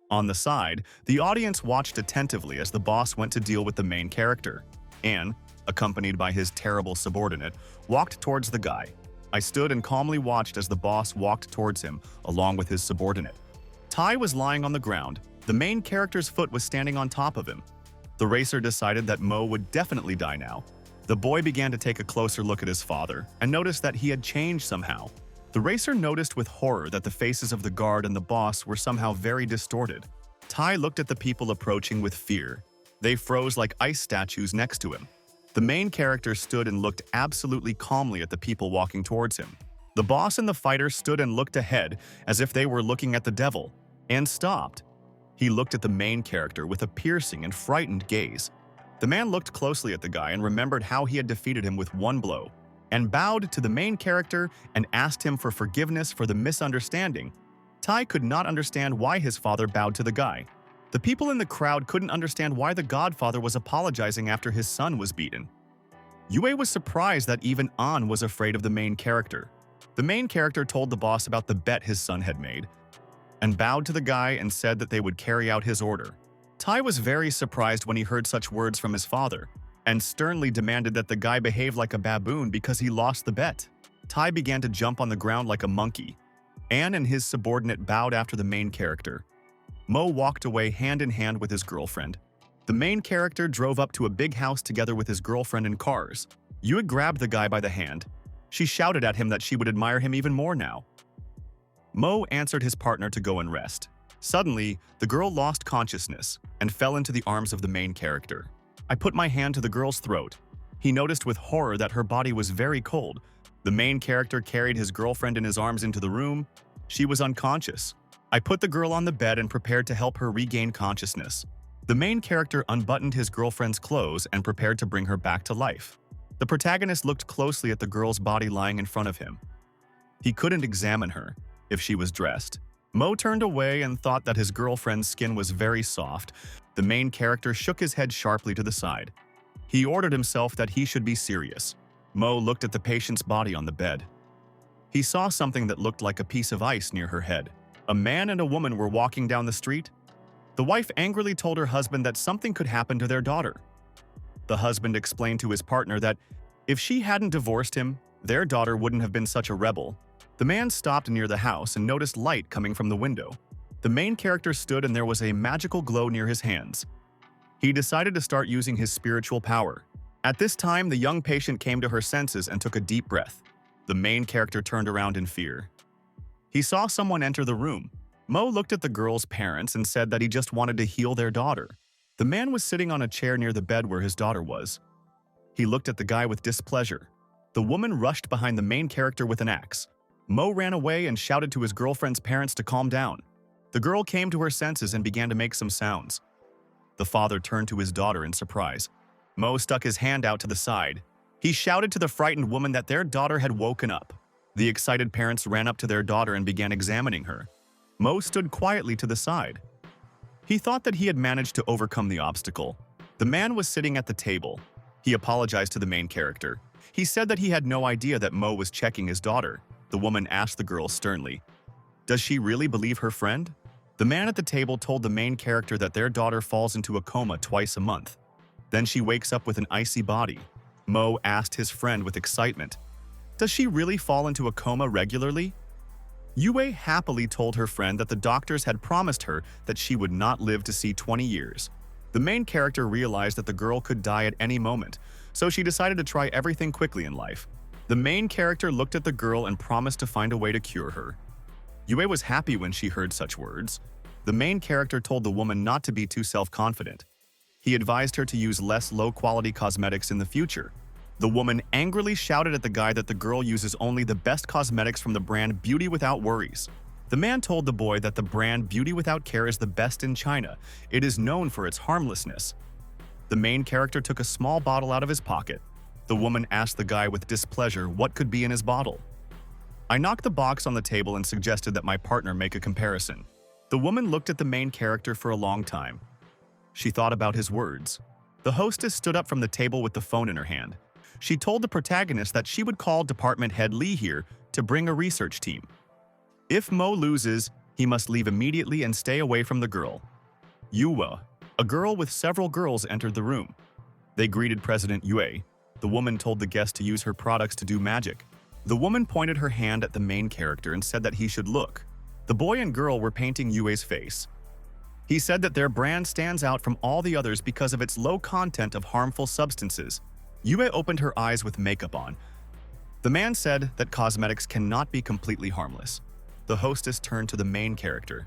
On the side, the audience watched attentively as the boss went to deal with the main character. Anne, accompanied by his terrible subordinate, walked towards the guy. I stood and calmly watched as the boss walked towards him, along with his subordinate. Tai was lying on the ground. The main character's foot was standing on top of him. The racer decided that Mo would definitely die now. The boy began to take a closer look at his father and noticed that he had changed somehow. The racer noticed with horror that the faces of the guard and the boss were somehow very distorted. Tai looked at the people approaching with fear. They froze like ice statues next to him. The main character stood and looked absolutely calmly at the people walking towards him. The boss and the fighter stood and looked ahead as if they were looking at the devil, and stopped. He looked at the main character with a piercing and frightened gaze. The man looked closely at the guy and remembered how he had defeated him with one blow, and bowed to the main character and asked him for forgiveness for the misunderstanding. Tai could not understand why his father bowed to the guy. The people in the crowd couldn't understand why the godfather was apologizing after his son was beaten. Yue was surprised that even An was afraid of the main character. The main character told the boss about the bet his son had made, and bowed to the guy and said that they would carry out his order. Tai was very surprised when he heard such words from his father, and sternly demanded that the guy behave like a baboon because he lost the bet. Tai began to jump on the ground like a monkey. Anne and his subordinate bowed after the main character. Mo walked away hand in hand with his girlfriend. The main character drove up to a big house together with his girlfriend in cars. Yue grabbed the guy by the hand. She shouted at him that she would admire him even more now. Mo answered his partner to go and rest. Suddenly, the girl lost consciousness and fell into the arms of the main character. I put my hand to the girl's throat. He noticed with horror that her body was very cold. The main character carried his girlfriend in his arms into the room. She was unconscious. I put the girl on the bed and prepared to help her regain consciousness. The main character unbuttoned his girlfriend's clothes and prepared to bring her back to life. The protagonist looked closely at the girl's body lying in front of him. He couldn't examine her, if she was dressed. Mo turned away and thought that his girlfriend's skin was very soft. The main character shook his head sharply to the side. He ordered himself that he should be serious. Mo looked at the patient's body on the bed. He saw something that looked like a piece of ice near her head. A man and a woman were walking down the street. The wife angrily told her husband that something could happen to their daughter. The husband explained to his partner that if she hadn't divorced him, their daughter wouldn't have been such a rebel. The man stopped near the house and noticed light coming from the window. The main character stood and there was a magical glow near his hands. He decided to start using his spiritual power. At this time, the young patient came to her senses and took a deep breath. The main character turned around in fear. He saw someone enter the room. Mo looked at the girl's parents and said that he just wanted to heal their daughter. The man was sitting on a chair near the bed where his daughter was. He looked at the guy with displeasure. The woman rushed behind the main character with an axe. Mo ran away and shouted to his girlfriend's parents to calm down. The girl came to her senses and began to make some sounds. The father turned to his daughter in surprise. Mo stuck his hand out to the side. He shouted to the frightened woman that their daughter had woken up. The excited parents ran up to their daughter and began examining her. Mo stood quietly to the side. He thought that he had managed to overcome the obstacle. The man was sitting at the table. He apologized to the main character. He said that he had no idea that Mo was checking his daughter. The woman asked the girl sternly, "Does she really believe her friend?" The man at the table told the main character that their daughter falls into a coma twice a month. Then she wakes up with an icy body. Mo asked his friend with excitement, "Does she really fall into a coma regularly?" Yue happily told her friend that the doctors had promised her that she would not live to see 20 years. The main character realized that the girl could die at any moment, so she decided to try everything quickly in life. The main character looked at the girl and promised to find a way to cure her. Yue was happy when she heard such words. The main character told the woman not to be too self-confident. He advised her to use less low-quality cosmetics in the future. The woman angrily shouted at the guy that the girl uses only the best cosmetics from the brand Beauty Without Worries. The man told the boy that the brand Beauty Without Care is the best in China. It is known for its harmlessness. The main character took a small bottle out of his pocket. The woman asked the guy with displeasure what could be in his bottle. I knocked the box on the table and suggested that my partner make a comparison. The woman looked at the main character for a long time. She thought about his words. The hostess stood up from the table with the phone in her hand. She told the protagonist that she would call Department Head Lee here to bring a research team. If Mo loses, he must leave immediately and stay away from the girl. Yue, a girl with several girls, entered the room. They greeted President Yue. The woman told the guest to use her products to do magic. The woman pointed her hand at the main character and said that he should look. The boy and girl were painting Yue's face. He said that their brand stands out from all the others because of its low content of harmful substances. Yue opened her eyes with makeup on. The man said that cosmetics cannot be completely harmless. The hostess turned to the main character.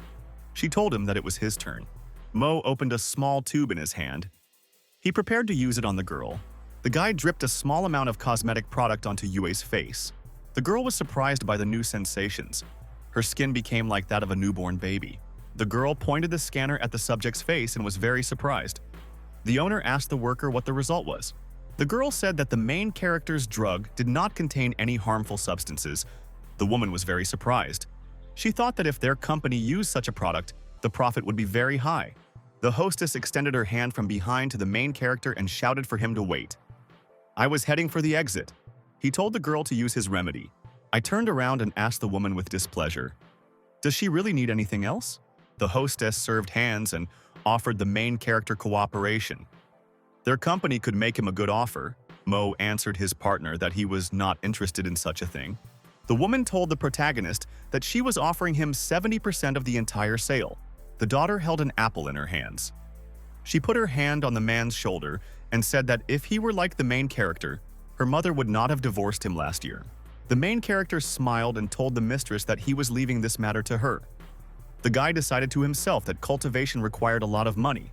She told him that it was his turn. Mo opened a small tube in his hand. He prepared to use it on the girl. The guy dripped a small amount of cosmetic product onto Yue's face. The girl was surprised by the new sensations. Her skin became like that of a newborn baby. The girl pointed the scanner at the subject's face and was very surprised. The owner asked the worker what the result was. The girl said that the main character's drug did not contain any harmful substances. The woman was very surprised. She thought that if their company used such a product, the profit would be very high. The hostess extended her hand from behind to the main character and shouted for him to wait. I was heading for the exit. He told the girl to use his remedy. I turned around and asked the woman with displeasure, "Does she really need anything else?" The hostess served hands and offered the main character cooperation. Their company could make him a good offer. Mo answered his partner that he was not interested in such a thing. The woman told the protagonist that she was offering him 70% of the entire sale. The daughter held an apple in her hands. She put her hand on the man's shoulder and said that if he were like the main character, her mother would not have divorced him last year. The main character smiled and told the mistress that he was leaving this matter to her. The guy decided to himself that cultivation required a lot of money.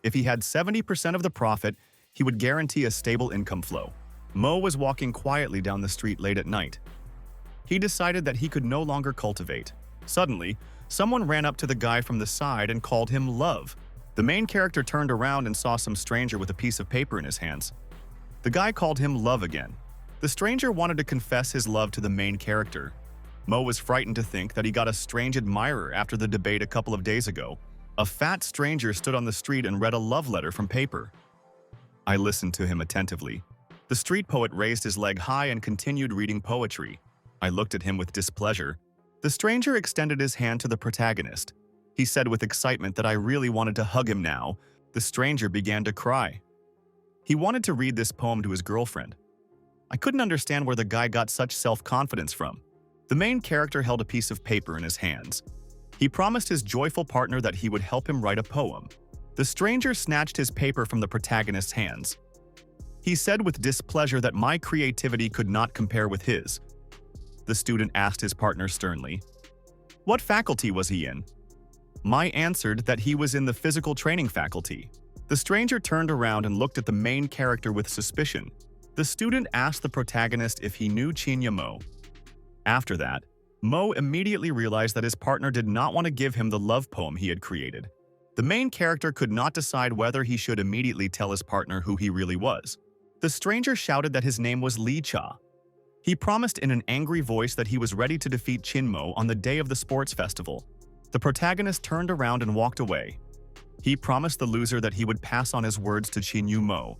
If he had 70% of the profit, he would guarantee a stable income flow. Mo was walking quietly down the street late at night. He decided that he could no longer cultivate. Suddenly, someone ran up to the guy from the side and called him Love. The main character turned around and saw some stranger with a piece of paper in his hands. The guy called him Love again. The stranger wanted to confess his love to the main character. Mo was frightened to think that he got a strange admirer after the debate a couple of days ago. A fat stranger stood on the street and read a love letter from paper. I listened to him attentively. The street poet raised his leg high and continued reading poetry. I looked at him with displeasure. The stranger extended his hand to the protagonist. He said with excitement that I really wanted to hug him now. The stranger began to cry. He wanted to read this poem to his girlfriend. I couldn't understand where the guy got such self-confidence from. The main character held a piece of paper in his hands. He promised his joyful partner that he would help him write a poem. The stranger snatched his paper from the protagonist's hands. He said with displeasure that my creativity could not compare with his. The student asked his partner sternly, "What faculty was he in?" My answered that he was in the physical training faculty. The stranger turned around and looked at the main character with suspicion. The student asked the protagonist if he knew Chinya Mo. After that, Mo immediately realized that his partner did not want to give him the love poem he had created. The main character could not decide whether he should immediately tell his partner who he really was. The stranger shouted that his name was Lee Cha. He promised in an angry voice that he was ready to defeat Chinmo on the day of the sports festival. The protagonist turned around and walked away. He promised the loser that he would pass on his words to Chinyu Mo.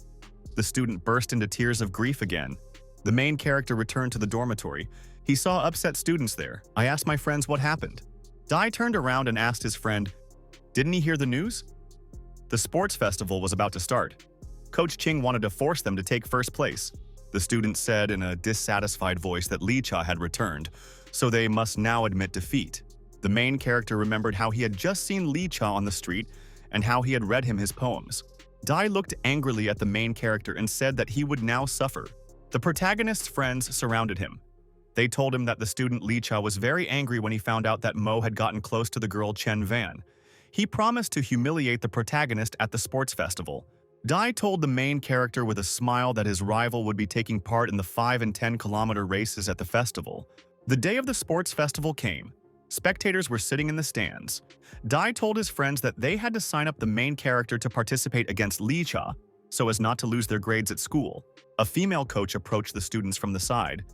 The student burst into tears of grief again. The main character returned to the dormitory. He saw upset students there. I asked my friends what happened. Dai turned around and asked his friend, "Didn't he hear the news?" The sports festival was about to start. Coach Ching wanted to force them to take first place. The student said in a dissatisfied voice that Li Cha had returned, so they must now admit defeat. The main character remembered how he had just seen Li Cha on the street and how he had read him his poems. Dai looked angrily at the main character and said that he would now suffer. The protagonist's friends surrounded him. They told him that the student Li Cha was very angry when he found out that Mo had gotten close to the girl Chen Van. He promised to humiliate the protagonist at the sports festival. Dai told the main character with a smile that his rival would be taking part in the 5 and 10-kilometer races at the festival. The day of the sports festival came. Spectators were sitting in the stands. Dai told his friends that they had to sign up the main character to participate against Li Cha so as not to lose their grades at school. A female coach approached the students from the side.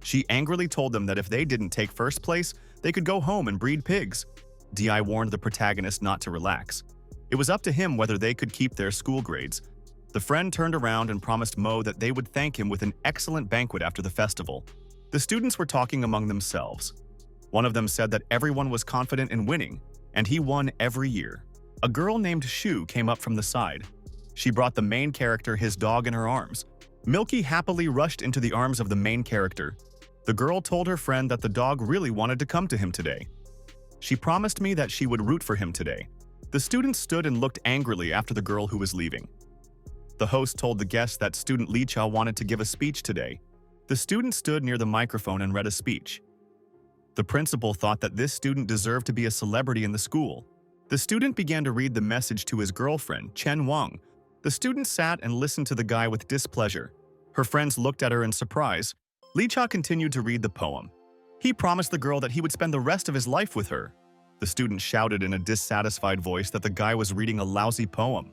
She angrily told them that if they didn't take first place, they could go home and breed pigs. Dai warned the protagonist not to relax. It was up to him whether they could keep their school grades. The friend turned around and promised Mo that they would thank him with an excellent banquet after the festival. The students were talking among themselves. One of them said that everyone was confident in winning, and he won every year. A girl named Shu came up from the side. She brought the main character his dog in her arms. Milky happily rushed into the arms of the main character. The girl told her friend that the dog really wanted to come to him today. She promised me that she would root for him today. The students stood and looked angrily after the girl who was leaving. The host told the guests that student Li Cha wanted to give a speech today. The student stood near the microphone and read a speech. The principal thought that this student deserved to be a celebrity in the school. The student began to read the message to his girlfriend, Chen Wang. The student sat and listened to the guy with displeasure. Her friends looked at her in surprise. Li Cha continued to read the poem. He promised the girl that he would spend the rest of his life with her. The student shouted in a dissatisfied voice that the guy was reading a lousy poem.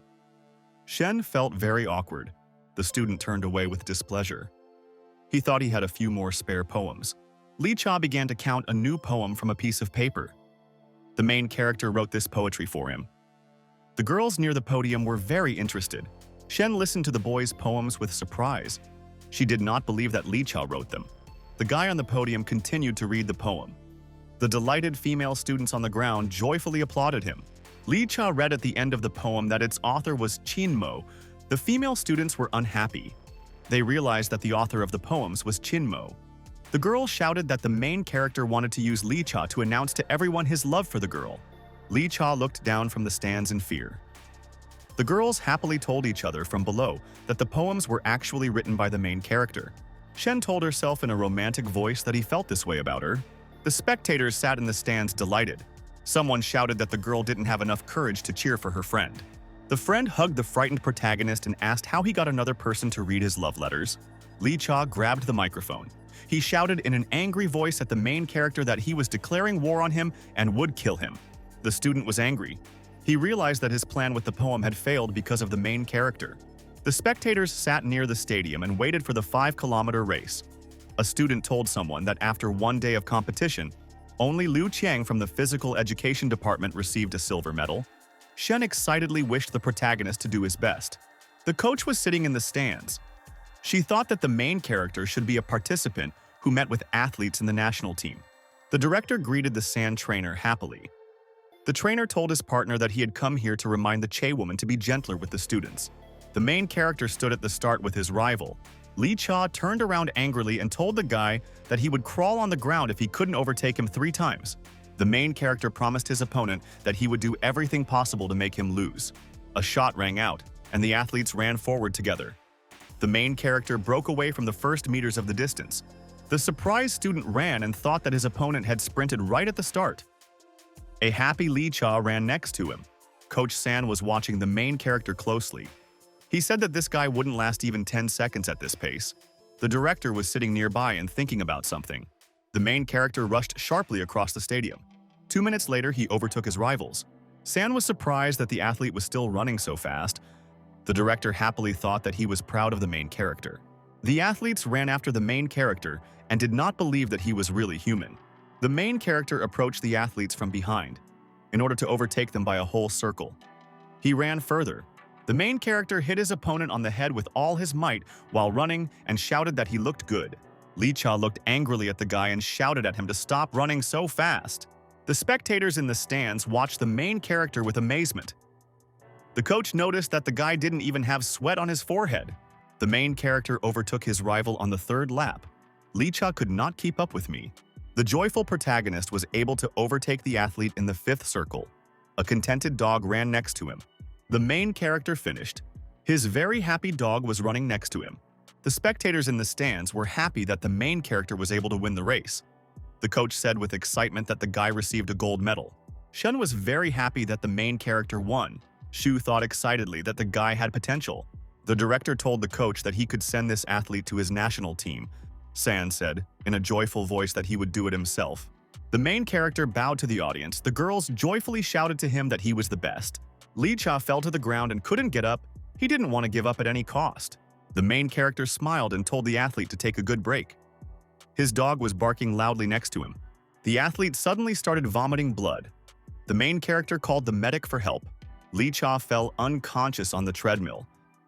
Shen felt very awkward. The student turned away with displeasure. He thought he had a few more spare poems. Li Cha began to count a new poem from a piece of paper. The main character wrote this poetry for him. The girls near the podium were very interested. Shen listened to the boy's poems with surprise. She did not believe that Li Cha wrote them. The guy on the podium continued to read the poem. The delighted female students on the ground joyfully applauded him. Li Cha read at the end of the poem that its author was Chinmo. The female students were unhappy. They realized that the author of the poems was Chinmo. The girl shouted that the main character wanted to use Li Cha to announce to everyone his love for the girl. Li Cha looked down from the stands in fear. The girls happily told each other from below that the poems were actually written by the main character. Shen told herself in a romantic voice that he felt this way about her. The spectators sat in the stands delighted. Someone shouted that the girl didn't have enough courage to cheer for her friend. The friend hugged the frightened protagonist and asked how he got another person to read his love letters. Li Cha grabbed the microphone. He shouted in an angry voice at the main character that he was declaring war on him and would kill him. The student was angry. He realized that his plan with the poem had failed because of the main character. The spectators sat near the stadium and waited for the 5-kilometer race. A student told someone that after one day of competition, only Liu Qiang from the physical education department received a silver medal. Shen excitedly wished the protagonist to do his best. The coach was sitting in the stands. She thought that the main character should be a participant who met with athletes in the national team. The director greeted the sand trainer happily. The trainer told his partner that he had come here to remind the Che woman to be gentler with the students. The main character stood at the start with his rival. Lee Cha turned around angrily and told the guy that he would crawl on the ground if he couldn't overtake him 3 times. The main character promised his opponent that he would do everything possible to make him lose. A shot rang out, and the athletes ran forward together. The main character broke away from the first meters of the distance. The surprised student ran and thought that his opponent had sprinted right at the start. A happy Lee Cha ran next to him. Coach San was watching the main character closely. He said that this guy wouldn't last even 10 seconds at this pace. The director was sitting nearby and thinking about something. The main character rushed sharply across the stadium. 2 minutes later, he overtook his rivals. San was surprised that the athlete was still running so fast. The director happily thought that he was proud of the main character. The athletes ran after the main character and did not believe that he was really human. The main character approached the athletes from behind in order to overtake them by a whole circle. He ran further. The main character hit his opponent on the head with all his might while running and shouted that he looked good. Lee Cha looked angrily at the guy and shouted at him to stop running so fast. The spectators in the stands watched the main character with amazement. The coach noticed that the guy didn't even have sweat on his forehead. The main character overtook his rival on the 3rd lap. Lee Cha could not keep up with me. The joyful protagonist was able to overtake the athlete in the 5th circle. A contented dog ran next to him. The main character finished. His very happy dog was running next to him. The spectators in the stands were happy that the main character was able to win the race. The coach said with excitement that the guy received a gold medal. Shen was very happy that the main character won. Shu thought excitedly that the guy had potential. The director told the coach that he could send this athlete to his national team. San said, in a joyful voice, that he would do it himself. The main character bowed to the audience. The girls joyfully shouted to him that he was the best. Lee Cha fell to the ground and couldn't get up. He didn't want to give up at any cost. The main character smiled and told the athlete to take a good break. His dog was barking loudly next to him. The athlete suddenly started vomiting blood. The main character called the medic for help. Lee Cha fell unconscious on the treadmill.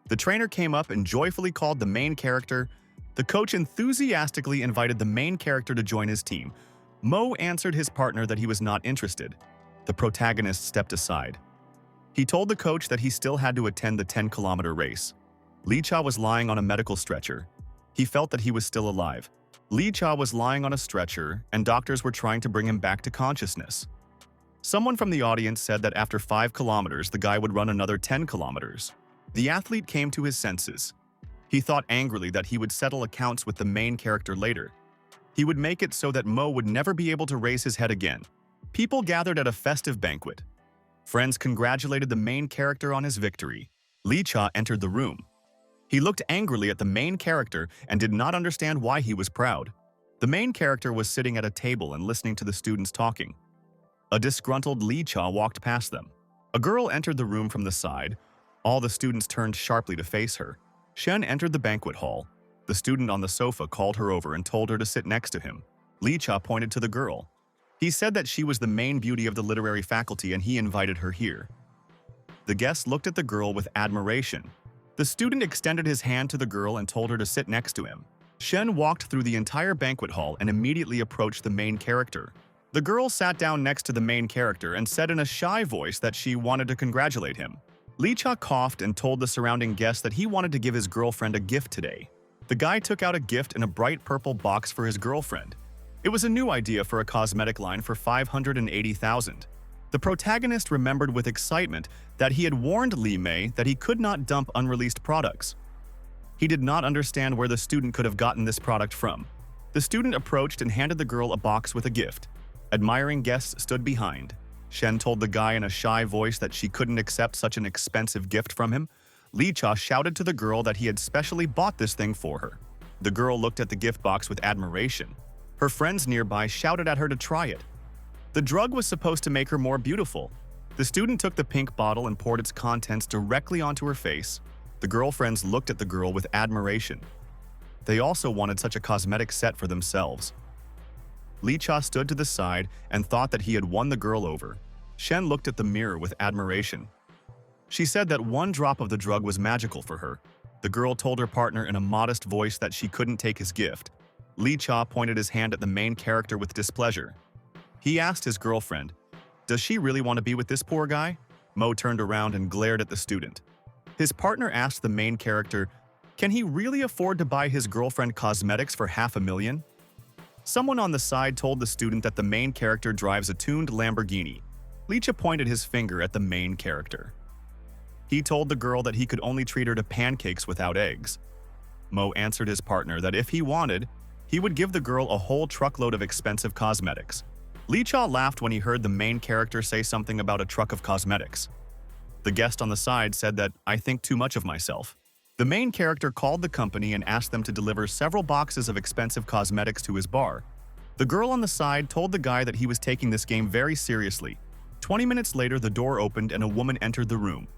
The trainer came up and joyfully called the main character. The coach enthusiastically invited the main character to join his team. Mo answered his partner that he was not interested. The protagonist stepped aside. He told the coach that he still had to attend the 10-kilometer race. Lee Cha was lying on a medical stretcher. He felt that he was still alive. Lee Cha was lying on a stretcher, and doctors were trying to bring him back to consciousness. Someone from the audience said that after 5 kilometers, the guy would run another 10 kilometers. The athlete came to his senses. He thought angrily that he would settle accounts with the main character later. He would make it so that Mo would never be able to raise his head again. People gathered at a festive banquet. Friends congratulated the main character on his victory. Lee Cha entered the room. He looked angrily at the main character and did not understand why he was proud. The main character was sitting at a table and listening to the students talking. A disgruntled Lee Cha walked past them. A girl entered the room from the side. All the students turned sharply to face her. Shen entered the banquet hall. The student on the sofa called her over and told her to sit next to him. Lee Cha pointed to the girl. He said that she was the main beauty of the literary faculty and he invited her here. The guest looked at the girl with admiration. The student extended his hand to the girl and told her to sit next to him. Shen walked through the entire banquet hall and immediately approached the main character. The girl sat down next to the main character and said in a shy voice that she wanted to congratulate him. Lee Cha coughed and told the surrounding guests that he wanted to give his girlfriend a gift today. The guy took out a gift in a bright purple box for his girlfriend. It was a new idea for a cosmetic line for $580,000. The protagonist remembered with excitement that he had warned Li Mei that he could not dump unreleased products. He did not understand where the student could have gotten this product from. The student approached and handed the girl a box with a gift. Admiring guests stood behind. Shen told the guy in a shy voice that she couldn't accept such an expensive gift from him. Lee Cha shouted to the girl that he had specially bought this thing for her. The girl looked at the gift box with admiration. Her friends nearby shouted at her to try it. The drug was supposed to make her more beautiful. The student took the pink bottle and poured its contents directly onto her face. The girlfriends looked at the girl with admiration. They also wanted such a cosmetic set for themselves. Lee Cha stood to the side and thought that he had won the girl over. Shen looked at the mirror with admiration. She said that one drop of the drug was magical for her. The girl told her partner in a modest voice that she couldn't take his gift. Lee Cha pointed his hand at the main character with displeasure. He asked his girlfriend, "Does she really want to be with this poor guy?" Mo turned around and glared at the student. His partner asked the main character, "Can he really afford to buy his girlfriend cosmetics for $500,000?" Someone on the side told the student that the main character drives a tuned Lamborghini. Lee Cha pointed his finger at the main character. He told the girl that he could only treat her to pancakes without eggs. Mo answered his partner that if he wanted, he would give the girl a whole truckload of expensive cosmetics. Lee Cha laughed when he heard the main character say something about a truck of cosmetics. The guest on the side said that, "I think too much of myself." The main character called the company and asked them to deliver several boxes of expensive cosmetics to his bar. The girl on the side told the guy that he was taking this game very seriously. 20 minutes later, the door opened and a woman entered the room.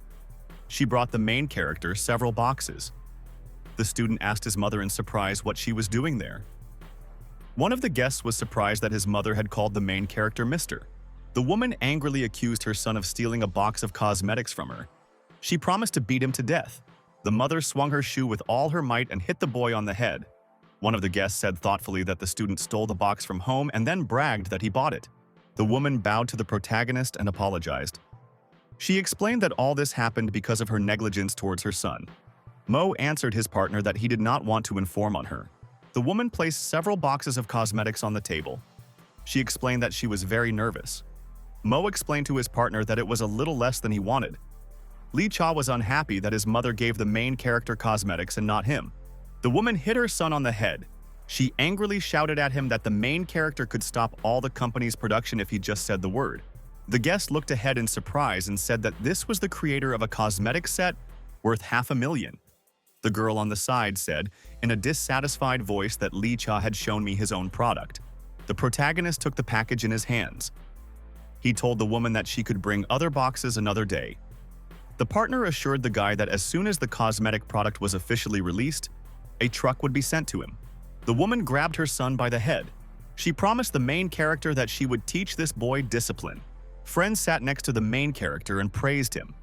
She brought the main character several boxes. The student asked his mother in surprise what she was doing there. One of the guests was surprised that his mother had called the main character Mr. The woman angrily accused her son of stealing a box of cosmetics from her. She promised to beat him to death. The mother swung her shoe with all her might and hit the boy on the head. One of the guests said thoughtfully that the student stole the box from home and then bragged that he bought it. The woman bowed to the protagonist and apologized. She explained that all this happened because of her negligence towards her son. Mo answered his partner that he did not want to inform on her. The woman placed several boxes of cosmetics on the table. She explained that she was very nervous. Mo explained to his partner that it was a little less than he wanted. Lee Cha was unhappy that his mother gave the main character cosmetics and not him. The woman hit her son on the head. She angrily shouted at him that the main character could stop all the company's production if he just said the word. The guest looked ahead in surprise and said that this was the creator of a cosmetic set worth $500,000. The girl on the side said, in a dissatisfied voice, that Lee Cha had shown me his own product. The protagonist took the package in his hands. He told the woman that she could bring other boxes another day. The partner assured the guy that as soon as the cosmetic product was officially released, a truck would be sent to him. The woman grabbed her son by the head. She promised the main character that she would teach this boy discipline. Friends sat next to the main character and praised him.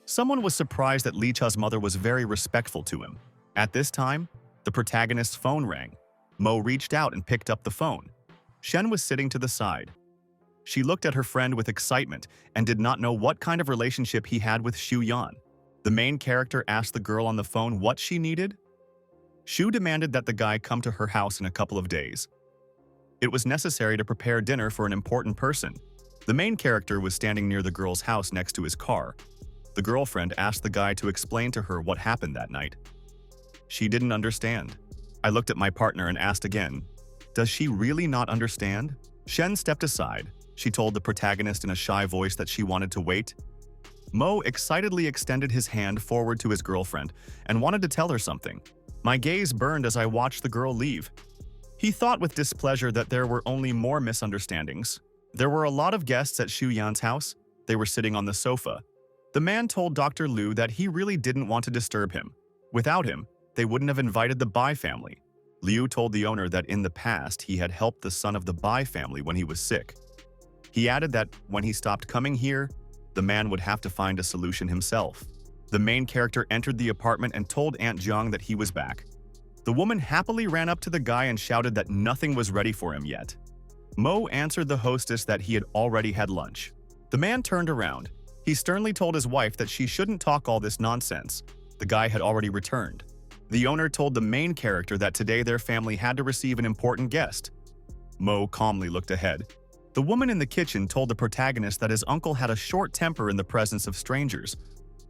Someone was surprised that Lee Cha's mother was very respectful to him. At this time, the protagonist's phone rang. Mo reached out and picked up the phone. Shen was sitting to the side. She looked at her friend with excitement and did not know what kind of relationship he had with Xu Yan. The main character asked the girl on the phone what she needed. Xu demanded that the guy come to her house in a couple of days. It was necessary to prepare dinner for an important person. The main character was standing near the girl's house next to his car. The girlfriend asked the guy to explain to her what happened that night. She didn't understand. I looked at my partner and asked again, "Does she really not understand?" Shen stepped aside. She told the protagonist in a shy voice that she wanted to wait. Mo excitedly extended his hand forward to his girlfriend and wanted to tell her something. My gaze burned as I watched the girl leave. He thought with displeasure that there were only more misunderstandings. There were a lot of guests at Xu Yan's house. They were sitting on the sofa. The man told Dr. Liu that he really didn't want to disturb him. Without him, they wouldn't have invited the Bai family. Liu told the owner that in the past he had helped the son of the Bai family when he was sick. He added that when he stopped coming here, the man would have to find a solution himself. The main character entered the apartment and told Aunt Zhang that he was back. The woman happily ran up to the guy and shouted that nothing was ready for him yet. Mo answered the hostess that he had already had lunch. The man turned around. He sternly told his wife that she shouldn't talk all this nonsense. The guy had already returned. The owner told the main character that today their family had to receive an important guest. Mo calmly looked ahead. The woman in the kitchen told the protagonist that his uncle had a short temper in the presence of strangers.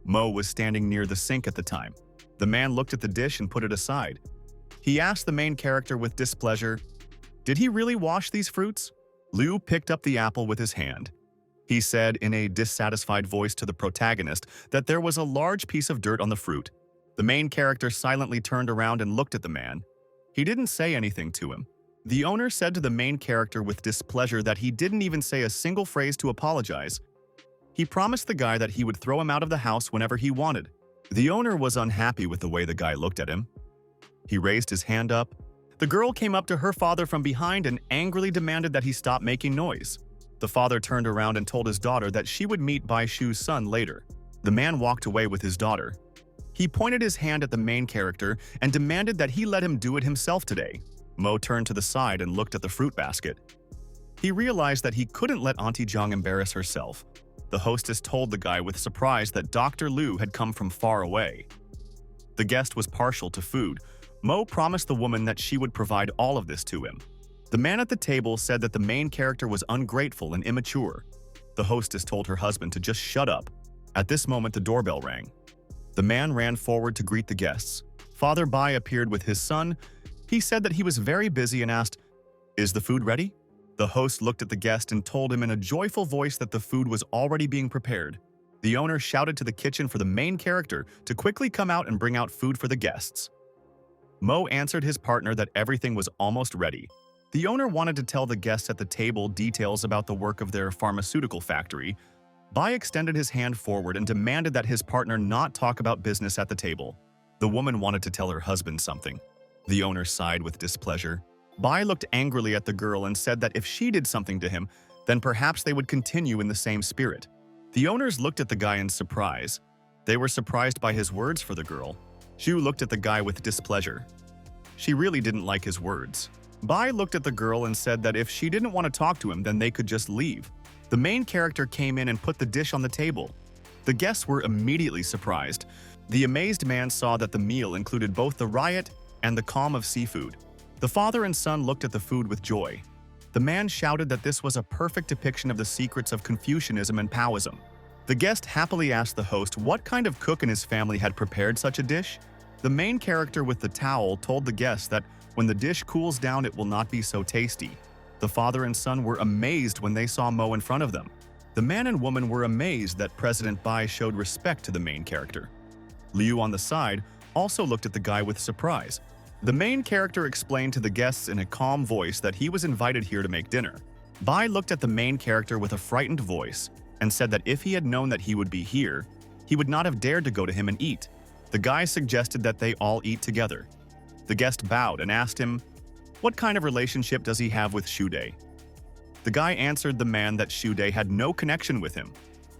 Mo was standing near the sink at the time. The man looked at the dish and put it aside. He asked the main character with displeasure, "Did he really wash these fruits?" Liu picked up the apple with his hand. He said in a dissatisfied voice to the protagonist that there was a large piece of dirt on the fruit. The main character silently turned around and looked at the man. He didn't say anything to him. The owner said to the main character with displeasure that he didn't even say a single phrase to apologize. He promised the guy that he would throw him out of the house whenever he wanted. The owner was unhappy with the way the guy looked at him. He raised his hand up. The girl came up to her father from behind and angrily demanded that he stop making noise. The father turned around and told his daughter that she would meet Bai Shu's son later. The man walked away with his daughter. He pointed his hand at the main character and demanded that he let him do it himself today. Mo turned to the side and looked at the fruit basket. He realized that he couldn't let Auntie Jiang embarrass herself. The hostess told the guy with surprise that Dr. Liu had come from far away. The guest was partial to food. Mo promised the woman that she would provide all of this to him. The man at the table said that the main character was ungrateful and immature. The hostess told her husband to just shut up. At this moment, the doorbell rang. The man ran forward to greet the guests. Father Bai appeared with his son. He said that he was very busy and asked, "Is the food ready?" The host looked at the guest and told him in a joyful voice that the food was already being prepared. The owner shouted to the kitchen for the main character to quickly come out and bring out food for the guests. Mo answered his partner that everything was almost ready. The owner wanted to tell the guests at the table details about the work of their pharmaceutical factory. Bai extended his hand forward and demanded that his partner not talk about business at the table. The woman wanted to tell her husband something. The owner sighed with displeasure. Bai looked angrily at the girl and said that if she did something to him, then perhaps they would continue in the same spirit. The owners looked at the guy in surprise. They were surprised by his words for the girl. Xu looked at the guy with displeasure. She really didn't like his words. Bai looked at the girl and said that if she didn't want to talk to him, then they could just leave. The main character came in and put the dish on the table. The guests were immediately surprised. The amazed man saw that the meal included both the riot and the calm of seafood. The father and son looked at the food with joy. The man shouted that this was a perfect depiction of the secrets of Confucianism and Taoism. The guest happily asked the host what kind of cook in his family had prepared such a dish. The main character with the towel told the guests that when the dish cools down, it will not be so tasty. The father and son were amazed when they saw Mo in front of them. The man and woman were amazed that President Bai showed respect to the main character. Liu on the side also looked at the guy with surprise. The main character explained to the guests in a calm voice that he was invited here to make dinner. Bai looked at the main character with a frightened voice and said that if he had known that he would be here, he would not have dared to go to him and eat. The guy suggested that they all eat together. The guest bowed and asked him, what kind of relationship does he have with Shude? The guy answered the man that Shude had no connection with him.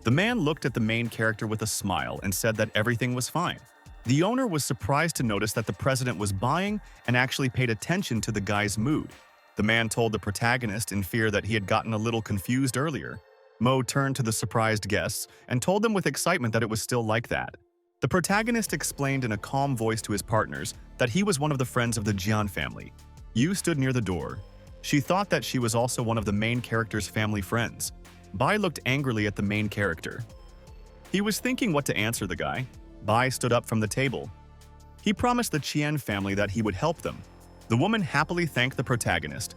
The man looked at the main character with a smile and said that everything was fine. The owner was surprised to notice that the president was buying and actually paid attention to the guy's mood. The man told the protagonist in fear that he had gotten a little confused earlier. Mo turned to the surprised guests and told them with excitement that it was still like that. The protagonist explained in a calm voice to his partners that he was one of the friends of the Jian family. Yu stood near the door. She thought that she was also one of the main character's family friends. Bai looked angrily at the main character. He was thinking what to answer the guy. Bai stood up from the table. He promised the Qian family that he would help them. The woman happily thanked the protagonist.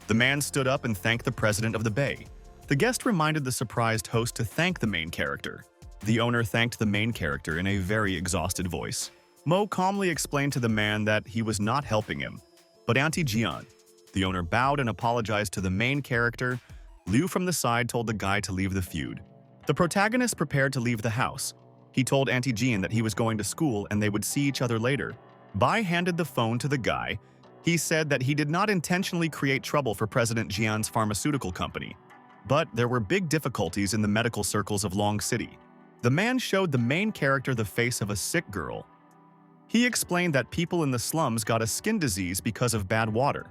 The man stood up and thanked the president of the Bay. The guest reminded the surprised host to thank the main character. The owner thanked the main character in a very exhausted voice. Mo calmly explained to the man that he was not helping him, but Auntie Jian. The owner bowed and apologized to the main character. Liu from the side told the guy to leave the feud. The protagonist prepared to leave the house. He told Auntie Jian that he was going to school and they would see each other later. Bai handed the phone to the guy. He said that he did not intentionally create trouble for President Jian's pharmaceutical company, but there were big difficulties in the medical circles of Long City. The man showed the main character the face of a sick girl. He explained that people in the slums got a skin disease because of bad water.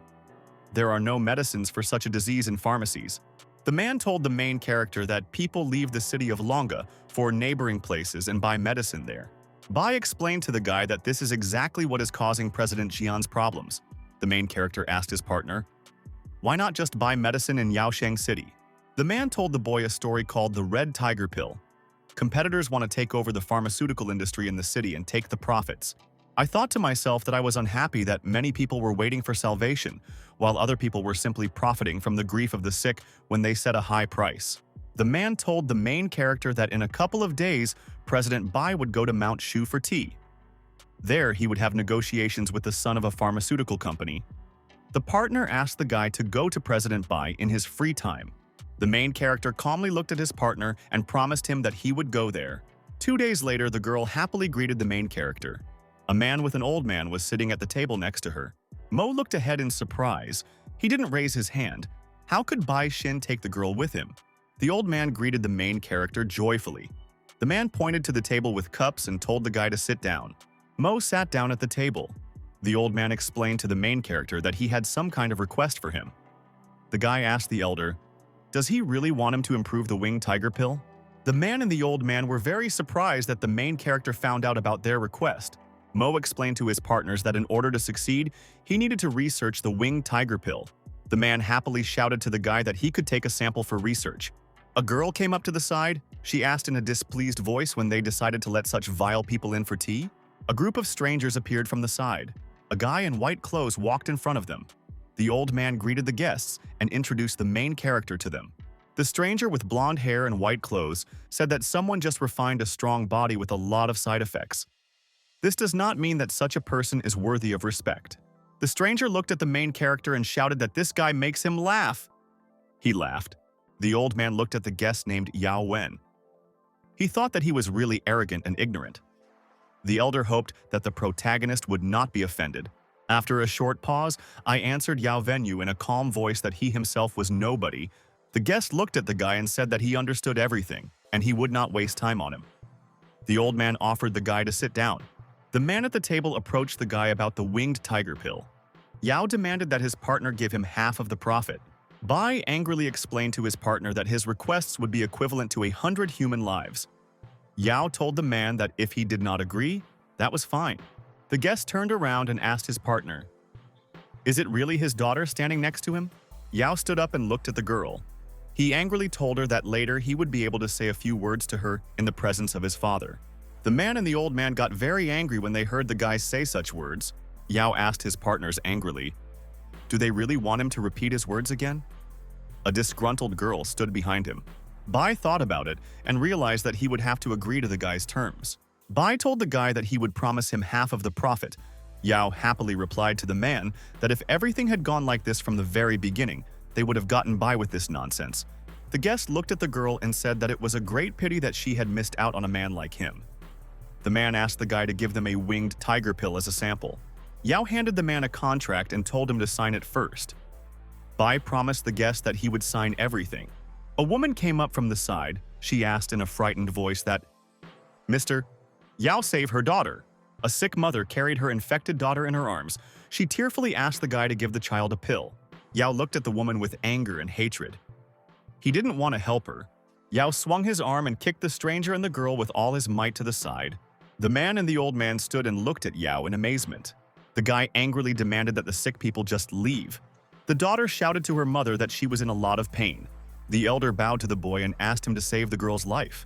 There are no medicines for such a disease in pharmacies. The man told the main character that people leave the city of Longa for neighboring places and buy medicine there. Bai explained to the guy that this is exactly what is causing President Jian's problems. The main character asked his partner, why not just buy medicine in Yaosheng City? The man told the boy a story called the Red Tiger Pill. Competitors want to take over the pharmaceutical industry in the city and take the profits. I thought to myself that I was unhappy that many people were waiting for salvation, while other people were simply profiting from the grief of the sick when they set a high price. The man told the main character that in a couple of days, President Bai would go to Mount Shu for tea. There, he would have negotiations with the son of a pharmaceutical company. The partner asked the guy to go to President Bai in his free time. The main character calmly looked at his partner and promised him that he would go there. 2 days later, the girl happily greeted the main character. A man with an old man was sitting at the table next to her. Mo looked ahead in surprise. He didn't raise his hand. How could Bai Xin take the girl with him? The old man greeted the main character joyfully. The man pointed to the table with cups and told the guy to sit down. Mo sat down at the table. The old man explained to the main character that he had some kind of request for him. The guy asked the elder, "Does he really want him to improve the winged tiger pill?" The man and the old man were very surprised that the main character found out about their request. Mo explained to his partners that in order to succeed, he needed to research the winged tiger pill. The man happily shouted to the guy that he could take a sample for research. A girl came up to the side. She asked in a displeased voice when they decided to let such vile people in for tea. A group of strangers appeared from the side. A guy in white clothes walked in front of them. The old man greeted the guests and introduced the main character to them. The stranger with blonde hair and white clothes said that someone just refined a strong body with a lot of side effects. This does not mean that such a person is worthy of respect. The stranger looked at the main character and shouted that this guy makes him laugh. He laughed. The old man looked at the guest named Yao Wen. He thought that he was really arrogant and ignorant. The elder hoped that the protagonist would not be offended. After a short pause, I answered Yao Venyu in a calm voice that he himself was nobody. The guest looked at the guy and said that he understood everything, and he would not waste time on him. The old man offered the guy to sit down. The man at the table approached the guy about the winged tiger pill. Yao demanded that his partner give him half of the profit. Bai angrily explained to his partner that his requests would be equivalent to 100 human lives. Yao told the man that if he did not agree, that was fine. The guest turned around and asked his partner, "Is it really his daughter standing next to him?" Yao stood up and looked at the girl. He angrily told her that later he would be able to say a few words to her in the presence of his father. The man and the old man got very angry when they heard the guy say such words. Yao asked his partners angrily, "Do they really want him to repeat his words again?" A disgruntled girl stood behind him. Bai thought about it and realized that he would have to agree to the guy's terms. Bai told the guy that he would promise him half of the profit. Yao happily replied to the man that if everything had gone like this from the very beginning, they would have gotten by with this nonsense. The guest looked at the girl and said that it was a great pity that she had missed out on a man like him. The man asked the guy to give them a winged tiger pill as a sample. Yao handed the man a contract and told him to sign it first. Bai promised the guest that he would sign everything. A woman came up from the side. She asked in a frightened voice that, "Mr. Yao saved her daughter." A sick mother carried her infected daughter in her arms. She tearfully asked the guy to give the child a pill. Yao looked at the woman with anger and hatred. He didn't want to help her. Yao swung his arm and kicked the stranger and the girl with all his might to the side. The man and the old man stood and looked at Yao in amazement. The guy angrily demanded that the sick people just leave. The daughter shouted to her mother that she was in a lot of pain. The elder bowed to the boy and asked him to save the girl's life.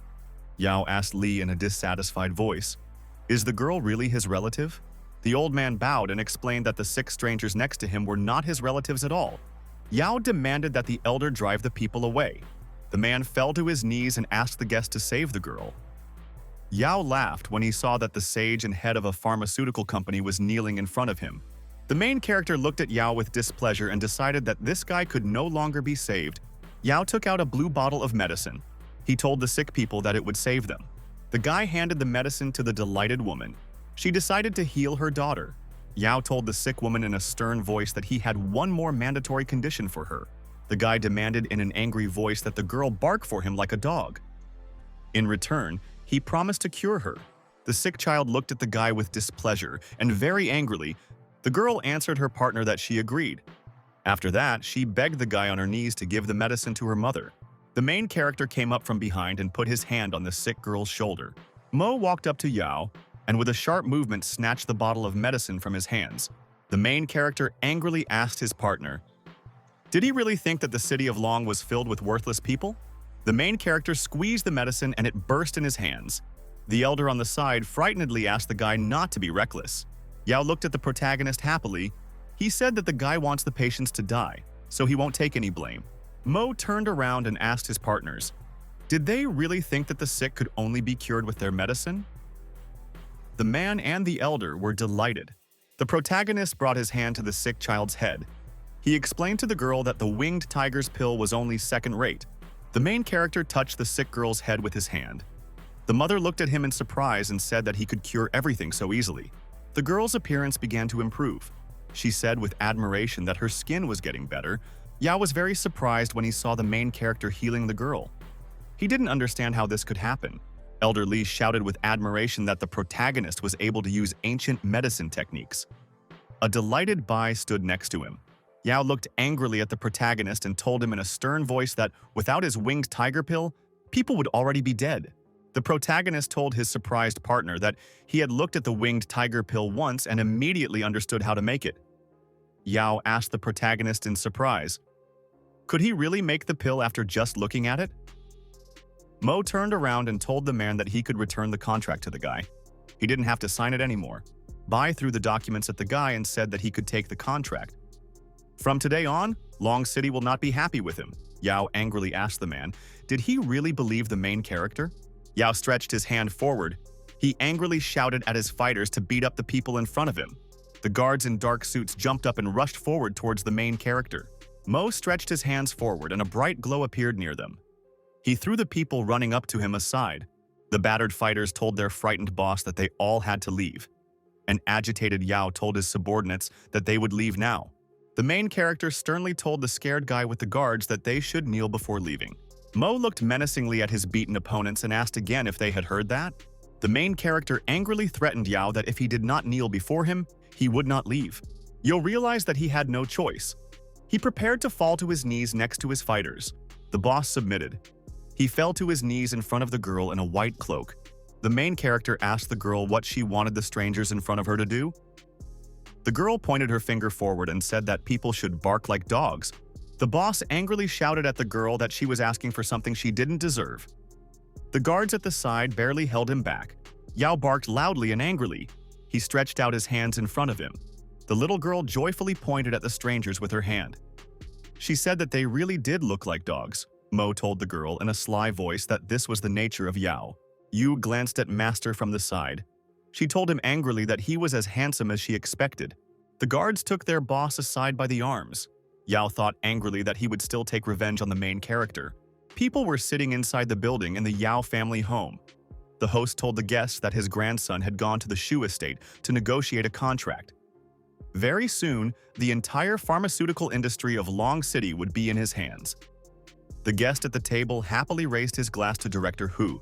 Yao asked Li in a dissatisfied voice, "Is the girl really his relative?" The old man bowed and explained that the sick strangers next to him were not his relatives at all. Yao demanded that the elder drive the people away. The man fell to his knees and asked the guest to save the girl. Yao laughed when he saw that the sage and head of a pharmaceutical company was kneeling in front of him. The main character looked at Yao with displeasure and decided that this guy could no longer be saved. Yao took out a blue bottle of medicine. He told the sick people that it would save them. The guy handed the medicine to the delighted woman. She decided to heal her daughter. Yao told the sick woman in a stern voice that he had one more mandatory condition for her. The guy demanded in an angry voice that the girl bark for him like a dog. In return, he promised to cure her. The sick child looked at the guy with displeasure, and very angrily, the girl answered her partner that she agreed. After that, she begged the guy on her knees to give the medicine to her mother. The main character came up from behind and put his hand on the sick girl's shoulder. Mo walked up to Yao, and with a sharp movement snatched the bottle of medicine from his hands. The main character angrily asked his partner, "Did he really think that the city of Long was filled with worthless people?" The main character squeezed the medicine and it burst in his hands. The elder on the side frightenedly asked the guy not to be reckless. Yao looked at the protagonist happily. He said that the guy wants the patients to die, so he won't take any blame. Mo turned around and asked his partners, "Did they really think that the sick could only be cured with their medicine?" The man and the elder were delighted. The protagonist brought his hand to the sick child's head. He explained to the girl that the winged tiger's pill was only second-rate. The main character touched the sick girl's head with his hand. The mother looked at him in surprise and said that he could cure everything so easily. The girl's appearance began to improve. She said with admiration that her skin was getting better. Yao was very surprised when he saw the main character healing the girl. He didn't understand how this could happen. Elder Lee shouted with admiration that the protagonist was able to use ancient medicine techniques. A delighted Bai stood next to him. Yao looked angrily at the protagonist and told him in a stern voice that without his winged tiger pill, people would already be dead. The protagonist told his surprised partner that he had looked at the winged tiger pill once and immediately understood how to make it. Yao asked the protagonist in surprise, could he really make the pill after just looking at it? Mo turned around and told the man that he could return the contract to the guy. He didn't have to sign it anymore. Bai threw the documents at the guy and said that he could take the contract. From today on, Long City will not be happy with him. Yao angrily asked the man, did he really believe the main character? Yao stretched his hand forward. He angrily shouted at his fighters to beat up the people in front of him. The guards in dark suits jumped up and rushed forward towards the main character. Mo stretched his hands forward and a bright glow appeared near them. He threw the people running up to him aside. The battered fighters told their frightened boss that they all had to leave. An agitated Yao told his subordinates that they would leave now. The main character sternly told the scared guy with the guards that they should kneel before leaving. Mo looked menacingly at his beaten opponents and asked again if they had heard that. The main character angrily threatened Yao that if he did not kneel before him, he would not leave. Yao realized that he had no choice. He prepared to fall to his knees next to his fighters. The boss submitted. He fell to his knees in front of the girl in a white cloak. The main character asked the girl what she wanted the strangers in front of her to do. The girl pointed her finger forward and said that people should bark like dogs. The boss angrily shouted at the girl that she was asking for something she didn't deserve. The guards at the side barely held him back. Yao barked loudly and angrily. He stretched out his hands in front of him. The little girl joyfully pointed at the strangers with her hand. She said that they really did look like dogs. Mo told the girl in a sly voice that this was the nature of Yao. Yu glanced at Master from the side. She told him angrily that he was as handsome as she expected. The guards took their boss aside by the arms. Yao thought angrily that he would still take revenge on the main character. People were sitting inside the building in the Yao family home. The host told the guests that his grandson had gone to the Shu estate to negotiate a contract. Very soon, the entire pharmaceutical industry of Long City would be in his hands. The guest at the table happily raised his glass to Director Hu.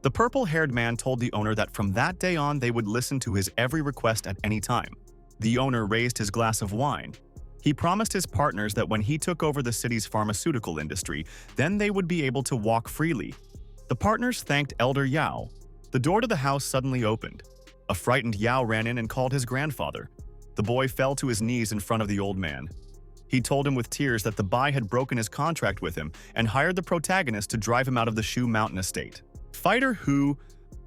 The purple-haired man told the owner that from that day on they would listen to his every request at any time. The owner raised his glass of wine. He promised his partners that when he took over the city's pharmaceutical industry, then they would be able to walk freely. The partners thanked Elder Yao. The door to the house suddenly opened. A frightened Yao ran in and called his grandfather. The boy fell to his knees in front of the old man. He told him with tears that the Bai had broken his contract with him and hired the protagonist to drive him out of the Shu Mountain estate. Fighter Hu,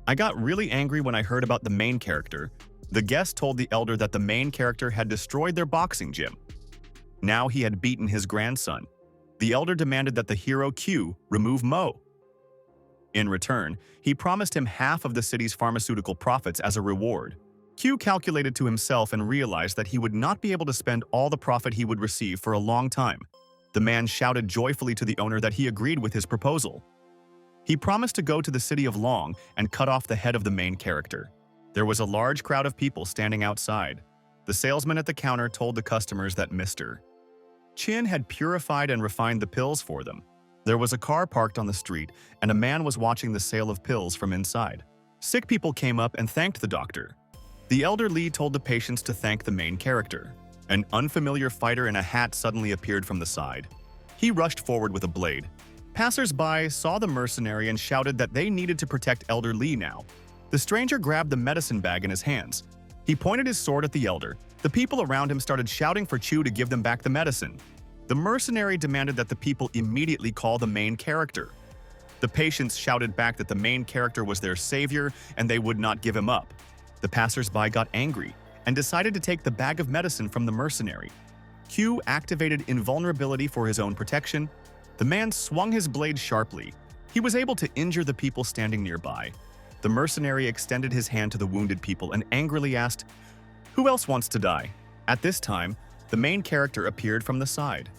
I got really angry when I heard about the main character. The guest told the elder that the main character had destroyed their boxing gym. Now he had beaten his grandson. The elder demanded that the hero Q remove Mo. In return, he promised him half of the city's pharmaceutical profits as a reward. Q calculated to himself and realized that he would not be able to spend all the profit he would receive for a long time. The man shouted joyfully to the owner that he agreed with his proposal. He promised to go to the city of Long and cut off the head of the main character. There was a large crowd of people standing outside. The salesman at the counter told the customers that Mr. Chin had purified and refined the pills for them. There was a car parked on the street, and a man was watching the sale of pills from inside. Sick people came up and thanked the doctor. The elder Lee told the patients to thank the main character. An unfamiliar fighter in a hat suddenly appeared from the side. He rushed forward with a blade. Passers-by saw the mercenary and shouted that they needed to protect Elder Lee now. The stranger grabbed the medicine bag in his hands. He pointed his sword at the elder. The people around him started shouting for Chu to give them back the medicine. The mercenary demanded that the people immediately call the main character. The patients shouted back that the main character was their savior and they would not give him up. The passers-by got angry and decided to take the bag of medicine from the mercenary. Q activated invulnerability for his own protection. The man swung his blade sharply. He was able to injure the people standing nearby. The mercenary extended his hand to the wounded people and angrily asked, "Who else wants to die?" At this time, the main character appeared from the side.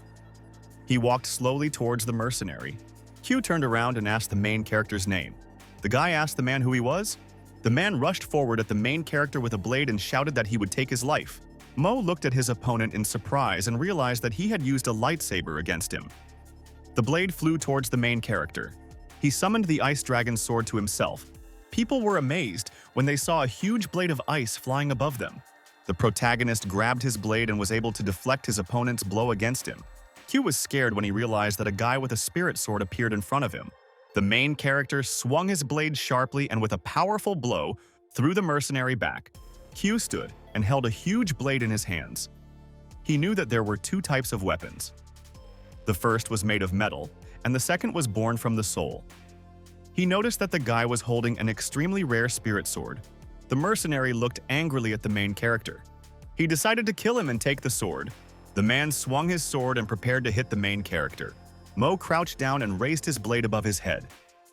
He walked slowly towards the mercenary. Q turned around and asked the main character's name. The guy asked the man who he was. The man rushed forward at the main character with a blade and shouted that he would take his life. Mo looked at his opponent in surprise and realized that he had used a lightsaber against him. The blade flew towards the main character. He summoned the Ice Dragon's sword to himself. people were amazed when they saw a huge blade of ice flying above them. The protagonist grabbed his blade and was able to deflect his opponent's blow against him. Q was scared when he realized that a guy with a spirit sword appeared in front of him. The main character swung his blade sharply and with a powerful blow threw the mercenary back. Q stood and held a huge blade in his hands. He knew that there were two types of weapons. The first was made of metal, and the second was born from the soul. He noticed that the guy was holding an extremely rare spirit sword. The mercenary looked angrily at the main character. He decided to kill him and take the sword. The man swung his sword and prepared to hit the main character. Mo crouched down and raised his blade above his head.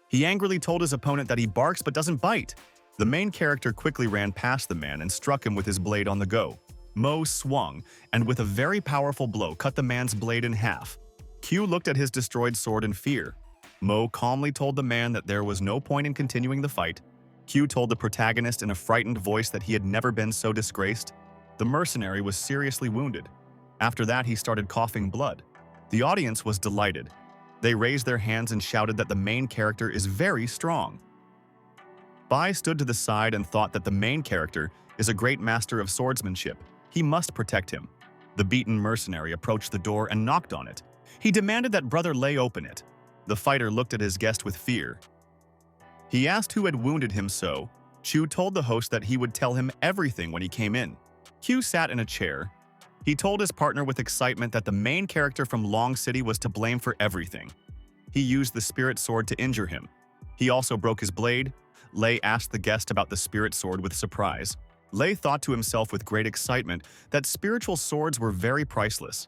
He angrily told his opponent that he barks but doesn't bite. The main character quickly ran past the man and struck him with his blade on the go. Mo swung, and with a very powerful blow cut the man's blade in half. Q looked at his destroyed sword in fear. Mo calmly told the man that there was no point in continuing the fight. Q told the protagonist in a frightened voice that he had never been so disgraced. The mercenary was seriously wounded. After that, he started coughing blood. The audience was delighted. They raised their hands and shouted that the main character is very strong. Bai stood to the side and thought that the main character is a great master of swordsmanship. He must protect him. The beaten mercenary approached the door and knocked on it. He demanded that Brother Lei open it. The fighter looked at his guest with fear. He asked who had wounded him so. Chu told the host that he would tell him everything when he came in. Q sat in a chair. He told his partner with excitement that the main character from Long City was to blame for everything. He used the spirit sword to injure him. He also broke his blade. Lei asked the guest about the spirit sword with surprise. Lei thought to himself with great excitement that spiritual swords were very priceless.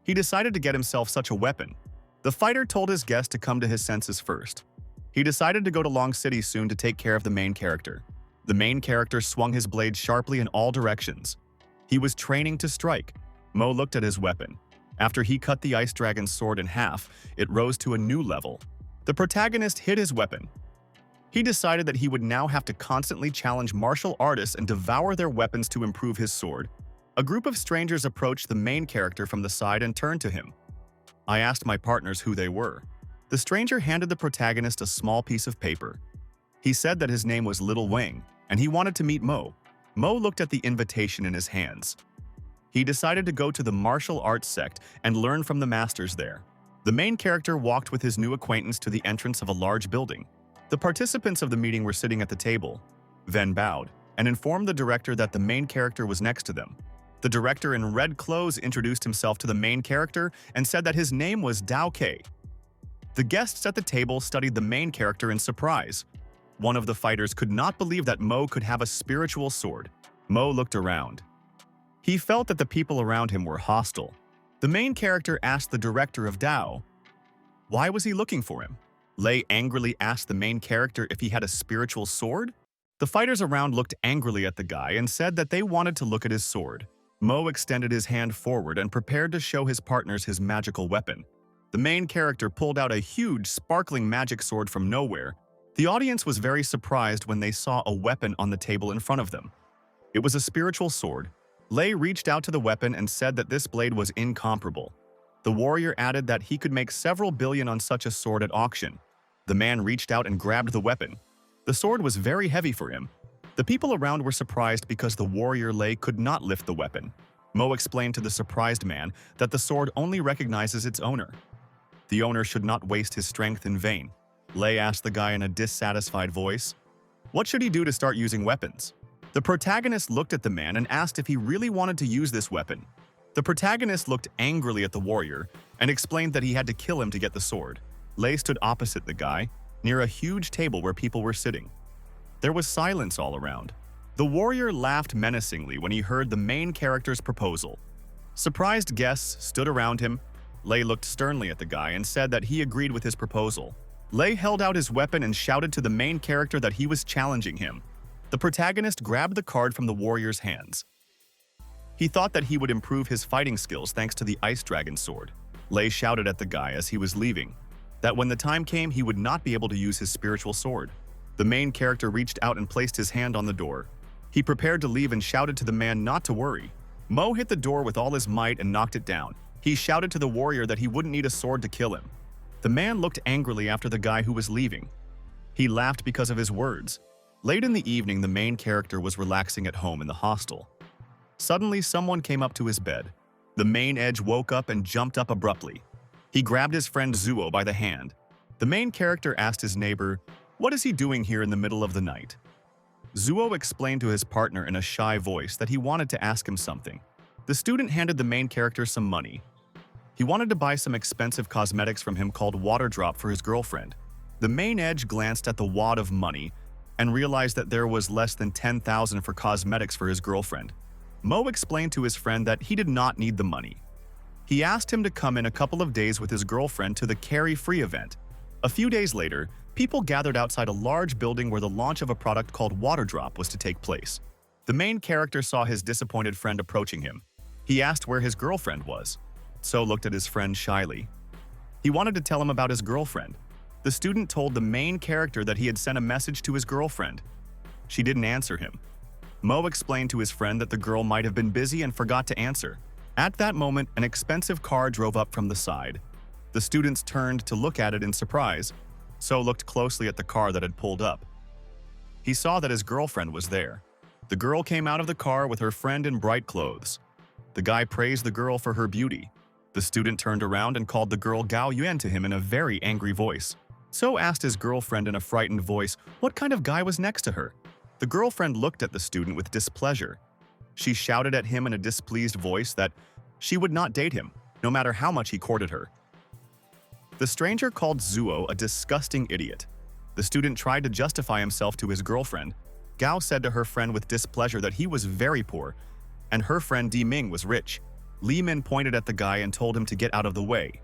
He decided to get himself such a weapon. The fighter told his guest to come to his senses first. He decided to go to Long City soon to take care of the main character. The main character swung his blade sharply in all directions. He was training to strike. Mo looked at his weapon. After he cut the ice dragon's sword in half, it rose to a new level. The protagonist hid his weapon. He decided that he would now have to constantly challenge martial artists and devour their weapons to improve his sword. A group of strangers approached the main character from the side and turned to him. I asked my partners who they were. The stranger handed the protagonist a small piece of paper. He said that his name was Little Wang, and he wanted to meet Mo. Mo looked at the invitation in his hands. He decided to go to the martial arts sect and learn from the masters there. The main character walked with his new acquaintance to the entrance of a large building. The participants of the meeting were sitting at the table. Ven bowed and informed the director that the main character was next to them. The director in red clothes introduced himself to the main character and said that his name was Dao Ke. The guests at the table studied the main character in surprise. One of the fighters could not believe that Mo could have a spiritual sword. Mo looked around. He felt that the people around him were hostile. The main character asked the director of Dao, why was he looking for him? Lei angrily asked the main character if he had a spiritual sword. The fighters around looked angrily at the guy and said that they wanted to look at his sword. Mo extended his hand forward and prepared to show his partners his magical weapon. The main character pulled out a huge, sparkling magic sword from nowhere. The audience was very surprised when they saw a weapon on the table in front of them. It was a spiritual sword. Lei reached out to the weapon and said that this blade was incomparable. The warrior added that he could make several billion on such a sword at auction. The man reached out and grabbed the weapon. The sword was very heavy for him. The people around were surprised because the warrior Lei could not lift the weapon. Mo explained to the surprised man that the sword only recognizes its owner. The owner should not waste his strength in vain. Lei asked the guy in a dissatisfied voice, what should he do to start using weapons? The protagonist looked at the man and asked if he really wanted to use this weapon. The protagonist looked angrily at the warrior and explained that he had to kill him to get the sword. Lei stood opposite the guy, near a huge table where people were sitting. There was silence all around. The warrior laughed menacingly when he heard the main character's proposal. Surprised guests stood around him. Lei looked sternly at the guy and said that he agreed with his proposal. Lei held out his weapon and shouted to the main character that he was challenging him. The protagonist grabbed the card from the warrior's hands. He thought that he would improve his fighting skills thanks to the ice dragon sword. Lei shouted at the guy as he was leaving that when the time came he would not be able to use his spiritual sword. The main character reached out and placed his hand on the door. He prepared to leave and shouted to the man not to worry. Mo hit the door with all his might and knocked it down. He shouted to the warrior that he wouldn't need a sword to kill him. The man looked angrily after the guy who was leaving. He laughed because of his words. Late in the evening, the main character was relaxing at home in the hostel. Suddenly, someone came up to his bed. The main edge woke up and jumped up abruptly. He grabbed his friend Zuo by the hand. The main character asked his neighbor, "What is he doing here in the middle of the night?" Zuo explained to his partner in a shy voice that he wanted to ask him something. The student handed the main character some money. He wanted to buy some expensive cosmetics from him called Water Drop for his girlfriend. The main edge glanced at the wad of money and realized that there was less than 10,000 for cosmetics for his girlfriend. Mo explained to his friend that he did not need the money. He asked him to come in a couple of days with his girlfriend to the Carry-Free event. A few days later, people gathered outside a large building where the launch of a product called Water Drop was to take place. The main character saw his disappointed friend approaching him. He asked where his girlfriend was. So looked at his friend shyly. He wanted to tell him about his girlfriend. The student told the main character that he had sent a message to his girlfriend. She didn't answer him. Mo explained to his friend that the girl might have been busy and forgot to answer. At that moment, an expensive car drove up from the side. The students turned to look at it in surprise. So looked closely at the car that had pulled up. He saw that his girlfriend was there. The girl came out of the car with her friend in bright clothes. The guy praised the girl for her beauty. The student turned around and called the girl Gao Yuan to him in a very angry voice. So asked his girlfriend in a frightened voice what kind of guy was next to her. The girlfriend looked at the student with displeasure. She shouted at him in a displeased voice that she would not date him, no matter how much he courted her. The stranger called Zuo a disgusting idiot. The student tried to justify himself to his girlfriend. Gao said to her friend with displeasure that he was very poor, and her friend Di Ming was rich. Li Min pointed at the guy and told him to get out of the way.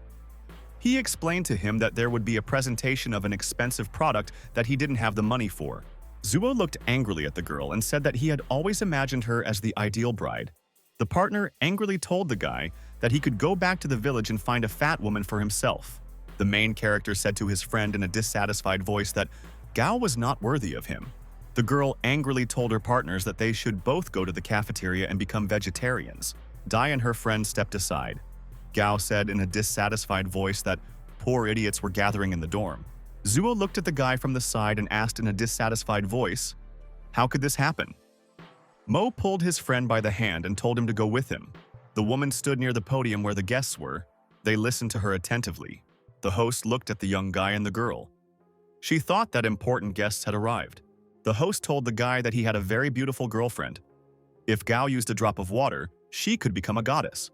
He explained to him that there would be a presentation of an expensive product that he didn't have the money for. Zuo looked angrily at the girl and said that he had always imagined her as the ideal bride. The partner angrily told the guy that he could go back to the village and find a fat woman for himself. The main character said to his friend in a dissatisfied voice that Gao was not worthy of him. The girl angrily told her partners that they should both go to the cafeteria and become vegetarians. Dai and her friend stepped aside. Gao said in a dissatisfied voice that poor idiots were gathering in the dorm. Zuo looked at the guy from the side and asked in a dissatisfied voice, "How could this happen?" Mo pulled his friend by the hand and told him to go with him. The woman stood near the podium where the guests were. They listened to her attentively. The host looked at the young guy and the girl. She thought that important guests had arrived. The host told the guy that he had a very beautiful girlfriend. If Gao used a drop of water, she could become a goddess.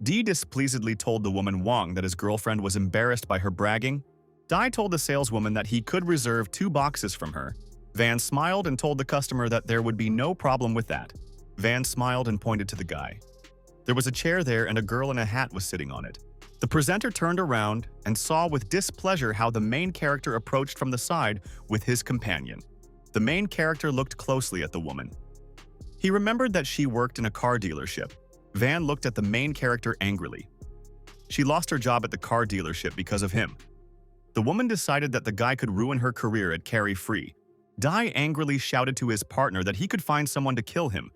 Di displeasedly told the woman Wang that his girlfriend was embarrassed by her bragging. Dai told the saleswoman that he could reserve 2 boxes from her. Van smiled and told the customer that there would be no problem with that. Van smiled and pointed to the guy. There was a chair there and a girl in a hat was sitting on it. The presenter turned around and saw with displeasure how the main character approached from the side with his companion. The main character looked closely at the woman. He remembered that she worked in a car dealership. Van looked at the main character angrily. She lost her job at the car dealership because of him. The woman decided that the guy could ruin her career at Carry-Free. Dai angrily shouted to his partner that he could find someone to kill him.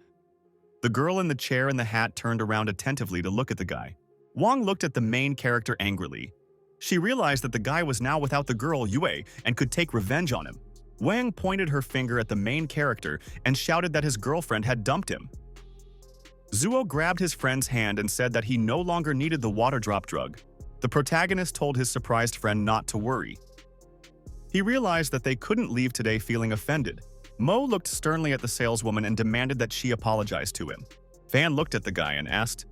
The girl in the chair and the hat turned around attentively to look at the guy. Wang looked at the main character angrily. She realized that the guy was now without the girl Yue and could take revenge on him. Wang pointed her finger at the main character and shouted that his girlfriend had dumped him. Zuo grabbed his friend's hand and said that he no longer needed the water drop drug. The protagonist told his surprised friend not to worry. He realized that they couldn't leave today feeling offended. Mo looked sternly at the saleswoman and demanded that she apologize to him. Van looked at the guy and asked,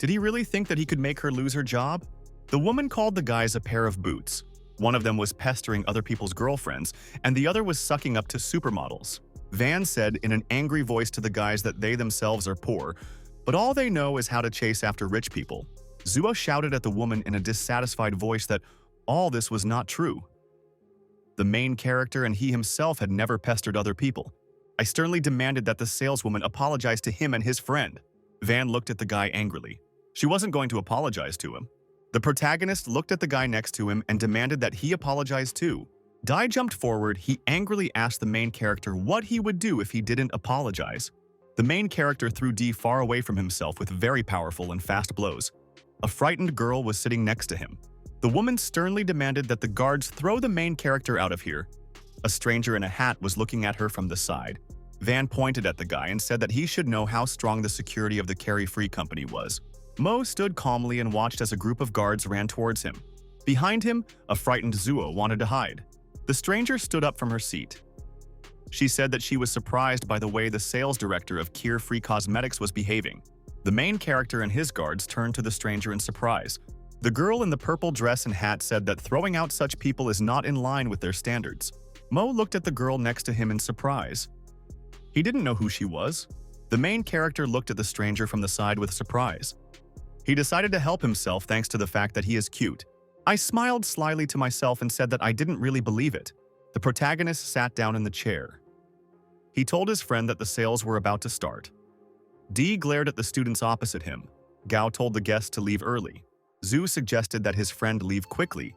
did he really think that he could make her lose her job? The woman called the guys a pair of boots. One of them was pestering other people's girlfriends, and the other was sucking up to supermodels. Van said in an angry voice to the guys that they themselves are poor, but all they know is how to chase after rich people. Zuo shouted at the woman in a dissatisfied voice that all this was not true. The main character and he himself had never pestered other people. I sternly demanded that the saleswoman apologize to him and his friend. Van looked at the guy angrily. She wasn't going to apologize to him. The protagonist looked at the guy next to him and demanded that he apologize too. Dai jumped forward. He angrily asked the main character what he would do if he didn't apologize. The main character threw Di far away from himself with very powerful and fast blows. A frightened girl was sitting next to him. The woman sternly demanded that the guards throw the main character out of here. A stranger in a hat was looking at her from the side. Van pointed at the guy and said that he should know how strong the security of the Carry-Free company was. Mo stood calmly and watched as a group of guards ran towards him. Behind him, a frightened Zuo wanted to hide. The stranger stood up from her seat. She said that she was surprised by the way the sales director of Carefree Cosmetics was behaving. The main character and his guards turned to the stranger in surprise. The girl in the purple dress and hat said that throwing out such people is not in line with their standards. Mo looked at the girl next to him in surprise. He didn't know who she was. The main character looked at the stranger from the side with surprise. He decided to help himself thanks to the fact that he is cute. I smiled slyly to myself and said that I didn't really believe it. The protagonist sat down in the chair. He told his friend that the sales were about to start. D glared at the students opposite him. Gao told the guests to leave early. Zhu suggested that his friend leave quickly.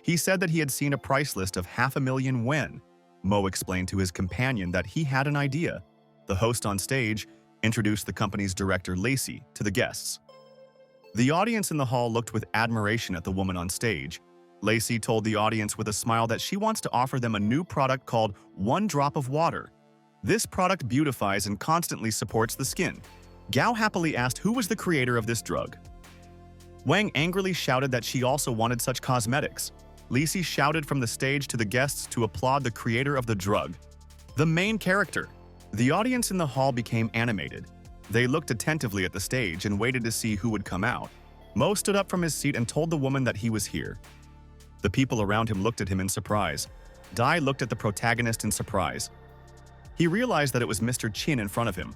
He said that he had seen a price list of 500,000 yuan. Mo explained to his companion that he had an idea. The host on stage introduced the company's director, Lacey, to the guests. The audience in the hall looked with admiration at the woman on stage. Lacey told the audience with a smile that she wants to offer them a new product called One Drop of Water. This product beautifies and constantly supports the skin. Gao happily asked who was the creator of this drug. Wang angrily shouted that she also wanted such cosmetics. Lacey shouted from the stage to the guests to applaud the creator of the drug. The main character. The audience in the hall became animated. They looked attentively at the stage and waited to see who would come out. Mo stood up from his seat and told the woman that he was here. The people around him looked at him in surprise. Dai looked at the protagonist in surprise. He realized that it was Mr. Qin in front of him.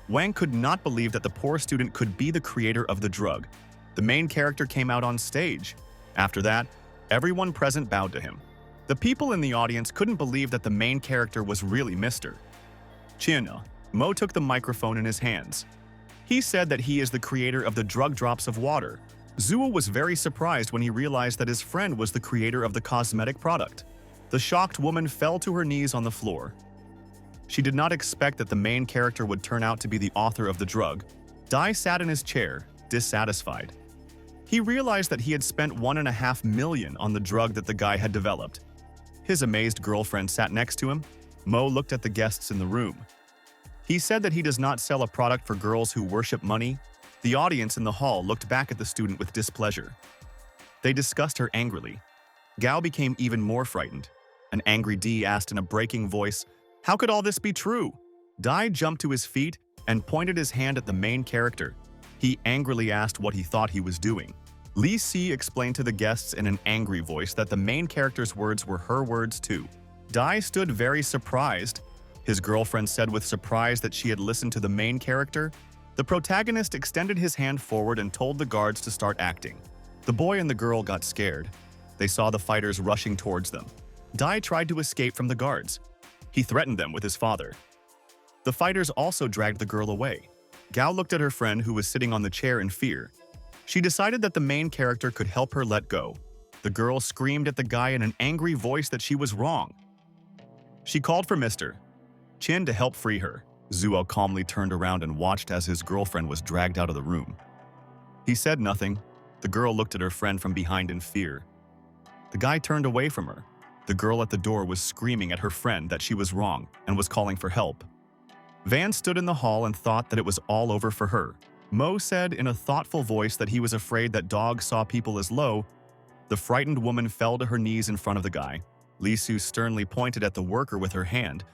Wang could not believe that the poor student could be the creator of the drug. The main character came out on stage. After that, everyone present bowed to him. The people in the audience couldn't believe that the main character was really Mr. Qin. Mo took the microphone in his hands. He said that he is the creator of the drug drops of water. Zuo was very surprised when he realized that his friend was the creator of the cosmetic product. The shocked woman fell to her knees on the floor. She did not expect that the main character would turn out to be the author of the drug. Dai sat in his chair, dissatisfied. He realized that he had spent 1.5 million on the drug that the guy had developed. His amazed girlfriend sat next to him. Mo looked at the guests in the room. He said that he does not sell a product for girls who worship money. The audience in the hall looked back at the student with displeasure. They discussed her angrily. Gao became even more frightened. An angry D asked in a breaking voice, "How could all this be true?" Dai jumped to his feet and pointed his hand at the main character. He angrily asked what he thought he was doing. Li Si explained to the guests in an angry voice that the main character's words were her words too. Dai stood very surprised. His girlfriend said with surprise that she had listened to the main character. The protagonist extended his hand forward and told the guards to start acting. The boy and the girl got scared. They saw the fighters rushing towards them. Dai tried to escape from the guards. He threatened them with his father. The fighters also dragged the girl away. Gao looked at her friend who was sitting on the chair in fear. She decided that the main character could help her let go. The girl screamed at the guy in an angry voice that she was wrong. She called for Mr. Qin to help free her. Zuo calmly turned around and watched as his girlfriend was dragged out of the room. He said nothing. The girl looked at her friend from behind in fear. The guy turned away from her. The girl at the door was screaming at her friend that she was wrong and was calling for help. Van stood in the hall and thought that it was all over for her. Mo said in a thoughtful voice that he was afraid that dogs saw people as low. The frightened woman fell to her knees in front of the guy. Li Su sternly pointed at the worker with her hand.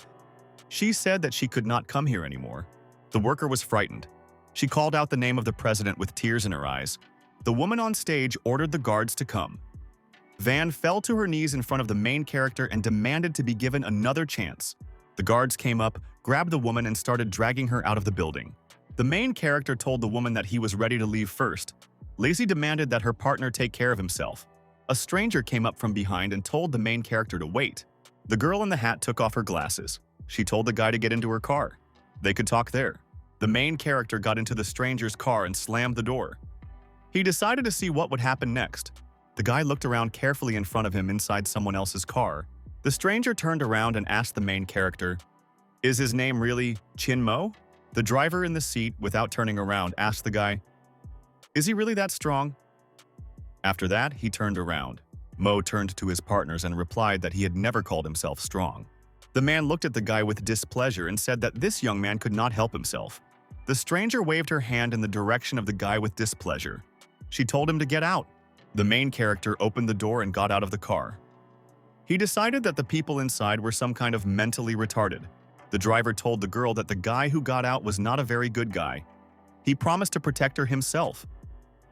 She said that she could not come here anymore. The worker was frightened. She called out the name of the president with tears in her eyes. The woman on stage ordered the guards to come. Van fell to her knees in front of the main character and demanded to be given another chance. The guards came up, grabbed the woman, and started dragging her out of the building. The main character told the woman that he was ready to leave first. Lacey demanded that her partner take care of himself. A stranger came up from behind and told the main character to wait. The girl in the hat took off her glasses. She told the guy to get into her car. They could talk there. The main character got into the stranger's car and slammed the door. He decided to see what would happen next. The guy looked around carefully in front of him inside someone else's car. The stranger turned around and asked the main character, "Is his name really Qin Mo?" The driver in the seat, without turning around, asked the guy, "Is he really that strong?" After that, he turned around. Mo turned to his partners and replied that he had never called himself strong. The man looked at the guy with displeasure and said that this young man could not help himself. The stranger waved her hand in the direction of the guy with displeasure. She told him to get out. The main character opened the door and got out of the car. He decided that the people inside were some kind of mentally retarded. The driver told the girl that the guy who got out was not a very good guy. He promised to protect her himself.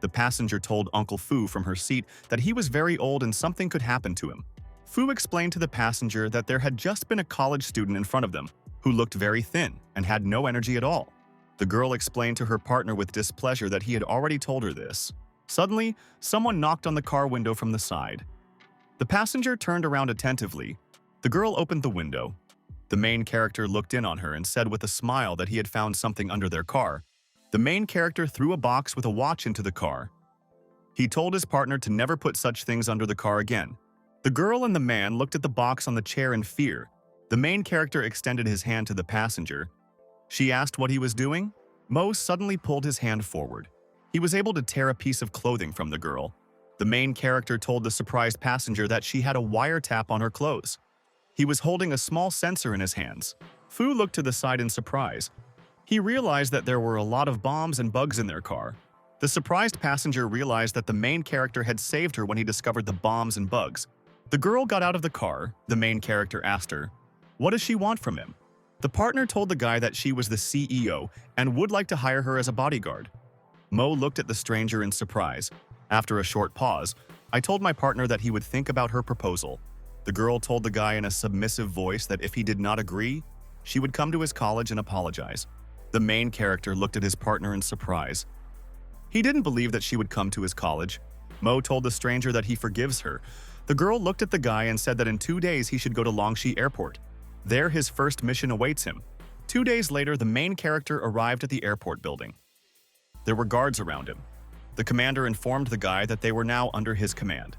The passenger told Uncle Fu from her seat that he was very old and something could happen to him. Fu explained to the passenger that there had just been a college student in front of them who looked very thin and had no energy at all. The girl explained to her partner with displeasure that he had already told her this. Suddenly, someone knocked on the car window from the side. The passenger turned around attentively. The girl opened the window. The main character looked in on her and said with a smile that he had found something under their car. The main character threw a box with a watch into the car. He told his partner to never put such things under the car again. The girl and the man looked at the box on the chair in fear. The main character extended his hand to the passenger. She asked what he was doing. Mo suddenly pulled his hand forward. He was able to tear a piece of clothing from the girl. The main character told the surprised passenger that she had a wiretap on her clothes. He was holding a small sensor in his hands. Fu looked to the side in surprise. He realized that there were a lot of bombs and bugs in their car. The surprised passenger realized that the main character had saved her when he discovered the bombs and bugs. The girl got out of the car. The main character asked her, "What does she want from him?" The partner told the guy that she was the CEO and would like to hire her as a bodyguard. Mo looked at the stranger in surprise. After a short pause, I told my partner that he would think about her proposal. The girl told the guy in a submissive voice that if he did not agree, she would come to his college and apologize. The main character looked at his partner in surprise. He didn't believe that she would come to his college. Mo told the stranger that he forgives her. The girl looked at the guy and said that in 2 days he should go to Longxi Airport. There his first mission awaits him. 2 days later, the main character arrived at the airport building. There were guards around him. The commander informed the guy that they were now under his command.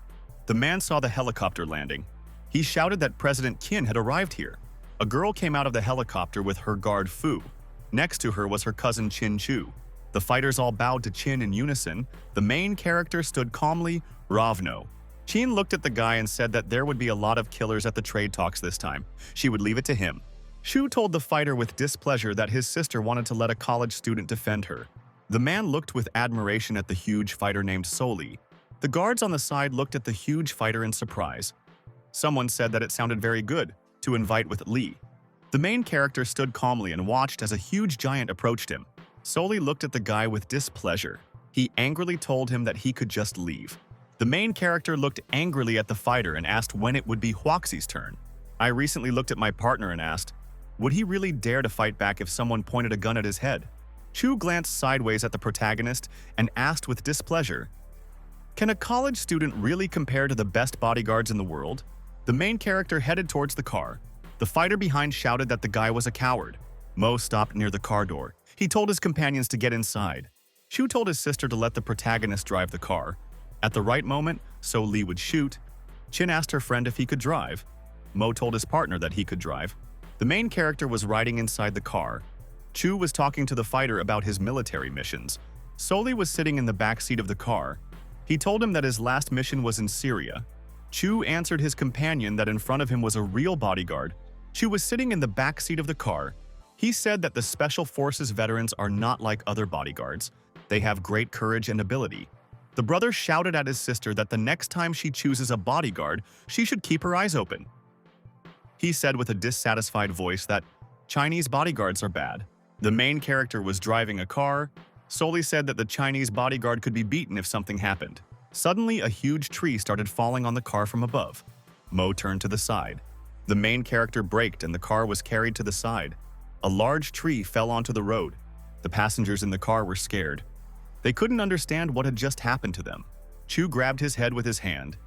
The man saw the helicopter landing. He shouted that President Qin had arrived here. A girl came out of the helicopter with her guard Fu. Next to her was her cousin Qin Chu. The fighters all bowed to Qin in unison. The main character stood calmly, Ravno. Qin looked at the guy and said that there would be a lot of killers at the trade talks this time. She would leave it to him. Shu told the fighter with displeasure that his sister wanted to let a college student defend her. The man looked with admiration at the huge fighter named Soli. The guards on the side looked at the huge fighter in surprise. Someone said that it sounded very good to invite with Li. The main character stood calmly and watched as a huge giant approached him. Soli looked at the guy with displeasure. He angrily told him that he could just leave. The main character looked angrily at the fighter and asked when it would be Huaxi's turn. I recently looked at my partner and asked, would he really dare to fight back if someone pointed a gun at his head? Chu glanced sideways at the protagonist and asked with displeasure, "Can a college student really compare to the best bodyguards in the world?" The main character headed towards the car. The fighter behind shouted that the guy was a coward. Mo stopped near the car door. He told his companions to get inside. Chu told his sister to let the protagonist drive the car. At the right moment, so Li would shoot. Qin asked her friend if he could drive. Mo told his partner that he could drive. The main character was riding inside the car. Chu was talking to the fighter about his military missions. Soli was sitting in the back seat of the car. He told him that his last mission was in Syria. Chu answered his companion that in front of him was a real bodyguard. Chu was sitting in the back seat of the car. He said that the Special Forces veterans are not like other bodyguards. They have great courage and ability. The brother shouted at his sister that the next time she chooses a bodyguard, she should keep her eyes open. He said with a dissatisfied voice that Chinese bodyguards are bad. The main character was driving a car. Soli said that the Chinese bodyguard could be beaten if something happened. Suddenly, a huge tree started falling on the car from above. Mo turned to the side. The main character braked and the car was carried to the side. A large tree fell onto the road. The passengers in the car were scared. They couldn't understand what had just happened to them. Chu grabbed his head with his hand.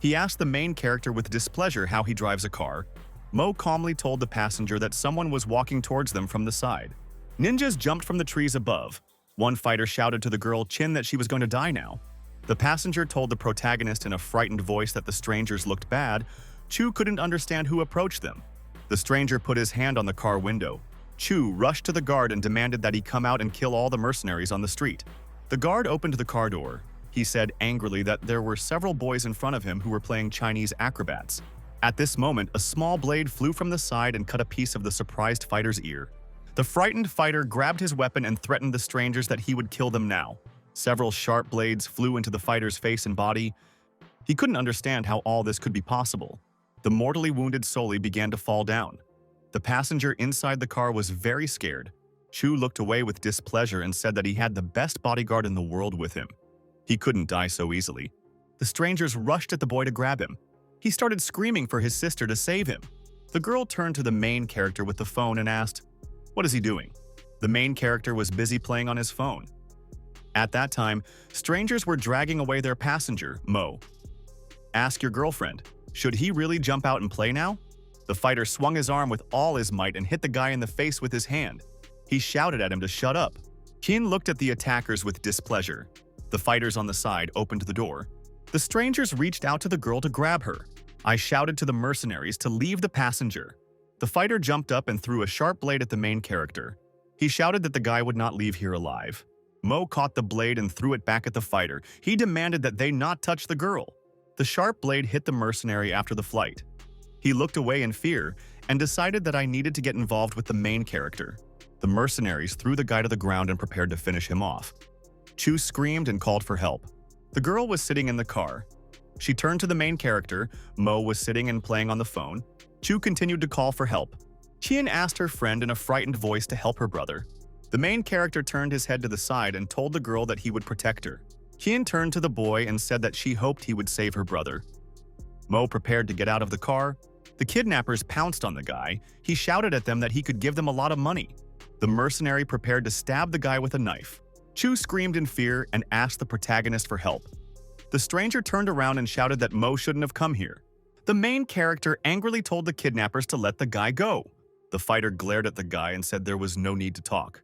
He asked the main character with displeasure how he drives a car. Mo calmly told the passenger that someone was walking towards them from the side. Ninjas jumped from the trees above. One fighter shouted to the girl Qin that she was going to die now. The passenger told the protagonist in a frightened voice that the strangers looked bad. Chu couldn't understand who approached them. The stranger put his hand on the car window. Chu rushed to the guard and demanded that he come out and kill all the mercenaries on the street. The guard opened the car door. He said angrily that there were several boys in front of him who were playing Chinese acrobats. At this moment, a small blade flew from the side and cut a piece of the surprised fighter's ear. The frightened fighter grabbed his weapon and threatened the strangers that he would kill them now. Several sharp blades flew into the fighter's face and body. He couldn't understand how all this could be possible. The mortally wounded Soli began to fall down. The passenger inside the car was very scared. Chu looked away with displeasure and said that he had the best bodyguard in the world with him. He couldn't die so easily. The strangers rushed at the boy to grab him. He started screaming for his sister to save him. The girl turned to the main character with the phone and asked, "What is he doing?" The main character was busy playing on his phone. At that time, strangers were dragging away their passenger, Mo. "Ask your girlfriend, should he really jump out and play now?" The fighter swung his arm with all his might and hit the guy in the face with his hand. He shouted at him to shut up. Qin looked at the attackers with displeasure. The fighters on the side opened the door. The strangers reached out to the girl to grab her. I shouted to the mercenaries to leave the passenger. The fighter jumped up and threw a sharp blade at the main character. He shouted that the guy would not leave here alive. Mo caught the blade and threw it back at the fighter. He demanded that they not touch the girl. The sharp blade hit the mercenary after the flight. He looked away in fear and decided that I needed to get involved with the main character. The mercenaries threw the guy to the ground and prepared to finish him off. Chu screamed and called for help. The girl was sitting in the car. She turned to the main character. Mo was sitting and playing on the phone. Chu continued to call for help. Qian asked her friend in a frightened voice to help her brother. The main character turned his head to the side and told the girl that he would protect her. Qian turned to the boy and said that she hoped he would save her brother. Mo prepared to get out of the car. The kidnappers pounced on the guy. He shouted at them that he could give them a lot of money. The mercenary prepared to stab the guy with a knife. Chu screamed in fear and asked the protagonist for help. The stranger turned around and shouted that Mo shouldn't have come here. The main character angrily told the kidnappers to let the guy go. The fighter glared at the guy and said there was no need to talk.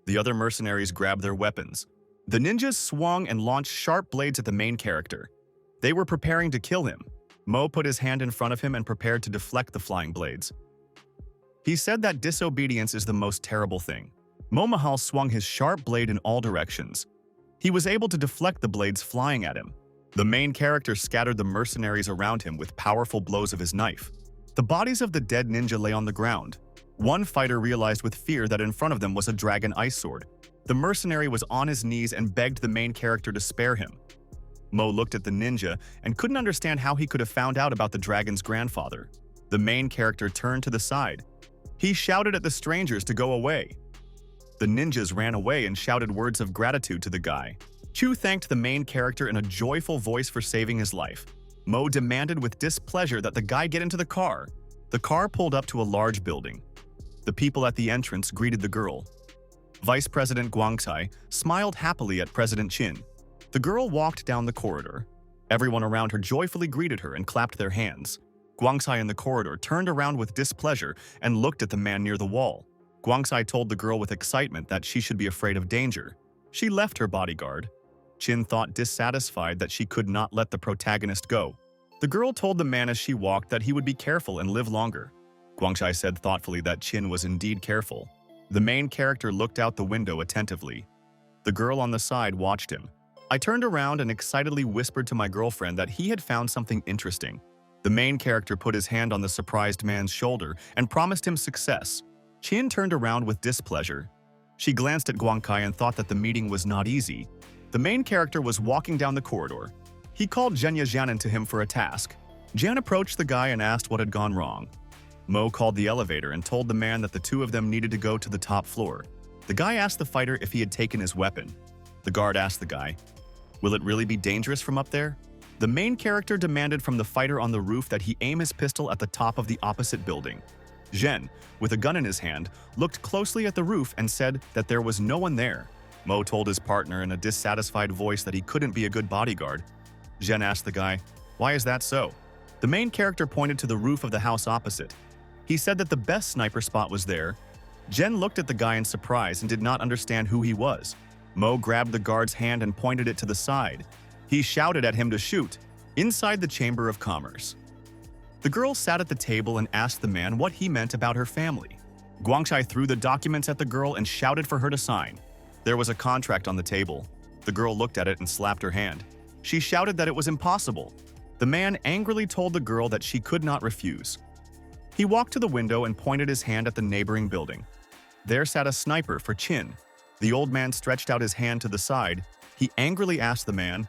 The other mercenaries grabbed their weapons. The ninjas swung and launched sharp blades at the main character. They were preparing to kill him. Mo put his hand in front of him and prepared to deflect the flying blades. He said that disobedience is the most terrible thing. Mo Mahal swung his sharp blade in all directions. He was able to deflect the blades flying at him. The main character scattered the mercenaries around him with powerful blows of his knife. The bodies of the dead ninja lay on the ground. One fighter realized with fear that in front of them was a dragon ice sword. The mercenary was on his knees and begged the main character to spare him. Mo looked at the ninja and couldn't understand how he could have found out about the dragon's grandfather. The main character turned to the side. He shouted at the strangers to go away. The ninjas ran away and shouted words of gratitude to the guy. Chu thanked the main character in a joyful voice for saving his life. Mo demanded with displeasure that the guy get into the car. The car pulled up to a large building. The people at the entrance greeted the girl. Vice President Guangcai smiled happily at President Qin. The girl walked down the corridor. Everyone around her joyfully greeted her and clapped their hands. Guangcai in the corridor turned around with displeasure and looked at the man near the wall. Guangcai told the girl with excitement that she should be afraid of danger. She left her bodyguard. Qin thought dissatisfied that she could not let the protagonist go. The girl told the man as she walked that he would be careful and live longer. Guangcai said thoughtfully that Qin was indeed careful. The main character looked out the window attentively. The girl on the side watched him. I turned around and excitedly whispered to my girlfriend that he had found something interesting. The main character put his hand on the surprised man's shoulder and promised him success. Qin turned around with displeasure. She glanced at Guangcai and thought that the meeting was not easy. The main character was walking down the corridor. He called Zhenya Jianan to him for a task. Jian approached the guy and asked what had gone wrong. Mo called the elevator and told the man that the two of them needed to go to the top floor. The guy asked the fighter if he had taken his weapon. The guard asked the guy, "Will it really be dangerous from up there?" The main character demanded from the fighter on the roof that he aim his pistol at the top of the opposite building. Zhen, with a gun in his hand, looked closely at the roof and said that there was no one there. Mo told his partner in a dissatisfied voice that he couldn't be a good bodyguard. Zhen asked the guy, "Why is that so?" The main character pointed to the roof of the house opposite. He said that the best sniper spot was there. Zhen looked at the guy in surprise and did not understand who he was. Mo grabbed the guard's hand and pointed it to the side. He shouted at him to shoot, inside the Chamber of Commerce. The girl sat at the table and asked the man what he meant about her family. Guangcai threw the documents at the girl and shouted for her to sign. There was a contract on the table. The girl looked at it and slapped her hand. She shouted that it was impossible. The man angrily told the girl that she could not refuse. He walked to the window and pointed his hand at the neighboring building. There sat a sniper for Chin. The old man stretched out his hand to the side. He angrily asked the man,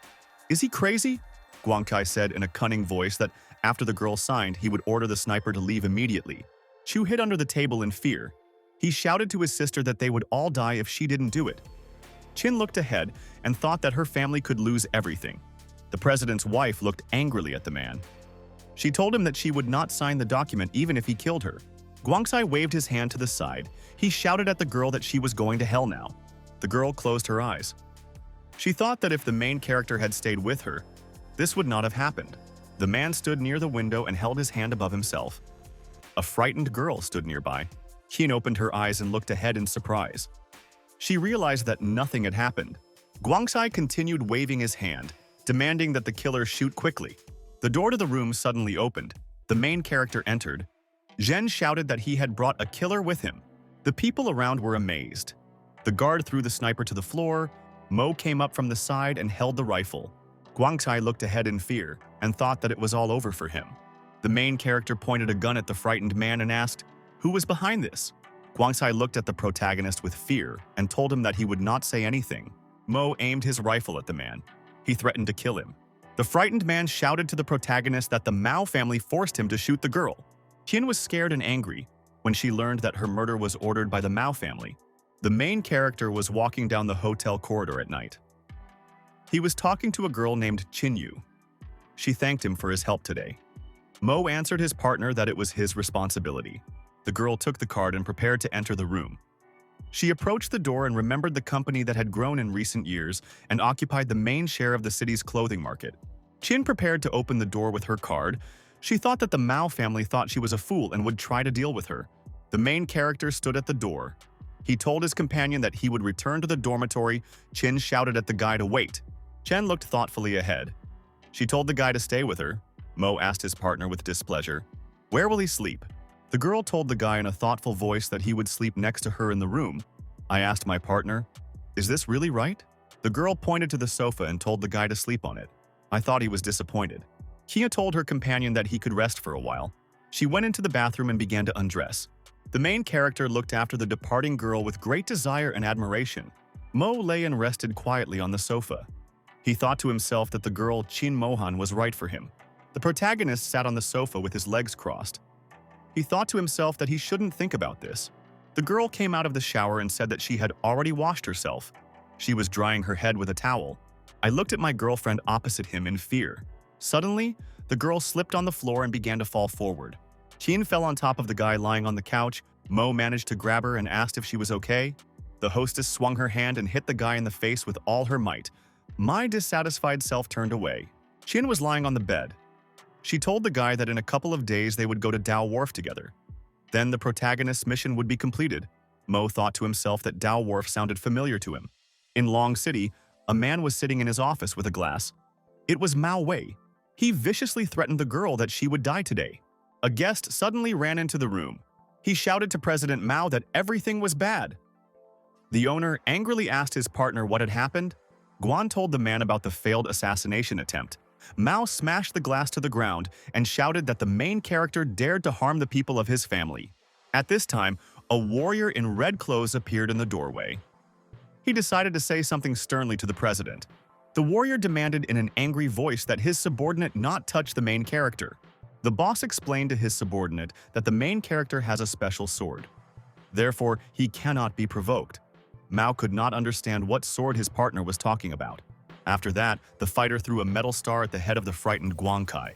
"Is he crazy?" Guangkai said in a cunning voice that after the girl signed, he would order the sniper to leave immediately. Chu hid under the table in fear. He shouted to his sister that they would all die if she didn't do it. Chin looked ahead and thought that her family could lose everything. The president's wife looked angrily at the man. She told him that she would not sign the document even if he killed her. Guangxai waved his hand to the side. He shouted at the girl that she was going to hell now. The girl closed her eyes. She thought that if the main character had stayed with her, this would not have happened. The man stood near the window and held his hand above himself. A frightened girl stood nearby. Qin opened her eyes and looked ahead in surprise. She realized that nothing had happened. Guangxai continued waving his hand, demanding that the killer shoot quickly. The door to the room suddenly opened. The main character entered. Zhen shouted that he had brought a killer with him. The people around were amazed. The guard threw the sniper to the floor. Mo came up from the side and held the rifle. Guangxai looked ahead in fear and thought that it was all over for him. The main character pointed a gun at the frightened man and asked, "Who was behind this?" Guangxai looked at the protagonist with fear and told him that he would not say anything. Mo aimed his rifle at the man. He threatened to kill him. The frightened man shouted to the protagonist that the Mao family forced him to shoot the girl. Qin was scared and angry when she learned that her murder was ordered by the Mao family. The main character was walking down the hotel corridor at night. He was talking to a girl named Qinyu. She thanked him for his help today. Mo answered his partner that it was his responsibility. The girl took the card and prepared to enter the room. She approached the door and remembered the company that had grown in recent years and occupied the main share of the city's clothing market. Qin prepared to open the door with her card. She thought that the Mao family thought she was a fool and would try to deal with her. The main character stood at the door. He told his companion that he would return to the dormitory. Qin shouted at the guy to wait. Chen looked thoughtfully ahead. She told the guy to stay with her. Mo asked his partner with displeasure, "Where will he sleep?" The girl told the guy in a thoughtful voice that he would sleep next to her in the room. I asked my partner, "Is this really right?" The girl pointed to the sofa and told the guy to sleep on it. I thought he was disappointed. Kia told her companion that he could rest for a while. She went into the bathroom and began to undress. The main character looked after the departing girl with great desire and admiration. Mo lay and rested quietly on the sofa. He thought to himself that the girl Qin Mohan was right for him. The protagonist sat on the sofa with his legs crossed. He thought to himself that he shouldn't think about this. The girl came out of the shower and said that she had already washed herself. She was drying her head with a towel. I looked at my girlfriend opposite him in fear. Suddenly, the girl slipped on the floor and began to fall forward. Qin fell on top of the guy lying on the couch. Mo managed to grab her and asked if she was okay. The hostess swung her hand and hit the guy in the face with all her might. My dissatisfied self turned away. Qin was lying on the bed. She told the guy that in a couple of days they would go to Dao Wharf together. Then the protagonist's mission would be completed. Mo thought to himself that Dao Wharf sounded familiar to him. In Long City, a man was sitting in his office with a glass. It was Mao Wei. He viciously threatened the girl that she would die today. A guest suddenly ran into the room. He shouted to President Mao that everything was bad. The owner angrily asked his partner what had happened. Guan told the man about the failed assassination attempt. Mao smashed the glass to the ground and shouted that the main character dared to harm the people of his family. At this time, a warrior in red clothes appeared in the doorway. He decided to say something sternly to the president. The warrior demanded in an angry voice that his subordinate not touch the main character. The boss explained to his subordinate that the main character has a special sword. Therefore, he cannot be provoked. Mao could not understand what sword his partner was talking about. After that, the fighter threw a metal star at the head of the frightened Guangkai.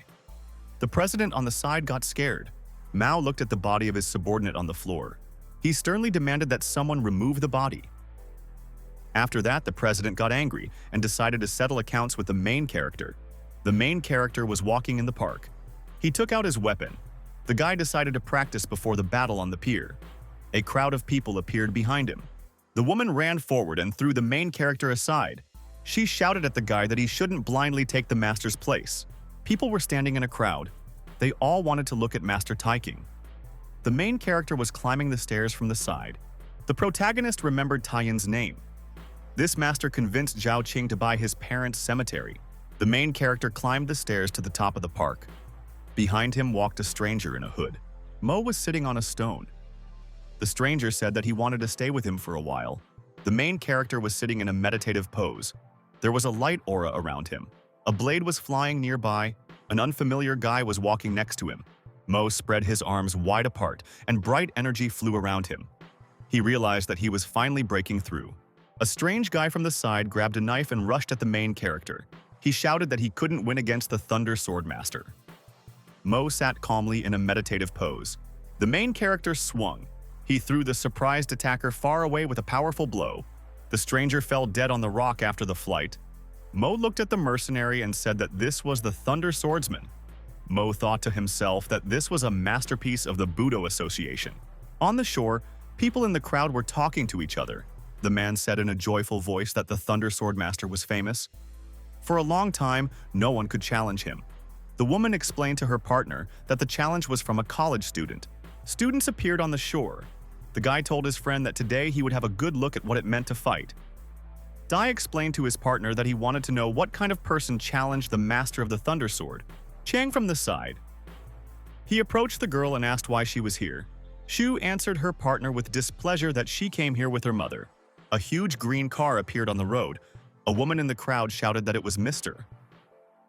The president on the side got scared. Mao looked at the body of his subordinate on the floor. He sternly demanded that someone remove the body. After that, the president got angry and decided to settle accounts with the main character. The main character was walking in the park. He took out his weapon. The guy decided to practice before the battle on the pier. A crowd of people appeared behind him. The woman ran forward and threw the main character aside. She shouted at the guy that he shouldn't blindly take the master's place. People were standing in a crowd. They all wanted to look at Master Taiking. The main character was climbing the stairs from the side. The protagonist remembered Taiyin's name. This master convinced Zhao Qing to buy his parents' cemetery. The main character climbed the stairs to the top of the park. Behind him walked a stranger in a hood. Mo was sitting on a stone. The stranger said that he wanted to stay with him for a while. The main character was sitting in a meditative pose. There was a light aura around him. A blade was flying nearby. An unfamiliar guy was walking next to him. Mo spread his arms wide apart, and bright energy flew around him. He realized that he was finally breaking through. A strange guy from the side grabbed a knife and rushed at the main character. He shouted that he couldn't win against the Thunder Sword Master. Mo sat calmly in a meditative pose. The main character swung. He threw the surprised attacker far away with a powerful blow. The stranger fell dead on the rock after the flight. Mo looked at the mercenary and said that this was the Thunder Swordsman. Mo thought to himself that this was a masterpiece of the Budo Association. On the shore, people in the crowd were talking to each other. The man said in a joyful voice that the Thunder Sword Master was famous. For a long time, no one could challenge him. The woman explained to her partner that the challenge was from a college student. Students appeared on the shore. The guy told his friend that today he would have a good look at what it meant to fight. Dai explained to his partner that he wanted to know what kind of person challenged the master of the Thunder Sword. Chang from the side. He approached the girl and asked why she was here. Shu answered her partner with displeasure that she came here with her mother. A huge green car appeared on the road. A woman in the crowd shouted that it was Mr.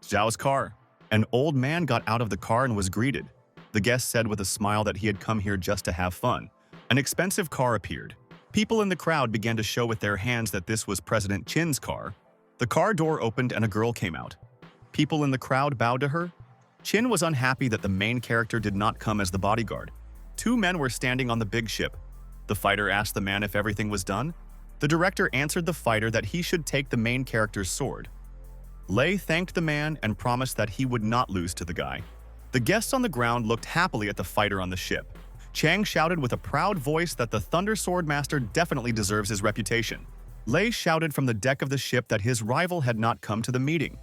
Zhao's car. An old man got out of the car and was greeted. The guest said with a smile that he had come here just to have fun. An expensive car appeared. People in the crowd began to show with their hands that this was President Qin's car. The car door opened and a girl came out. People in the crowd bowed to her. Qin was unhappy that the main character did not come as the bodyguard. Two men were standing on the big ship. The fighter asked the man if everything was done. The director answered the fighter that he should take the main character's sword. Lei thanked the man and promised that he would not lose to the guy. The guests on the ground looked happily at the fighter on the ship. Chang shouted with a proud voice that the Thunder Sword Master definitely deserves his reputation. Lei shouted from the deck of the ship that his rival had not come to the meeting.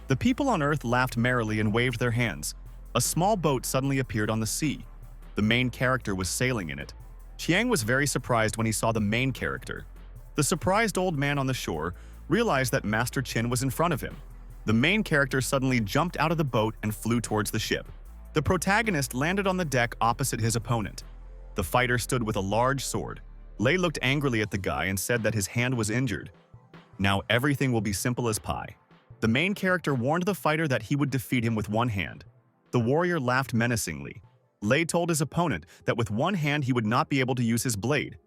The people on Earth laughed merrily and waved their hands. A small boat suddenly appeared on the sea. The main character was sailing in it. Chiang was very surprised when he saw the main character. The surprised old man on the shore realized that Master Qin was in front of him. The main character suddenly jumped out of the boat and flew towards the ship. The protagonist landed on the deck opposite his opponent. The fighter stood with a large sword. Lei looked angrily at the guy and said that his hand was injured. Now everything will be simple as pie. The main character warned the fighter that he would defeat him with one hand. The warrior laughed menacingly. Lei told his opponent that with one hand he would not be able to use his blade.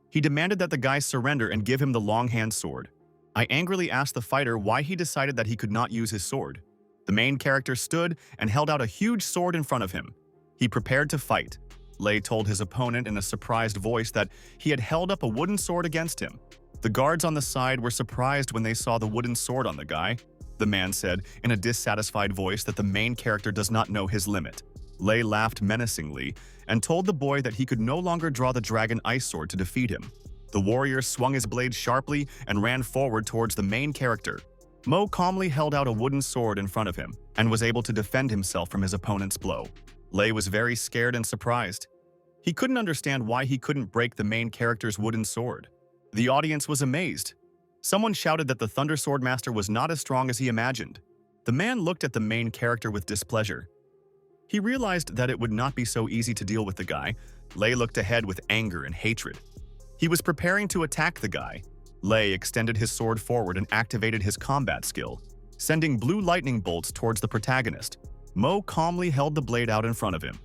He demanded that the guy surrender and give him the long-hand sword. I angrily asked the fighter why he decided that he could not use his sword. The main character stood and held out a huge sword in front of him. He prepared to fight. Lei told his opponent in a surprised voice that he had held up a wooden sword against him. The guards on the side were surprised when they saw the wooden sword on the guy. The man said in a dissatisfied voice that the main character does not know his limit. Lei laughed menacingly and told the boy that he could no longer draw the dragon ice sword to defeat him. The warrior swung his blade sharply and ran forward towards the main character. Mo calmly held out a wooden sword in front of him and was able to defend himself from his opponent's blow. Lei was very scared and surprised. He couldn't understand why he couldn't break the main character's wooden sword. The audience was amazed. Someone shouted that the Thunder Sword Master was not as strong as he imagined. The man looked at the main character with displeasure. He realized that it would not be so easy to deal with the guy. Lei looked ahead with anger and hatred. He was preparing to attack the guy. Lei extended his sword forward and activated his combat skill, sending blue lightning bolts towards the protagonist. Mo calmly held the blade out in front of him.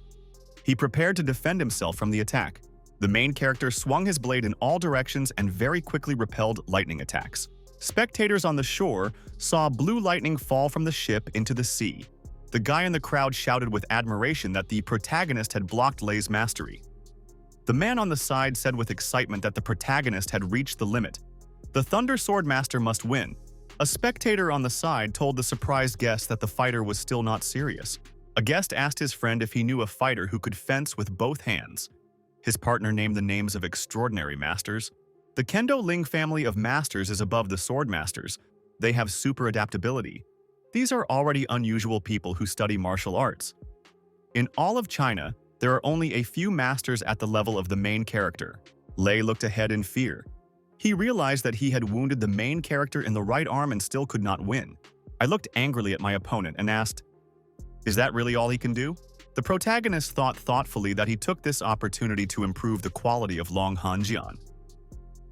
He prepared to defend himself from the attack. The main character swung his blade in all directions and very quickly repelled lightning attacks. Spectators on the shore saw blue lightning fall from the ship into the sea. The guy in the crowd shouted with admiration that the protagonist had blocked Lei's mastery. The man on the side said with excitement that the protagonist had reached the limit. The Thunder Sword Master must win. A spectator on the side told the surprised guest that the fighter was still not serious. A guest asked his friend if he knew a fighter who could fence with both hands. His partner named the names of extraordinary masters. The Kendo Ling family of masters is above the sword masters. They have super adaptability. These are already unusual people who study martial arts. In all of China, there are only a few masters at the level of the main character. Lei looked ahead in fear. He realized that he had wounded the main character in the right arm and still could not win. I looked angrily at my opponent and asked, "Is that really all he can do?" The protagonist thought thoughtfully that he took this opportunity to improve the quality of Long Hanjian.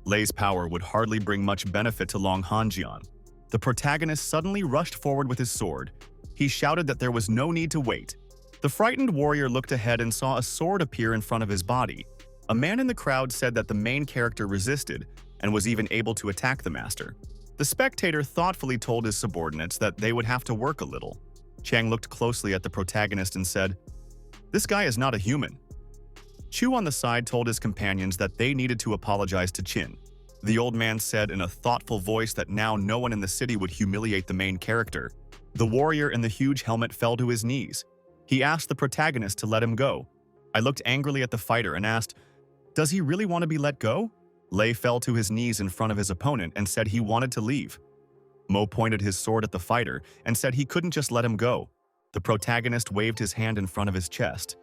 Lei's power would hardly bring much benefit to Long Hanjian. The protagonist suddenly rushed forward with his sword. He shouted that there was no need to wait. The frightened warrior looked ahead and saw a sword appear in front of his body. A man in the crowd said that the main character resisted and was even able to attack the master. The spectator thoughtfully told his subordinates that they would have to work a little. Chang looked closely at the protagonist and said, "This guy is not a human." Chu on the side told his companions that they needed to apologize to Qin. The old man said in a thoughtful voice that now no one in the city would humiliate the main character. The warrior in the huge helmet fell to his knees. He asked the protagonist to let him go. I looked angrily at the fighter and asked, "Does he really want to be let go?" Lei fell to his knees in front of his opponent and said he wanted to leave. Mo pointed his sword at the fighter and said he couldn't just let him go. The protagonist waved his hand in front of his chest.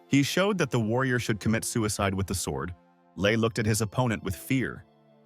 He showed that the warrior should commit suicide with the sword. Lei looked at his opponent with fear.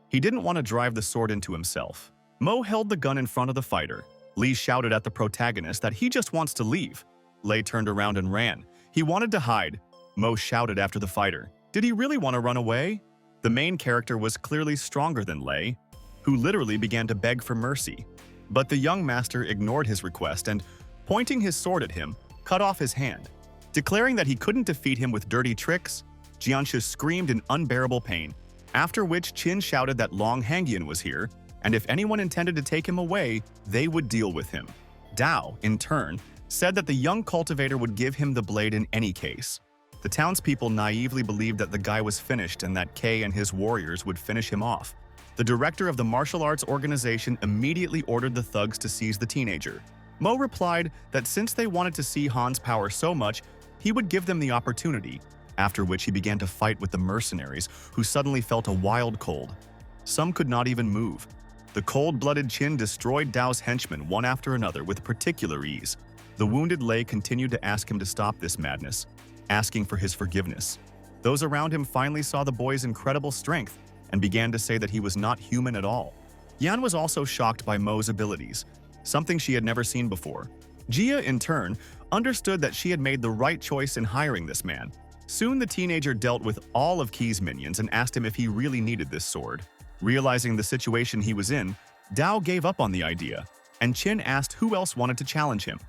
He didn't want to drive the sword into himself. Mo held the gun in front of the fighter. Li shouted at the protagonist that he just wants to leave. Lei turned around and ran. He wanted to hide. Mo shouted after the fighter. Did he really want to run away? The main character was clearly stronger than Lei, who literally began to beg for mercy. But the young master ignored his request and, pointing his sword at him, cut off his hand. Declaring that he couldn't defeat him with dirty tricks, Jianshi screamed in unbearable pain, after which Qin shouted that Long Hangian was here, and if anyone intended to take him away, they would deal with him. Dao, in turn, said that the young cultivator would give him the blade in any case. The townspeople naively believed that the guy was finished and that Kei and his warriors would finish him off. The director of the martial arts organization immediately ordered the thugs to seize the teenager. Mo replied that since they wanted to see Han's power so much, he would give them the opportunity, after which he began to fight with the mercenaries, who suddenly felt a wild cold. Some could not even move. The cold-blooded Qin destroyed Dao's henchmen one after another with particular ease. The wounded Lei continued to ask him to stop this madness, asking for his forgiveness. Those around him finally saw the boy's incredible strength and began to say that he was not human at all. Yan was also shocked by Mo's abilities, something she had never seen before. Jia, in turn, understood that she had made the right choice in hiring this man. Soon the teenager dealt with all of Kei's minions and asked him if he really needed this sword. Realizing the situation he was in, Dao gave up on the idea, and Qin asked who else wanted to challenge him.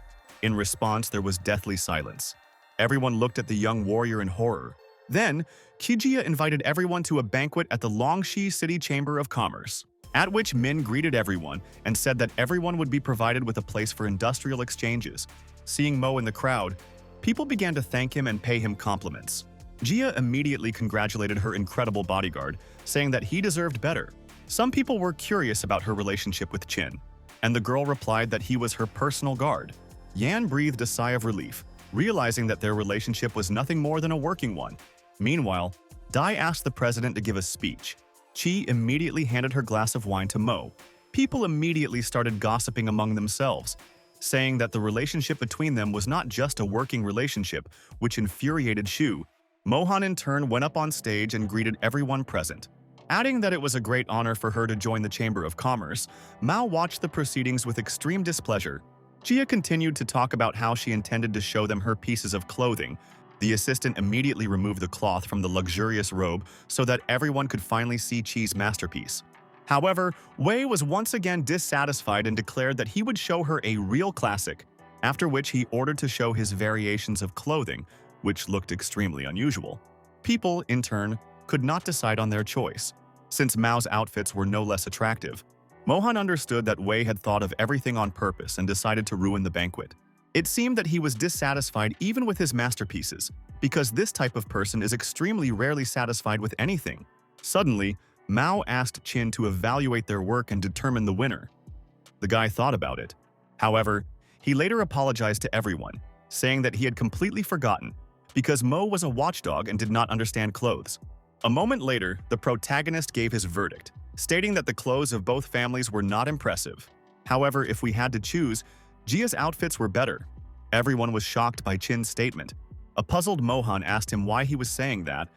In response, there was deathly silence. Everyone looked at the young warrior in horror. Then, Kijia invited everyone to a banquet at the Longxi City Chamber of Commerce, at which Min greeted everyone and said that everyone would be provided with a place for industrial exchanges. Seeing Mo in the crowd, people began to thank him and pay him compliments. Jia immediately congratulated her incredible bodyguard, saying that he deserved better. Some people were curious about her relationship with Qin, and the girl replied that he was her personal guard. Yan breathed a sigh of relief, realizing that their relationship was nothing more than a working one. Meanwhile, Dai asked the president to give a speech. Qi immediately handed her glass of wine to Mo. People immediately started gossiping among themselves, saying that the relationship between them was not just a working relationship, which infuriated Shu. Mohan in turn went up on stage and greeted everyone present. Adding that it was a great honor for her to join the Chamber of Commerce, Mao watched the proceedings with extreme displeasure. Jia continued to talk about how she intended to show them her pieces of clothing. The assistant immediately removed the cloth from the luxurious robe so that everyone could finally see Qi's masterpiece. However, Wei was once again dissatisfied and declared that he would show her a real classic, after which he ordered to show his variations of clothing, which looked extremely unusual. People, in turn, could not decide on their choice, since Mao's outfits were no less attractive. Mohan understood that Wei had thought of everything on purpose and decided to ruin the banquet. It seemed that he was dissatisfied even with his masterpieces, because this type of person is extremely rarely satisfied with anything. Suddenly, Mao asked Qin to evaluate their work and determine the winner. The guy thought about it. However, he later apologized to everyone, saying that he had completely forgotten, because Mo was a watchdog and did not understand clothes. A moment later, the protagonist gave his verdict, stating that the clothes of both families were not impressive. However, if we had to choose, Jia's outfits were better. Everyone was shocked by Qin's statement. A puzzled Mohan asked him why he was saying that,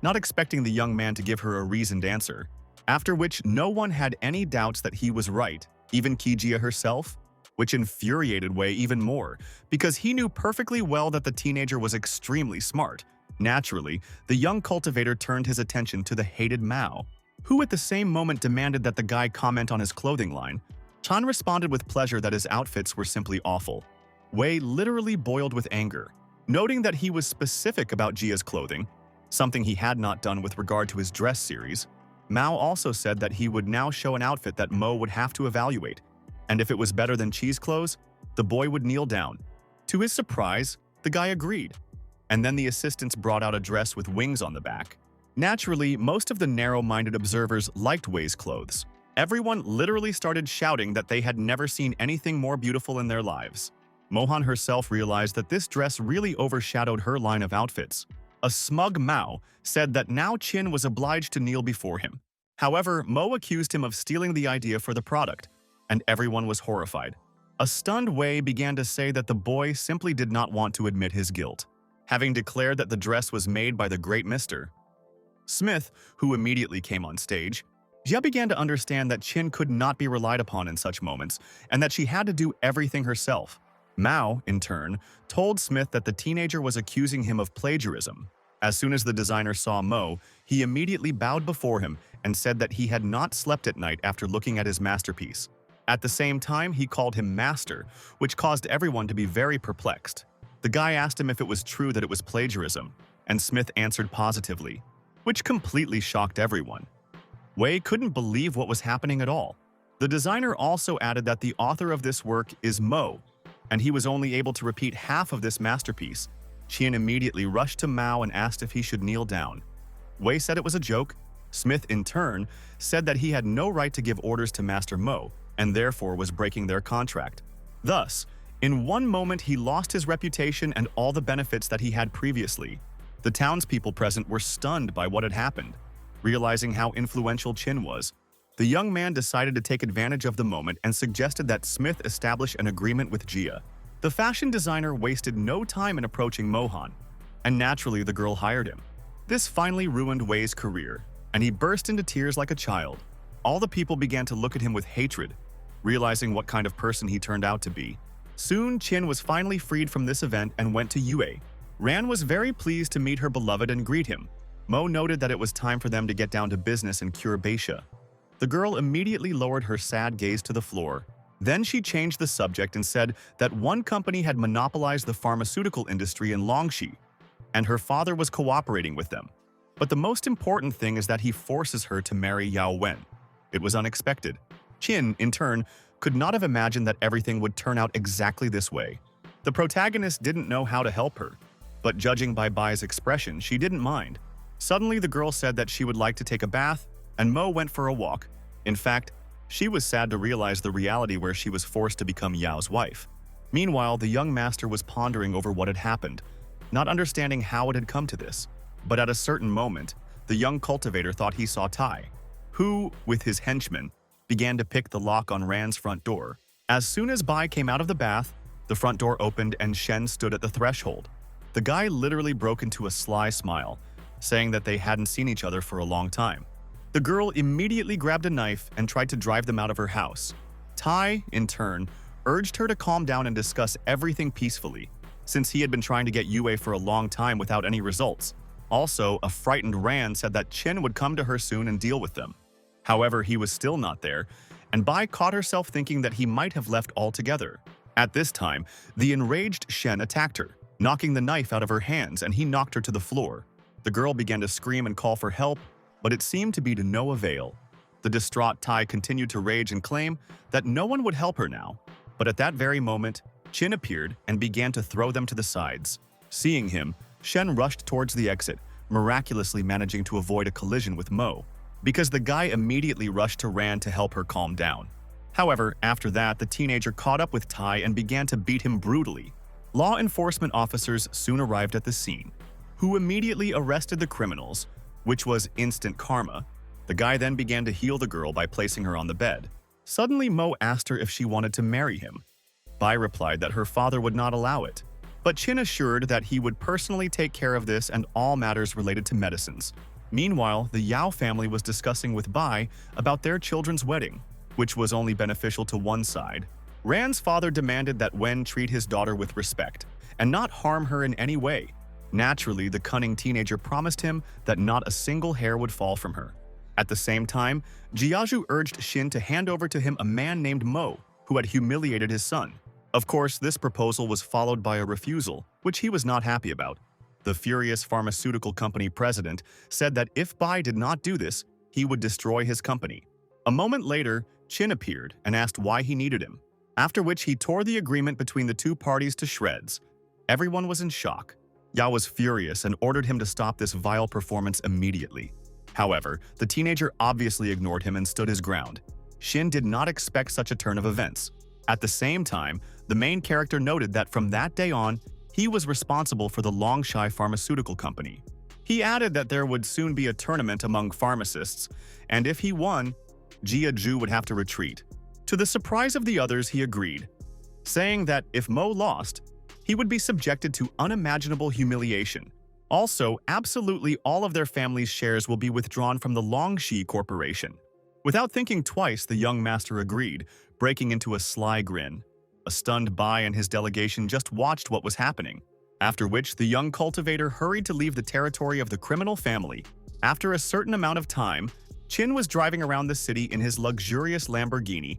not expecting the young man to give her a reasoned answer. after which no one had any doubts that he was right, even Kijia herself, which infuriated Wei even more, because he knew perfectly well that the teenager was extremely smart. Naturally, the young cultivator turned his attention to the hated Mao, who at the same moment demanded that the guy comment on his clothing line. Chan responded with pleasure that his outfits were simply awful. Wei literally boiled with anger, noting that he was specific about Jia's clothing, something he had not done with regard to his dress series. Mao also said that he would now show an outfit that Mo would have to evaluate, and if it was better than cheese clothes, the boy would kneel down. To his surprise, the guy agreed, and then the assistants brought out a dress with wings on the back. Naturally, most of the narrow-minded observers liked Wei's clothes. Everyone literally started shouting that they had never seen anything more beautiful in their lives. Mohan herself realized that this dress really overshadowed her line of outfits. A smug Mao said that now Qin was obliged to kneel before him. However, Mo accused him of stealing the idea for the product, and everyone was horrified. A stunned Wei began to say that the boy simply did not want to admit his guilt, having declared that the dress was made by the great Mr. Smith, who immediately came on stage. Jia began to understand that Qin could not be relied upon in such moments, and that she had to do everything herself. Mao, in turn, told Smith that the teenager was accusing him of plagiarism. As soon as the designer saw Mo, he immediately bowed before him and said that he had not slept at night after looking at his masterpiece. At the same time, he called him master, which caused everyone to be very perplexed. The guy asked him if it was true that it was plagiarism, and Smith answered positively, which completely shocked everyone. Wei couldn't believe what was happening at all. The designer also added that the author of this work is Mo, and he was only able to repeat half of this masterpiece. Qian immediately rushed to Mao and asked if he should kneel down. Wei said it was a joke. Smith, in turn, said that he had no right to give orders to Master Mo, and therefore was breaking their contract. Thus, in one moment he lost his reputation and all the benefits that he had previously. The townspeople present were stunned by what had happened. Realizing how influential Qin was, the young man decided to take advantage of the moment and suggested that Smith establish an agreement with Jia. The fashion designer wasted no time in approaching Mohan, and naturally the girl hired him. This finally ruined Wei's career, and he burst into tears like a child. All the people began to look at him with hatred, realizing what kind of person he turned out to be. Soon, Qin was finally freed from this event and went to Yue. Ran was very pleased to meet her beloved and greet him. Mo noted that it was time for them to get down to business and cure Beisha. The girl immediately lowered her sad gaze to the floor. Then she changed the subject and said that one company had monopolized the pharmaceutical industry in Longxi, and her father was cooperating with them. But the most important thing is that he forces her to marry Yao Wen. It was unexpected. Qin, in turn, could not have imagined that everything would turn out exactly this way. The protagonist didn't know how to help her, but judging by Bai's expression, she didn't mind. Suddenly, the girl said that she would like to take a bath, and Mo went for a walk. In fact, she was sad to realize the reality where she was forced to become Yao's wife. Meanwhile, the young master was pondering over what had happened, not understanding how it had come to this. But at a certain moment, the young cultivator thought he saw Tai, who, with his henchmen, began to pick the lock on Ran's front door. As soon as Bai came out of the bath, the front door opened and Shen stood at the threshold. The guy literally broke into a sly smile, saying that they hadn't seen each other for a long time. The girl immediately grabbed a knife and tried to drive them out of her house. Tai, in turn, urged her to calm down and discuss everything peacefully, since he had been trying to get Yue for a long time without any results. Also, a frightened Ran said that Qin would come to her soon and deal with them. However, he was still not there, and Bai caught herself thinking that he might have left altogether. At this time, the enraged Shen attacked her, knocking the knife out of her hands, and he knocked her to the floor. The girl began to scream and call for help, but it seemed to be to no avail. The distraught Tai continued to rage and claim that no one would help her now. But at that very moment, Qin appeared and began to throw them to the sides. Seeing him, Shen rushed towards the exit, miraculously managing to avoid a collision with Mo, because the guy immediately rushed to Ran to help her calm down. However, after that, the teenager caught up with Tai and began to beat him brutally. Law enforcement officers soon arrived at the scene, who immediately arrested the criminals, which was instant karma. The guy then began to heal the girl by placing her on the bed. Suddenly, Mo asked her if she wanted to marry him. Bai replied that her father would not allow it, but Qin assured that he would personally take care of this and all matters related to medicines. Meanwhile, the Yao family was discussing with Bai about their children's wedding, which was only beneficial to one side. Ran's father demanded that Wen treat his daughter with respect and not harm her in any way. Naturally, the cunning teenager promised him that not a single hair would fall from her. At the same time, Jiaju urged Xin to hand over to him a man named Mo, who had humiliated his son. Of course, this proposal was followed by a refusal, which he was not happy about. The furious pharmaceutical company president said that if Bai did not do this, he would destroy his company. A moment later, Qin appeared and asked why he needed him, after which he tore the agreement between the two parties to shreds. Everyone was in shock. Yao was furious and ordered him to stop this vile performance immediately. However, the teenager obviously ignored him and stood his ground. Xin did not expect such a turn of events. At the same time, the main character noted that from that day on, he was responsible for the Longshai Pharmaceutical Company. He added that there would soon be a tournament among pharmacists, and if he won, Jiaju would have to retreat. To the surprise of the others, he agreed, saying that if Mo lost, he would be subjected to unimaginable humiliation. Also, absolutely all of their family's shares will be withdrawn from the Longshi Corporation. Without thinking twice, the young master agreed, breaking into a sly grin. A stunned Bai and his delegation just watched what was happening, after which the young cultivator hurried to leave the territory of the criminal family. After a certain amount of time, Qin was driving around the city in his luxurious Lamborghini.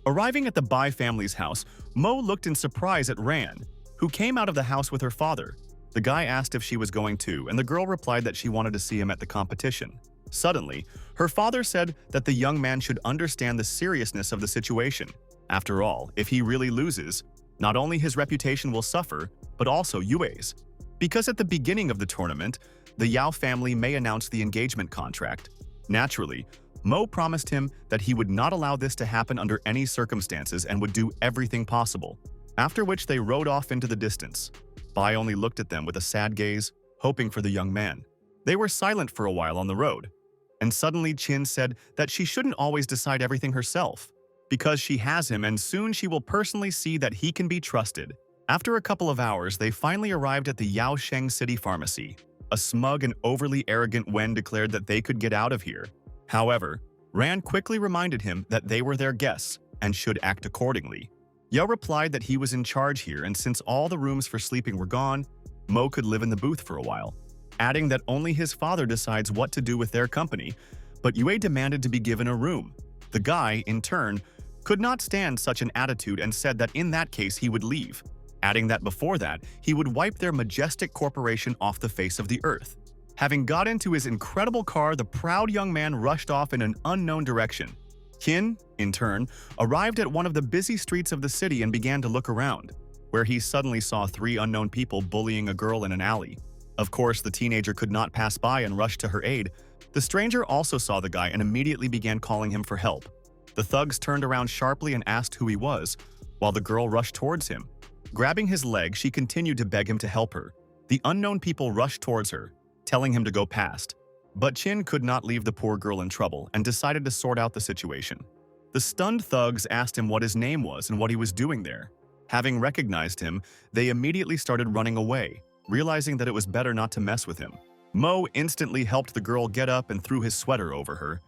Arriving at the Bai family's house, Mo looked in surprise at Ran, who came out of the house with her father. The guy asked if she was going too, and the girl replied that she wanted to see him at the competition. Suddenly, her father said that the young man should understand the seriousness of the situation. After all, if he really loses, not only his reputation will suffer, but also Yue's. Because at the beginning of the tournament, the Yao family may announce the engagement contract. Naturally, Mo promised him that he would not allow this to happen under any circumstances and would do everything possible, after which they rode off into the distance. Bai only looked at them with a sad gaze, hoping for the young man. They were silent for a while on the road, and suddenly Qin said that she shouldn't always decide everything herself, because she has him and soon she will personally see that he can be trusted. After a couple of hours, they finally arrived at the Yaosheng City Pharmacy. A smug and overly arrogant Wen declared that they could get out of here. However, Ran quickly reminded him that they were their guests and should act accordingly. Yao replied that he was in charge here, and since all the rooms for sleeping were gone, Mo could live in the booth for a while, adding that only his father decides what to do with their company, but Yue demanded to be given a room. The guy, in turn, could not stand such an attitude and said that in that case he would leave, adding that before that, he would wipe their majestic corporation off the face of the earth. Having got into his incredible car, the proud young man rushed off in an unknown direction. Qin, in turn, arrived at one of the busy streets of the city and began to look around, where he suddenly saw 3 unknown people bullying a girl in an alley. Of course, the teenager could not pass by and rushed to her aid. The stranger also saw the guy and immediately began calling him for help. The thugs turned around sharply and asked who he was, while the girl rushed towards him. Grabbing his leg, she continued to beg him to help her. The unknown people rushed towards her, telling him to go past. But Qin could not leave the poor girl in trouble and decided to sort out the situation. The stunned thugs asked him what his name was and what he was doing there. Having recognized him, they immediately started running away, realizing that it was better not to mess with him. Mo instantly helped the girl get up and threw his sweater over her.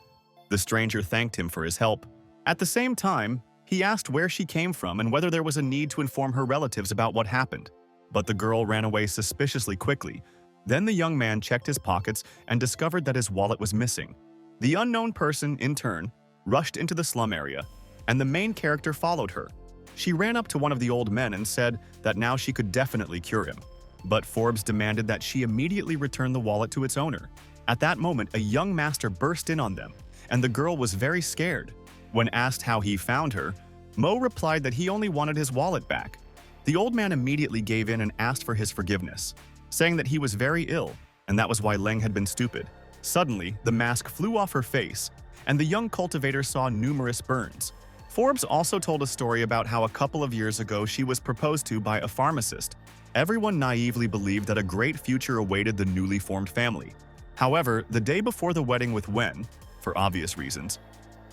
The stranger thanked him for his help. At the same time, he asked where she came from and whether there was a need to inform her relatives about what happened. But the girl ran away suspiciously quickly. Then the young man checked his pockets and discovered that his wallet was missing. The unknown person, in turn, rushed into the slum area, and the main character followed her. She ran up to one of the old men and said that now she could definitely cure him. But Forbes demanded that she immediately return the wallet to its owner. At that moment, a young master burst in on them, and the girl was very scared. When asked how he found her, Mo replied that he only wanted his wallet back. The old man immediately gave in and asked for his forgiveness, saying that he was very ill, and that was why Leng had been stupid. Suddenly, the mask flew off her face, and the young cultivator saw numerous burns. Forbes also told a story about how a couple of years ago she was proposed to by a pharmacist. Everyone naively believed that a great future awaited the newly formed family. However, the day before the wedding with Wen, for obvious reasons,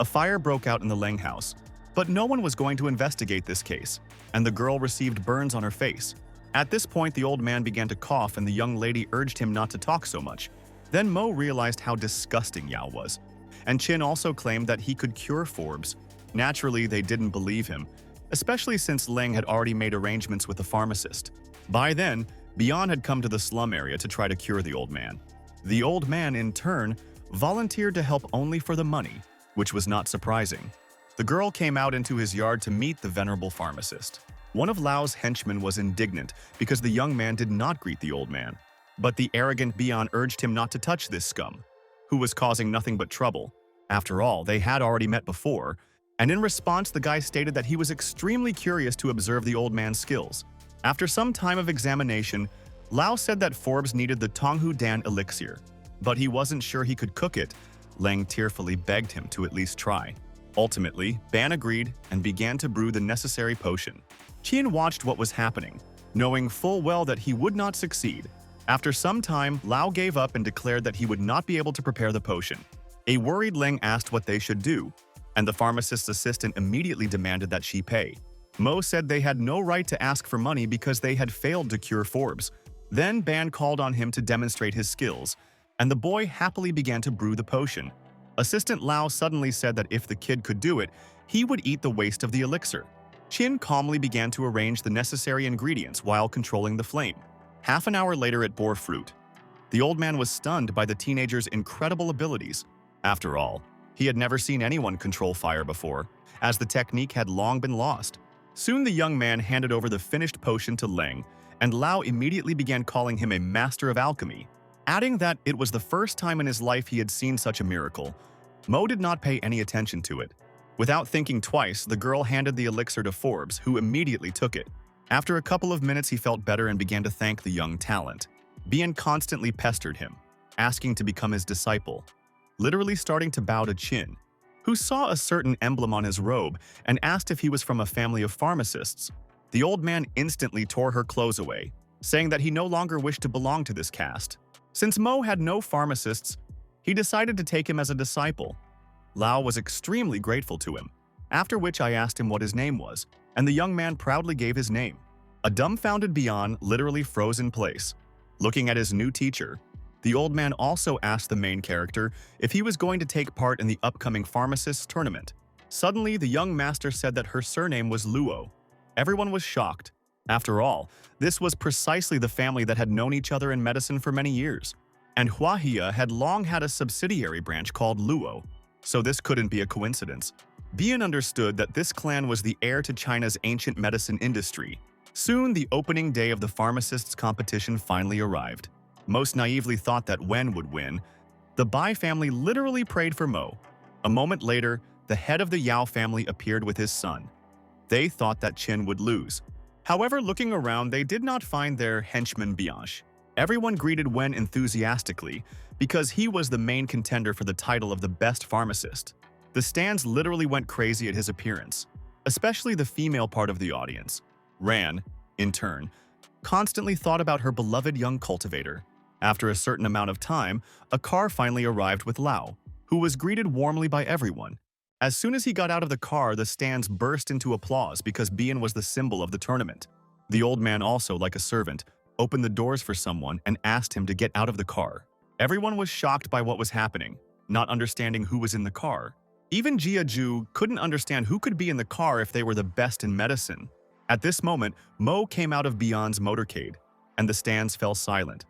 a fire broke out in the Leng house. But no one was going to investigate this case, and the girl received burns on her face. At this point, the old man began to cough and the young lady urged him not to talk so much. Then Mo realized how disgusting Yao was, and Qin also claimed that he could cure Forbes. Naturally, they didn't believe him, especially since Leng had already made arrangements with the pharmacist. By then, Bian had come to the slum area to try to cure the old man. The old man, in turn, volunteered to help only for the money, which was not surprising. The girl came out into his yard to meet the venerable pharmacist. One of Lao's henchmen was indignant because the young man did not greet the old man. But the arrogant Bian urged him not to touch this scum, who was causing nothing but trouble. After all, they had already met before, and in response the guy stated that he was extremely curious to observe the old man's skills. After some time of examination, Lao said that Forbes needed the Tonghu Dan elixir, but he wasn't sure he could cook it. Leng tearfully begged him to at least try. Ultimately, Ban agreed and began to brew the necessary potion. Qian watched what was happening, knowing full well that he would not succeed. After some time, Lao gave up and declared that he would not be able to prepare the potion. A worried Leng asked what they should do, and the pharmacist's assistant immediately demanded that she pay. Mo said they had no right to ask for money because they had failed to cure Forbes. Then Ban called on him to demonstrate his skills, and the boy happily began to brew the potion. Assistant Lao suddenly said that if the kid could do it, he would eat the waste of the elixir. Qin calmly began to arrange the necessary ingredients while controlling the flame. Half an hour later it bore fruit. The old man was stunned by the teenager's incredible abilities. After all, he had never seen anyone control fire before, as the technique had long been lost. Soon the young man handed over the finished potion to Leng, and Lao immediately began calling him a master of alchemy, adding that it was the first time in his life he had seen such a miracle. Mo did not pay any attention to it. Without thinking twice, the girl handed the elixir to Forbes, who immediately took it. After a couple of minutes, he felt better and began to thank the young talent. Bian constantly pestered him, asking to become his disciple, literally starting to bow to Qin, who saw a certain emblem on his robe and asked if he was from a family of pharmacists. The old man instantly tore her clothes away, saying that he no longer wished to belong to this caste. Since Mo had no pharmacists, he decided to take him as a disciple. Lao was extremely grateful to him, after which I asked him what his name was, and the young man proudly gave his name. A dumbfounded Bian literally froze in place. Looking at his new teacher, the old man also asked the main character if he was going to take part in the upcoming pharmacist's tournament. Suddenly, the young master said that her surname was Luo. Everyone was shocked. After all, this was precisely the family that had known each other in medicine for many years. And Huahia had long had a subsidiary branch called Luo, so this couldn't be a coincidence. Bian understood that this clan was the heir to China's ancient medicine industry. Soon, the opening day of the pharmacists' competition finally arrived. Most naively thought that Wen would win. The Bai family literally prayed for Mo. A moment later, the head of the Yao family appeared with his son. They thought that Qin would lose. However, looking around, they did not find their henchman Bianche. Everyone greeted Wen enthusiastically because he was the main contender for the title of the best pharmacist. The stands literally went crazy at his appearance, especially the female part of the audience. Ran, in turn, constantly thought about her beloved young cultivator. After a certain amount of time, a car finally arrived with Lao, who was greeted warmly by everyone. As soon as he got out of the car, the stands burst into applause because Bian was the symbol of the tournament. The old man also, like a servant, opened the doors for someone and asked him to get out of the car. Everyone was shocked by what was happening, not understanding who was in the car. Even Jia Ju couldn't understand who could be in the car if they were the best in medicine. At this moment, Mo came out of Bian's motorcade, and the stands fell silent,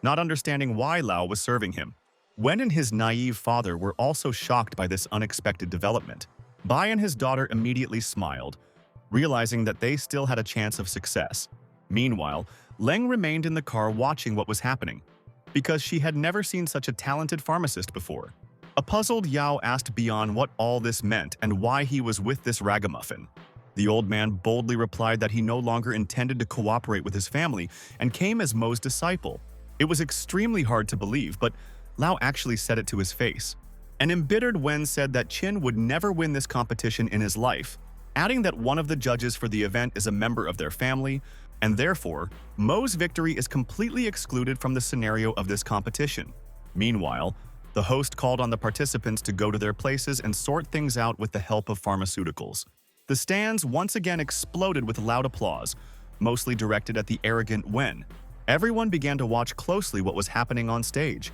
not understanding why Lao was serving him. Wen and his naive father were also shocked by this unexpected development. Bai and his daughter immediately smiled, realizing that they still had a chance of success. Meanwhile, Leng remained in the car watching what was happening, because she had never seen such a talented pharmacist before. A puzzled Yao asked Bian what all this meant and why he was with this ragamuffin. The old man boldly replied that he no longer intended to cooperate with his family and came as Mo's disciple. It was extremely hard to believe, but Lao actually said it to his face. An embittered Wen said that Qin would never win this competition in his life, adding that one of the judges for the event is a member of their family, and therefore, Mo's victory is completely excluded from the scenario of this competition. Meanwhile, the host called on the participants to go to their places and sort things out with the help of pharmaceuticals. The stands once again exploded with loud applause, mostly directed at the arrogant Wen. Everyone began to watch closely what was happening on stage.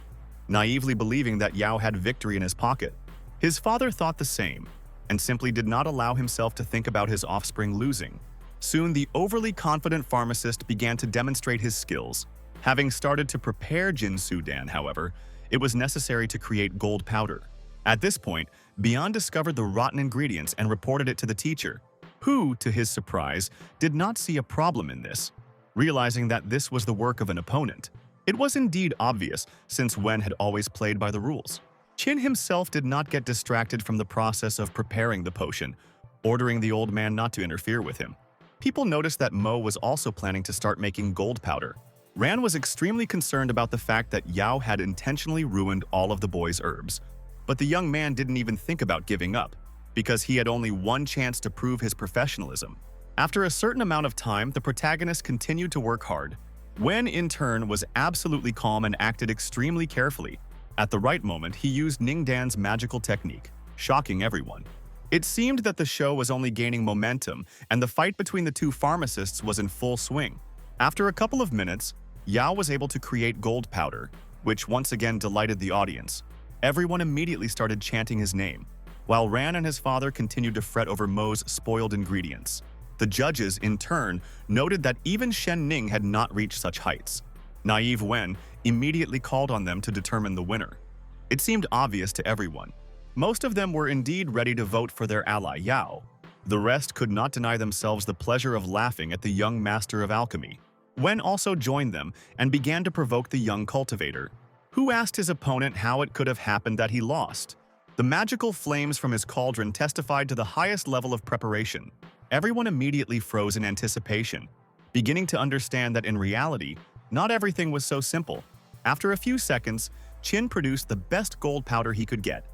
naively believing that Yao had victory in his pocket. His father thought the same, and simply did not allow himself to think about his offspring losing. Soon, the overly confident pharmacist began to demonstrate his skills. Having started to prepare Jin Sudan, however, it was necessary to create gold powder. At this point, Bian discovered the rotten ingredients and reported it to the teacher, who, to his surprise, did not see a problem in this. Realizing that this was the work of an opponent, it was indeed obvious, since Wen had always played by the rules. Qin himself did not get distracted from the process of preparing the potion, ordering the old man not to interfere with him. People noticed that Mo was also planning to start making gold powder. Ran was extremely concerned about the fact that Yao had intentionally ruined all of the boy's herbs. But the young man didn't even think about giving up, because he had only one chance to prove his professionalism. After a certain amount of time, the protagonist continued to work hard. Wen, in turn, was absolutely calm and acted extremely carefully. At the right moment, he used Ningdan's magical technique, shocking everyone. It seemed that the show was only gaining momentum, and the fight between the two pharmacists was in full swing. After a couple of minutes, Yao was able to create gold powder, which once again delighted the audience. Everyone immediately started chanting his name, while Ran and his father continued to fret over Mo's spoiled ingredients. The judges, in turn, noted that even Shen Ning had not reached such heights. Naive Wen immediately called on them to determine the winner. It seemed obvious to everyone. Most of them were indeed ready to vote for their ally Yao. The rest could not deny themselves the pleasure of laughing at the young master of alchemy. Wen also joined them and began to provoke the young cultivator, who asked his opponent how it could have happened that he lost. The magical flames from his cauldron testified to the highest level of preparation. Everyone immediately froze in anticipation, beginning to understand that in reality, not everything was so simple. After a few seconds, Qin produced the best gold powder he could get.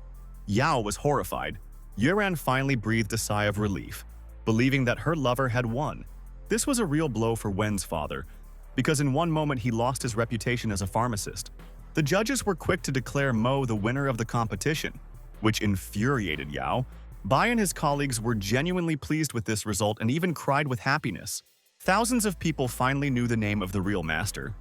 Yao was horrified. Yuran finally breathed a sigh of relief, believing that her lover had won. This was a real blow for Wen's father, because in one moment he lost his reputation as a pharmacist. The judges were quick to declare Mo the winner of the competition, which infuriated Yao. Bai and his colleagues were genuinely pleased with this result and even cried with happiness. Thousands of people finally knew the name of the real master.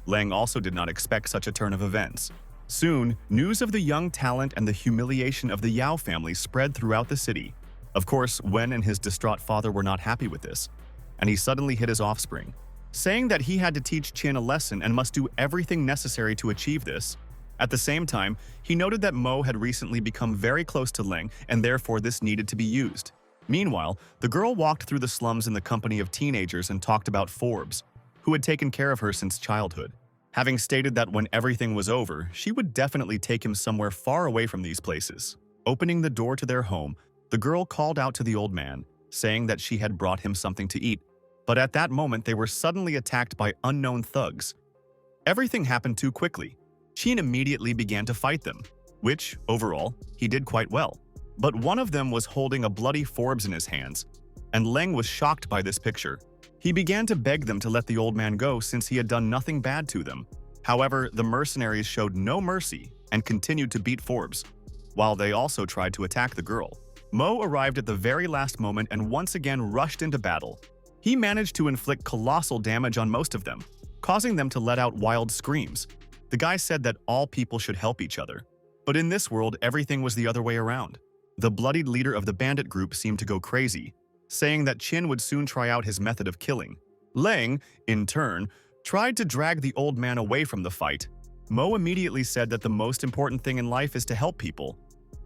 Lang also did not expect such a turn of events. Soon, news of the young talent and the humiliation of the Yao family spread throughout the city. Of course, Wen and his distraught father were not happy with this, and he suddenly hit his offspring, saying that he had to teach Qin a lesson and must do everything necessary to achieve this. At the same time, he noted that Mo had recently become very close to Leng, and therefore this needed to be used. Meanwhile, the girl walked through the slums in the company of teenagers and talked about Forbes, who had taken care of her since childhood. Having stated that when everything was over, she would definitely take him somewhere far away from these places. Opening the door to their home, the girl called out to the old man, saying that she had brought him something to eat. But at that moment, they were suddenly attacked by unknown thugs. Everything happened too quickly. Qin immediately began to fight them, which, overall, he did quite well. But one of them was holding a bloody Forbes in his hands, and Leng was shocked by this picture. He began to beg them to let the old man go since he had done nothing bad to them. However, the mercenaries showed no mercy and continued to beat Forbes, while they also tried to attack the girl. Mo arrived at the very last moment and once again rushed into battle. He managed to inflict colossal damage on most of them, causing them to let out wild screams. The guy said that all people should help each other. But in this world, everything was the other way around. The bloodied leader of the bandit group seemed to go crazy, saying that Qin would soon try out his method of killing. Leng, in turn, tried to drag the old man away from the fight. Mo immediately said that the most important thing in life is to help people,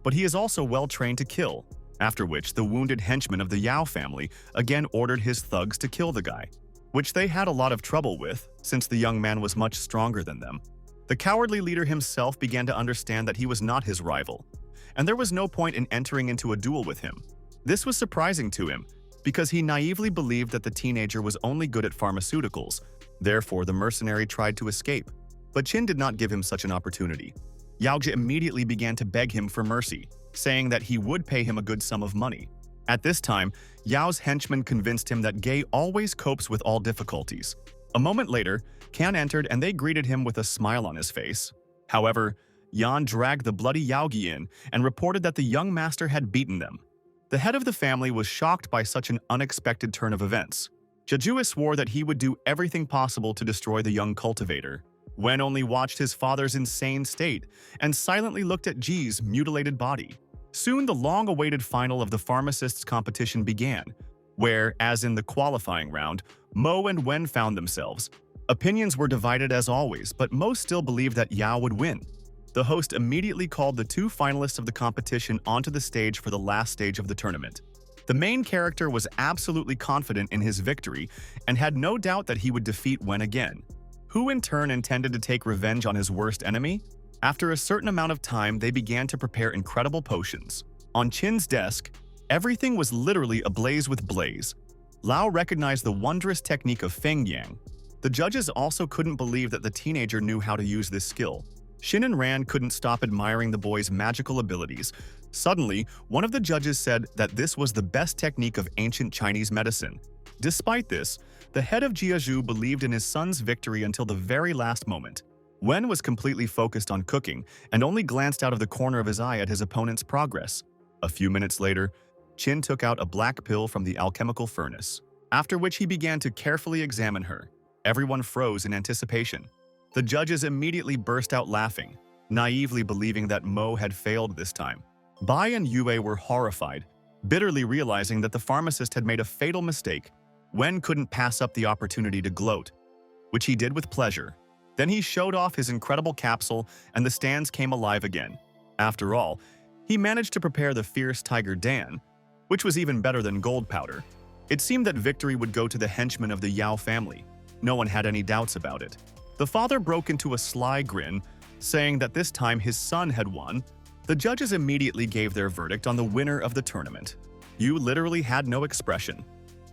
but he is also well trained to kill, after which the wounded henchman of the Yao family again ordered his thugs to kill the guy, which they had a lot of trouble with since the young man was much stronger than them. The cowardly leader himself began to understand that he was not his rival, and there was no point in entering into a duel with him. This was surprising to him, because he naively believed that the teenager was only good at pharmaceuticals. Therefore, the mercenary tried to escape, but Qin did not give him such an opportunity. Yaojia immediately began to beg him for mercy, saying that he would pay him a good sum of money. At this time, Yao's henchman convinced him that Gay always copes with all difficulties. A moment later, Kan entered and they greeted him with a smile on his face. However, Yan dragged the bloody Yaogi in and reported that the young master had beaten them. The head of the family was shocked by such an unexpected turn of events. Jejua swore that he would do everything possible to destroy the young cultivator. Wen only watched his father's insane state and silently looked at Ji's mutilated body. Soon the long-awaited final of the pharmacist's competition began, where, as in the qualifying round, Mo and Wen found themselves. Opinions were divided as always, but most still believed that Yao would win. The host immediately called the two finalists of the competition onto the stage for the last stage of the tournament. The main character was absolutely confident in his victory and had no doubt that he would defeat Wen again, who in turn intended to take revenge on his worst enemy. After a certain amount of time, they began to prepare incredible potions. On Qin's desk, everything was literally ablaze with blaze. Lao recognized the wondrous technique of Feng Yang. The judges also couldn't believe that the teenager knew how to use this skill. Xin and Ran couldn't stop admiring the boy's magical abilities. Suddenly, one of the judges said that this was the best technique of ancient Chinese medicine. Despite this, the head of Jiazhu believed in his son's victory until the very last moment. Wen was completely focused on cooking and only glanced out of the corner of his eye at his opponent's progress. A few minutes later, Qin took out a black pill from the alchemical furnace, after which he began to carefully examine her. Everyone froze in anticipation. The judges immediately burst out laughing, naively believing that Mo had failed this time. Bai and Yue were horrified, bitterly realizing that the pharmacist had made a fatal mistake. Wen couldn't pass up the opportunity to gloat, which he did with pleasure. Then he showed off his incredible capsule and the stands came alive again. After all, he managed to prepare the fierce tiger Dan, which was even better than gold powder. It seemed that victory would go to the henchmen of the Yao family. No one had any doubts about it. The father broke into a sly grin, saying that this time his son had won. The judges immediately gave their verdict on the winner of the tournament. Yu literally had no expression.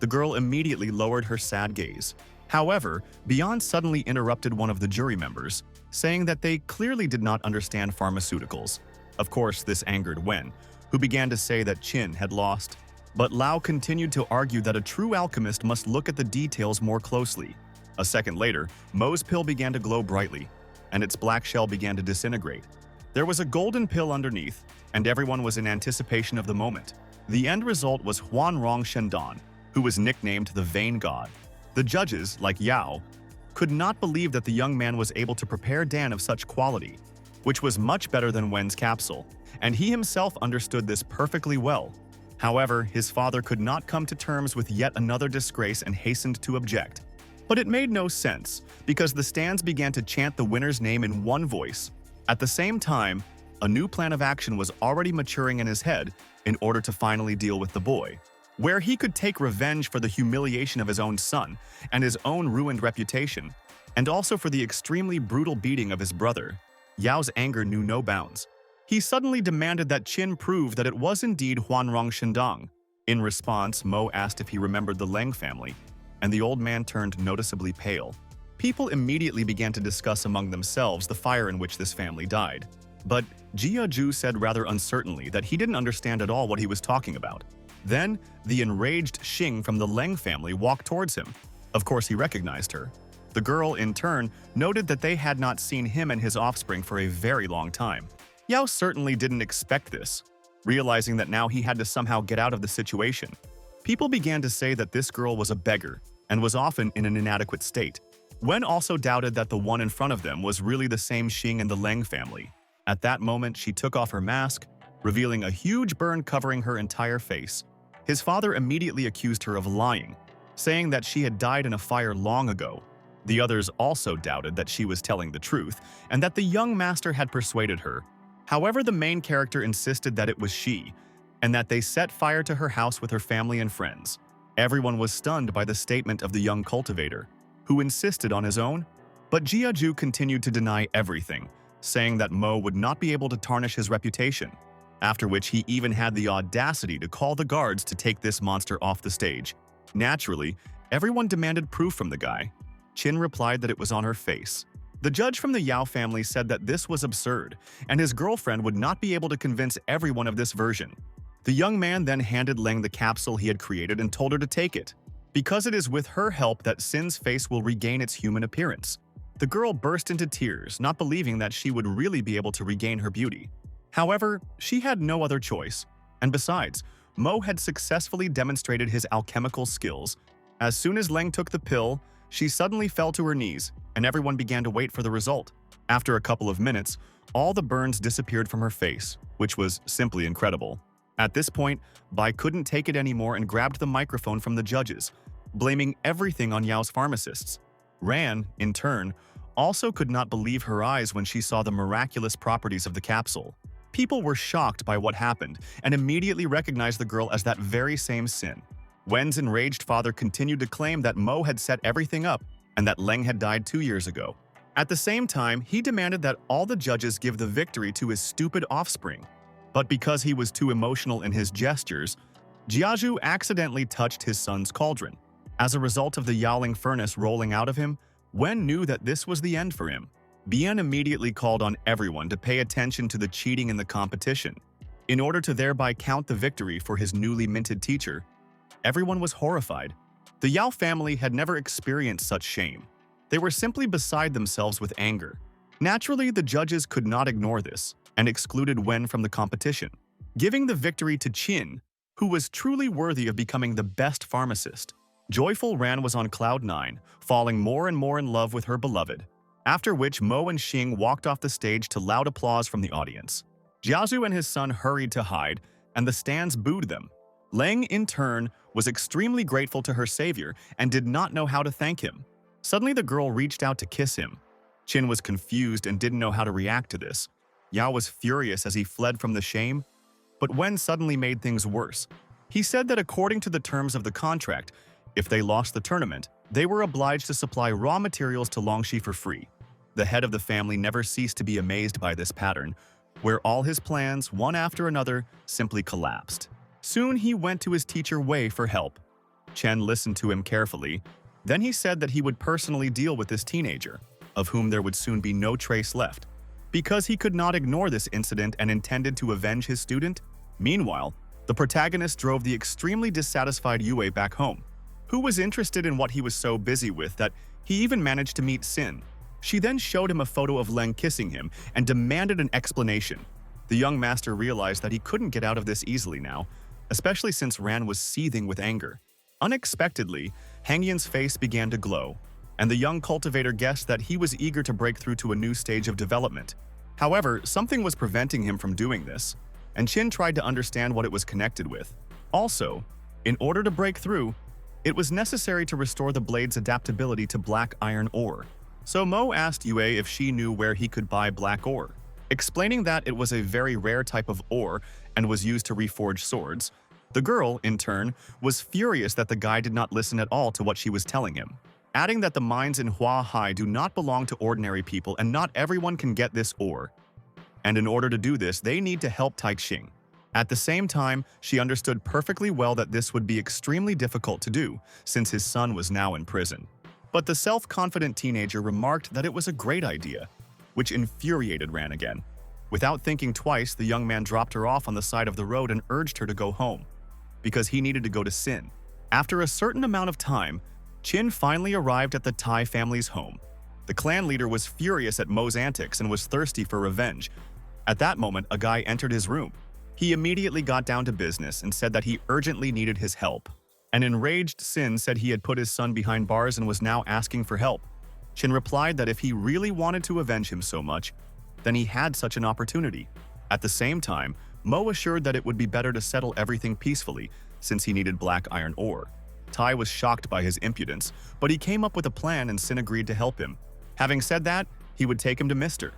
The girl immediately lowered her sad gaze. However, Beyond suddenly interrupted one of the jury members, saying that they clearly did not understand pharmaceuticals. Of course, this angered Wen, who began to say that Qin had lost. But Lao continued to argue that a true alchemist must look at the details more closely. A second later, Mo's pill began to glow brightly, and its black shell began to disintegrate. There was a golden pill underneath, and everyone was in anticipation of the moment. The end result was Huanrong Shendan, who was nicknamed the Vain God. The judges, like Yao, could not believe that the young man was able to prepare Dan of such quality, which was much better than Wen's capsule, and he himself understood this perfectly well. However, his father could not come to terms with yet another disgrace and hastened to object. But it made no sense, because the stands began to chant the winner's name in one voice. At the same time, a new plan of action was already maturing in his head in order to finally deal with the boy, where he could take revenge for the humiliation of his own son and his own ruined reputation, and also for the extremely brutal beating of his brother. Yao's anger knew no bounds. He suddenly demanded that Qin prove that it was indeed Huanrong Shindang. In response, Mo asked if he remembered the Leng family, and the old man turned noticeably pale. People immediately began to discuss among themselves the fire in which this family died. But Jia Ju said rather uncertainly that he didn't understand at all what he was talking about. Then, the enraged Xing from the Leng family walked towards him. Of course, he recognized her. The girl, in turn, noted that they had not seen him and his offspring for a very long time. Yao certainly didn't expect this, realizing that now he had to somehow get out of the situation. People began to say that this girl was a beggar and was often in an inadequate state. Wen also doubted that the one in front of them was really the same Xing and the Leng family. At that moment, she took off her mask, revealing a huge burn covering her entire face. His father immediately accused her of lying, saying that she had died in a fire long ago. The others also doubted that she was telling the truth and that the young master had persuaded her. However, the main character insisted that it was she, and that they set fire to her house with her family and friends. Everyone was stunned by the statement of the young cultivator, who insisted on his own. But Jia Ju continued to deny everything, saying that Mo would not be able to tarnish his reputation, after which he even had the audacity to call the guards to take this monster off the stage. Naturally, everyone demanded proof from the guy. Qin replied that it was on her face. The judge from the Yao family said that this was absurd, and his girlfriend would not be able to convince everyone of this version. The young man then handed Leng the capsule he had created and told her to take it, because it is with her help that Sin's face will regain its human appearance. The girl burst into tears, not believing that she would really be able to regain her beauty. However, she had no other choice, and besides, Mo had successfully demonstrated his alchemical skills. As soon as Leng took the pill, She suddenly fell to her knees, and everyone began to wait for the result. After a couple of minutes, all the burns disappeared from her face, which was simply incredible. At this point, Bai couldn't take it anymore and grabbed the microphone from the judges, blaming everything on Yao's pharmacists. Ran, in turn, also could not believe her eyes when she saw the miraculous properties of the capsule. People were shocked by what happened and immediately recognized the girl as that very same Sin. Wen's enraged father continued to claim that Mo had set everything up and that Leng had died 2 years ago. At the same time, he demanded that all the judges give the victory to his stupid offspring. But because he was too emotional in his gestures, Jiazhu accidentally touched his son's cauldron. As a result of the Yaoling furnace rolling out of him, Wen knew that this was the end for him. Bian immediately called on everyone to pay attention to the cheating in the competition. In order to thereby count the victory for his newly minted teacher, everyone was horrified. The Yao family had never experienced such shame. They were simply beside themselves with anger. Naturally, the judges could not ignore this and excluded Wen from the competition, giving the victory to Qin, who was truly worthy of becoming the best pharmacist. Joyful Ran was on cloud 9, falling more and more in love with her beloved, after which Mo and Xing walked off the stage to loud applause from the audience. Jiazhu and his son hurried to hide, and the stands booed them. Leng, in turn, was extremely grateful to her savior and did not know how to thank him. Suddenly, the girl reached out to kiss him. Qin was confused and didn't know how to react to this. Yao was furious as he fled from the shame, but Wen suddenly made things worse. He said that according to the terms of the contract, if they lost the tournament, they were obliged to supply raw materials to Longxi for free. The head of the family never ceased to be amazed by this pattern, where all his plans, one after another, simply collapsed. Soon he went to his teacher Wei for help. Chen listened to him carefully. Then he said that he would personally deal with this teenager, of whom there would soon be no trace left. Because he could not ignore this incident and intended to avenge his student, meanwhile, the protagonist drove the extremely dissatisfied Yue back home, who was interested in what he was so busy with that he even managed to meet Sin. She then showed him a photo of Leng kissing him and demanded an explanation. The young master realized that he couldn't get out of this easily now, especially since Ran was seething with anger. Unexpectedly, Hangyan's face began to glow, and the young cultivator guessed that he was eager to break through to a new stage of development. However, something was preventing him from doing this, and Qin tried to understand what it was connected with. Also, in order to break through, it was necessary to restore the blade's adaptability to black iron ore. So Mo asked Yue if she knew where he could buy black ore. Explaining that it was a very rare type of ore and was used to reforge swords, the girl, in turn, was furious that the guy did not listen at all to what she was telling him, adding that the mines in Hua Hai do not belong to ordinary people and not everyone can get this ore. And in order to do this, they need to help Taixing. At the same time, she understood perfectly well that this would be extremely difficult to do, since his son was now in prison. But the self-confident teenager remarked that it was a great idea, which infuriated Ran again. Without thinking twice, the young man dropped her off on the side of the road and urged her to go home, because he needed to go to Sin. After a certain amount of time, Qin finally arrived at the Tai family's home. The clan leader was furious at Mo's antics and was thirsty for revenge. At that moment, a guy entered his room. He immediately got down to business and said that he urgently needed his help. An enraged Sin said he had put his son behind bars and was now asking for help. Qin replied that if he really wanted to avenge him so much, then he had such an opportunity. At the same time, Mo assured that it would be better to settle everything peacefully since he needed black iron ore. Tai was shocked by his impudence, but he came up with a plan and Sin agreed to help him. Having said that, he would take him to Mr.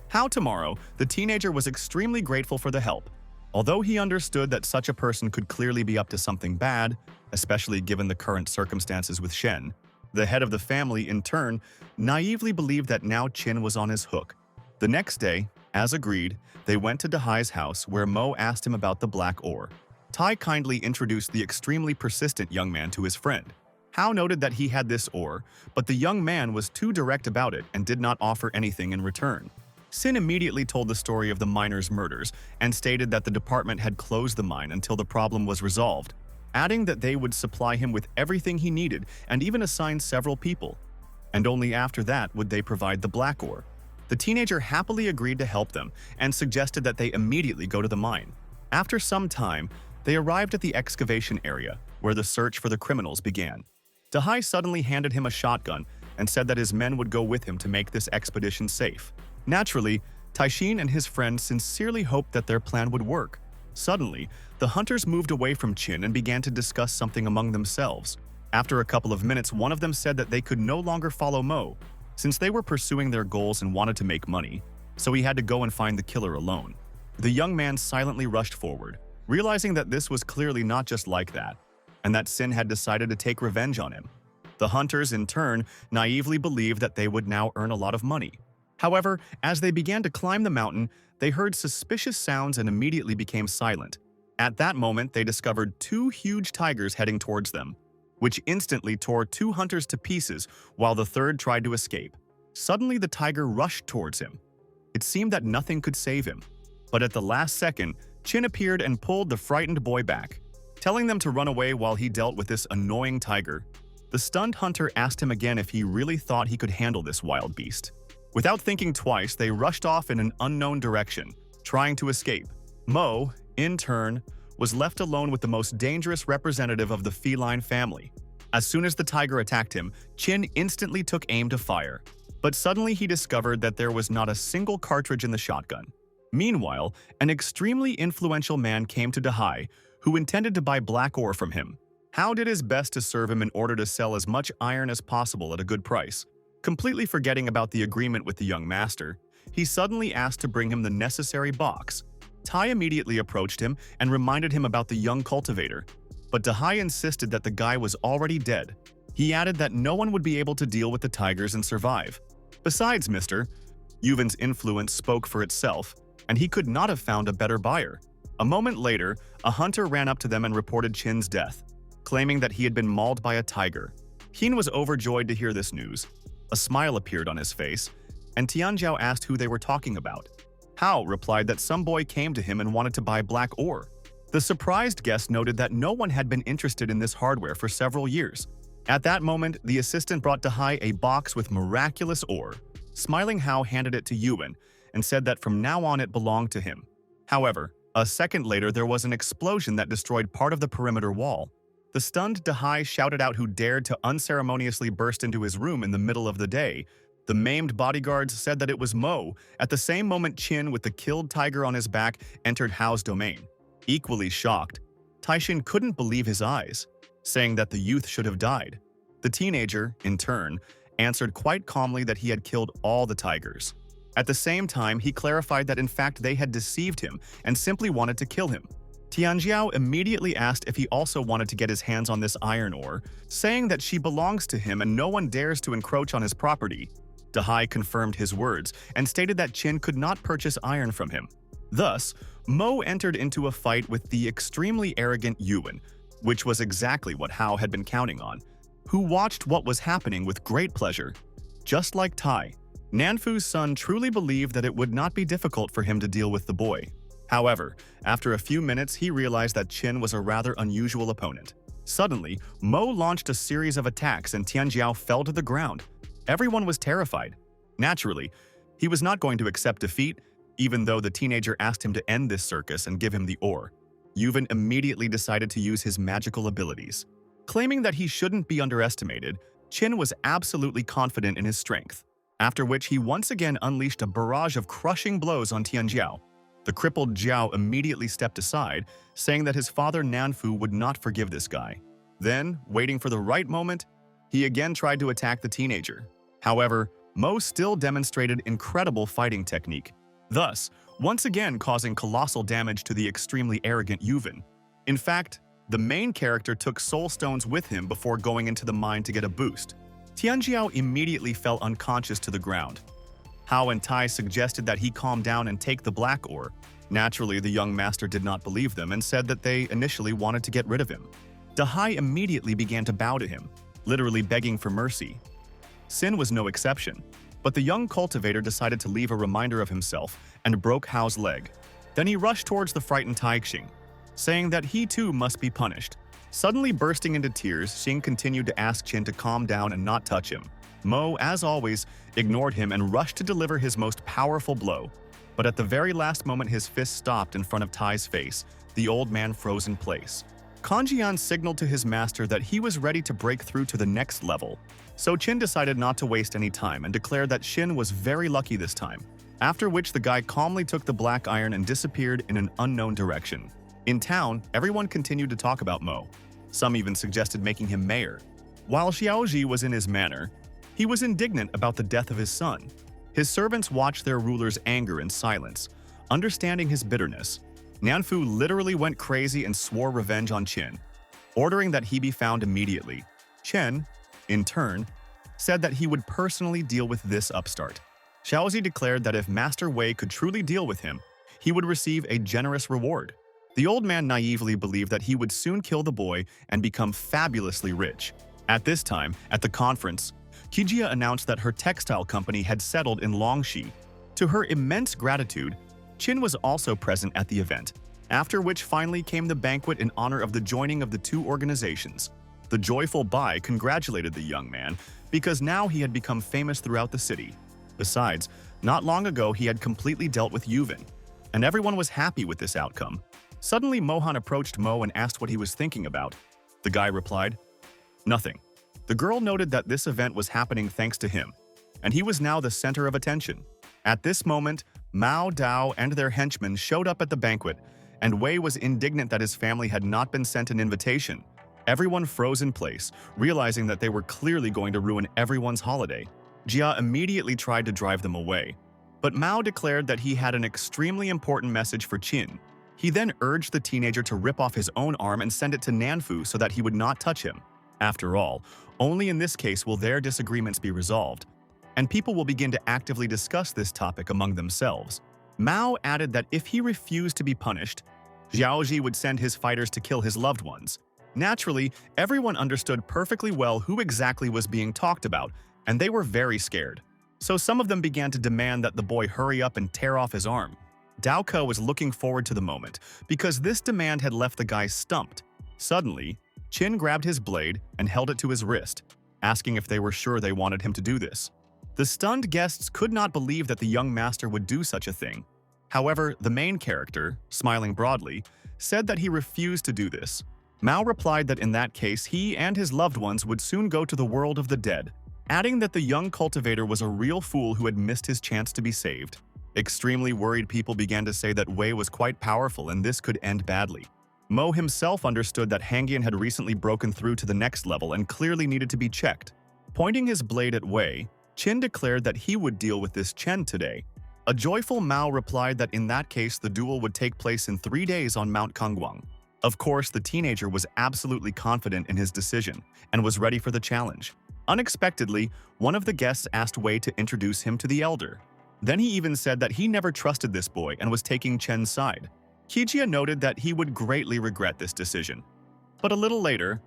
How tomorrow, the teenager was extremely grateful for the help. Although he understood that such a person could clearly be up to something bad, especially given the current circumstances with Shen, the head of the family, in turn, naively believed that now Qin was on his hook. The next day, as agreed, they went to Dahai's house where Mo asked him about the black ore. Tai kindly introduced the extremely persistent young man to his friend. Hao noted that he had this ore, but the young man was too direct about it and did not offer anything in return. Sin immediately told the story of the miners' murders and stated that the department had closed the mine until the problem was resolved, adding that they would supply him with everything he needed and even assign several people. And only after that would they provide the black ore. The teenager happily agreed to help them and suggested that they immediately go to the mine. After some time, they arrived at the excavation area, where the search for the criminals began. Dahai suddenly handed him a shotgun and said that his men would go with him to make this expedition safe. Naturally, Taishin and his friends sincerely hoped that their plan would work. Suddenly, the hunters moved away from Chin and began to discuss something among themselves. After a couple of minutes, one of them said that they could no longer follow Mo, since they were pursuing their goals and wanted to make money, so he had to go and find the killer alone. The young man silently rushed forward, realizing that this was clearly not just like that, and that Sin had decided to take revenge on him. The hunters, in turn, naively believed that they would now earn a lot of money. However, as they began to climb the mountain, they heard suspicious sounds and immediately became silent. At that moment, they discovered two huge tigers heading towards them, which instantly tore two hunters to pieces while the third tried to escape. Suddenly, the tiger rushed towards him. It seemed that nothing could save him. But at the last second, Chin appeared and pulled the frightened boy back, telling them to run away while he dealt with this annoying tiger. The stunned hunter asked him again if he really thought he could handle this wild beast. Without thinking twice, they rushed off in an unknown direction, trying to escape. Mo, in turn, was left alone with the most dangerous representative of the feline family. As soon as the tiger attacked him, Chin instantly took aim to fire. But suddenly he discovered that there was not a single cartridge in the shotgun. Meanwhile, an extremely influential man came to Dahai, who intended to buy black ore from him. Hao did his best to serve him in order to sell as much iron as possible at a good price. Completely forgetting about the agreement with the young master, he suddenly asked to bring him the necessary box. Tai immediately approached him and reminded him about the young cultivator, but Dahai insisted that the guy was already dead. He added that no one would be able to deal with the tigers and survive. Besides, Mr. Yuven's influence spoke for itself, and he could not have found a better buyer. A moment later, a hunter ran up to them and reported Chin's death, claiming that he had been mauled by a tiger. Hin was overjoyed to hear this news. A smile appeared on his face, and Tianjiao asked who they were talking about. Hao replied that some boy came to him and wanted to buy black ore. The surprised guest noted that no one had been interested in this hardware for several years. At that moment, the assistant brought Dahai a box with miraculous ore. Smiling, Hao handed it to Yuan and said that from now on it belonged to him. However, a second later there was an explosion that destroyed part of the perimeter wall. The stunned Dahai shouted out who dared to unceremoniously burst into his room in the middle of the day. The maimed bodyguards said that it was Mo. At the same moment, Chin, with the killed tiger on his back, entered Hao's domain. Equally shocked, Taishin couldn't believe his eyes, saying that the youth should have died. The teenager, in turn, answered quite calmly that he had killed all the tigers. At the same time, he clarified that in fact they had deceived him and simply wanted to kill him. Tianjiao immediately asked if he also wanted to get his hands on this iron ore, saying that she belongs to him and no one dares to encroach on his property. Dahai confirmed his words and stated that Chin could not purchase iron from him. Thus, Mo entered into a fight with the extremely arrogant Yuan, which was exactly what Hao had been counting on, who watched what was happening with great pleasure. Just like Tai, Nanfu's son truly believed that it would not be difficult for him to deal with the boy. However, after a few minutes, he realized that Chin was a rather unusual opponent. Suddenly, Mo launched a series of attacks and Tianjiao fell to the ground. Everyone was terrified. Naturally, he was not going to accept defeat, even though the teenager asked him to end this circus and give him the ore. Yuvan immediately decided to use his magical abilities. Claiming that he shouldn't be underestimated, Chin was absolutely confident in his strength, after which he once again unleashed a barrage of crushing blows on Tianjiao. The crippled Jiao immediately stepped aside, saying that his father Nanfu would not forgive this guy. Then, waiting for the right moment, he again tried to attack the teenager. However, Mo still demonstrated incredible fighting technique, thus once again causing colossal damage to the extremely arrogant Yuvan. In fact, the main character took soul stones with him before going into the mine to get a boost. Tianjiao immediately fell unconscious to the ground. Hao and Tai suggested that he calm down and take the black ore. Naturally, the young master did not believe them and said that they initially wanted to get rid of him. Dahai immediately began to bow to him, literally begging for mercy. Sin was no exception, but the young cultivator decided to leave a reminder of himself and broke Hao's leg. Then he rushed towards the frightened Taixing, saying that he too must be punished. Suddenly bursting into tears, Xing continued to ask Chin to calm down and not touch him. Mo, as always, ignored him and rushed to deliver his most powerful blow. But at the very last moment his fist stopped in front of Tai's face. The old man froze in place. Kanjian signaled to his master that he was ready to break through to the next level, so Qin decided not to waste any time and declared that Shin was very lucky this time, after which the guy calmly took the black iron and disappeared in an unknown direction. In town, everyone continued to talk about Mo. Some even suggested making him mayor. While Xiaoji was in his manor, he was indignant about the death of his son. His servants watched their ruler's anger in silence. Understanding his bitterness, Nanfu literally went crazy and swore revenge on Qin, ordering that he be found immediately. Chen, in turn, said that he would personally deal with this upstart. Xiaozi declared that if Master Wei could truly deal with him, he would receive a generous reward. The old man naively believed that he would soon kill the boy and become fabulously rich. At this time, at the conference, Kijia announced that her textile company had settled in Longxi. To her immense gratitude, Qin was also present at the event, after which finally came the banquet in honor of the joining of the two organizations. The joyful Bai congratulated the young man because now he had become famous throughout the city. Besides, not long ago he had completely dealt with Yuvin, and everyone was happy with this outcome. Suddenly Mohan approached Mo and asked what he was thinking about. The guy replied, "Nothing." The girl noted that this event was happening thanks to him, and he was now the center of attention. At this moment, Mao Dao and their henchmen showed up at the banquet, and Wei was indignant that his family had not been sent an invitation. Everyone froze in place, realizing that they were clearly going to ruin everyone's holiday. Jia immediately tried to drive them away, but Mao declared that he had an extremely important message for Qin. He then urged the teenager to rip off his own arm and send it to Nanfu so that he would not touch him. After all, only in this case will their disagreements be resolved, and people will begin to actively discuss this topic among themselves. Mao added that if he refused to be punished, Xiaoji would send his fighters to kill his loved ones. Naturally, everyone understood perfectly well who exactly was being talked about, and they were very scared. So some of them began to demand that the boy hurry up and tear off his arm. Dao Ke was looking forward to the moment, because this demand had left the guy stumped. Suddenly, Qin grabbed his blade and held it to his wrist, asking if they were sure they wanted him to do this. The stunned guests could not believe that the young master would do such a thing. However, the main character, smiling broadly, said that he refused to do this. Mao replied that in that case he and his loved ones would soon go to the world of the dead, adding that the young cultivator was a real fool who had missed his chance to be saved. Extremely worried people began to say that Wei was quite powerful and this could end badly. Mo himself understood that Hangyan had recently broken through to the next level and clearly needed to be checked. Pointing his blade at Wei, Qin declared that he would deal with this Chen today. A joyful Mao replied that in that case the duel would take place in 3 days on Mount Kangguang. Of course, the teenager was absolutely confident in his decision and was ready for the challenge. Unexpectedly, one of the guests asked Wei to introduce him to the elder. Then he even said that he never trusted this boy and was taking Chen's side. Kijia noted that he would greatly regret this decision. But a little later,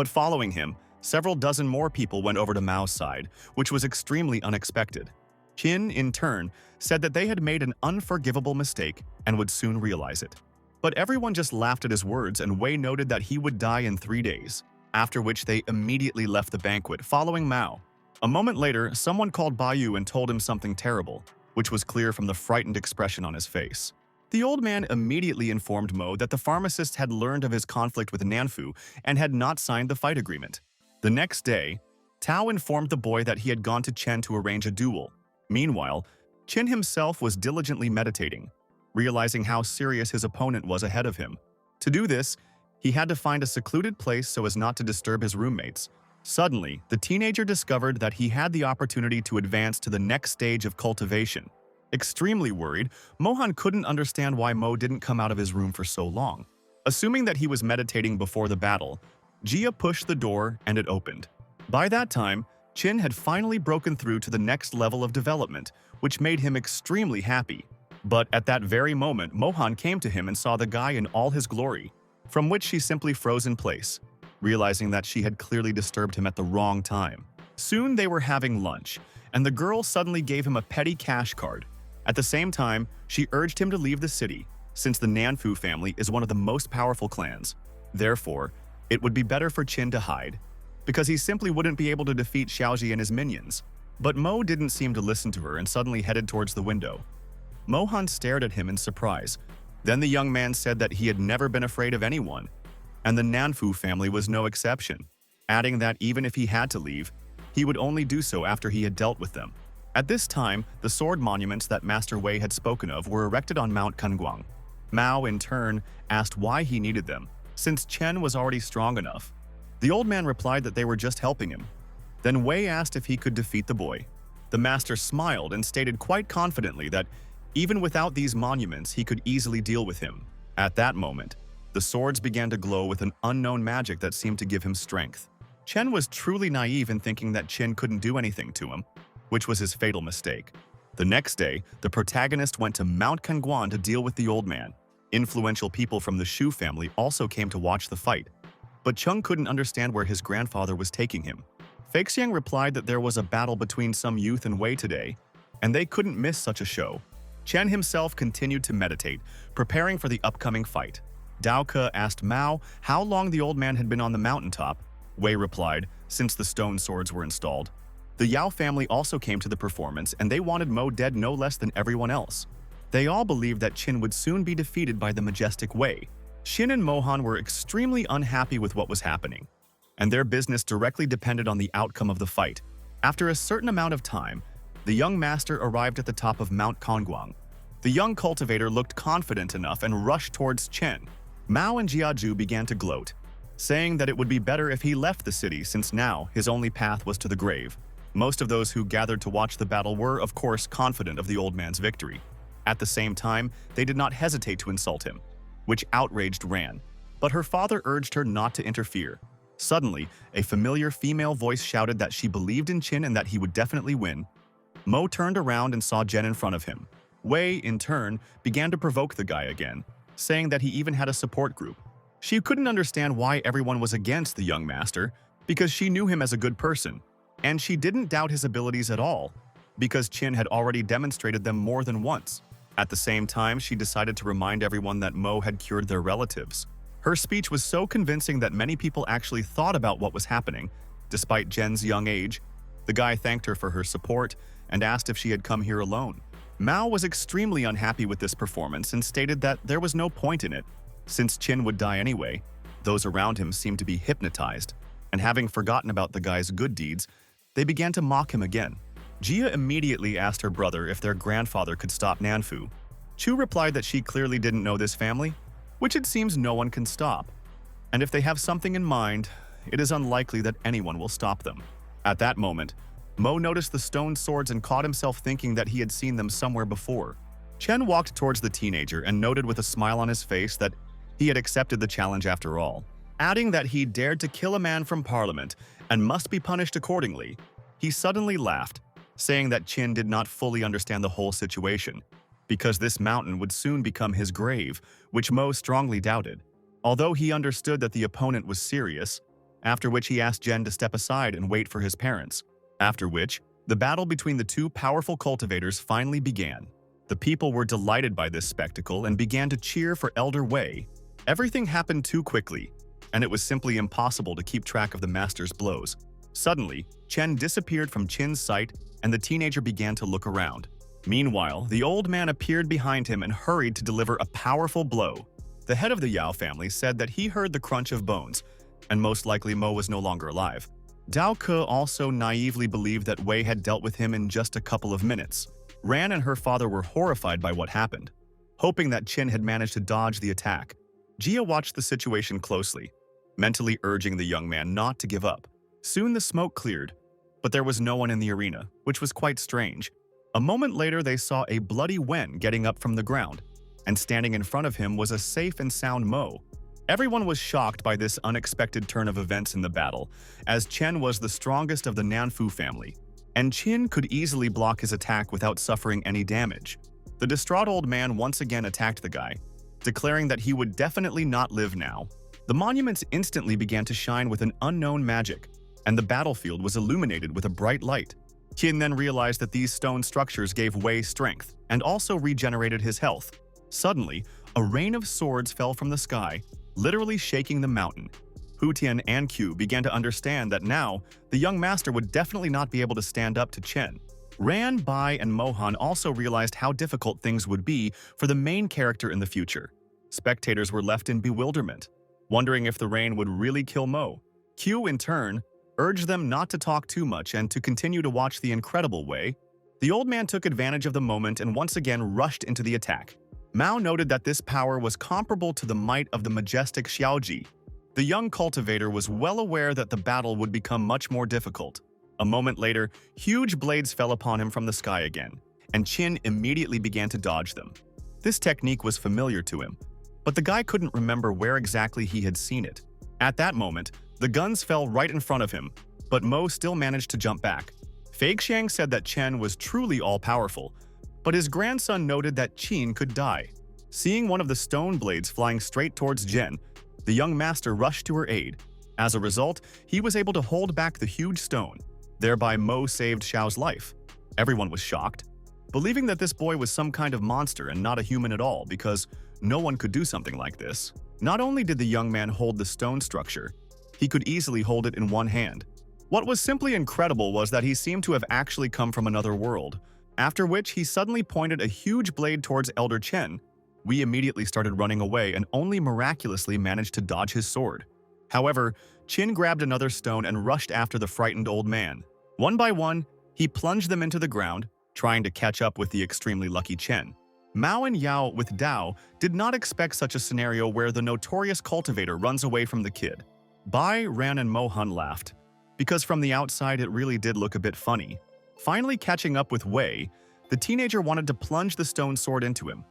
following him, several dozen more people went over to Mao's side, which was extremely unexpected. Qin, in turn, said that they had made an unforgivable mistake and would soon realize it. But everyone just laughed at his words, and Wei noted that he would die in 3 days, after which they immediately left the banquet, following Mao. A moment later, someone called Bayu and told him something terrible, which was clear from the frightened expression on his face. The old man immediately informed Mo that the pharmacist had learned of his conflict with Nanfu and had not signed the fight agreement. The next day, Tao informed the boy that he had gone to Chen to arrange a duel. Meanwhile, Qin himself was diligently meditating, realizing how serious his opponent was ahead of him. To do this, he had to find a secluded place so as not to disturb his roommates. Suddenly, the teenager discovered that he had the opportunity to advance to the next stage of cultivation. Extremely worried, Mohan couldn't understand why Mo didn't come out of his room for so long. Assuming that he was meditating before the battle, Jia pushed the door and it opened. By that time, Qin had finally broken through to the next level of development, which made him extremely happy. But at that very moment, Mohan came to him and saw the guy in all his glory, from which she simply froze in place, realizing that she had clearly disturbed him at the wrong time. Soon they were having lunch, and the girl suddenly gave him a petty cash card. At the same time, she urged him to leave the city, since the Nanfu family is one of the most powerful clans. Therefore, it would be better for Qin to hide, because he simply wouldn't be able to defeat Xiaoji and his minions. But Mo didn't seem to listen to her and suddenly headed towards the window. Mohan stared at him in surprise. Then the young man said that he had never been afraid of anyone. and the Nanfu family was no exception, adding that even if he had to leave, he would only do so after he had dealt with them. At this time, the sword monuments that Master Wei had spoken of were erected on Mount Kangguang. Mao, in turn, asked why he needed them, since Chen was already strong enough. The old man replied that they were just helping him. Then Wei asked if he could defeat the boy. The master smiled and stated quite confidently that even without these monuments, he could easily deal with him. At that moment, the swords began to glow with an unknown magic that seemed to give him strength. Chen was truly naive in thinking that Qin couldn't do anything to him, which was his fatal mistake. The next day, the protagonist went to Mount Kangguan to deal with the old man. Influential people from the Shu family also came to watch the fight, but Chung couldn't understand where his grandfather was taking him. Feixiang replied that there was a battle between some youth and Wei today, and they couldn't miss such a show. Chen himself continued to meditate, preparing for the upcoming fight. Dao Ke asked Mao how long the old man had been on the mountaintop. Wei replied, since the stone swords were installed. The Yao family also came to the performance, and they wanted Mo dead no less than everyone else. They all believed that Qin would soon be defeated by the majestic Wei. Xin and Mohan were extremely unhappy with what was happening, and their business directly depended on the outcome of the fight. After a certain amount of time, the young master arrived at the top of Mount Kangguang. The young cultivator looked confident enough and rushed towards Chen. Mao and Jiaju began to gloat, saying that it would be better if he left the city since now his only path was to the grave. Most of those who gathered to watch the battle were, of course, confident of the old man's victory. At the same time, they did not hesitate to insult him, which outraged Ran. But her father urged her not to interfere. Suddenly, a familiar female voice shouted that she believed in Qin and that he would definitely win. Mo turned around and saw Jen in front of him. Wei, in turn, began to provoke the guy again, saying that he even had a support group. She couldn't understand why everyone was against the young master, because she knew him as a good person, and she didn't doubt his abilities at all, because Qin had already demonstrated them more than once. At the same time, she decided to remind everyone that Mo had cured their relatives. Her speech was so convincing that many people actually thought about what was happening, despite Jen's young age. The guy thanked her for her support and asked if she had come here alone. Mao was extremely unhappy with this performance and stated that there was no point in it, since Qin would die anyway. Those around him seemed to be hypnotized, and having forgotten about the guy's good deeds, they began to mock him again. Jia immediately asked her brother if their grandfather could stop Nanfu. Chu replied that she clearly didn't know this family, which it seems no one can stop. And if they have something in mind, it is unlikely that anyone will stop them. At that moment, Mo noticed the stone swords and caught himself thinking that he had seen them somewhere before. Chen walked towards the teenager and noted with a smile on his face that he had accepted the challenge after all, adding that he dared to kill a man from Parliament and must be punished accordingly. He suddenly laughed, saying that Qin did not fully understand the whole situation, because this mountain would soon become his grave, which Mo strongly doubted. Although he understood that the opponent was serious, after which he asked Jen to step aside and wait for his parents. After which, the battle between the two powerful cultivators finally began. The people were delighted by this spectacle and began to cheer for Elder Wei. Everything happened too quickly, and it was simply impossible to keep track of the master's blows. Suddenly, Chen disappeared from Qin's sight, and the teenager began to look around. Meanwhile, the old man appeared behind him and hurried to deliver a powerful blow. The head of the Yao family said that he heard the crunch of bones, and most likely Mo was no longer alive. Dao Ke also naively believed that Wei had dealt with him in just a couple of minutes. Ran and her father were horrified by what happened, hoping that Qin had managed to dodge the attack. Jia watched the situation closely, mentally urging the young man not to give up. Soon the smoke cleared, but there was no one in the arena, which was quite strange. A moment later, they saw a bloody Wen getting up from the ground, and standing in front of him was a safe and sound Mo. Everyone was shocked by this unexpected turn of events in the battle, as Chen was the strongest of the Nanfu family, and Qin could easily block his attack without suffering any damage. The distraught old man once again attacked the guy, declaring that he would definitely not live now. The monuments instantly began to shine with an unknown magic, and the battlefield was illuminated with a bright light. Qin then realized that these stone structures gave Wei strength and also regenerated his health. Suddenly, a rain of swords fell from the sky, literally shaking the mountain. Hu Tian and Q began to understand that now, the young master would definitely not be able to stand up to Chen. Ran, Bai, and Mohan also realized how difficult things would be for the main character in the future. Spectators were left in bewilderment. wondering if the rain would really kill Mo. Q, in turn, urged them not to talk too much and to continue to watch the incredible way. The old man took advantage of the moment and once again rushed into the attack. Mao noted that this power was comparable to the might of the majestic Xiaoji. The young cultivator was well aware that the battle would become much more difficult. A moment later, huge blades fell upon him from the sky again, and Qin immediately began to dodge them. This technique was familiar to him, but the guy couldn't remember where exactly he had seen it. At that moment, the guns fell right in front of him, but Mo still managed to jump back. Feixiang said that Chen was truly all-powerful, but his grandson noted that Qin could die. Seeing one of the stone blades flying straight towards Jen, the young master rushed to her aid. As a result, he was able to hold back the huge stone. Thereby, Mo saved Xiao's life. Everyone was shocked, believing that this boy was some kind of monster and not a human at all because no one could do something like this. Not only did the young man hold the stone structure, he could easily hold it in one hand. What was simply incredible was that he seemed to have actually come from another world, after which he suddenly pointed a huge blade towards Elder Chen. We immediately started running away and only miraculously managed to dodge his sword. However, Qin grabbed another stone and rushed after the frightened old man. One by one, he plunged them into the ground, trying to catch up with the extremely lucky Chen. Mao and Yao with Dao did not expect such a scenario where the notorious cultivator runs away from the kid. Bai, Ran, and Mohan laughed, because from the outside it really did look a bit funny. Finally catching up with Wei, the teenager wanted to plunge the stone sword into him.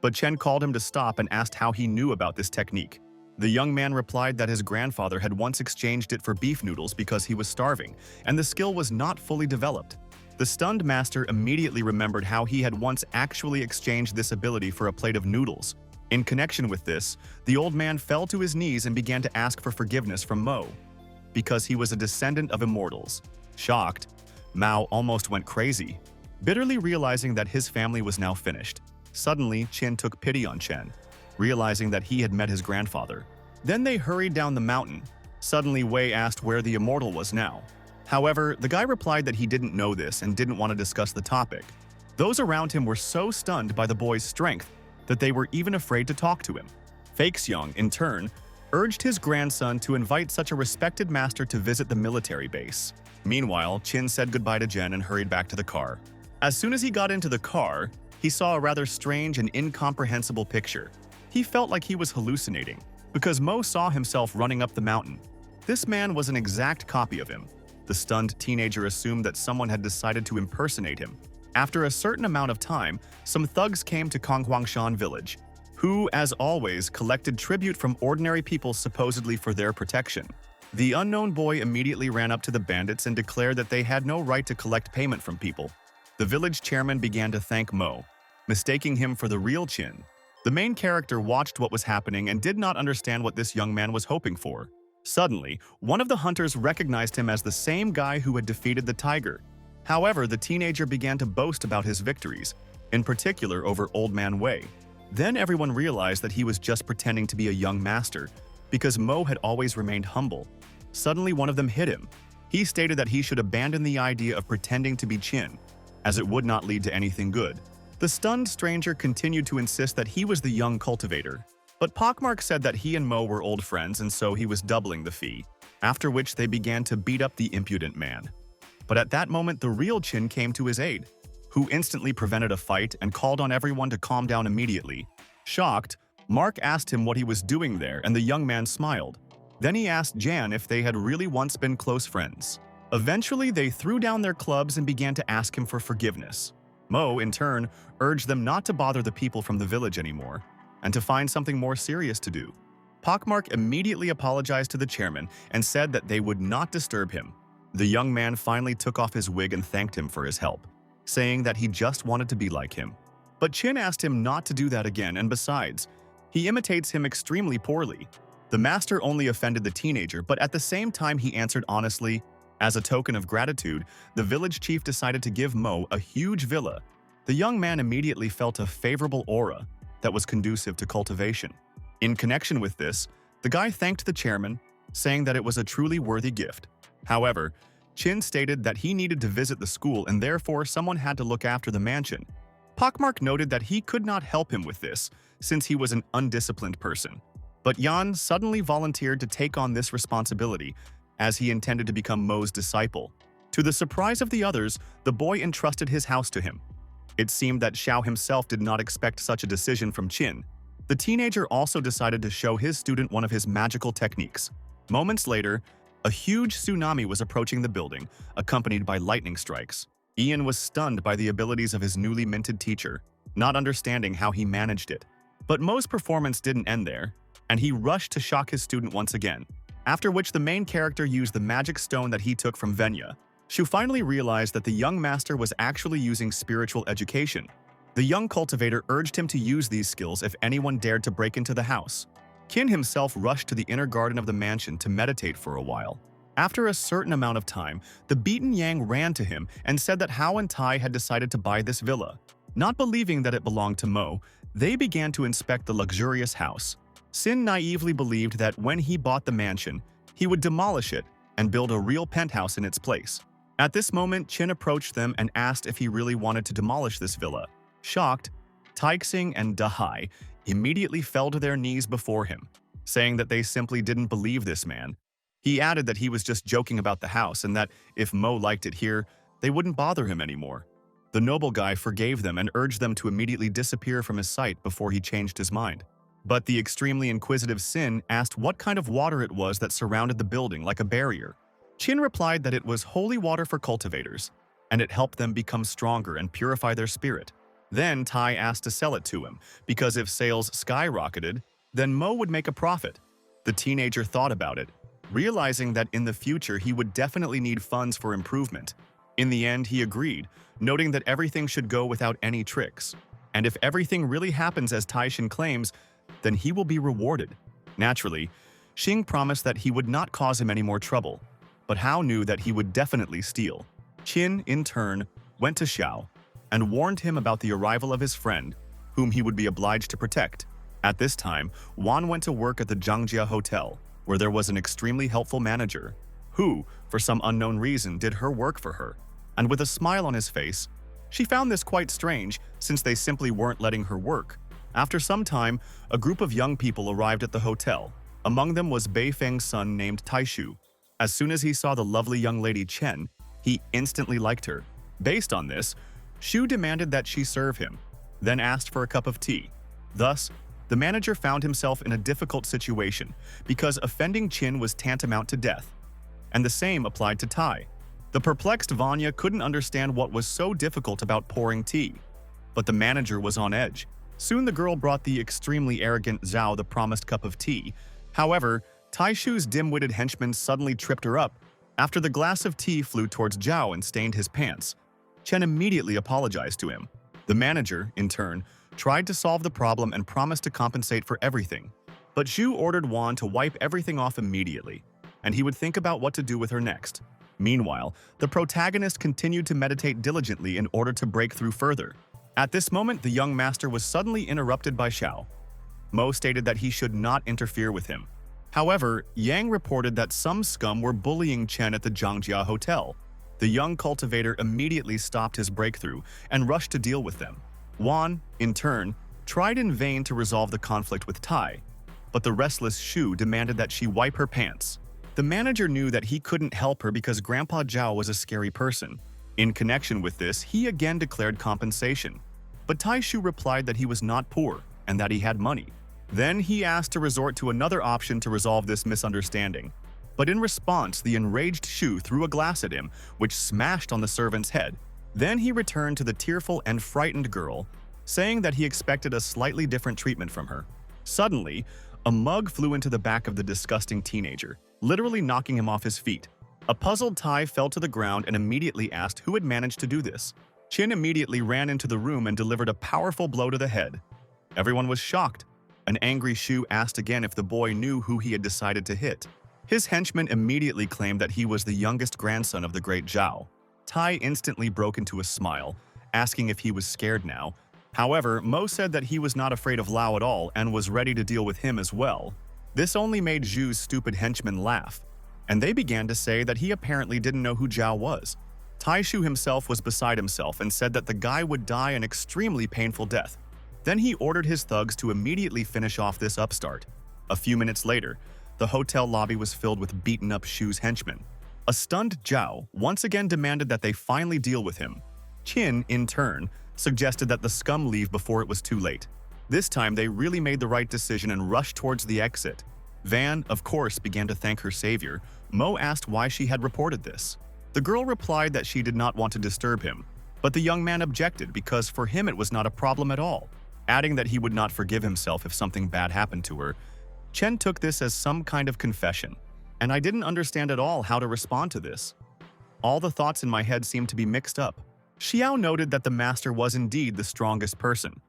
But Chen called him to stop and asked how he knew about this technique. The young man replied that his grandfather had once exchanged it for beef noodles because he was starving, and the skill was not fully developed. The stunned master immediately remembered how he had once actually exchanged this ability for a plate of noodles. In connection with this, the old man fell to his knees and began to ask for forgiveness from Mo, because he was a descendant of immortals. Shocked, Mao almost went crazy, bitterly realizing that his family was now finished. Suddenly, Qin took pity on Chen, realizing that he had met his grandfather. Then they hurried down the mountain. Suddenly, Wei asked where the immortal was now. However, the guy replied that he didn't know this and didn't want to discuss the topic. Those around him were so stunned by the boy's strength that they were even afraid to talk to him. Feixiang, in turn, urged his grandson to invite such a respected master to visit the military base. Meanwhile, Qin said goodbye to Jen and hurried back to the car. As soon as he got into the car, he saw a rather strange and incomprehensible picture. He felt like he was hallucinating, because Mo saw himself running up the mountain. This man was an exact copy of him. The stunned teenager assumed that someone had decided to impersonate him. After a certain amount of time, some thugs came to Konghuangshan village, who, as always, collected tribute from ordinary people supposedly for their protection. The unknown boy immediately ran up to the bandits and declared that they had no right to collect payment from people. The village chairman began to thank Mo, mistaking him for the real Qin. The main character watched what was happening and did not understand what this young man was hoping for. Suddenly, one of the hunters recognized him as the same guy who had defeated the tiger. However, the teenager began to boast about his victories, in particular over Old Man Wei. Then everyone realized that he was just pretending to be a young master, because Mo had always remained humble. Suddenly, one of them hit him. He stated that he should abandon the idea of pretending to be Qin, as it would not lead to anything good. The stunned stranger continued to insist that he was the young cultivator. But Pockmark said that he and Mo were old friends and so he was doubling the fee, after which they began to beat up the impudent man. But at that moment, the real Qin came to his aid, who instantly prevented a fight and called on everyone to calm down immediately. Shocked, Mark asked him what he was doing there and the young man smiled. Then he asked Jan if they had really once been close friends. Eventually, they threw down their clubs and began to ask him for forgiveness. Mo, in turn, urged them not to bother the people from the village anymore, and to find something more serious to do. Pockmark immediately apologized to the chairman and said that they would not disturb him. The young man finally took off his wig and thanked him for his help, saying that he just wanted to be like him. But Qin asked him not to do that again, and besides, he imitates him extremely poorly. The master only offended the teenager, but at the same time he answered honestly. As a token of gratitude, the village chief decided to give Mo a huge villa. The young man immediately felt a favorable aura that was conducive to cultivation. In connection with this, the guy thanked the chairman, saying that it was a truly worthy gift. However, Qin stated that he needed to visit the school and therefore someone had to look after the mansion. Pockmark noted that he could not help him with this, since he was an undisciplined person. But Yan suddenly volunteered to take on this responsibility, as he intended to become Mo's disciple. To the surprise of the others, the boy entrusted his house to him. It seemed that Xiao himself did not expect such a decision from Qin. The teenager also decided to show his student one of his magical techniques. Moments later, a huge tsunami was approaching the building, accompanied by lightning strikes. Ian was stunned by the abilities of his newly minted teacher, not understanding how he managed it. But Mo's performance didn't end there, and he rushed to shock his student once again, after which the main character used the magic stone that he took from Venya. Shu finally realized that the young master was actually using spiritual education. The young cultivator urged him to use these skills if anyone dared to break into the house. Qin himself rushed to the inner garden of the mansion to meditate for a while. After a certain amount of time, the beaten Yang ran to him and said that Hao and Tai had decided to buy this villa. Not believing that it belonged to Mo, they began to inspect the luxurious house. Sin naively believed that when he bought the mansion, he would demolish it and build a real penthouse in its place. At this moment, Qin approached them and asked if he really wanted to demolish this villa. Shocked, Taixing and Dahai immediately fell to their knees before him, saying that they simply didn't believe this man. He added that he was just joking about the house and that if Mo liked it here, they wouldn't bother him anymore. The noble guy forgave them and urged them to immediately disappear from his sight before he changed his mind. But the extremely inquisitive Sin asked what kind of water it was that surrounded the building like a barrier. Qin replied that it was holy water for cultivators, and it helped them become stronger and purify their spirit. Then Tai asked to sell it to him, because if sales skyrocketed, then Mo would make a profit. The teenager thought about it, realizing that in the future he would definitely need funds for improvement. In the end, he agreed, noting that everything should go without any tricks. And if everything really happens as Taishin claims, then he will be rewarded. Naturally, Xing promised that he would not cause him any more trouble, but Hao knew that he would definitely steal. Qin, in turn, went to Xiao and warned him about the arrival of his friend, whom he would be obliged to protect. At this time, Wan went to work at the Zhangjia Hotel, where there was an extremely helpful manager, who, for some unknown reason, did her work for her. And with a smile on his face, she found this quite strange, since they simply weren't letting her work. After some time, a group of young people arrived at the hotel. Among them was Bei Feng's son named Taishu. As soon as he saw the lovely young lady Chen, he instantly liked her. Based on this, Shu demanded that she serve him, then asked for a cup of tea. Thus, the manager found himself in a difficult situation because offending Qin was tantamount to death. And the same applied to Tai. The perplexed Vanya couldn't understand what was so difficult about pouring tea, but the manager was on edge. Soon the girl brought the extremely arrogant Zhao the promised cup of tea. However, Taishu's dim-witted henchman suddenly tripped her up after the glass of tea flew towards Zhao and stained his pants. Chen immediately apologized to him. The manager, in turn, tried to solve the problem and promised to compensate for everything. But Zhu ordered Wan to wipe everything off immediately, and he would think about what to do with her next. Meanwhile, the protagonist continued to meditate diligently in order to break through further. At this moment, the young master was suddenly interrupted by Xiao. Mo stated that he should not interfere with him. However, Yang reported that some scum were bullying Chen at the Zhangjia Hotel. The young cultivator immediately stopped his breakthrough and rushed to deal with them. Wan, in turn, tried in vain to resolve the conflict with Tai, but the restless Shu demanded that she wipe her pants. The manager knew that he couldn't help her because Grandpa Zhao was a scary person. In connection with this, he again declared compensation. But Tai Shu replied that he was not poor and that he had money. Then he asked to resort to another option to resolve this misunderstanding. But in response, the enraged Shu threw a glass at him, which smashed on the servant's head. Then he returned to the tearful and frightened girl, saying that he expected a slightly different treatment from her. Suddenly, a mug flew into the back of the disgusting teenager, literally knocking him off his feet. A puzzled Tai fell to the ground and immediately asked who had managed to do this. Qin immediately ran into the room and delivered a powerful blow to the head. Everyone was shocked. An angry Shu asked again if the boy knew who he had decided to hit. His henchman immediately claimed that he was the youngest grandson of the great Zhao. Tai instantly broke into a smile, asking if he was scared now. However, Mo said that he was not afraid of Lao at all and was ready to deal with him as well. This only made Zhu's stupid henchmen laugh, and they began to say that he apparently didn't know who Zhao was. Taishu himself was beside himself and said that the guy would die an extremely painful death. Then he ordered his thugs to immediately finish off this upstart. A few minutes later, the hotel lobby was filled with beaten-up Shu's henchmen. A stunned Zhao once again demanded that they finally deal with him. Qin, in turn, suggested that the scum leave before it was too late. This time, they really made the right decision and rushed towards the exit. Van, of course, began to thank her savior. Mo asked why she had reported this. The girl replied that she did not want to disturb him, but the young man objected because for him it was not a problem at all, adding that he would not forgive himself if something bad happened to her. Chen took this as some kind of confession, and I didn't understand at all how to respond to this. All the thoughts in my head seemed to be mixed up. Xiao noted that the master was indeed the strongest person,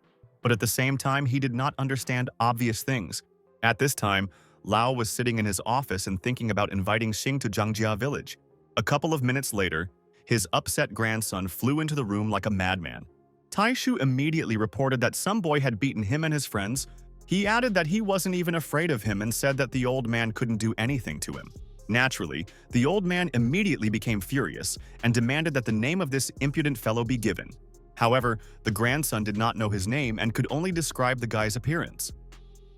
but at the same time he did not understand obvious things. At this time, Lao was sitting in his office and thinking about inviting Xing to Zhangjia village. A couple of minutes later, his upset grandson flew into the room like a madman. Taishu immediately reported that some boy had beaten him and his friends. He added that he wasn't even afraid of him and said that the old man couldn't do anything to him. Naturally, the old man immediately became furious and demanded that the name of this impudent fellow be given. However, the grandson did not know his name and could only describe the guy's appearance.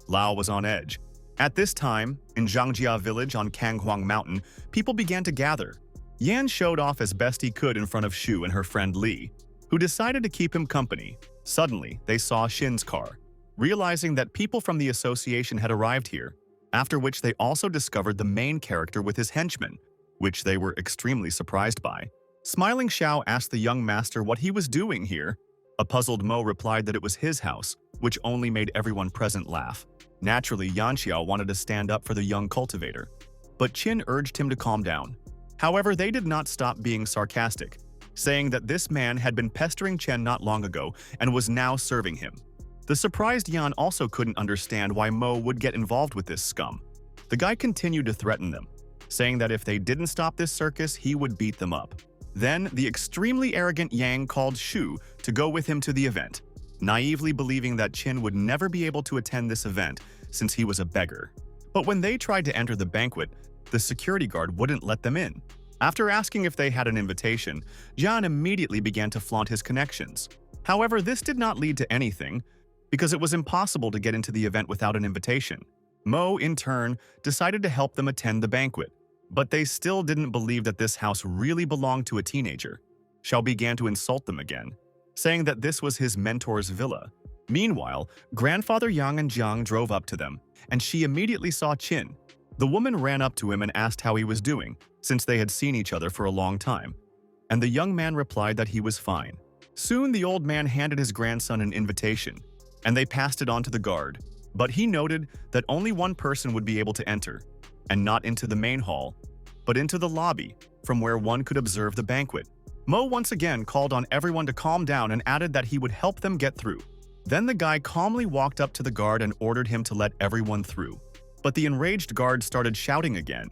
Lao was on edge. At this time, in Zhangjia village on Kanghuang Mountain, people began to gather. Yan showed off as best he could in front of Shu and her friend Li, who decided to keep him company. Suddenly, they saw Shin's car, realizing that people from the association had arrived here, after which they also discovered the main character with his henchmen, which they were extremely surprised by. Smiling Xiao asked the young master what he was doing here. A puzzled Mo replied that it was his house, which only made everyone present laugh. Naturally, Yanxiao wanted to stand up for the young cultivator, but Qin urged him to calm down. However, they did not stop being sarcastic, saying that this man had been pestering Chen not long ago and was now serving him. The surprised Yan also couldn't understand why Mo would get involved with this scum. The guy continued to threaten them, saying that if they didn't stop this circus, he would beat them up. Then, the extremely arrogant Yang called Shu to go with him to the event, naively believing that Qin would never be able to attend this event since he was a beggar. But when they tried to enter the banquet, the security guard wouldn't let them in. After asking if they had an invitation, Jian immediately began to flaunt his connections. However, this did not lead to anything, because it was impossible to get into the event without an invitation. Mo, in turn, decided to help them attend the banquet, but they still didn't believe that this house really belonged to a teenager. Xiao began to insult them again, saying that this was his mentor's villa. Meanwhile, grandfather Yang and Jiang drove up to them, and she immediately saw Qin. The woman ran up to him and asked how he was doing, since they had seen each other for a long time, and the young man replied that he was fine. Soon the old man handed his grandson an invitation, and they passed it on to the guard, but he noted that only one person would be able to enter, and not into the main hall, but into the lobby, from where one could observe the banquet. Mo once again called on everyone to calm down and added that he would help them get through. Then the guy calmly walked up to the guard and ordered him to let everyone through. But the enraged guard started shouting again,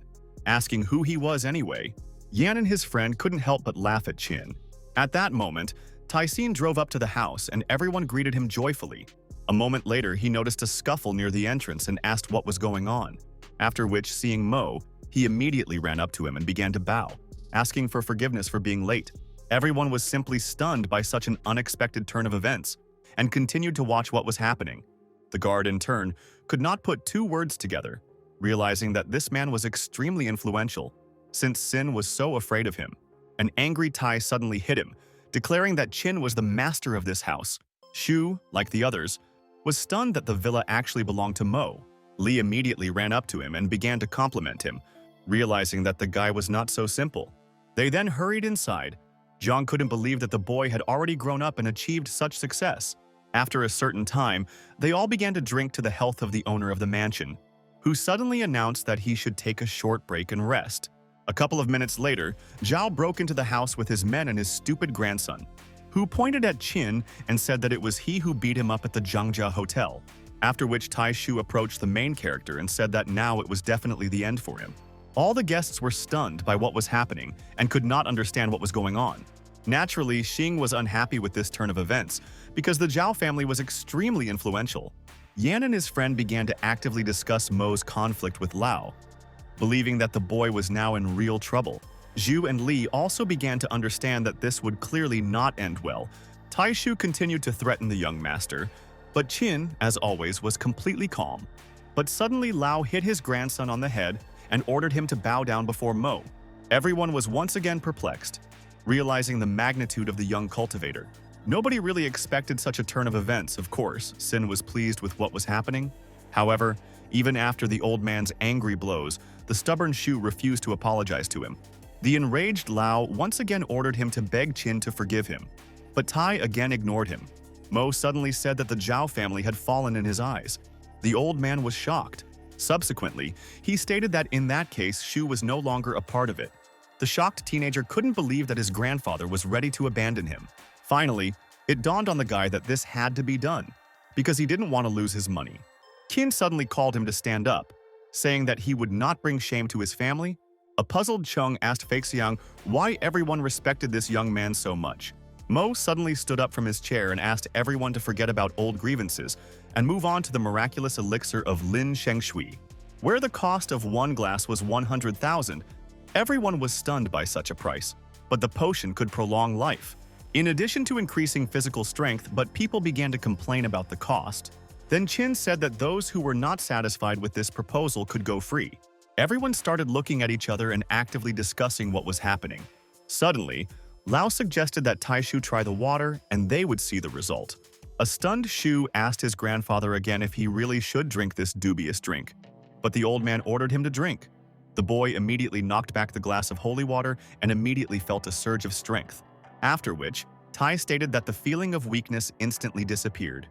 asking who he was anyway. Yan and his friend couldn't help but laugh at Qin. At that moment, Taixin drove up to the house and everyone greeted him joyfully. A moment later, he noticed a scuffle near the entrance and asked what was going on, after which, seeing Mo, he immediately ran up to him and began to bow, asking for forgiveness for being late. Everyone was simply stunned by such an unexpected turn of events and continued to watch what was happening. The guard, in turn, could not put two words together, realizing that this man was extremely influential, since Sin was so afraid of him. An angry Tai suddenly hit him, declaring that Qin was the master of this house. Shu, like the others, was stunned that the villa actually belonged to Mo. Li immediately ran up to him and began to compliment him, realizing that the guy was not so simple. They then hurried inside. Zhang couldn't believe that the boy had already grown up and achieved such success. After a certain time, they all began to drink to the health of the owner of the mansion, who suddenly announced that he should take a short break and rest. A couple of minutes later, Zhao broke into the house with his men and his stupid grandson, who pointed at Qin and said that it was he who beat him up at the Zhangjia hotel, after which Tai Shu approached the main character and said that now it was definitely the end for him. All the guests were stunned by what was happening and could not understand what was going on. Naturally, Xing was unhappy with this turn of events because the Zhao family was extremely influential. Yan and his friend began to actively discuss Mo's conflict with Lao, believing that the boy was now in real trouble. Zhu and Li also began to understand that this would clearly not end well. Taishu continued to threaten the young master, but Qin, as always, was completely calm. But suddenly Lao hit his grandson on the head and ordered him to bow down before Mo. Everyone was once again perplexed, realizing the magnitude of the young cultivator. Nobody really expected such a turn of events, of course. Sin was pleased with what was happening. However, even after the old man's angry blows, the stubborn Shu refused to apologize to him. The enraged Lao once again ordered him to beg Qin to forgive him, but Tai again ignored him. Mo suddenly said that the Zhao family had fallen in his eyes. The old man was shocked. Subsequently, he stated that in that case, Shu was no longer a part of it. The shocked teenager couldn't believe that his grandfather was ready to abandon him. Finally, it dawned on the guy that this had to be done, because he didn't want to lose his money. Qin suddenly called him to stand up, saying that he would not bring shame to his family. A puzzled Chung asked Feixiang why everyone respected this young man so much. Mo suddenly stood up from his chair and asked everyone to forget about old grievances and move on to the miraculous elixir of Lin Shengshui. Where the cost of one glass was 100,000, everyone was stunned by such a price, but the potion could prolong life. In addition to increasing physical strength, but people began to complain about the cost. Then Qin said that those who were not satisfied with this proposal could go free. Everyone started looking at each other and actively discussing what was happening. Suddenly, Lao suggested that Taishu try the water and they would see the result. A stunned Shu asked his grandfather again if he really should drink this dubious drink, but the old man ordered him to drink. The boy immediately knocked back the glass of holy water and immediately felt a surge of strength, after which Tai stated that the feeling of weakness instantly disappeared,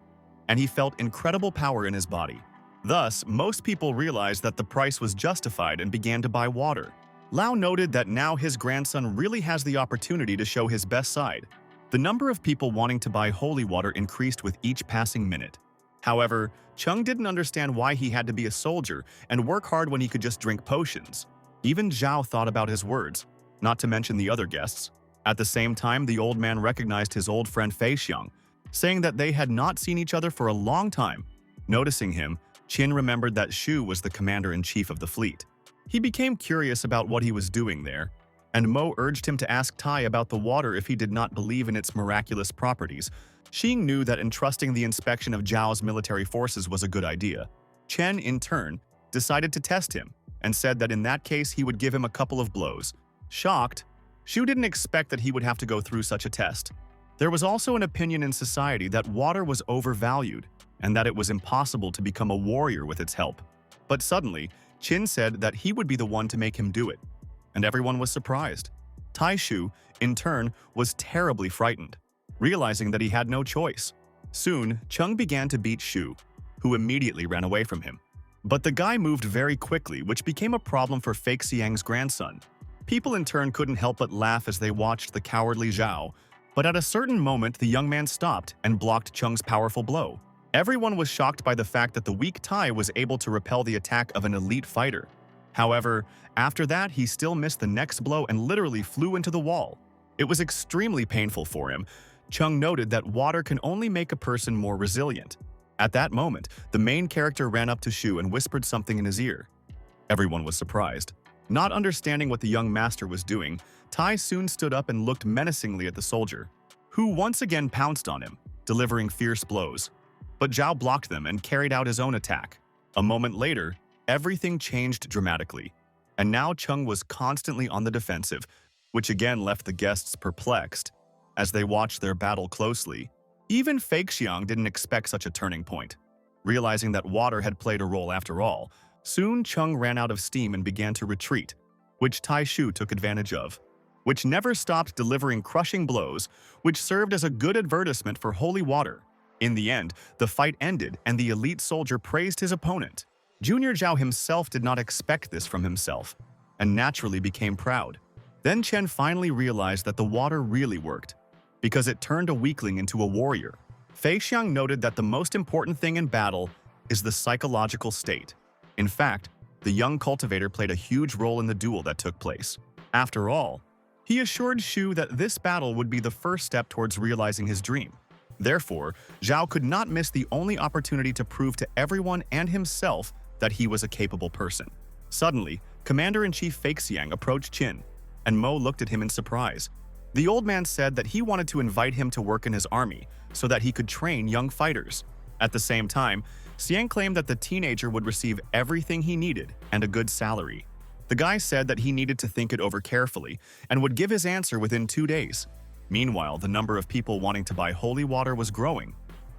and he felt incredible power in his body. Thus, most people realized that the price was justified and began to buy water. Lao noted that now his grandson really has the opportunity to show his best side. The number of people wanting to buy holy water increased with each passing minute. However, Chung didn't understand why he had to be a soldier and work hard when he could just drink potions. Even Zhao thought about his words, not to mention the other guests. At the same time, the old man recognized his old friend Feixiang, saying that they had not seen each other for a long time. Noticing him, Qin remembered that Shu was the commander-in-chief of the fleet. He became curious about what he was doing there, and Mo urged him to ask Tai about the water if he did not believe in its miraculous properties. Xing knew that entrusting the inspection of Zhao's military forces was a good idea. Chen, in turn, decided to test him and said that in that case he would give him a couple of blows. Shocked, Shu didn't expect that he would have to go through such a test. There was also an opinion in society that water was overvalued and that it was impossible to become a warrior with its help. But suddenly, Qin said that he would be the one to make him do it, and everyone was surprised. Taishu, in turn, was terribly frightened, realizing that he had no choice. Soon, Chung began to beat Shu, who immediately ran away from him. But the guy moved very quickly, which became a problem for Feixiang's grandson. People in turn couldn't help but laugh as they watched the cowardly Zhao, but at a certain moment the young man stopped and blocked Chung's powerful blow. Everyone was shocked by the fact that the weak Tai was able to repel the attack of an elite fighter. However, after that, he still missed the next blow and literally flew into the wall. It was extremely painful for him. Chung noted that water can only make a person more resilient. At that moment, the main character ran up to Shu and whispered something in his ear. Everyone was surprised. Not understanding what the young master was doing, Tai soon stood up and looked menacingly at the soldier, who once again pounced on him, delivering fierce blows. But Zhao blocked them and carried out his own attack. A moment later, everything changed dramatically, and now Chung was constantly on the defensive, which again left the guests perplexed as they watched their battle closely. Even Feixiang didn't expect such a turning point. Realizing that water had played a role after all, soon Chung ran out of steam and began to retreat, which Taishu took advantage of, which never stopped delivering crushing blows, which served as a good advertisement for holy water. In the end, the fight ended and the elite soldier praised his opponent. Junior Zhao himself did not expect this from himself, and naturally became proud. Then Chen finally realized that the water really worked, because it turned a weakling into a warrior. Feixiang noted that the most important thing in battle is the psychological state. In fact, the young cultivator played a huge role in the duel that took place. After all, he assured Shu that this battle would be the first step towards realizing his dream. Therefore, Zhao could not miss the only opportunity to prove to everyone and himself that he was a capable person. Suddenly, Commander-in-Chief Feixiang approached Qin, and Mo looked at him in surprise. The old man said that he wanted to invite him to work in his army so that he could train young fighters. At the same time, Xiang claimed that the teenager would receive everything he needed and a good salary. The guy said that he needed to think it over carefully and would give his answer within 2 days. Meanwhile, the number of people wanting to buy holy water was growing,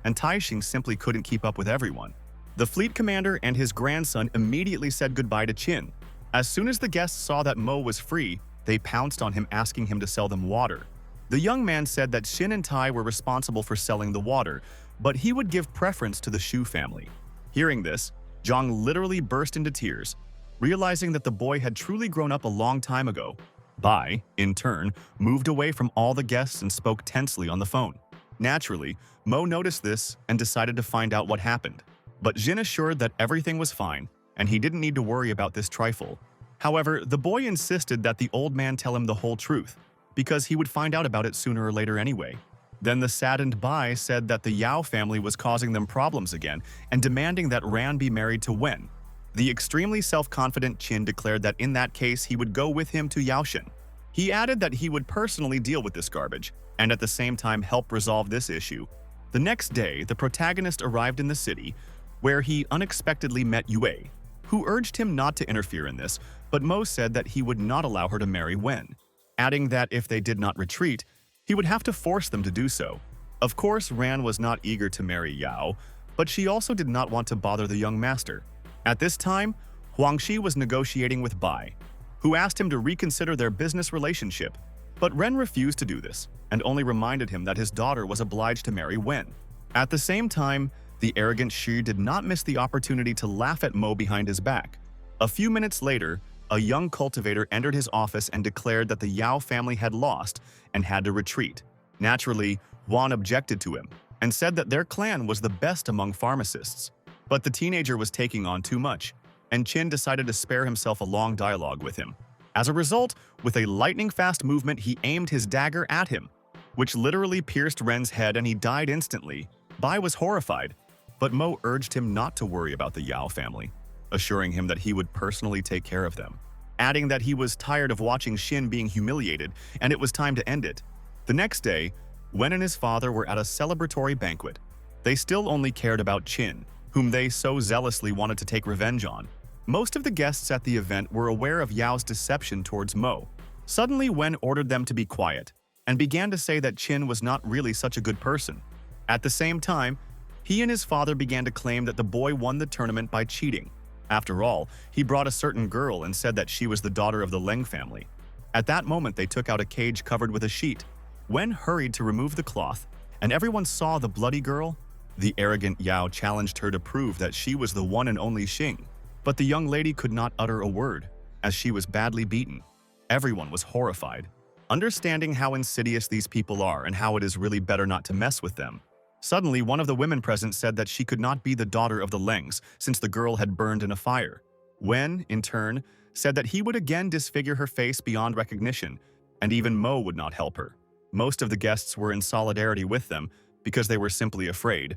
and Taixing simply couldn't keep up with everyone. The fleet commander and his grandson immediately said goodbye to Qin. As soon as the guests saw that Mo was free, they pounced on him asking him to sell them water. The young man said that Xin and Tai were responsible for selling the water, but he would give preference to the Shu family. Hearing this, Zhang literally burst into tears, realizing that the boy had truly grown up a long time ago. Bai, in turn, moved away from all the guests and spoke tensely on the phone. Naturally, Mo noticed this and decided to find out what happened. But Jin assured that everything was fine, and he didn't need to worry about this trifle. However, the boy insisted that the old man tell him the whole truth, because he would find out about it sooner or later anyway. Then the saddened Bai said that the Yao family was causing them problems again and demanding that Ran be married to Wen. The extremely self-confident Qin declared that in that case he would go with him to Yaoshan. He added that he would personally deal with this garbage, and at the same time help resolve this issue. The next day, the protagonist arrived in the city, where he unexpectedly met Yue, who urged him not to interfere in this, but Mo said that he would not allow her to marry Wen, adding that if they did not retreat, he would have to force them to do so. Of course, Ran was not eager to marry Yao, but she also did not want to bother the young master. At this time, Huangxi was negotiating with Bai, who asked him to reconsider their business relationship, but Ren refused to do this and only reminded him that his daughter was obliged to marry Wen. At the same time, the arrogant Shi did not miss the opportunity to laugh at Mo behind his back. A few minutes later, a young cultivator entered his office and declared that the Yao family had lost and had to retreat. Naturally, Wan objected to him and said that their clan was the best among pharmacists. But the teenager was taking on too much, and Qin decided to spare himself a long dialogue with him. As a result, with a lightning-fast movement, he aimed his dagger at him, which literally pierced Ren's head and he died instantly. Bai was horrified, but Mo urged him not to worry about the Yao family, assuring him that he would personally take care of them, adding that he was tired of watching Xin being humiliated and it was time to end it. The next day, Wen and his father were at a celebratory banquet. They still only cared about Qin, whom they so zealously wanted to take revenge on. Most of the guests at the event were aware of Yao's deception towards Mo. Suddenly, Wen ordered them to be quiet and began to say that Qin was not really such a good person. At the same time, he and his father began to claim that the boy won the tournament by cheating. After all, he brought a certain girl and said that she was the daughter of the Leng family. At that moment, they took out a cage covered with a sheet. Wen hurried to remove the cloth, and everyone saw the bloody girl. The arrogant Yao challenged her to prove that she was the one and only Xing, but the young lady could not utter a word, as she was badly beaten. Everyone was horrified, understanding how insidious these people are and how it is really better not to mess with them. Suddenly, one of the women present said that she could not be the daughter of the Lengs since the girl had burned in a fire. Wen, in turn, said that he would again disfigure her face beyond recognition, and even Mo would not help her. Most of the guests were in solidarity with them because they were simply afraid.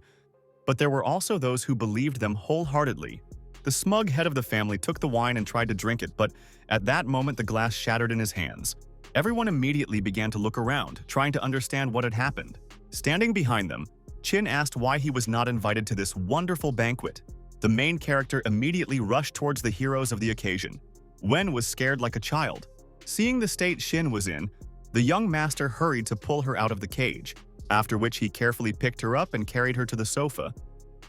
But there were also those who believed them wholeheartedly. The smug head of the family took the wine and tried to drink it, but at that moment the glass shattered in his hands. Everyone immediately began to look around, trying to understand what had happened. Standing behind them, Qin asked why he was not invited to this wonderful banquet. The main character immediately rushed towards the heroes of the occasion. Wen was scared like a child. Seeing the state Xin was in, the young master hurried to pull her out of the cage, after which he carefully picked her up and carried her to the sofa.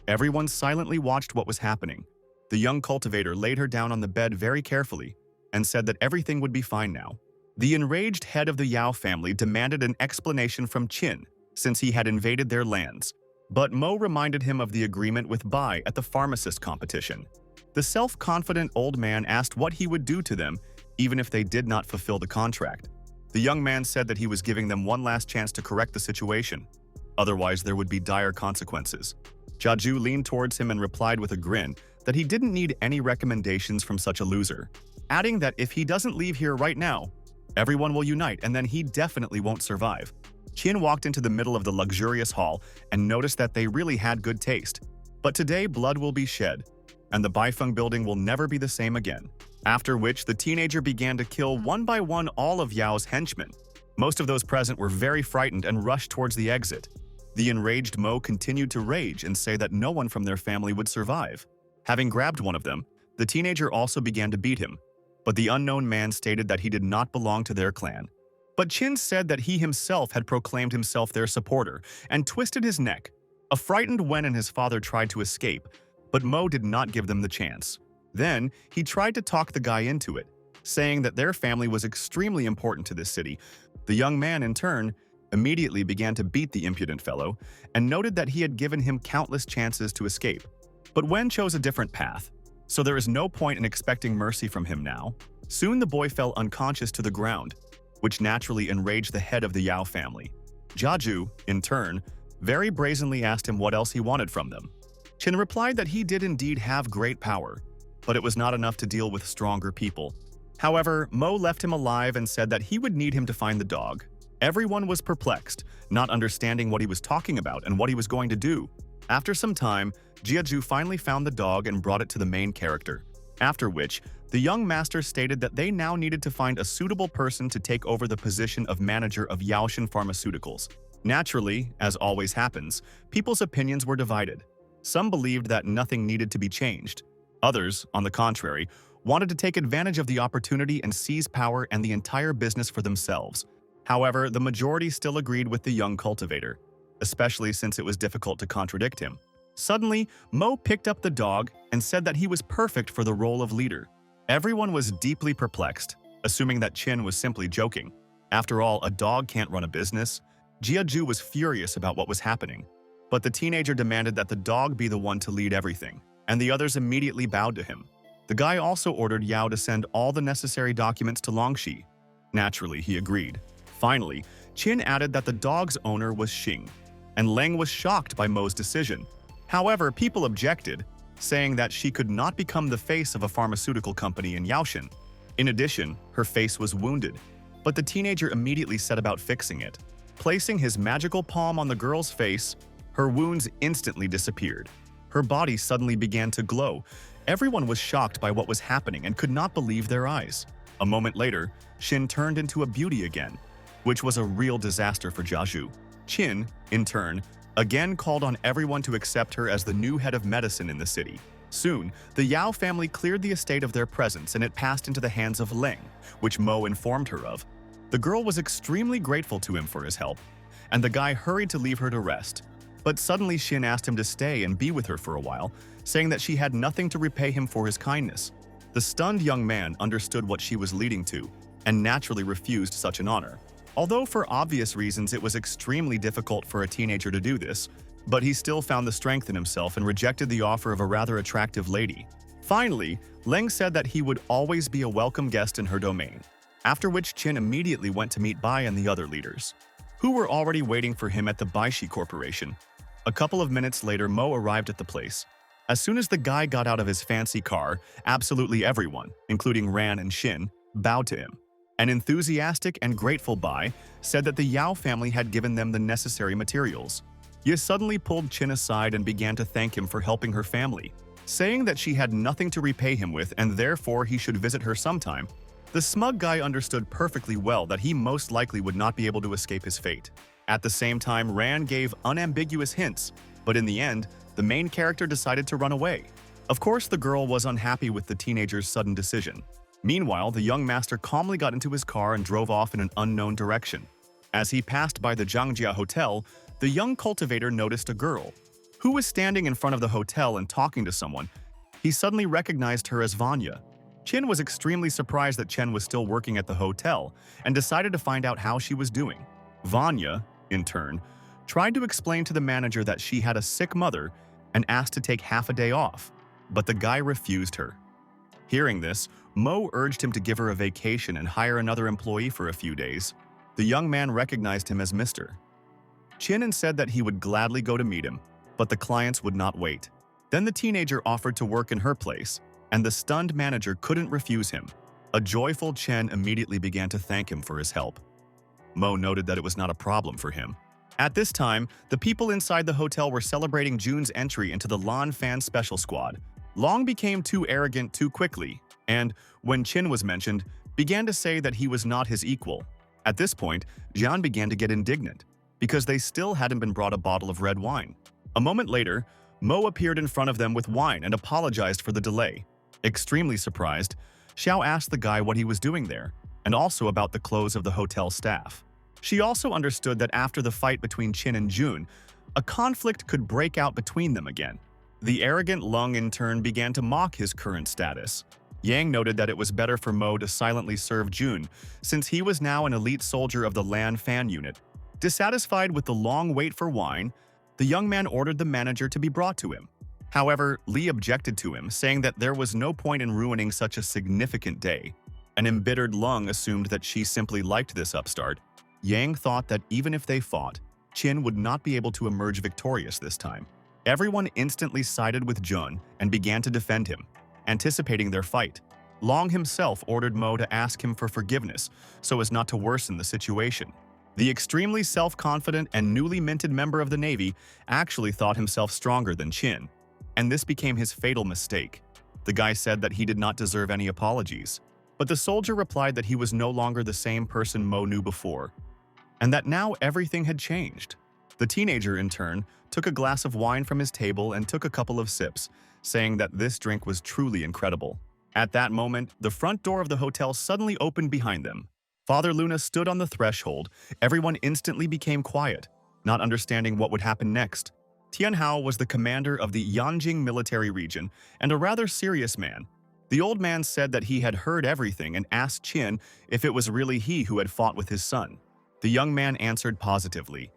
Everyone silently watched what was happening. The young cultivator laid her down on the bed very carefully and said that everything would be fine now. The enraged head of the Yao family demanded an explanation from Qin, since he had invaded their lands. But Mo reminded him of the agreement with Bai at the pharmacist competition. The self-confident old man asked what he would do to them, even if they did not fulfill the contract. The young man said that he was giving them one last chance to correct the situation. Otherwise, there would be dire consequences. Jiaju leaned towards him and replied with a grin that he didn't need any recommendations from such a loser, adding that if he doesn't leave here right now, everyone will unite and then he definitely won't survive. Qin walked into the middle of the luxurious hall and noticed that they really had good taste. But today, blood will be shed, and the Baifeng building will never be the same again. After which, the teenager began to kill one by one all of Yao's henchmen. Most of those present were very frightened and rushed towards the exit. The enraged Mo continued to rage and say that no one from their family would survive. Having grabbed one of them, the teenager also began to beat him, but the unknown man stated that he did not belong to their clan. But Chin said that he himself had proclaimed himself their supporter and twisted his neck. A frightened Wen and his father tried to escape, but Mo did not give them the chance. Then, he tried to talk the guy into it, saying that their family was extremely important to this city. The young man, in turn, immediately began to beat the impudent fellow and noted that he had given him countless chances to escape. But Wen chose a different path, so there is no point in expecting mercy from him now. Soon the boy fell unconscious to the ground, which naturally enraged the head of the Yao family. Jiaju, in turn, very brazenly asked him what else he wanted from them. Qin replied that he did indeed have great power, but it was not enough to deal with stronger people. However, Mo left him alive and said that he would need him to find the dog. Everyone was perplexed, not understanding what he was talking about and what he was going to do. After some time, Jiaju finally found the dog and brought it to the main character, after which the young master stated that they now needed to find a suitable person to take over the position of manager of Yaoshan Pharmaceuticals. Naturally, as always happens, people's opinions were divided. Some believed that nothing needed to be changed. Others, on the contrary, wanted to take advantage of the opportunity and seize power and the entire business for themselves. However, the majority still agreed with the young cultivator, especially since it was difficult to contradict him. Suddenly, Mo picked up the dog and said that he was perfect for the role of leader. Everyone was deeply perplexed, assuming that Qin was simply joking. After all, a dog can't run a business. Jiaju was furious about what was happening, but the teenager demanded that the dog be the one to lead everything, and the others immediately bowed to him. The guy also ordered Yao to send all the necessary documents to Longxi. Naturally, he agreed. Finally, Qin added that the dog's owner was Xing, and Leng was shocked by Mo's decision. However, people objected, saying that she could not become the face of a pharmaceutical company in Yaoshan. In addition, her face was wounded, but the teenager immediately set about fixing it. Placing his magical palm on the girl's face, her wounds instantly disappeared. Her body suddenly began to glow. Everyone was shocked by what was happening and could not believe their eyes. A moment later, Qin turned into a beauty again, which was a real disaster for Jiaju. Qin, in turn, again called on everyone to accept her as the new head of medicine in the city. Soon, the Yao family cleared the estate of their presence and it passed into the hands of Leng, which Mo informed her of. The girl was extremely grateful to him for his help, and the guy hurried to leave her to rest. But suddenly Qin asked him to stay and be with her for a while, saying that she had nothing to repay him for his kindness. The stunned young man understood what she was leading to, and naturally refused such an honor. Although for obvious reasons it was extremely difficult for a teenager to do this, but he still found the strength in himself and rejected the offer of a rather attractive lady. Finally, Leng said that he would always be a welcome guest in her domain, after which Qin immediately went to meet Bai and the other leaders, who were already waiting for him at the Baishi Corporation. A couple of minutes later, Mo arrived at the place. As soon as the guy got out of his fancy car, absolutely everyone, including Ran and Xin, bowed to him. An enthusiastic and grateful Bai said that the Yao family had given them the necessary materials. Ye suddenly pulled Qin aside and began to thank him for helping her family, saying that she had nothing to repay him with and therefore he should visit her sometime. The smug guy understood perfectly well that he most likely would not be able to escape his fate. At the same time, Ran gave unambiguous hints, but in the end, the main character decided to run away. Of course, the girl was unhappy with the teenager's sudden decision. Meanwhile, the young master calmly got into his car and drove off in an unknown direction. As he passed by the Zhangjia Hotel, the young cultivator noticed a girl, who was standing in front of the hotel and talking to someone. He suddenly recognized her as Vanya. Qin was extremely surprised that Chen was still working at the hotel and decided to find out how she was doing. Vanya, in turn, tried to explain to the manager that she had a sick mother and asked to take half a day off, but the guy refused her. Hearing this, Mo urged him to give her a vacation and hire another employee for a few days. The young man recognized him as Mr. Qin said that he would gladly go to meet him, but the clients would not wait. Then the teenager offered to work in her place, and the stunned manager couldn't refuse him. A joyful Chen immediately began to thank him for his help. Mo noted that it was not a problem for him. At this time, the people inside the hotel were celebrating Jun's entry into the Lan Fan Special Squad. Long became too arrogant too quickly, and, when Qin was mentioned, began to say that he was not his equal. At this point, Jian began to get indignant. because they still hadn't been brought a bottle of red wine. A moment later, Mo appeared in front of them with wine and apologized for the delay. Extremely surprised, Xiao asked the guy what he was doing there, and also about the clothes of the hotel staff. She also understood that after the fight between Qin and Jun, a conflict could break out between them again. The arrogant Lung in turn began to mock his current status. Yang noted that it was better for Mo to silently serve Jun, since he was now an elite soldier of the Lan Fan unit. Dissatisfied with the long wait for wine, the young man ordered the manager to be brought to him. However, Li objected to him, saying that there was no point in ruining such a significant day. An embittered Lung assumed that she simply liked this upstart. Yang thought that even if they fought, Qin would not be able to emerge victorious this time. Everyone instantly sided with Jun and began to defend him, anticipating their fight. Long himself ordered Mo to ask him for forgiveness so as not to worsen the situation. The extremely self-confident and newly minted member of the Navy actually thought himself stronger than Qin, and this became his fatal mistake. The guy said that he did not deserve any apologies, but the soldier replied that he was no longer the same person Mo knew before, and that now everything had changed. The teenager, in turn, took a glass of wine from his table and took a couple of sips, saying that this drink was truly incredible. At that moment, the front door of the hotel suddenly opened behind them. Father Luna stood on the threshold. Everyone instantly became quiet, not understanding what would happen next. Tianhao was the commander of the Yanjing military region and a rather serious man. The old man said that he had heard everything and asked Qin if it was really he who had fought with his son. The young man answered positively.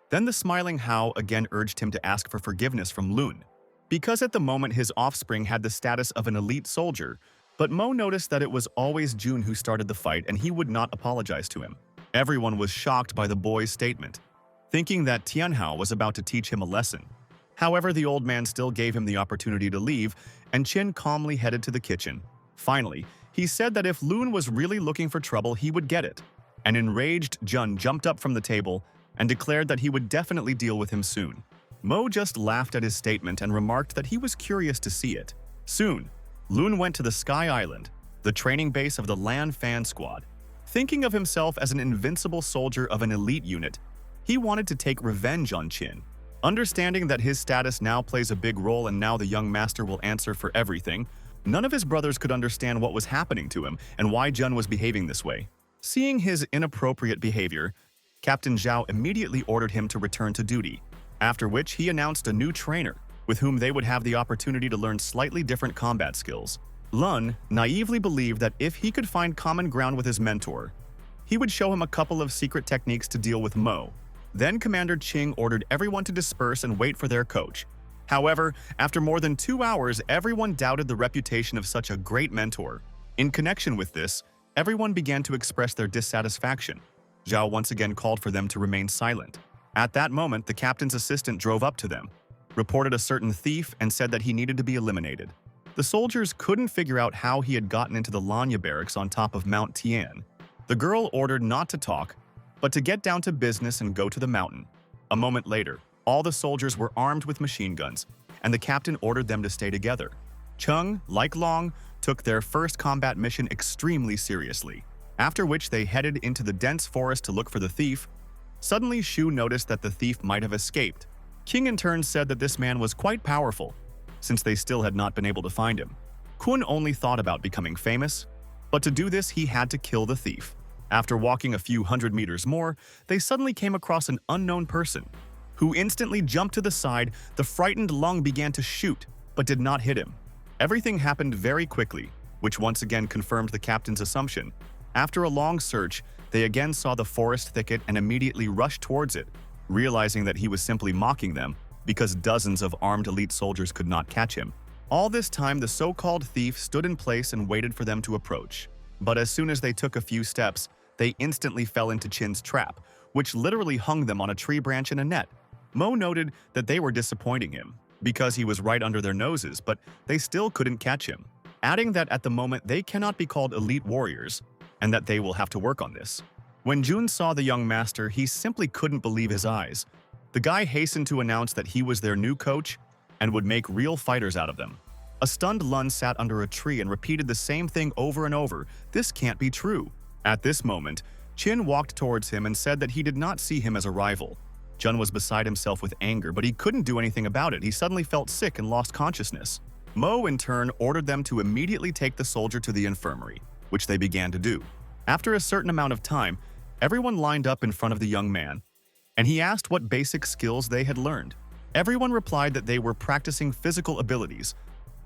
Then the smiling Hao again urged him to ask for forgiveness from Lun, because at the moment his offspring had the status of an elite soldier, but Mo noticed that it was always Jun who started the fight and he would not apologize to him. Everyone was shocked by the boy's statement, thinking that Tianhao was about to teach him a lesson. However, the old man still gave him the opportunity to leave, and Qin calmly headed to the kitchen. Finally, he said that if Lun was really looking for trouble, he would get it. An enraged Jun jumped up from the table and declared that he would definitely deal with him soon. Mo just laughed at his statement and remarked that he was curious to see it. Soon, Lun went to the Sky Island, the training base of the Lan Fan Squad. Thinking of himself as an invincible soldier of an elite unit, he wanted to take revenge on Qin. Understanding that his status now plays a big role and now the young master will answer for everything, none of his brothers could understand what was happening to him and why Jun was behaving this way. Seeing his inappropriate behavior, Captain Zhao immediately ordered him to return to duty, after which he announced a new trainer, with whom they would have the opportunity to learn slightly different combat skills. Lun naively believed that if he could find common ground with his mentor, he would show him a couple of secret techniques to deal with Mo. Then Commander Qing ordered everyone to disperse and wait for their coach. However, after more than 2 hours, everyone doubted the reputation of such a great mentor. In connection with this, everyone began to express their dissatisfaction. Zhao once again called for them to remain silent. At that moment, the captain's assistant drove up to them, reported a certain thief, and said that he needed to be eliminated. The soldiers couldn't figure out how he had gotten into the Lanya barracks on top of Mount Tian. The girl ordered not to talk, but to get down to business and go to the mountain. A moment later, all the soldiers were armed with machine guns, and the captain ordered them to stay together. Cheng, like Long, took their first combat mission extremely seriously, after which they headed into the dense forest to look for the thief. Suddenly, Shu noticed that the thief might have escaped. King in turn said that this man was quite powerful, since they still had not been able to find him. Kun only thought about becoming famous, but to do this he had to kill the thief. After walking a few hundred meters more, they suddenly came across an unknown person, who instantly jumped to the side. The frightened Lung began to shoot, but did not hit him. Everything happened very quickly, which once again confirmed the captain's assumption. After a long search, they again saw the forest thicket and immediately rushed towards it, realizing that he was simply mocking them because dozens of armed elite soldiers could not catch him. All this time, the so-called thief stood in place and waited for them to approach. But as soon as they took a few steps, they instantly fell into Qin's trap, which literally hung them on a tree branch in a net. Mo noted that they were disappointing him, because he was right under their noses, but they still couldn't catch him, adding that at the moment they cannot be called elite warriors, and that they will have to work on this. When Jun saw the young master, he simply couldn't believe his eyes. The guy hastened to announce that he was their new coach and would make real fighters out of them. A stunned Lun sat under a tree and repeated the same thing over and over. This can't be true. At this moment, Chin walked towards him and said that he did not see him as a rival. Jun was beside himself with anger, but he couldn't do anything about it. He suddenly felt sick and lost consciousness. Mo, in turn, ordered them to immediately take the soldier to the infirmary, which they began to do. After a certain amount of time, everyone lined up in front of the young man, and he asked what basic skills they had learned. Everyone replied that they were practicing physical abilities,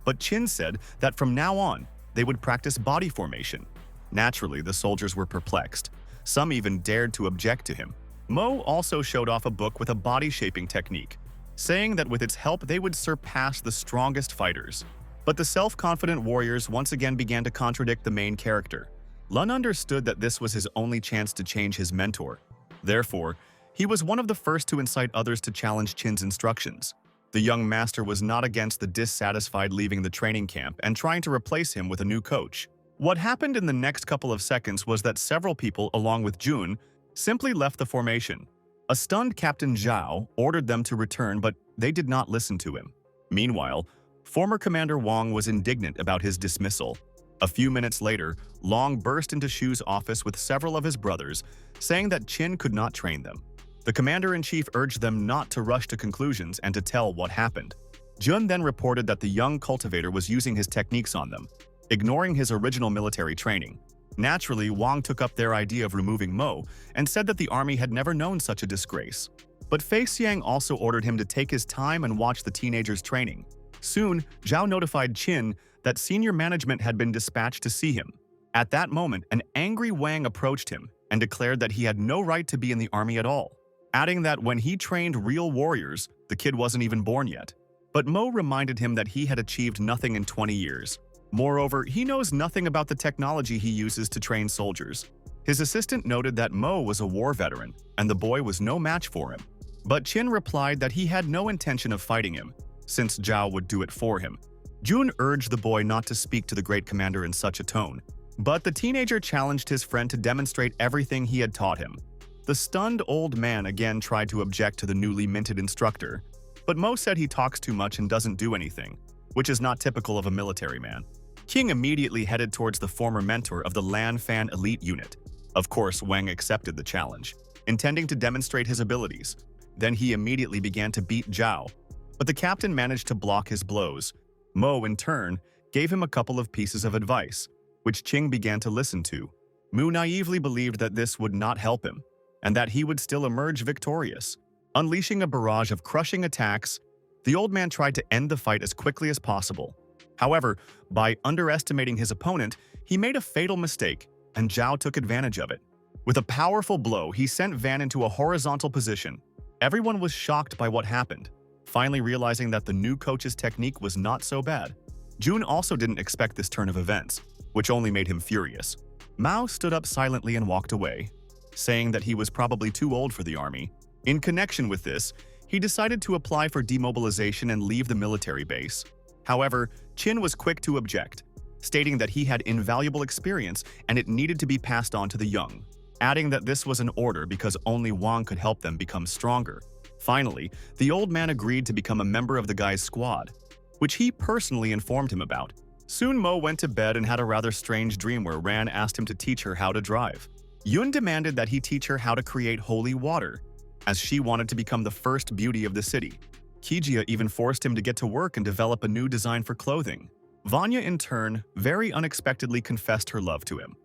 but Chin said that from now on, they would practice body formation. Naturally, the soldiers were perplexed. Some even dared to object to him. Mo also showed off a book with a body-shaping technique, saying that with its help they would surpass the strongest fighters. But the self-confident warriors once again began to contradict the main character. Lun understood that this was his only chance to change his mentor. Therefore, he was one of the first to incite others to challenge Chin's instructions. The young master was not against the dissatisfied leaving the training camp and trying to replace him with a new coach. What happened in the next couple of seconds was that several people, along with Jun, simply left the formation. A stunned Captain Zhao ordered them to return, but they did not listen to him. Meanwhile, former Commander Wang was indignant about his dismissal. A few minutes later, Long burst into Shu's office with several of his brothers, saying that Chin could not train them. The commander-in-chief urged them not to rush to conclusions and to tell what happened. Jun then reported that the young cultivator was using his techniques on them, ignoring his original military training. Naturally, Wang took up their idea of removing Mo and said that the army had never known such a disgrace. But Fei Xiang also ordered him to take his time and watch the teenagers' training. Soon, Zhao notified Qin that senior management had been dispatched to see him. At that moment, an angry Wang approached him and declared that he had no right to be in the army at all, adding that when he trained real warriors, the kid wasn't even born yet. But Mo reminded him that he had achieved nothing in 20 years. Moreover, he knows nothing about the technology he uses to train soldiers. His assistant noted that Mo was a war veteran, and the boy was no match for him. But Qin replied that he had no intention of fighting him, since Zhao would do it for him. Jun urged the boy not to speak to the great commander in such a tone, but the teenager challenged his friend to demonstrate everything he had taught him. The stunned old man again tried to object to the newly minted instructor, but Mo said he talks too much and doesn't do anything, which is not typical of a military man. King immediately headed towards the former mentor of the Lan Fan elite unit. Of course, Wang accepted the challenge, intending to demonstrate his abilities. Then he immediately began to beat Zhao, but the captain managed to block his blows. Mo, in turn, gave him a couple of pieces of advice, which Qing began to listen to. Mu naively believed that this would not help him, and that he would still emerge victorious. Unleashing a barrage of crushing attacks, the old man tried to end the fight as quickly as possible. However, by underestimating his opponent, he made a fatal mistake, and Zhao took advantage of it. With a powerful blow, he sent Van into a horizontal position. Everyone was shocked by what happened, finally realizing that the new coach's technique was not so bad. Jun also didn't expect this turn of events, which only made him furious. Mao stood up silently and walked away, saying that he was probably too old for the army. In connection with this, he decided to apply for demobilization and leave the military base. However, Qin was quick to object, stating that he had invaluable experience and it needed to be passed on to the young, adding that this was an order because only Wang could help them become stronger. Finally, the old man agreed to become a member of the guy's squad, which he personally informed him about. Soon Mo went to bed and had a rather strange dream where Ran asked him to teach her how to drive. Yun demanded that he teach her how to create holy water, as she wanted to become the first beauty of the city. Kijia even forced him to get to work and develop a new design for clothing. Vanya, in turn, very unexpectedly confessed her love to him.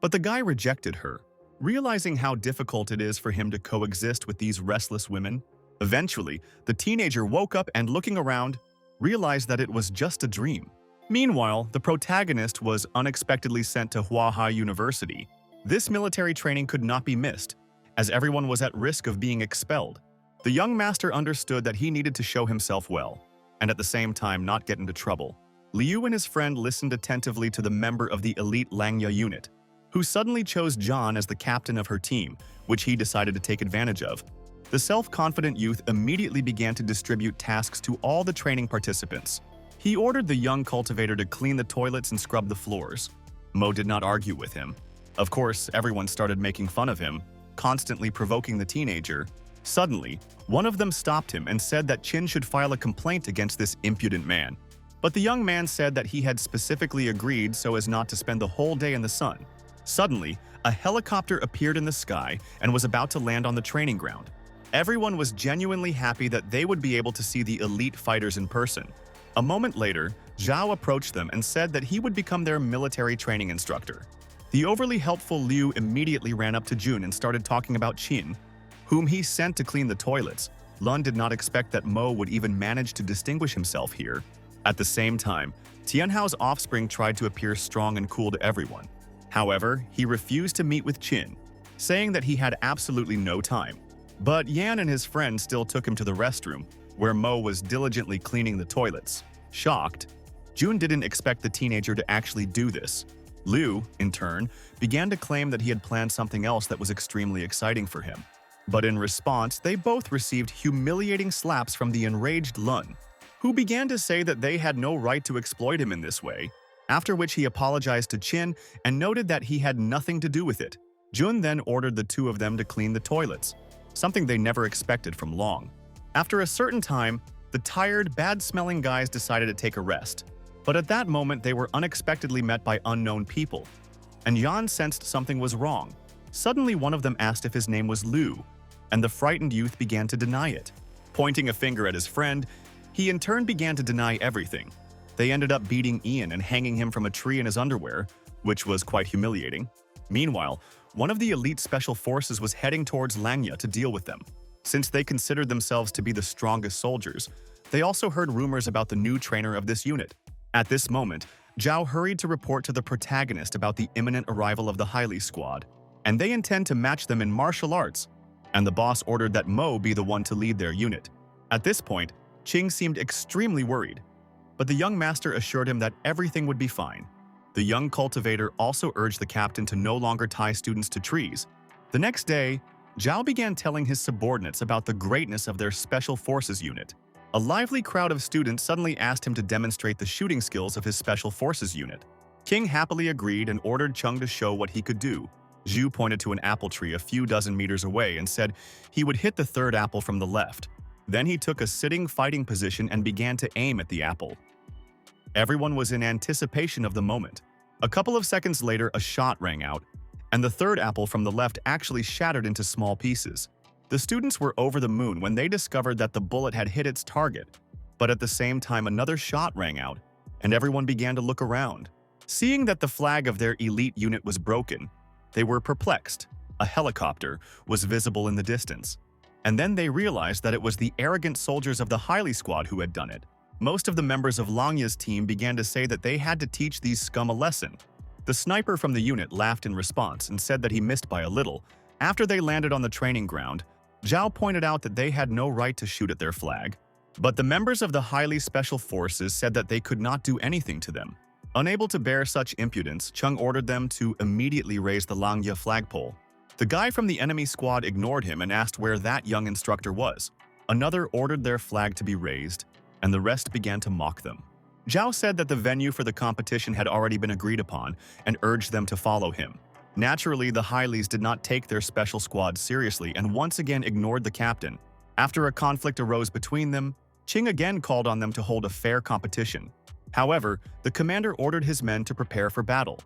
But the guy rejected her, realizing how difficult it is for him to coexist with these restless women. Eventually, the teenager woke up and, looking around, realized that it was just a dream. Meanwhile, the protagonist was unexpectedly sent to Huahai University. This military training could not be missed, as everyone was at risk of being expelled. The young master understood that he needed to show himself well, and at the same time not get into trouble. Liu and his friend listened attentively to the member of the elite Langya unit, who suddenly chose John as the captain of her team, which he decided to take advantage of. The self-confident youth immediately began to distribute tasks to all the training participants. He ordered the young cultivator to clean the toilets and scrub the floors. Mo did not argue with him. Of course, everyone started making fun of him, constantly provoking the teenager. Suddenly, one of them stopped him and said that Qin should file a complaint against this impudent man. But the young man said that he had specifically agreed so as not to spend the whole day in the sun. Suddenly, a helicopter appeared in the sky and was about to land on the training ground. Everyone was genuinely happy that they would be able to see the elite fighters in person. A moment later, Zhao approached them and said that he would become their military training instructor. The overly helpful Liu immediately ran up to Jun and started talking about Qin, whom he sent to clean the toilets. Lun did not expect that Mo would even manage to distinguish himself here. At the same time, Tianhao's offspring tried to appear strong and cool to everyone. However, he refused to meet with Qin, saying that he had absolutely no time. But Yan and his friend still took him to the restroom, where Mo was diligently cleaning the toilets. Shocked, Jun didn't expect the teenager to actually do this. Liu, in turn, began to claim that he had planned something else that was extremely exciting for him. But in response, they both received humiliating slaps from the enraged Lun, who began to say that they had no right to exploit him in this way, after which he apologized to Qin and noted that he had nothing to do with it. Jun then ordered the two of them to clean the toilets, something they never expected from Long. After a certain time, the tired, bad-smelling guys decided to take a rest. But at that moment, they were unexpectedly met by unknown people, and Yan sensed something was wrong. Suddenly, one of them asked if his name was Liu, and the frightened youth began to deny it. Pointing a finger at his friend, he in turn began to deny everything. They ended up beating Ian and hanging him from a tree in his underwear, which was quite humiliating. Meanwhile, one of the elite special forces was heading towards Langya to deal with them. Since they considered themselves to be the strongest soldiers, they also heard rumors about the new trainer of this unit. At this moment, Zhao hurried to report to the protagonist about the imminent arrival of the Hailey squad, and they intend to match them in martial arts, and the boss ordered that Mo be the one to lead their unit. At this point, Qing seemed extremely worried, but the young master assured him that everything would be fine. The young cultivator also urged the captain to no longer tie students to trees. The next day, Zhao began telling his subordinates about the greatness of their special forces unit. A lively crowd of students suddenly asked him to demonstrate the shooting skills of his special forces unit. King happily agreed and ordered Chung to show what he could do. Zhu pointed to an apple tree a few dozen meters away and said he would hit the third apple from the left. Then he took a sitting fighting position and began to aim at the apple. Everyone was in anticipation of the moment. A couple of seconds later, a shot rang out, and the third apple from the left actually shattered into small pieces. The students were over the moon when they discovered that the bullet had hit its target, but at the same time another shot rang out, and everyone began to look around. Seeing that the flag of their elite unit was broken, they were perplexed. A helicopter was visible in the distance, and then they realized that it was the arrogant soldiers of the Hailey squad who had done it. Most of the members of Langya's team began to say that they had to teach these scum a lesson. The sniper from the unit laughed in response and said that he missed by a little. After they landed on the training ground, Zhao pointed out that they had no right to shoot at their flag. But the members of the Hailey Special Forces said that they could not do anything to them. Unable to bear such impudence, Chung ordered them to immediately raise the Langya flagpole. The guy from the enemy squad ignored him and asked where that young instructor was. Another ordered their flag to be raised, and the rest began to mock them. Zhao said that the venue for the competition had already been agreed upon and urged them to follow him. Naturally, the Haileys did not take their special squad seriously and once again ignored the captain. After a conflict arose between them, Qing again called on them to hold a fair competition. However, the commander ordered his men to prepare for battle,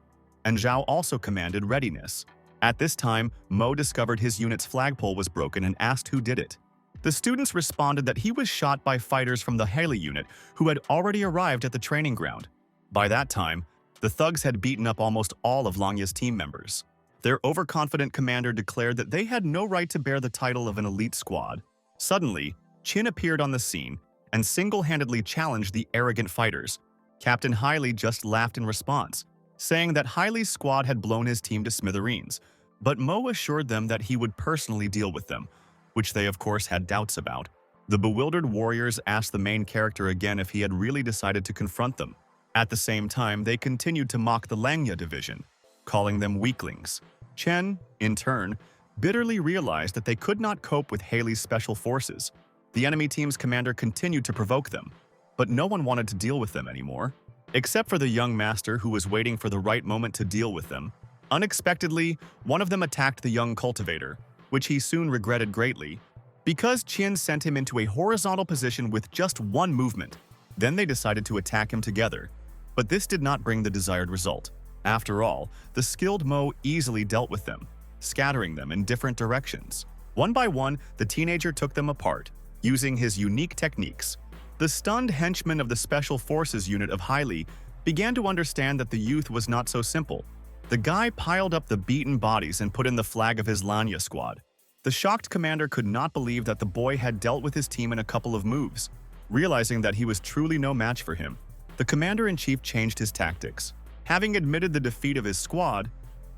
and Zhao also commanded readiness. At this time, Mo discovered his unit's flagpole was broken and asked who did it. The students responded that he was shot by fighters from the Hailey unit who had already arrived at the training ground. By that time, the thugs had beaten up almost all of Langya's team members. Their overconfident commander declared that they had no right to bear the title of an elite squad. Suddenly, Qin appeared on the scene and single-handedly challenged the arrogant fighters. Captain Hailey just laughed in response, saying that Hailey's squad had blown his team to smithereens, but Mo assured them that he would personally deal with them, which they of course had doubts about. The bewildered warriors asked the main character again if he had really decided to confront them. At the same time, they continued to mock the Langya division, calling them weaklings. Chen, in turn, bitterly realized that they could not cope with Hailey's special forces. The enemy team's commander continued to provoke them, but no one wanted to deal with them anymore, except for the young master who was waiting for the right moment to deal with them. Unexpectedly, one of them attacked the young cultivator, which he soon regretted greatly, because Qin sent him into a horizontal position with just one movement. Then they decided to attack him together, but this did not bring the desired result. After all, the skilled Mo easily dealt with them, scattering them in different directions. One by one, the teenager took them apart, using his unique techniques. The stunned henchman of the Special Forces unit of Hailey began to understand that the youth was not so simple. The guy piled up the beaten bodies and put in the flag of his Lanya squad. The shocked commander could not believe that the boy had dealt with his team in a couple of moves. Realizing that he was truly no match for him, the commander-in-chief changed his tactics. Having admitted the defeat of his squad,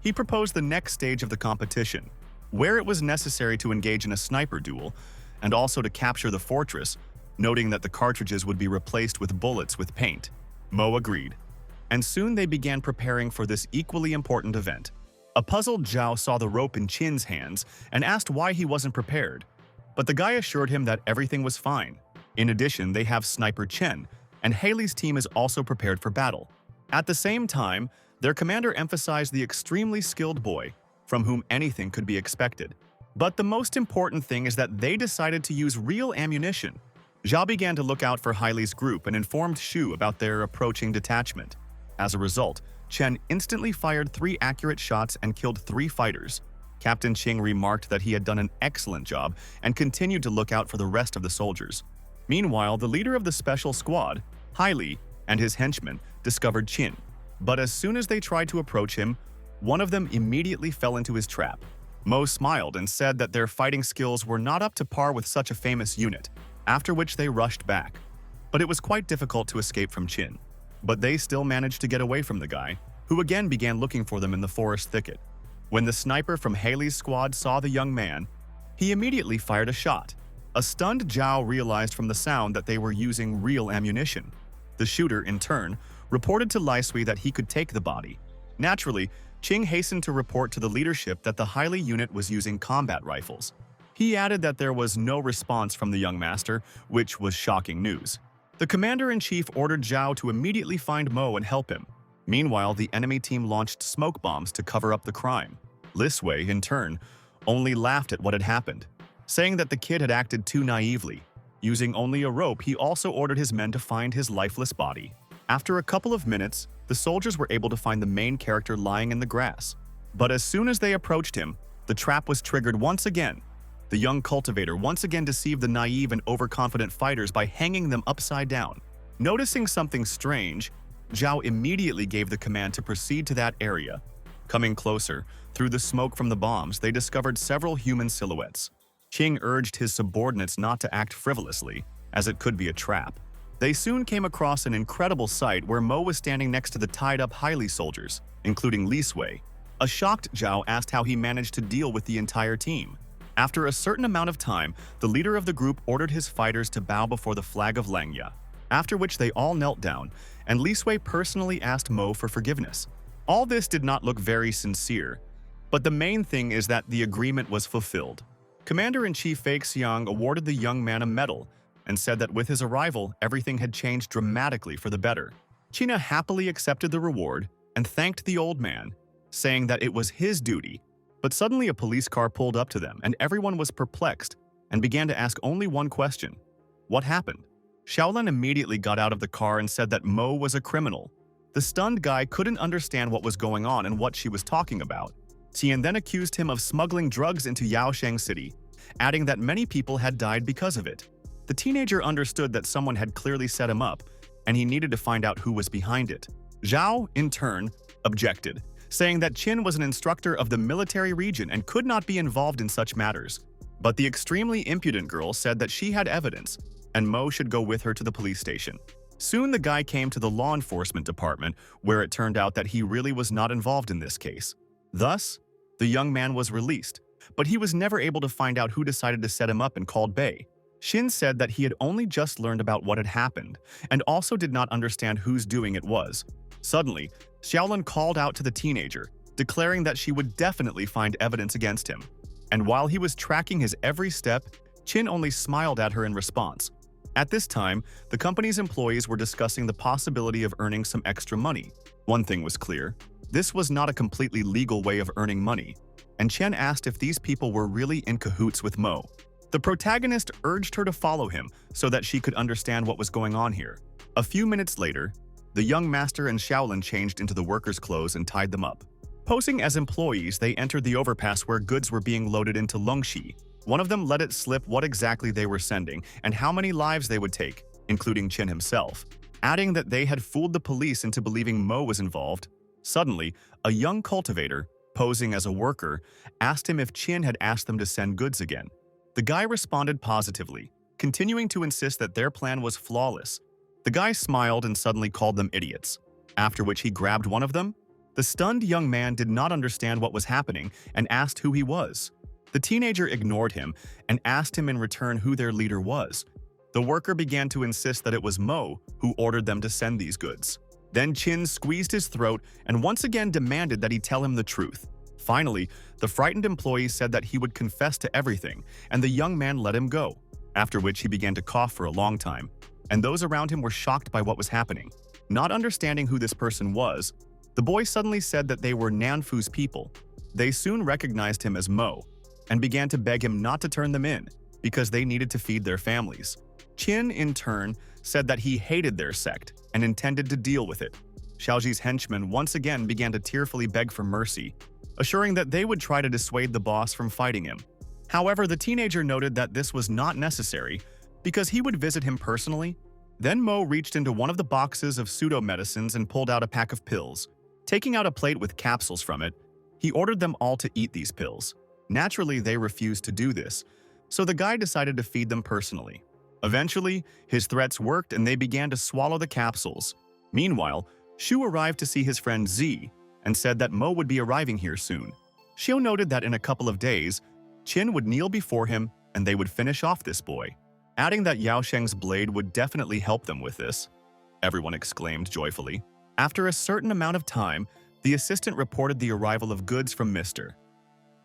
he proposed the next stage of the competition, where it was necessary to engage in a sniper duel and also to capture the fortress, noting that the cartridges would be replaced with bullets with paint. Mo agreed, and soon they began preparing for this equally important event. A puzzled Zhao saw the rope in Qin's hands and asked why he wasn't prepared, but the guy assured him that everything was fine. In addition, they have Sniper Chen, and Haley's team is also prepared for battle. At the same time, their commander emphasized the extremely skilled boy, from whom anything could be expected. But the most important thing is that they decided to use real ammunition. Zhao began to look out for Hailey's group and informed Shu about their approaching detachment. As a result, Chen instantly fired 3 accurate shots and killed 3 fighters. Captain Qing remarked that he had done an excellent job and continued to look out for the rest of the soldiers. Meanwhile, the leader of the special squad, Hailey, and his henchmen discovered Qin. But as soon as they tried to approach him, one of them immediately fell into his trap. Mo smiled and said that their fighting skills were not up to par with such a famous unit, after which they rushed back. But it was quite difficult to escape from Qin. But they still managed to get away from the guy, who again began looking for them in the forest thicket. When the sniper from Haley's squad saw the young man, he immediately fired a shot. A stunned Zhao realized from the sound that they were using real ammunition. The shooter, in turn, reported to Lai Sui that he could take the body. Naturally, Qing hastened to report to the leadership that the Hailey unit was using combat rifles. He added that there was no response from the young master, which was shocking news. The commander-in-chief ordered Zhao to immediately find Mo and help him. Meanwhile, the enemy team launched smoke bombs to cover up the crime. Li Sui, in turn, only laughed at what had happened, saying that the kid had acted too naively. Using only a rope, he also ordered his men to find his lifeless body. After a couple of minutes, the soldiers were able to find the main character lying in the grass. But as soon as they approached him, the trap was triggered once again. The young cultivator once again deceived the naive and overconfident fighters by hanging them upside down. Noticing something strange, Zhao immediately gave the command to proceed to that area. Coming closer, through the smoke from the bombs, they discovered several human silhouettes. Qing urged his subordinates not to act frivolously, as it could be a trap. They soon came across an incredible sight where Mo was standing next to the tied-up Hailey soldiers, including Li Sui. A shocked Zhao asked how he managed to deal with the entire team. After a certain amount of time, the leader of the group ordered his fighters to bow before the flag of Langya, after which they all knelt down, and Li Sui personally asked Mo for forgiveness. All this did not look very sincere, but the main thing is that the agreement was fulfilled. Commander-in-Chief Fei Xiang awarded the young man a medal and said that with his arrival, everything had changed dramatically for the better. China happily accepted the reward and thanked the old man, saying that it was his duty. But suddenly a police car pulled up to them and everyone was perplexed and began to ask only one question: what happened? Xiaolan immediately got out of the car and said that Mo was a criminal. The stunned guy couldn't understand what was going on and what she was talking about. Tian then accused him of smuggling drugs into Yaosheng City, adding that many people had died because of it. The teenager understood that someone had clearly set him up, and he needed to find out who was behind it. Zhao, in turn, objected, saying that Qin was an instructor of the military region and could not be involved in such matters. But the extremely impudent girl said that she had evidence, and Mo should go with her to the police station. Soon the guy came to the law enforcement department, where it turned out that he really was not involved in this case. Thus, the young man was released, but he was never able to find out who decided to set him up and called Bei. Xin said that he had only just learned about what had happened, and also did not understand whose doing it was. Suddenly, Xiaolan called out to the teenager, declaring that she would definitely find evidence against him. And while he was tracking his every step, Qin only smiled at her in response. At this time, the company's employees were discussing the possibility of earning some extra money. One thing was clear: this was not a completely legal way of earning money, and Chen asked if these people were really in cahoots with Mo. The protagonist urged her to follow him so that she could understand what was going on here. A few minutes later, The young master and Shaolin changed into the workers' clothes and tied them up. Posing as employees, they entered the overpass where goods were being loaded into Lungxi. One of them let it slip what exactly they were sending and how many lives they would take, including Qin himself, adding that they had fooled the police into believing Mo was involved. Suddenly, a young cultivator, posing as a worker, asked him if Qin had asked them to send goods again. The guy responded positively, continuing to insist that their plan was flawless. The guy smiled and suddenly called them idiots, after which he grabbed one of them. The stunned young man did not understand what was happening and asked who he was. The teenager ignored him and asked him in return who their leader was. The worker began to insist that it was Mo who ordered them to send these goods. Then Qin squeezed his throat and once again demanded that he tell him the truth. Finally, the frightened employee said that he would confess to everything, and the young man let him go, after which he began to cough for a long time, and those around him were shocked by what was happening. Not understanding who this person was, the boy suddenly said that they were Nanfu's people. They soon recognized him as Mo, and began to beg him not to turn them in, because they needed to feed their families. Qin, in turn, said that he hated their sect and intended to deal with it. Xiaoji's henchmen once again began to tearfully beg for mercy, assuring that they would try to dissuade the boss from fighting him. However, the teenager noted that this was not necessary because he would visit him personally. Then Mo reached into one of the boxes of pseudo-medicines and pulled out a pack of pills. Taking out a plate with capsules from it, he ordered them all to eat these pills. Naturally, they refused to do this, so the guy decided to feed them personally. Eventually, his threats worked and they began to swallow the capsules. Meanwhile, Shu arrived to see his friend Z and said that Mo would be arriving here soon. Xiu noted that in a couple of days, Qin would kneel before him and they would finish off this boy, adding that Yao Sheng's blade would definitely help them with this. Everyone exclaimed joyfully. After a certain amount of time, the assistant reported the arrival of goods from Mr.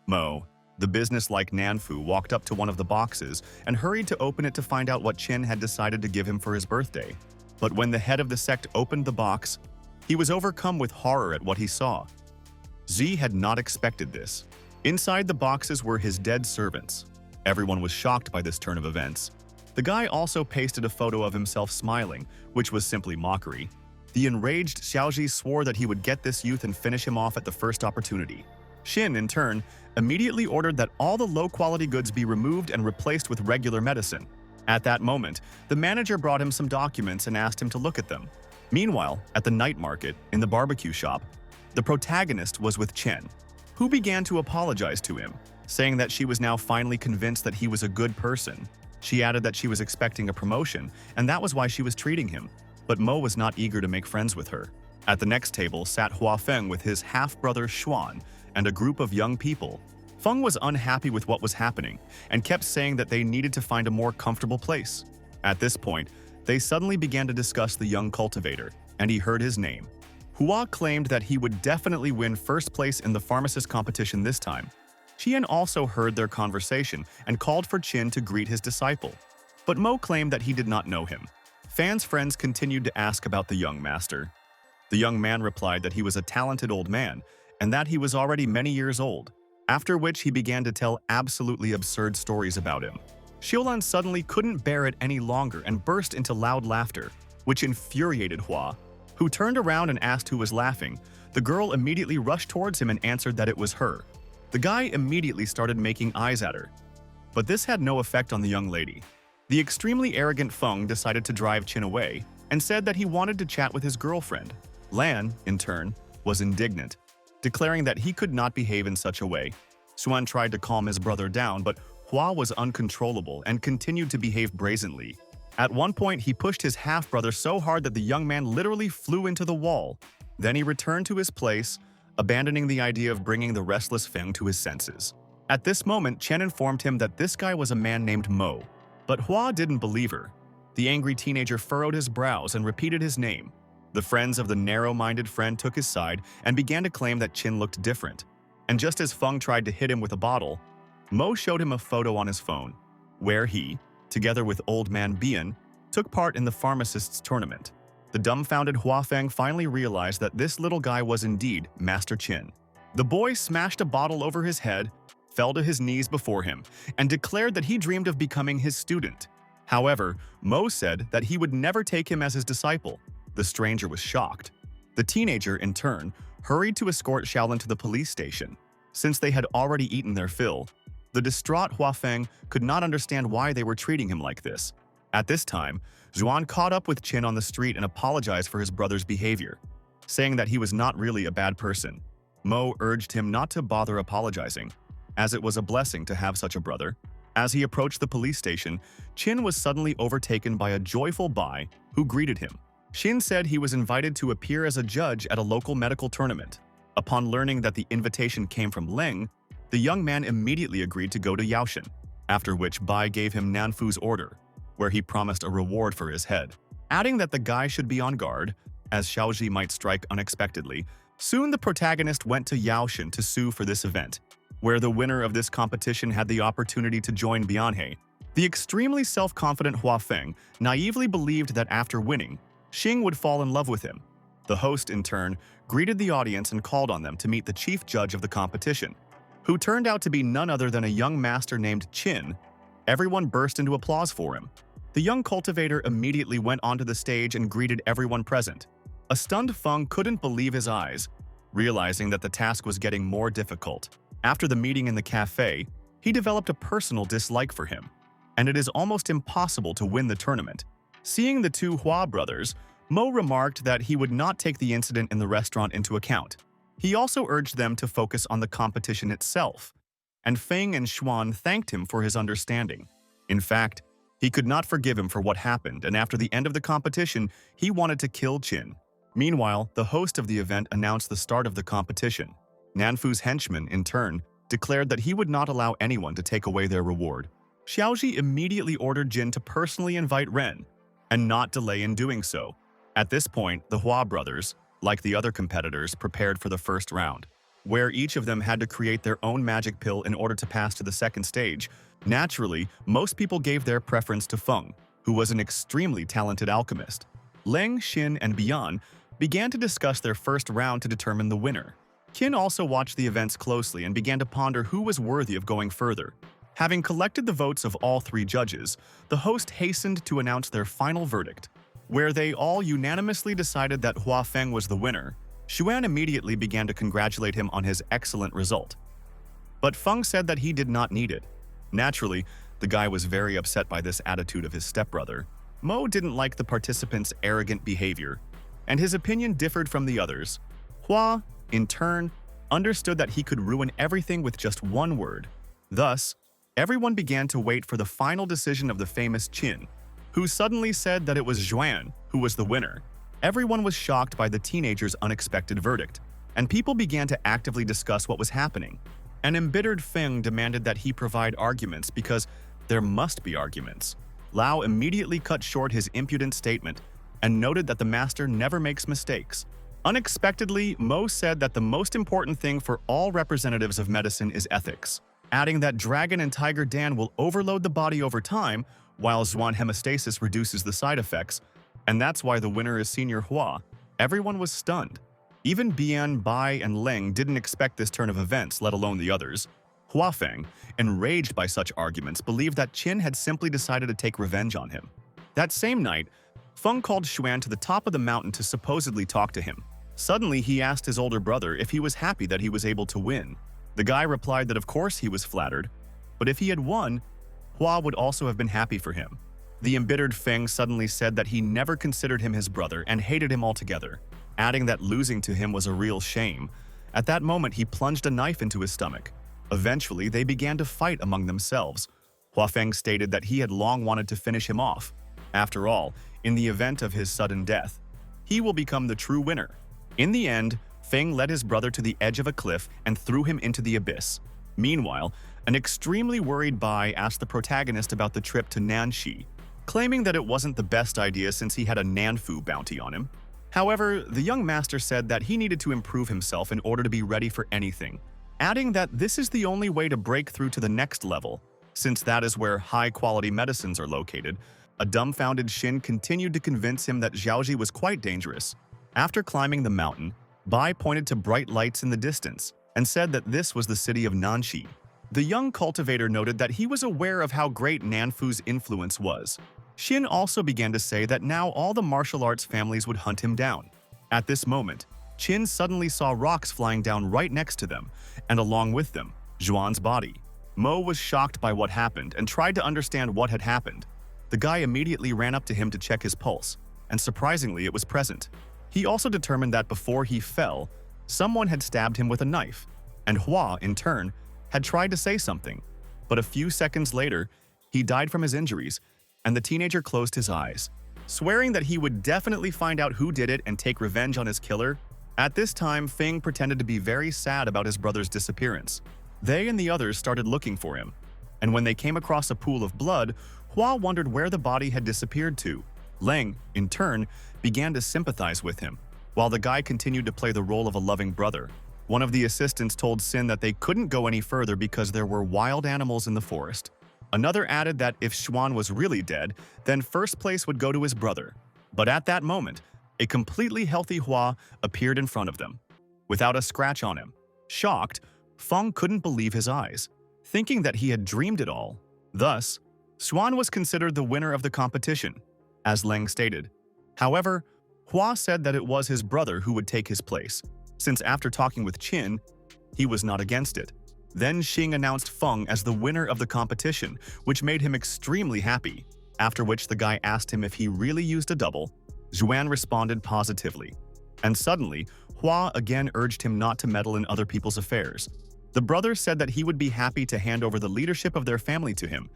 Mo. The business-like Nanfu walked up to one of the boxes and hurried to open it to find out what Qin had decided to give him for his birthday. But when the head of the sect opened the box, he was overcome with horror at what he saw. Z had not expected this. Inside the boxes were his dead servants. Everyone was shocked by this turn of events. The guy also pasted a photo of himself smiling, which was simply mockery. The enraged Xiaoji swore that he would get this youth and finish him off at the first opportunity. Xin, in turn, immediately ordered that all the low-quality goods be removed and replaced with regular medicine. At that moment, the manager brought him some documents and asked him to look at them. Meanwhile, at the night market, in the barbecue shop, the protagonist was with Chen, who began to apologize to him, saying that she was now finally convinced that he was a good person. She added that she was expecting a promotion, and that was why she was treating him. But Mo was not eager to make friends with her. At the next table sat Hua Feng with his half-brother Xuan and a group of young people. Feng was unhappy with what was happening and kept saying that they needed to find a more comfortable place. At this point, they suddenly began to discuss the young cultivator, and he heard his name. Hua claimed that he would definitely win first place in the pharmacist competition this time. Qian also heard their conversation and called for Qin to greet his disciple. But Mo claimed that he did not know him. Fan's friends continued to ask about the young master. The young man replied that he was a talented old man and that he was already many years old, after which he began to tell absolutely absurd stories about him. Xiulan suddenly couldn't bear it any longer and burst into loud laughter, which infuriated Hua, who turned around and asked who was laughing. The girl immediately rushed towards him and answered that it was her. The guy immediately started making eyes at her, but this had no effect on the young lady. The extremely arrogant Feng decided to drive Qin away and said that he wanted to chat with his girlfriend. Lan, in turn, was indignant, declaring that he could not behave in such a way. Xuan tried to calm his brother down, but Hua was uncontrollable and continued to behave brazenly. At one point, he pushed his half-brother so hard that the young man literally flew into the wall. Then he returned to his place, abandoning the idea of bringing the restless Feng to his senses. At this moment, Chen informed him that this guy was a man named Mo, but Hua didn't believe her. The angry teenager furrowed his brows and repeated his name. The friends of the narrow-minded friend took his side and began to claim that Qin looked different. And just as Feng tried to hit him with a bottle, Mo showed him a photo on his phone, where he, together with old man Bian, took part in the pharmacist's tournament. The dumbfounded Hua Feng finally realized that this little guy was indeed Master Qin. The boy smashed a bottle over his head, fell to his knees before him, and declared that he dreamed of becoming his student. However, Mo said that he would never take him as his disciple. The stranger was shocked. The teenager, in turn, hurried to escort Shaolin to the police station. Since they had already eaten their fill, the distraught Huafeng could not understand why they were treating him like this. At this time, Zhuan caught up with Qin on the street and apologized for his brother's behavior, saying that he was not really a bad person. Mo urged him not to bother apologizing, as it was a blessing to have such a brother. As he approached the police station, Qin was suddenly overtaken by a joyful Bai who greeted him. Qin said he was invited to appear as a judge at a local medical tournament. Upon learning that the invitation came from Leng, the young man immediately agreed to go to Yaoshan, after which Bai gave him Nanfu's order, where he promised a reward for his head, adding that the guy should be on guard, as Xiaoji might strike unexpectedly. Soon the protagonist went to Yaoshan to sue for this event, where the winner of this competition had the opportunity to join Bianhe. The extremely self-confident Huafeng naively believed that after winning, Xing would fall in love with him. The host, in turn, greeted the audience and called on them to meet the chief judge of the competition, who turned out to be none other than a young master named Qin. Everyone burst into applause for him. The young cultivator immediately went onto the stage and greeted everyone present. A stunned Feng couldn't believe his eyes, realizing that the task was getting more difficult. After the meeting in the cafe, he developed a personal dislike for him, and it is almost impossible to win the tournament. Seeing the two Hua brothers, Mo remarked that he would not take the incident in the restaurant into account. He also urged them to focus on the competition itself, and Feng and Xuan thanked him for his understanding. In fact, he could not forgive him for what happened, and after the end of the competition, he wanted to kill Qin. Meanwhile, the host of the event announced the start of the competition. Nanfu's henchman, in turn, declared that he would not allow anyone to take away their reward. Xiaoji immediately ordered Jin to personally invite Ren, and not delay in doing so. At this point, the Hua brothers, like the other competitors, prepared for the first round, where each of them had to create their own magic pill in order to pass to the second stage. Naturally, most people gave their preference to Feng, who was an extremely talented alchemist. Leng, Xin, and Bian began to discuss their first round to determine the winner. Qin also watched the events closely and began to ponder who was worthy of going further. Having collected the votes of all three judges, the host hastened to announce their final verdict, where they all unanimously decided that Huafeng was the winner. Xuan immediately began to congratulate him on his excellent result. But Feng said that he did not need it. Naturally, the guy was very upset by this attitude of his stepbrother. Mo didn't like the participants' arrogant behavior, and his opinion differed from the others. Hua, in turn, understood that he could ruin everything with just one word. Thus, everyone began to wait for the final decision of the famous Qin, who suddenly said that it was Zhuan who was the winner. Everyone was shocked by the teenager's unexpected verdict, and people began to actively discuss what was happening. An embittered Feng demanded that he provide arguments because there must be arguments. Lao immediately cut short his impudent statement and noted that the master never makes mistakes. Unexpectedly, Mo said that the most important thing for all representatives of medicine is ethics, adding that Dragon and Tiger Dan will overload the body over time, while Zhuan hemostasis reduces the side effects, and that's why the winner is Senior Hua. Everyone was stunned. Even Bian, Bai, and Leng didn't expect this turn of events, let alone the others. Huafeng, enraged by such arguments, believed that Qin had simply decided to take revenge on him. That same night, Feng called Xuan to the top of the mountain to supposedly talk to him. Suddenly, he asked his older brother if he was happy that he was able to win. The guy replied that of course he was flattered, but if he had won, Hua would also have been happy for him. The embittered Feng suddenly said that he never considered him his brother and hated him altogether, adding that losing to him was a real shame. At that moment, he plunged a knife into his stomach. Eventually, they began to fight among themselves. Huafeng stated that he had long wanted to finish him off. After all, in the event of his sudden death, he will become the true winner. In the end, Feng led his brother to the edge of a cliff and threw him into the abyss. Meanwhile, an extremely worried Bai asked the protagonist about the trip to Nanxi, claiming that it wasn't the best idea since he had a Nanfu bounty on him. However, the young master said that he needed to improve himself in order to be ready for anything, adding that this is the only way to break through to the next level, since that is where high-quality medicines are located. A dumbfounded Xin continued to convince him that Xiaoji was quite dangerous. After climbing the mountain, Bai pointed to bright lights in the distance and said that this was the city of Nanxi. The young cultivator noted that he was aware of how great Nanfu's influence was, Xin also began to say that now all the martial arts families would hunt him down. At this moment, Qin suddenly saw rocks flying down right next to them, and along with them, Zhuan's body. Mo was shocked by what happened and tried to understand what had happened. The guy immediately ran up to him to check his pulse, and surprisingly it was present. He also determined that before he fell, someone had stabbed him with a knife, and Hua, in turn, had tried to say something. But a few seconds later, he died from his injuries, and the teenager closed his eyes, swearing that he would definitely find out who did it and take revenge on his killer. At this time, Feng pretended to be very sad about his brother's disappearance. They and the others started looking for him, and when they came across a pool of blood, Hua wondered where the body had disappeared to. Leng, in turn, began to sympathize with him, while the guy continued to play the role of a loving brother. One of the assistants told Sin that they couldn't go any further because there were wild animals in the forest. Another added that if Xuan was really dead, then first place would go to his brother. But at that moment, a completely healthy Hua appeared in front of them, without a scratch on him. Shocked, Feng couldn't believe his eyes, thinking that he had dreamed it all. Thus, Xuan was considered the winner of the competition, as Leng stated. However, Hua said that it was his brother who would take his place, since after talking with Qin, he was not against it. Then Xing announced Feng as the winner of the competition, which made him extremely happy, after which the guy asked him if he really used a double. Zhuan responded positively, and suddenly, Hua again urged him not to meddle in other people's affairs. The brother said that he would be happy to hand over the leadership of their family to him,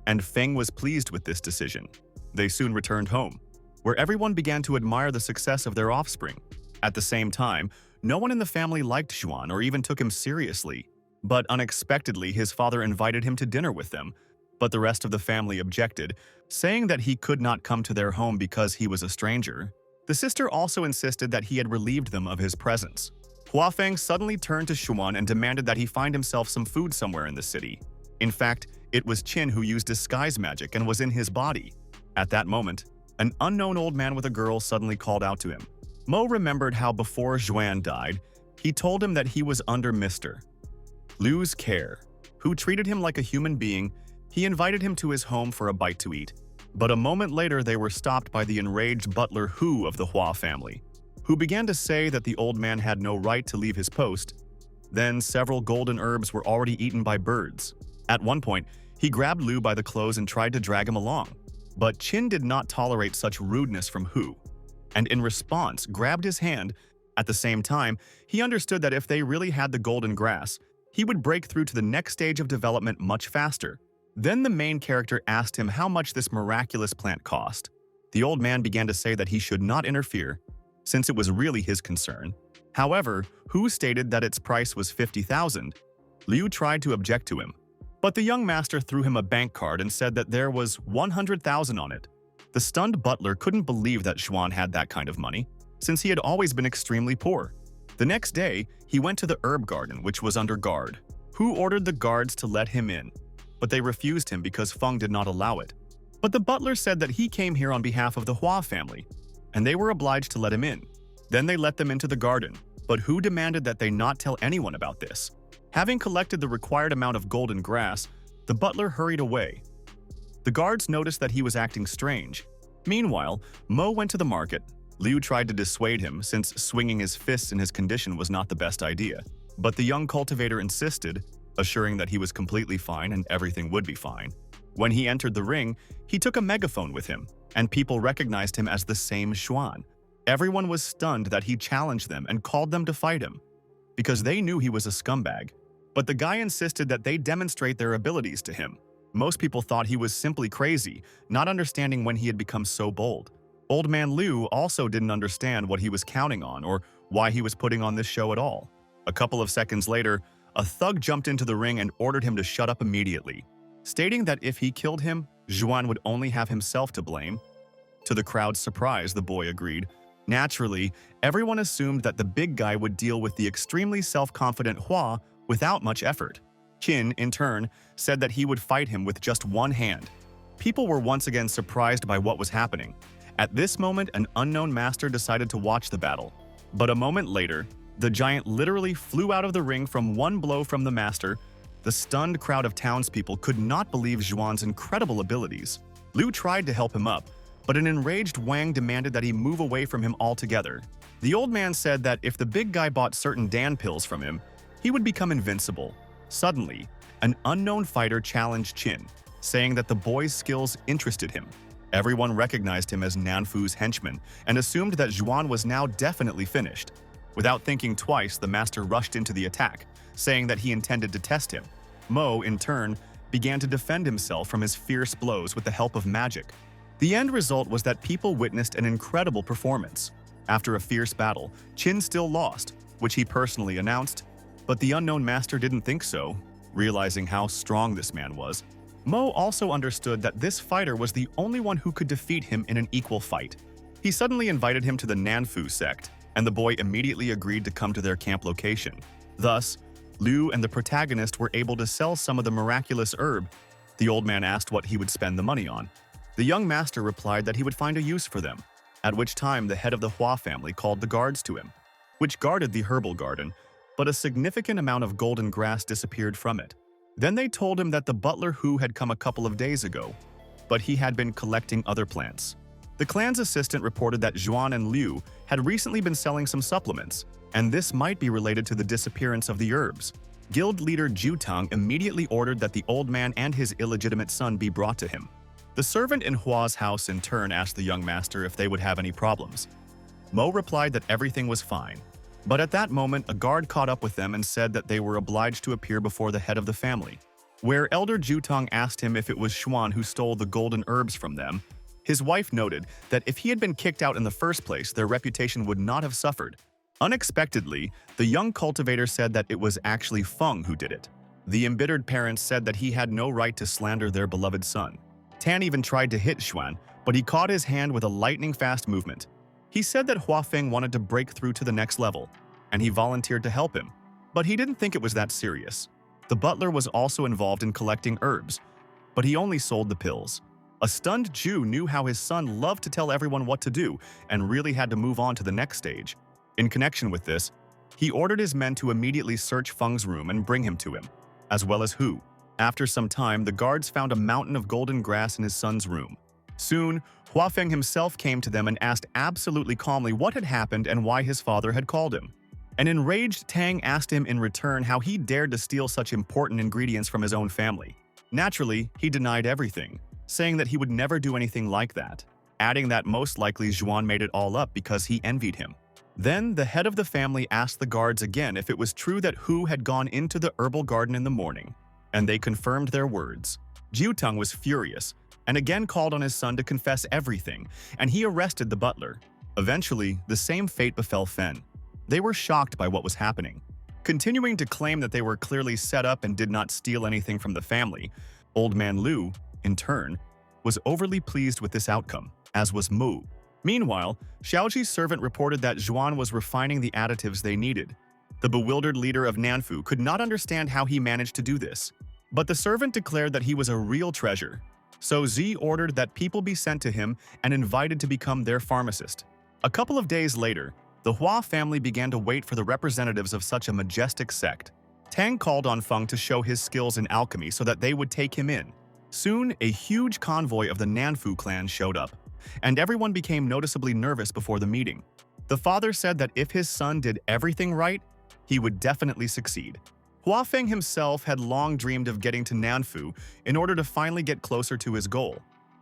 and Feng was pleased with this decision. They soon returned home, where everyone began to admire the success of their offspring. At the same time, no one in the family liked Xuan or even took him seriously. But unexpectedly, his father invited him to dinner with them, but the rest of the family objected, saying that he could not come to their home because he was a stranger. The sister also insisted that he had relieved them of his presence. Huafeng suddenly turned to Xuan and demanded that he find himself some food somewhere in the city. In fact, it was Qin who used disguise magic and was in his body. At that moment, an unknown old man with a girl suddenly called out to him. Mo remembered how before Zhuan died, he told him that he was under Mr. Liu's care, who treated him like a human being. He invited him to his home for a bite to eat. But a moment later, they were stopped by the enraged butler Hu of the Hua family, who began to say that the old man had no right to leave his post. Then several golden herbs were already eaten by birds. At one point, he grabbed Liu by the clothes and tried to drag him along. But Qin did not tolerate such rudeness from Hu, and in response grabbed his hand. At the same time, he understood that if they really had the golden grass, he would break through to the next stage of development much faster. Then the main character asked him how much this miraculous plant cost. The old man began to say that he should not interfere, since it was really his concern. However, Hu stated that its price was 50,000. Liu tried to object to him, but the young master threw him a bank card and said that there was 100,000 on it. The stunned butler couldn't believe that Xuan had that kind of money, since he had always been extremely poor. The next day, he went to the herb garden, which was under guard. Hu ordered the guards to let him in, but they refused him because Feng did not allow it. But the butler said that he came here on behalf of the Hua family, and they were obliged to let him in. Then they let them into the garden, but Hu demanded that they not tell anyone about this. Having collected the required amount of golden grass, the butler hurried away. The guards noticed that he was acting strange. Meanwhile, Mo went to the market. Liu tried to dissuade him, since swinging his fists in his condition was not the best idea. But the young cultivator insisted, assuring that he was completely fine and everything would be fine. When he entered the ring, he took a megaphone with him, and people recognized him as the same Xuan. Everyone was stunned that he challenged them and called them to fight him, because they knew he was a scumbag. But the guy insisted that they demonstrate their abilities to him. Most people thought he was simply crazy, not understanding when he had become so bold. Old man Liu also didn't understand what he was counting on or why he was putting on this show at all. A couple of seconds later, a thug jumped into the ring and ordered him to shut up immediately, stating that if he killed him, Zhuan would only have himself to blame. To the crowd's surprise, the boy agreed. Naturally, everyone assumed that the big guy would deal with the extremely self-confident Hua without much effort. Qin, in turn, said that he would fight him with just one hand. People were once again surprised by what was happening. At this moment, an unknown master decided to watch the battle. But a moment later, the giant literally flew out of the ring from one blow from the master. The stunned crowd of townspeople could not believe Zhuan's incredible abilities. Liu tried to help him up, but an enraged Wang demanded that he move away from him altogether. The old man said that if the big guy bought certain Dan pills from him, he would become invincible. Suddenly, an unknown fighter challenged Qin, saying that the boy's skills interested him. Everyone recognized him as Nanfu's henchman and assumed that Zhuan was now definitely finished. Without thinking twice, the master rushed into the attack, saying that he intended to test him. Mo, in turn, began to defend himself from his fierce blows with the help of magic. The end result was that people witnessed an incredible performance. After a fierce battle, Qin still lost, which he personally announced, but the unknown master didn't think so. Realizing how strong this man was, Mo also understood that this fighter was the only one who could defeat him in an equal fight. He suddenly invited him to the Nanfu sect, and the boy immediately agreed to come to their camp location. Thus, Liu and the protagonist were able to sell some of the miraculous herb. The old man asked what he would spend the money on. The young master replied that he would find a use for them, at which time the head of the Hua family called the guards to him, which guarded the herbal garden, but a significant amount of golden grass disappeared from it. Then they told him that the butler Hu had come a couple of days ago, but he had been collecting other plants. The clan's assistant reported that Zhuan and Liu had recently been selling some supplements, and this might be related to the disappearance of the herbs. Guild leader Jutang immediately ordered that the old man and his illegitimate son be brought to him. The servant in Hua's house in turn asked the young master if they would have any problems. Mo replied that everything was fine, but at that moment a guard caught up with them and said that they were obliged to appear before the head of the family. Where Elder Jutang asked him if it was Xuan who stole the golden herbs from them, his wife noted that if he had been kicked out in the first place, their reputation would not have suffered. Unexpectedly, the young cultivator said that it was actually Feng who did it. The embittered parents said that he had no right to slander their beloved son. Tan even tried to hit Xuan, but he caught his hand with a lightning-fast movement. He said that Huafeng wanted to break through to the next level, and he volunteered to help him. But he didn't think it was that serious. The butler was also involved in collecting herbs, but he only sold the pills. A stunned Jew knew how his son loved to tell everyone what to do and really had to move on to the next stage. In connection with this, he ordered his men to immediately search Feng's room and bring him to him, as well as Hu. After some time, the guards found a mountain of golden grass in his son's room. Soon, Huafeng himself came to them and asked absolutely calmly what had happened and why his father had called him. An enraged Tang asked him in return how he dared to steal such important ingredients from his own family. Naturally, he denied everything, saying that he would never do anything like that, adding that most likely Zhuan made it all up because he envied him. Then, the head of the family asked the guards again if it was true that Hu had gone into the herbal garden in the morning, and they confirmed their words. Jiuteng was furious, and again called on his son to confess everything, and he arrested the butler. Eventually, the same fate befell Fen. They were shocked by what was happening. Continuing to claim that they were clearly set up and did not steal anything from the family, Old Man Liu, in turn, was overly pleased with this outcome, as was Mu. Meanwhile, Xiaoji's servant reported that Zhuan was refining the additives they needed. The bewildered leader of Nanfu could not understand how he managed to do this, but the servant declared that he was a real treasure. So Zi ordered that people be sent to him and invited to become their pharmacist. A couple of days later, the Hua family began to wait for the representatives of such a majestic sect. Tang called on Feng to show his skills in alchemy so that they would take him in. Soon, a huge convoy of the Nanfu clan showed up, and everyone became noticeably nervous before the meeting. The father said that if his son did everything right, he would definitely succeed. Huafeng himself had long dreamed of getting to Nanfu in order to finally get closer to his goal.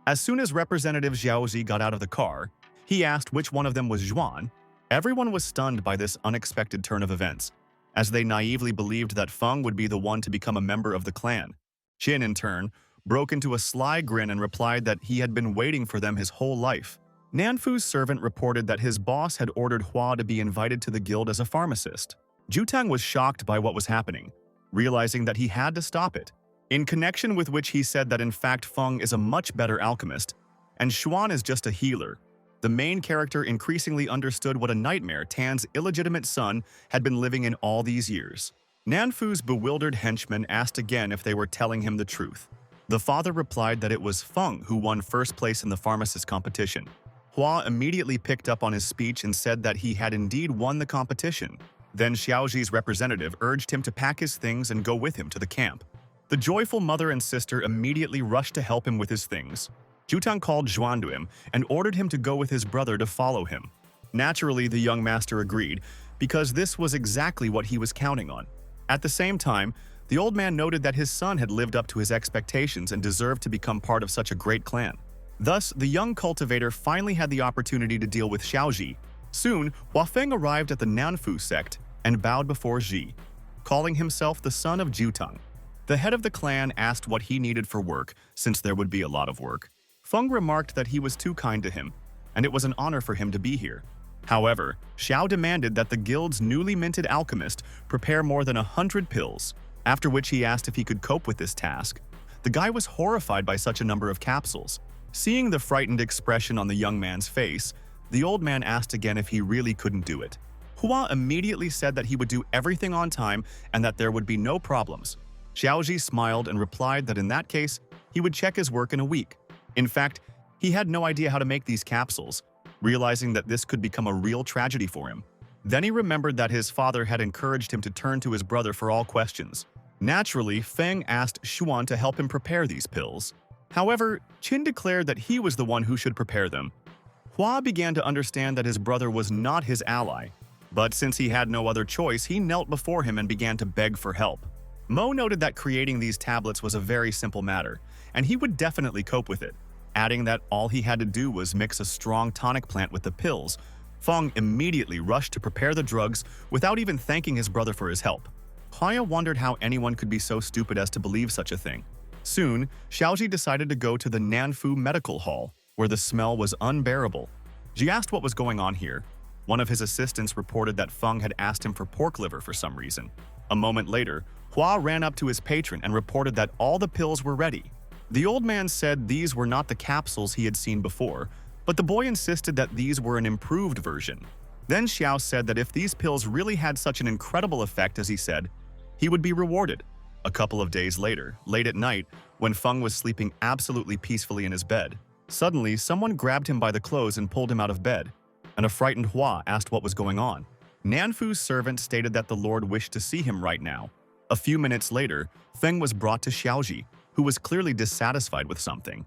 As soon as Representative Xiaozi got out of the car, he asked which one of them was Zhuan. Everyone was stunned by this unexpected turn of events, as they naively believed that Feng would be the one to become a member of the clan. Qin, in turn, broke into a sly grin and replied that he had been waiting for them his whole life. Nanfu's servant reported that his boss had ordered Hua to be invited to the guild as a pharmacist. Jutang was shocked by what was happening, realizing that he had to stop it, in connection with which he said that in fact Feng is a much better alchemist, and Xuan is just a healer. The main character increasingly understood what a nightmare Tan's illegitimate son had been living in all these years. Nanfu's bewildered henchmen asked again if they were telling him the truth. The father replied that it was Feng who won first place in the pharmacist competition. Hua immediately picked up on his speech and said that he had indeed won the competition. Then Xiaoji's representative urged him to pack his things and go with him to the camp. The joyful mother and sister immediately rushed to help him with his things. Jutang called Zhuan to him and ordered him to go with his brother to follow him. Naturally, the young master agreed, because this was exactly what he was counting on. At the same time, the old man noted that his son had lived up to his expectations and deserved to become part of such a great clan. Thus, the young cultivator finally had the opportunity to deal with Xiaoji. Soon, Huafeng arrived at the Nanfu sect and bowed before Ji, calling himself the son of Jutang. The head of the clan asked what he needed for work, since there would be a lot of work. Feng remarked that he was too kind to him, and it was an honor for him to be here. However, Xiao demanded that the guild's newly minted alchemist prepare more than 100 pills, after which he asked if he could cope with this task. The guy was horrified by such a number of capsules. Seeing the frightened expression on the young man's face, the old man asked again if he really couldn't do it. Hua immediately said that he would do everything on time and that there would be no problems. Xiaoji smiled and replied that in that case, he would check his work in a week. In fact, he had no idea how to make these capsules, realizing that this could become a real tragedy for him. Then he remembered that his father had encouraged him to turn to his brother for all questions. Naturally, Feng asked Xuan to help him prepare these pills. However, Qin declared that he was the one who should prepare them. Hua began to understand that his brother was not his ally, but since he had no other choice, he knelt before him and began to beg for help. Mo noted that creating these tablets was a very simple matter, and he would definitely cope with it, adding that all he had to do was mix a strong tonic plant with the pills. Feng immediately rushed to prepare the drugs without even thanking his brother for his help. Haya wondered how anyone could be so stupid as to believe such a thing. Soon, Xiaoji decided to go to the Nanfu Medical Hall, where the smell was unbearable. She asked what was going on here. One of his assistants reported that Feng had asked him for pork liver for some reason. A moment later, Hua ran up to his patron and reported that all the pills were ready. The old man said these were not the capsules he had seen before, but the boy insisted that these were an improved version. Then Xiao said that if these pills really had such an incredible effect as he said, he would be rewarded. A couple of days later, late at night, when Feng was sleeping absolutely peacefully in his bed, suddenly someone grabbed him by the clothes and pulled him out of bed, and a frightened Hua asked what was going on. Nanfu's servant stated that the Lord wished to see him right now. A few minutes later, Feng was brought to Xiaoji, who was clearly dissatisfied with something.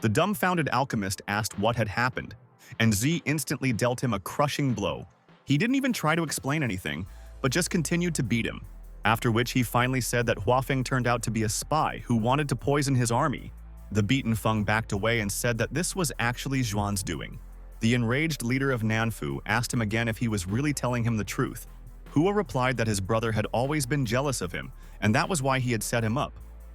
The dumbfounded alchemist asked what had happened, and Zi instantly dealt him a crushing blow. He didn't even try to explain anything, but just continued to beat him, after which he finally said that Huafeng turned out to be a spy who wanted to poison his army. The beaten Feng backed away and said that this was actually Zhuan's doing. The enraged leader of Nanfu asked him again if he was really telling him the truth. Hua replied that his brother had always been jealous of him, and that was why he had set him up.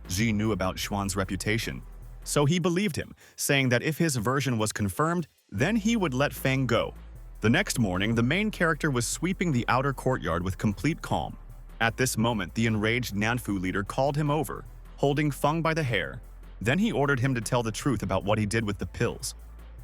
Ji knew about Xuan's reputation, so he believed him, saying that if his version was confirmed, then he would let Feng go. The next morning, the main character was sweeping the outer courtyard with complete calm. At this moment, the enraged Nanfu leader called him over, holding Feng by the hair. Then he ordered him to tell the truth about what he did with the pills.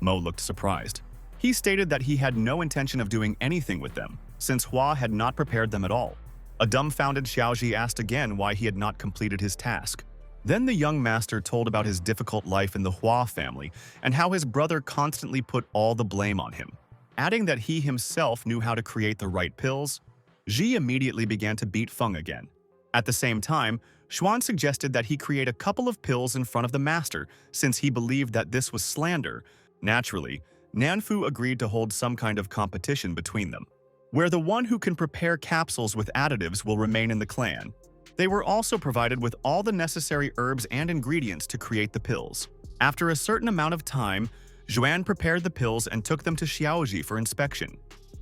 Mo looked surprised. He stated that he had no intention of doing anything with them, since Hua had not prepared them at all. A dumbfounded Xiaoji asked again why he had not completed his task. Then the young master told about his difficult life in the Hua family and how his brother constantly put all the blame on him. Adding that he himself knew how to create the right pills, Ji immediately began to beat Feng again. At the same time, Xuan suggested that he create a couple of pills in front of the master since he believed that this was slander. Naturally, Nanfu agreed to hold some kind of competition between them, where the one who can prepare capsules with additives will remain in the clan. They were also provided with all the necessary herbs and ingredients to create the pills. After a certain amount of time, Zhuan prepared the pills and took them to Xiaoji for inspection.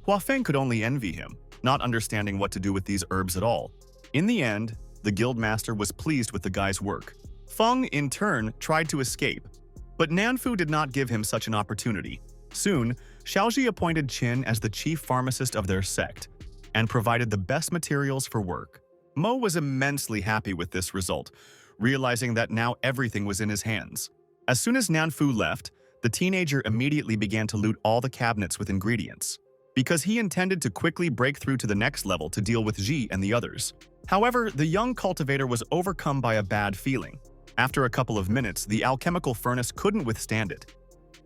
Huafeng could only envy him, not understanding what to do with these herbs at all. In the end, the guildmaster was pleased with the guy's work. Feng, in turn, tried to escape, but Nanfu did not give him such an opportunity. Soon, Xiaoji appointed Qin as the chief pharmacist of their sect and provided the best materials for work. Mo was immensely happy with this result, realizing that now everything was in his hands. As soon as Nanfu left, the teenager immediately began to loot all the cabinets with ingredients, because he intended to quickly break through to the next level to deal with Ji and the others. However, the young cultivator was overcome by a bad feeling. After a couple of minutes, the alchemical furnace couldn't withstand it,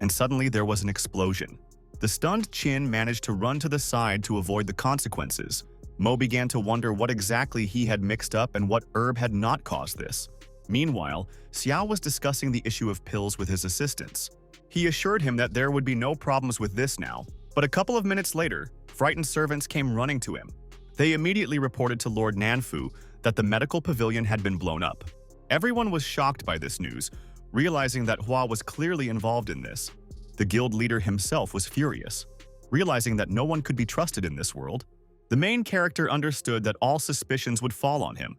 and suddenly there was an explosion. The stunned Qin managed to run to the side to avoid the consequences. Mo began to wonder what exactly he had mixed up and what herb had not caused this. Meanwhile, Xiao was discussing the issue of pills with his assistants. He assured him that there would be no problems with this now, but a couple of minutes later, frightened servants came running to him. They immediately reported to Lord Nanfu that the medical pavilion had been blown up. Everyone was shocked by this news, realizing that Hua was clearly involved in this. The guild leader himself was furious, realizing that no one could be trusted in this world. The main character understood that all suspicions would fall on him.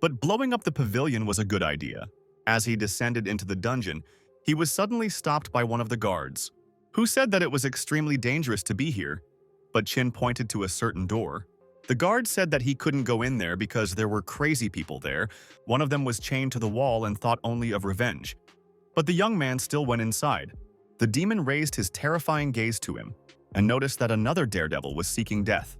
But blowing up the pavilion was a good idea. As he descended into the dungeon, he was suddenly stopped by one of the guards, who said that it was extremely dangerous to be here, but Chin pointed to a certain door. The guard said that he couldn't go in there because there were crazy people there. One of them was chained to the wall and thought only of revenge. But the young man still went inside. The demon raised his terrifying gaze to him and noticed that another daredevil was seeking death.